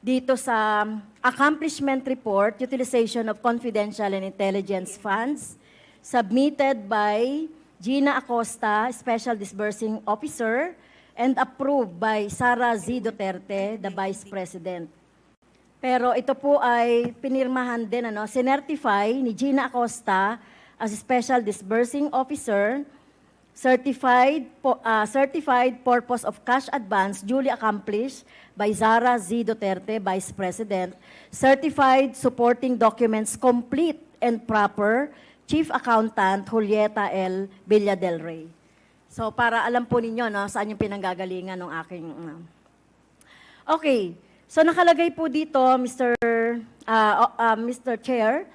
Dito sa accomplishment report, utilization of confidential and intelligence funds, submitted by Gina Acosta, Special Disbursing Officer, and approved by Sara Duterte, the Vice President. Pero ito po ay pinirmahan din, sinertify ni Gina Acosta as Special Disbursing Officer, certified purpose of cash advance duly accomplished by Sara Duterte, Vice President, certified supporting documents complete and proper, Chief Accountant Julieta L. Villadelrey. So para alam po ninyo saan yung pinanggagalingan ng aking Okay. So nakalagay po dito, Mr. Chair,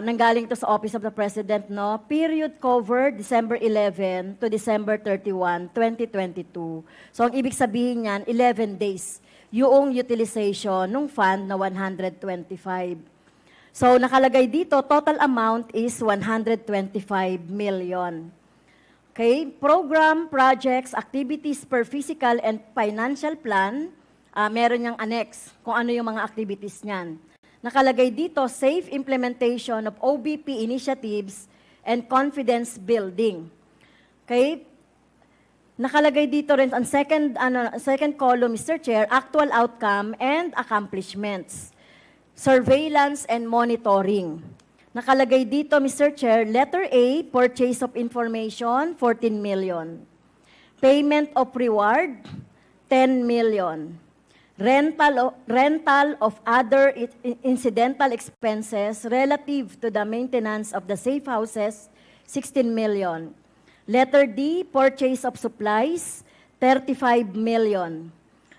nanggaling to sa Office of the President, period cover December 11 to December 31, 2022. So ang ibig sabihin niyan, 11 days yung utilization ng fund na 125. So nakalagay dito, total amount is 125 million. Okay, program, projects, activities per physical and financial plan, meron niyang annex kung ano yung mga activities niyan. Nakalagay dito, safe implementation of OVP initiatives and confidence building. Okay, nakalagay dito rin ang second column, Mr. Chair, actual outcome and accomplishments. Surveillance and monitoring. Nakalagay dito, Mr. Chair, letter A, purchase of information, 14 million. Payment of reward, 10 million. Rental of other incidental expenses relative to the maintenance of the safe houses, 16 million. Letter D, purchase of supplies, 35 million.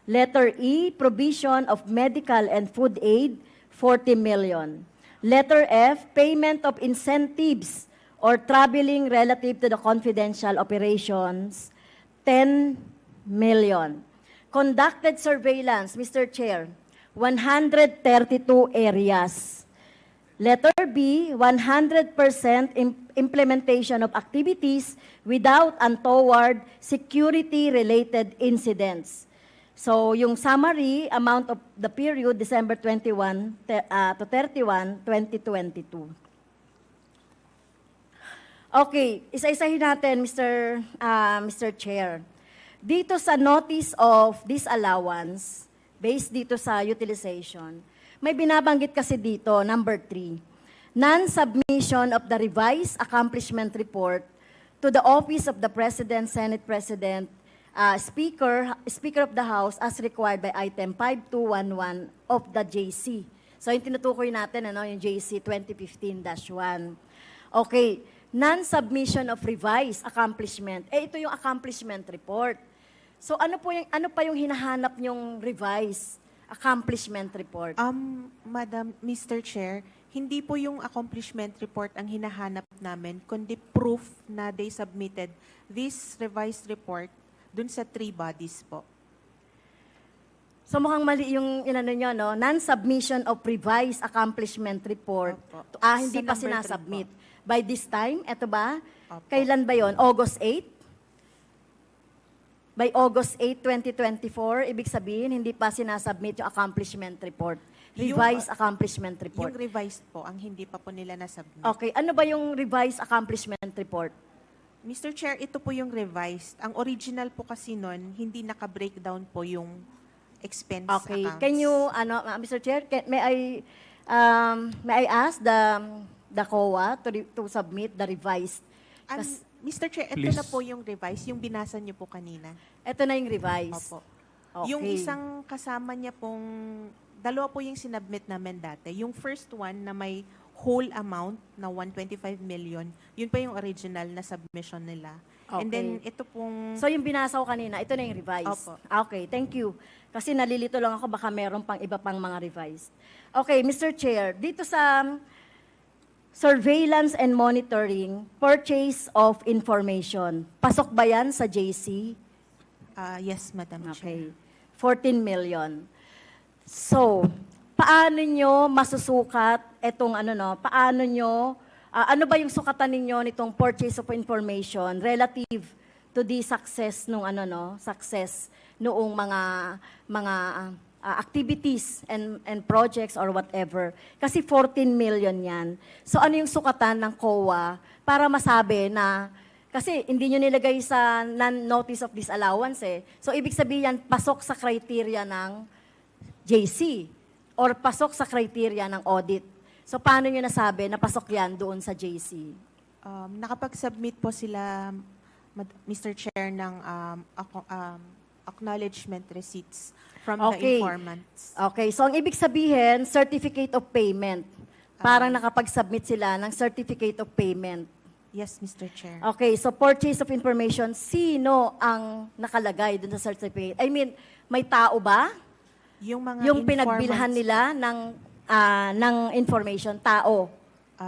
Letter E, provision of medical and food aid, 40 million. Letter F, payment of incentives or traveling relative to the confidential operations, 10 million. Conducted surveillance, Mr. Chair, 132 areas. Letter B, 100% implementation of activities without untoward security-related incidents. So, yung summary, amount of the period, December 21 to 31, 2022. Okay, isa-isahin natin, Mr. Chair. Dito sa notice of disallowance, based dito sa utilization, may binabanggit kasi dito, number 3, non-submission of the revised accomplishment report to the Office of the President, Senate President, Speaker of the House as required by item 5211 of the JC. So yung tinutukoy natin, yung JC 2015-1. Okay, non-submission of revised accomplishment. Ito yung accomplishment report. So ano pa yung hinahanap nyong revised accomplishment report? Madam, Mr. Chair, hindi po yung accomplishment report ang hinahanap namin, kundi proof na they submitted this revised report dun sa 3 bodies po. So mukhang mali yung inano nyo, no? Non-submission of revised accomplishment report. Hindi pa sinasubmit. By this time, eto ba? Opo. Kailan ba yon? August 8? By August 8, 2024, ibig sabihin, hindi pa sinasubmit yung accomplishment report. Revised accomplishment report. Yung revised po, ang hindi pa po nila nasubmit. Okay, ano ba yung revised accomplishment report? Mr. Chair, ito po yung revised. Ang original po kasi nun, hindi naka-breakdown po yung expense Okay, accounts. can you, Mr. Chair, may I ask the COA to submit the revised? Mr. Chair, ito Please. na po yung revised, yung binasa niyo po kanina. Ito na yung revised. Opo. Okay. Yung isang kasama niya pong, dalawa po yung sinubmit namin dati. Yung first one na may whole amount na 125 million, yun pa yung original na submission nila. Okay. And then ito pong... So yung binasa ko kanina, ito na yung revised. Opo. Okay, thank you. Kasi nalilito lang ako, baka meron pang iba pang mga revised. Okay, Mr. Chair, dito sa surveillance and monitoring, purchase of information, pasok ba yan sa JC? Yes, Madam Okay. Chair. 14 million. So, paano nyo masusukat itong paano nyo, ano ba yung sukatan ninyo nitong purchase of information relative to the success nung success noong mga activities and projects or whatever. Kasi 14 million yan. So ano yung sukatan ng COA para masabi na, kasi hindi nyo nilagay sa non-notice of disallowance eh. So ibig sabihin yan, pasok sa criteria ng JC or pasok sa criteria ng audit. So paano nyo nasabi na pasok yan doon sa JC? Nakapag-submit po sila, Mr. Chair, ng acknowledgement receipts from the informants. Okay, so ang ibig sabihin, certificate of payment. Parang nakapag-submit sila ng certificate of payment. Yes, Mr. Chair. Okay, so purchase of information, sino ang nakalagay doon sa certificate? I mean, may tao ba? Yung pinagbilhan nila ng information, tao.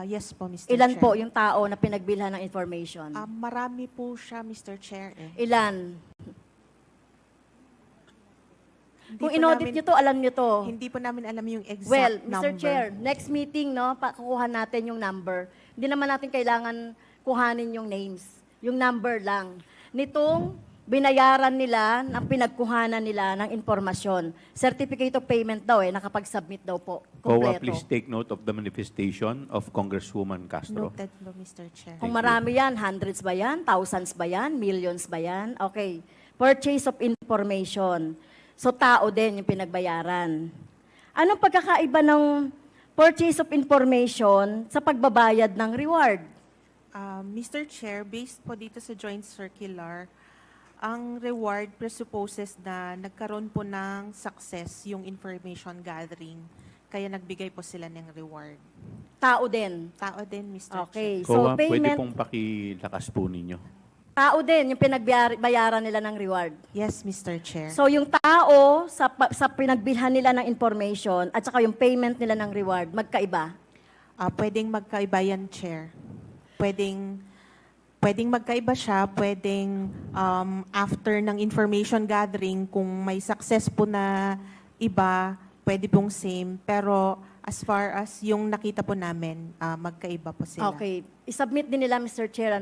Yes po, Mr. Ilan Chair. po yung tao na pinagbilhan ng information? Marami po siya, Mr. Chair. Ilan? Hindi Kung po inaudit namin- nyo to, alam nyo to. Hindi po namin alam yung exact Well, number. Mr. Chair, next meeting, kukuha natin yung number. Hindi naman natin kailangan kuhanin yung names. yung number lang. Nitong binayaran nila, ng pinagkuhanan nila ng informasyon. Certificate of payment daw nakapag-submit daw po. COA, Kompleto. please take note of the manifestation of Congresswoman Castro. Noted po, Mr. Chair. Kung marami yan, hundreds ba yan, thousands ba yan, millions ba yan? Okay. Purchase of information. So tao din yung pinagbayaran. Anong pagkakaiba ng purchase of information sa pagbabayad ng reward? Mr. Chair, based po dito sa joint circular, ang reward presupposes na nagkaroon po ng success yung information gathering. Kaya nagbigay po sila ng reward. Tao din? Tao din, Mr. Okay. Chair. So COA, pwede payment, pong pakilakas po ninyo. tao din yung pinagbayaran nila ng reward. Yes, Mr. Chair. So yung tao sa pinagbilhan nila ng information at saka yung payment nila ng reward, magkaiba? Pwedeng magkaiba yan, Chair. Pwedeng magkaiba siya, pwedeng after ng information gathering, kung may success po na iba, pwede pong same. Pero as far as yung nakita po namin, magkaiba po sila. Okay. I-submit din nila, Mr. Chair,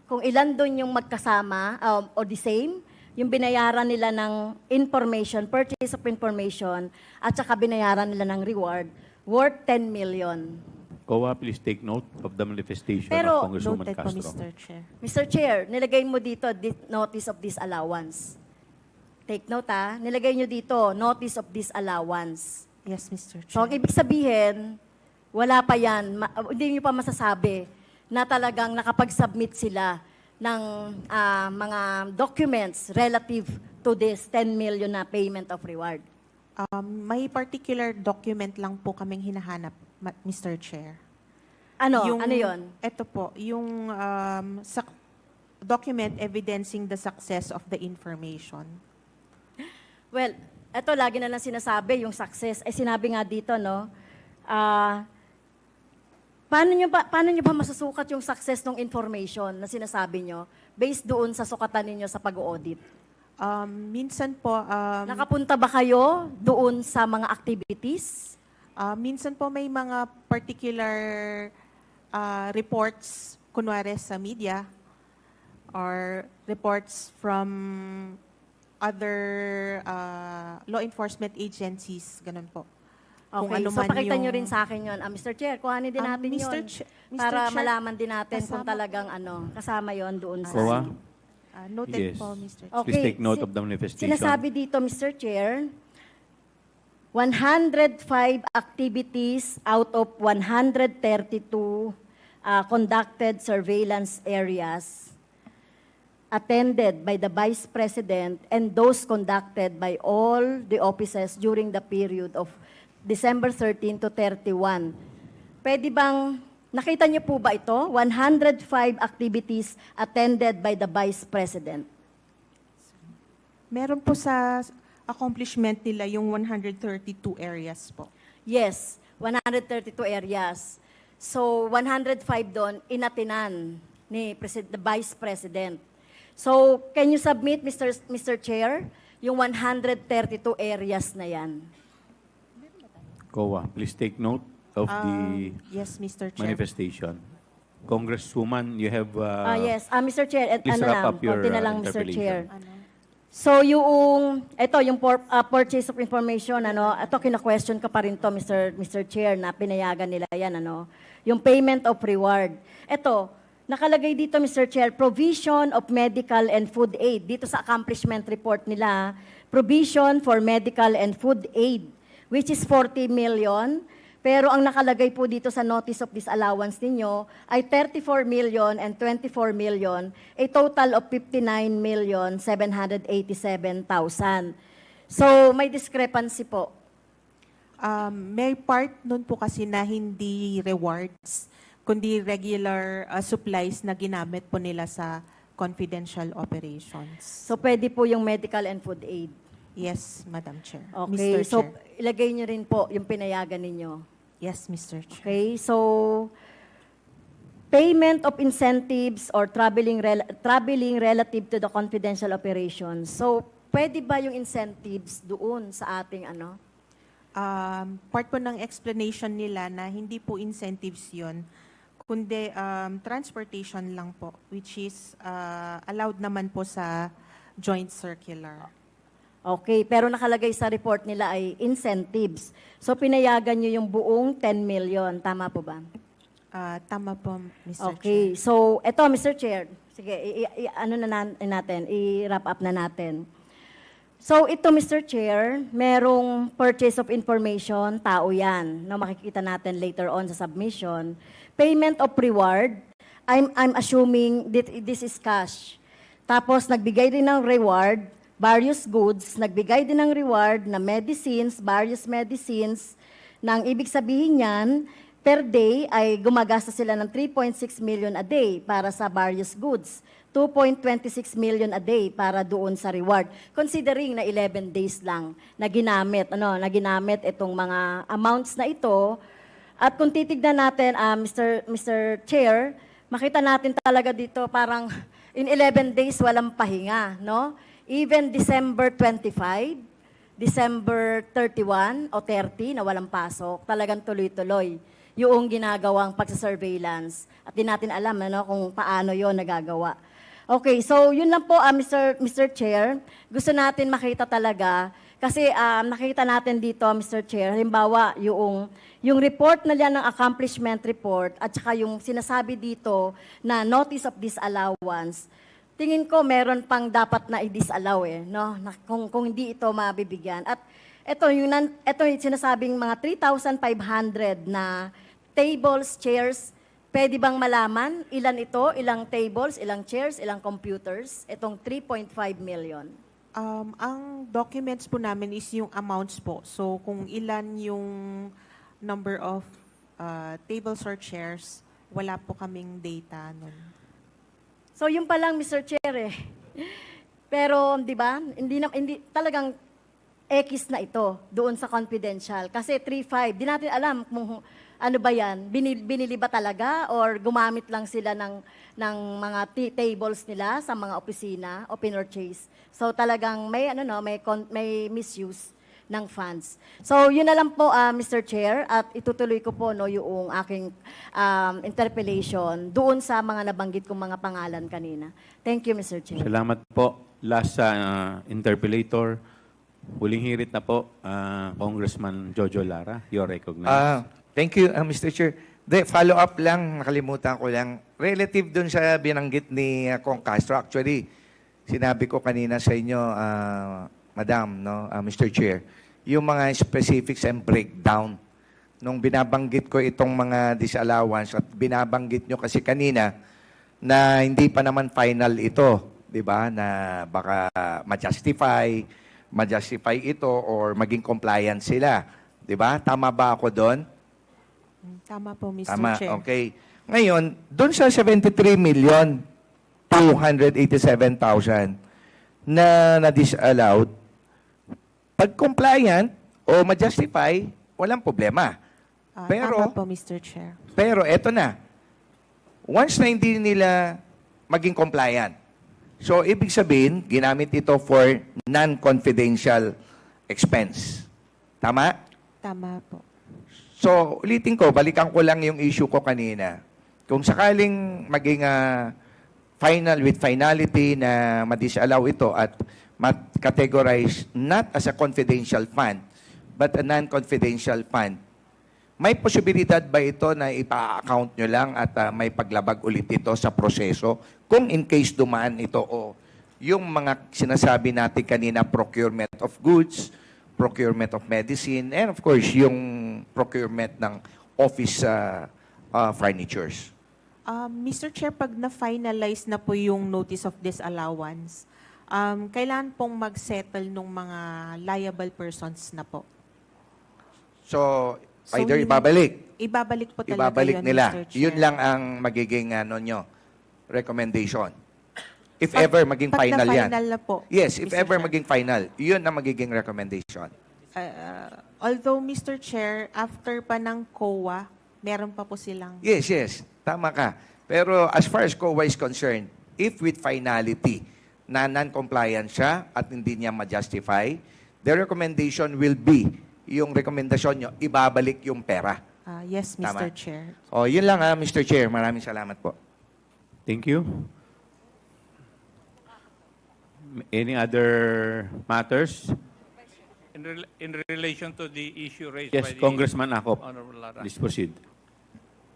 kung ilan doon yung magkasama o the same, yung binayaran nila ng information, purchase of information, at saka binayaran nila ng reward, worth 10 million. COA, please take note of the manifestation Pero, of Congresswoman Noted po, Castro. Mr. Chair. Mr. Chair, nilagay mo dito notice of disallowance. Take note nilagay nyo dito notice of disallowance. Yes, Mr. Chair. So, ang ibig sabihin, wala pa yan, hindi nyo pa masasabi na talagang nakapag-submit sila ng mga documents relative to this 10 million na payment of reward. May particular document lang po kaming hinahanap, Mr. Chair. Ano yon? Ito po, yung document evidencing the success of the information. Well, ito lagi na lang sinasabi, yung success. Sinabi nga dito, paano nyo ba masusukat yung success ng information na sinasabi nyo based doon sa sukatan ninyo sa pag-audit? Minsan po... Nakapunta ba kayo doon sa mga activities? Minsan po may mga particular reports, kunwari sa media, or reports from other law enforcement agencies, ganun po. Kung Okay, ano so man pakita yung- nyo rin sa akin yun. Mr. Chair, kuhanin din natin Mr. yun. Mr. Para Chair, malaman din natin kung kasama- talagang kasama yon doon sa... COA? Noted Yes. po, Mr. Chair. Please take note of the manifestation. Sinasabi dito, Mr. Chair, 105 activities out of 132 conducted surveillance areas attended by the Vice President and those conducted by all the offices during the period of December 13 to 31. Pwede bang, nakita niyo po ba ito? 105 activities attended by the Vice President. Meron po sa accomplishment nila yung 132 areas po. Yes, 132 areas. So, 105 doon, inatinan ni the Vice President. So, can you submit, Mr. Chair, yung 132 areas na yan? COA, please take note of the Yes, Mr. Chair. manifestation. Congresswoman, you have... Yes, Mr. Chair, please wrap up your konti na lang, Mr. interpellation. Chair. So, yung purchase of information, ito kina-question ka pa rin to, Mr. Chair, na pinayagan nila yan, yung payment of reward. Ito, nakalagay dito, Mr. Chair, provision of medical and food aid. Dito sa accomplishment report nila, provision for medical and food aid, which is 40 million. Pero ang nakalagay po dito sa notice of disallowance ninyo ay 34 million and 24 million, a total of 59,787,000. So may discrepancy po. May part nun po kasi na hindi rewards, kundi regular supplies na ginamit po nila sa confidential operations. So pwede po yung medical and food aid. Yes, Madam Chair. Okay, Mr. so Chair. ilagay nyo rin po yung pinayagan ninyo. Yes, Mr. Chair. Okay, so payment of incentives or traveling relative to the confidential operations. So, pwede ba yung incentives doon sa ating Part po ng explanation nila na hindi po incentives yon, kundi transportation lang po, which is allowed naman po sa joint circular. Okay, pero nakalagay sa report nila ay incentives. So pinayagan nyo yung buong 10 million. Tama po ba? Tama po, Mr. Okay, Chair. so eto Mr. Chair. Sige, i-wrap up na natin. So ito Mr. Chair, merong purchase of information, tao yan. No, makikita natin later on sa submission. Payment of reward, I'm assuming this is cash. Tapos nagbigay din ng reward, various goods, nagbigay din ng reward na medicines, various medicines, nang ibig sabihin niyan, per day ay gumagasta sila ng 3.6 million a day para sa various goods, 2.26 million a day para doon sa reward. Considering na 11 days lang na ginamit itong mga amounts na ito. At kung titignan natin, Mr. Chair, makita natin talaga dito parang in 11 days walang pahinga, no? Even December 25, December 31 o 30 na walang pasok, talagang tuloy-tuloy yung ginagawang pagsa-surveillance. At di natin alam kung paano yon nagagawa. Okay, so yun lang po, Mr. Chair. Gusto natin makita talaga, kasi nakita natin dito, Mr. Chair, halimbawa yung report na yan ng accomplishment report at saka yung sinasabi dito na notice of disallowance, tingin ko meron pang dapat na i-disallow no? Kung hindi ito mabibigyan. At ito yung sinasabing mga 3,500 na tables, chairs, pwede bang malaman ilan ito, ilang tables, ilang chairs, ilang computers, itong 3.5 million? Ang documents po namin is yung amounts po. So kung ilan yung number of tables or chairs, wala po kaming data nun. So yun pa lang, Mr. Chair Pero, di ba, hindi talagang X na ito doon sa confidential. Kasi 3.5, di natin alam kung ano ba yan, binili ba talaga or gumamit lang sila ng mga tables nila sa mga opisina o pinorchase. So talagang may misuse ng funds. So yun na lang po, Mr. Chair, at itutuloy ko po yung aking interpellation doon sa mga nabanggit kong mga pangalan kanina. Thank you, Mr. Chair. Salamat po. Last interpellator, huling hirit na po, Congressman Jojo Lara. You're recognized. Thank you, Mr. Chair. Follow up lang, nakalimutan ko lang. Relative dun sa binanggit ni Kong Castro, actually, sinabi ko kanina sa inyo, Madam, Mr. Chair, yung mga specifics and breakdown. Nung binabanggit ko itong mga disallowance at binabanggit nyo kasi kanina na hindi pa naman final ito, di ba? Na baka ma-justify ito or maging compliant sila. Di ba? Tama ba ako doon? Tama po, Mr. Tama, Chair. okay. Ngayon, doon sa 73,287,000 na disallowed, pag compliant o ma-justify, walang problema. Tama po, Mr. Chair. Pero eto na, once na hindi nila maging compliant, so ibig sabihin, ginamit ito for non-confidential expense. Tama? Tama po. So, ulitin ko, balikan ko lang yung issue ko kanina. Kung sakaling maging final with finality na ma-disallow ito at categorize not as a confidential fund, but a non-confidential fund, may posibilidad ba ito na ipa-account nyo lang at may paglabag ulit ito sa proseso kung in case dumaan ito o yung mga sinasabi natin kanina, procurement of goods, procurement of medicine, and of course, yung procurement ng office furnitures. Mr. Chair, pag na-finalize na po yung notice of disallowance, kailan pong mag-settle ng mga liable persons na po? So either ibabalik. Ibabalik po talaga Ibabalik yun, nila. Mr. Chair. Yun lang ang magiging recommendation. If ever maging final yan. Pag na-final na po. Yes, if Mr. ever Chair. maging final, yun ang magiging recommendation. Although, Mr. Chair, after pa ng COA, meron pa po silang... Yes. Tama ka. Pero as far as COA is concerned, if with finality na non-compliant siya at hindi niya ma-justify, the recommendation will be, yung rekomendasyon nyo, ibabalik yung pera. Yes, Tama. Mr. Chair. O, yun lang Mr. Chair. Maraming salamat po. Thank you. Any other matters? In relation to the issue raised Yes, by the Congressman Akop. Honorable Lara. Please proceed.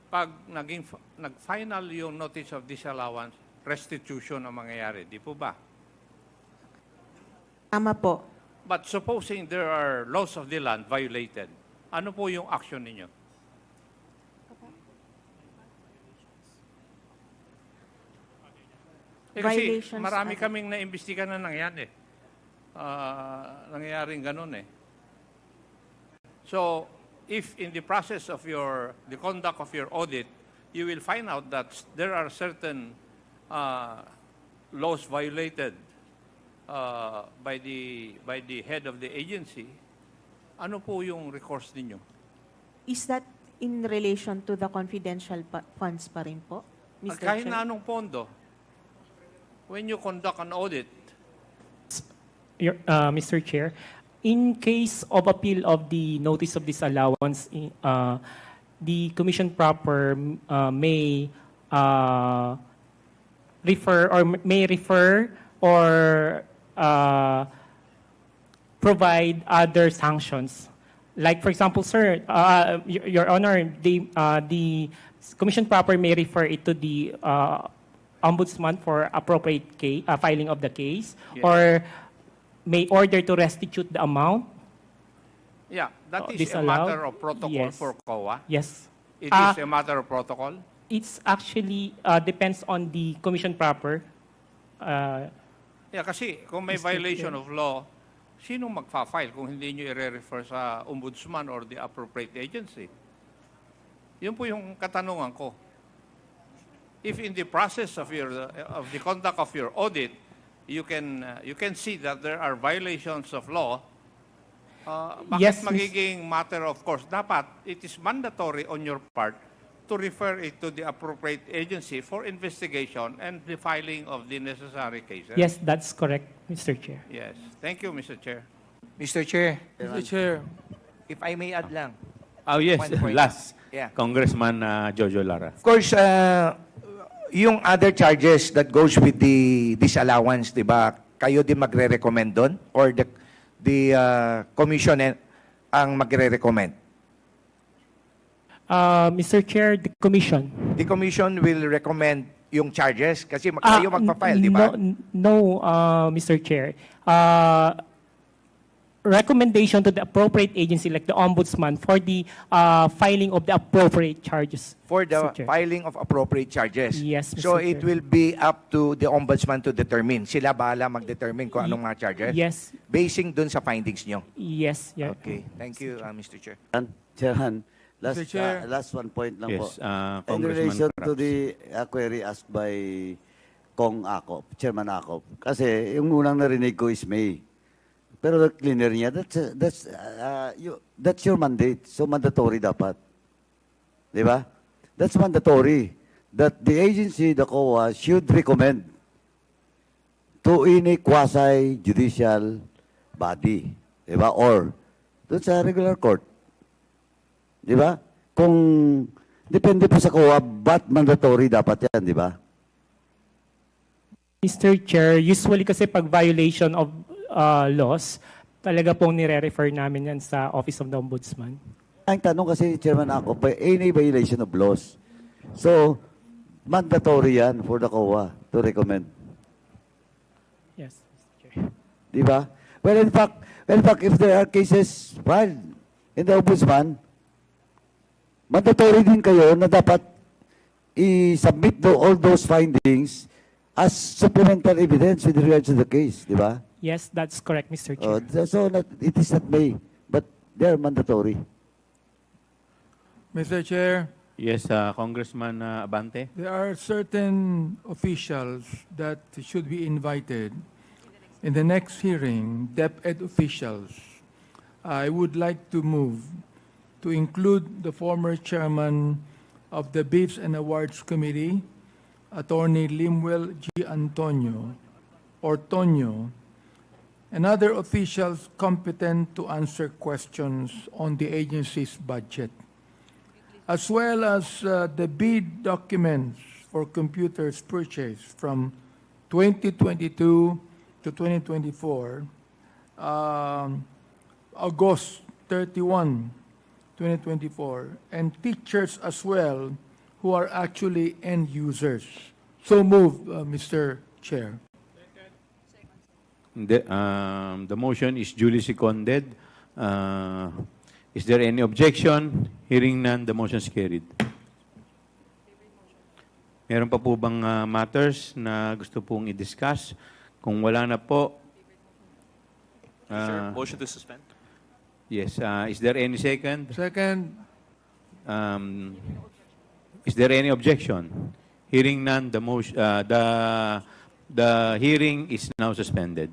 Pag nag-final yung notice of disallowance, restitution ang mangyayari. Di po ba? Tama po. But supposing there are laws of the land violated, ano po yung action ninyo? Kasi Violations, marami kaming naimbestigan na nangyari. Nangyayaring ganun eh. So, if in the process of the conduct of your audit, you will find out that there are certain laws violated by the head of the agency, ano po yung recourse ninyo? Is that in relation to the confidential funds pa rin po, Mr. Kahit Chair? na anong pondo, when you conduct an audit, Mr. Chair, in case of appeal of the notice of disallowance, the commission proper may refer or provide other sanctions. Like, for example, sir, Your Honor, the commission proper may refer it to the ombudsman for appropriate filing of the case, Yes. or may order to restitute the amount. yeah, that is a Disallowed? matter of protocol Yes. for COA. Yes. It is a matter of protocol. It's actually depends on the commission proper. Yeah, kasi kung may Mr. violation Chair. of law, sino magfa-file kung hindi nyo i-refer sa ombudsman or the appropriate agency? Yun po yung katanungan ko. If in the process of the conduct of your audit, you can see that there are violations of law, bakit Yes, magiging matter of course? Dapat it is mandatory on your part to refer it to the appropriate agency for investigation and the filing of the necessary cases. Yes, that's correct, Mr. Chair. Yes. Thank you, Mr. Chair. Mr. Chair, Mr. Chair, if I may add lang. Oh, yes. One point. Last. Yeah. Congressman Jojo Lara. Of course, yung other charges that goes with the disallowance, di ba, kayo din magre-recommend doon? Or the commission ang magre-recommend? Mr. Chair, the commission. The commission will recommend yung charges kasi kayo magpa-file, di ba? No, Mr. Chair. Recommendation to the appropriate agency like the ombudsman for the filing of the appropriate charges. For the Mr. Chair. filing of appropriate charges. Yes, So Mr. it Chair. will be up to the ombudsman to determine. Sila bahala mag-determine kung anong mga charges? Yes. Basing dun sa findings nyo? Yes. Yeah. Okay. Thank you, Mr. Chair. Chairman, Mr. Chair. last one point lang po. Yes, In Congressman relation to Craps. the query asked by Kong Akop, Chairman Akop, kasi yung unang narinig ko is May. Pero the cleaner niya, that's your mandate. So mandatory dapat. Di ba? That's mandatory. That the agency, the COA, should recommend to any quasi-judicial body. Di ba? Or, doon sa regular court. Di ba? Kung depende po sa COA, but mandatory dapat yan, di ba? Mr. Chair, usually kasi pag violation of laws, talaga pong nire-refer namin yan sa Office of the Ombudsman. Ang tanong kasi, Chairman ako, by any violation of laws. So, mandatory yan for the COA to recommend. Yes, Mr. Chair. Di ba? Well, in fact, if there are cases filed in the Ombudsman, mandatory din kayo na dapat i-submit all those findings as supplemental evidence with regards to the case, di ba? Yes, that's correct, Mr. Chair. So it is not may, but they are mandatory. Mr. Chair, Yes, Congressman Abante. there are certain officials that should be invited in the next hearing, DepEd officials. I would like to move to include the former chairman of the Beefs and Awards Committee, Attorney Limwell G. Antonio, or Tonyo, and other officials competent to answer questions on the agency's budget. as well as the bid documents for computers purchased from 2022 to 2024, August 31, 2024, and teachers as well who are actually end users. So move, Mr. Chair. The motion is duly seconded. Is there any objection? Hearing none, the motion is carried. Meron pa po bang matters na gusto pong i-discuss? Kung wala na po, Sir, motion to suspend. yes. Is there any second? Second. Is there any objection? Hearing none, the hearing is now suspended.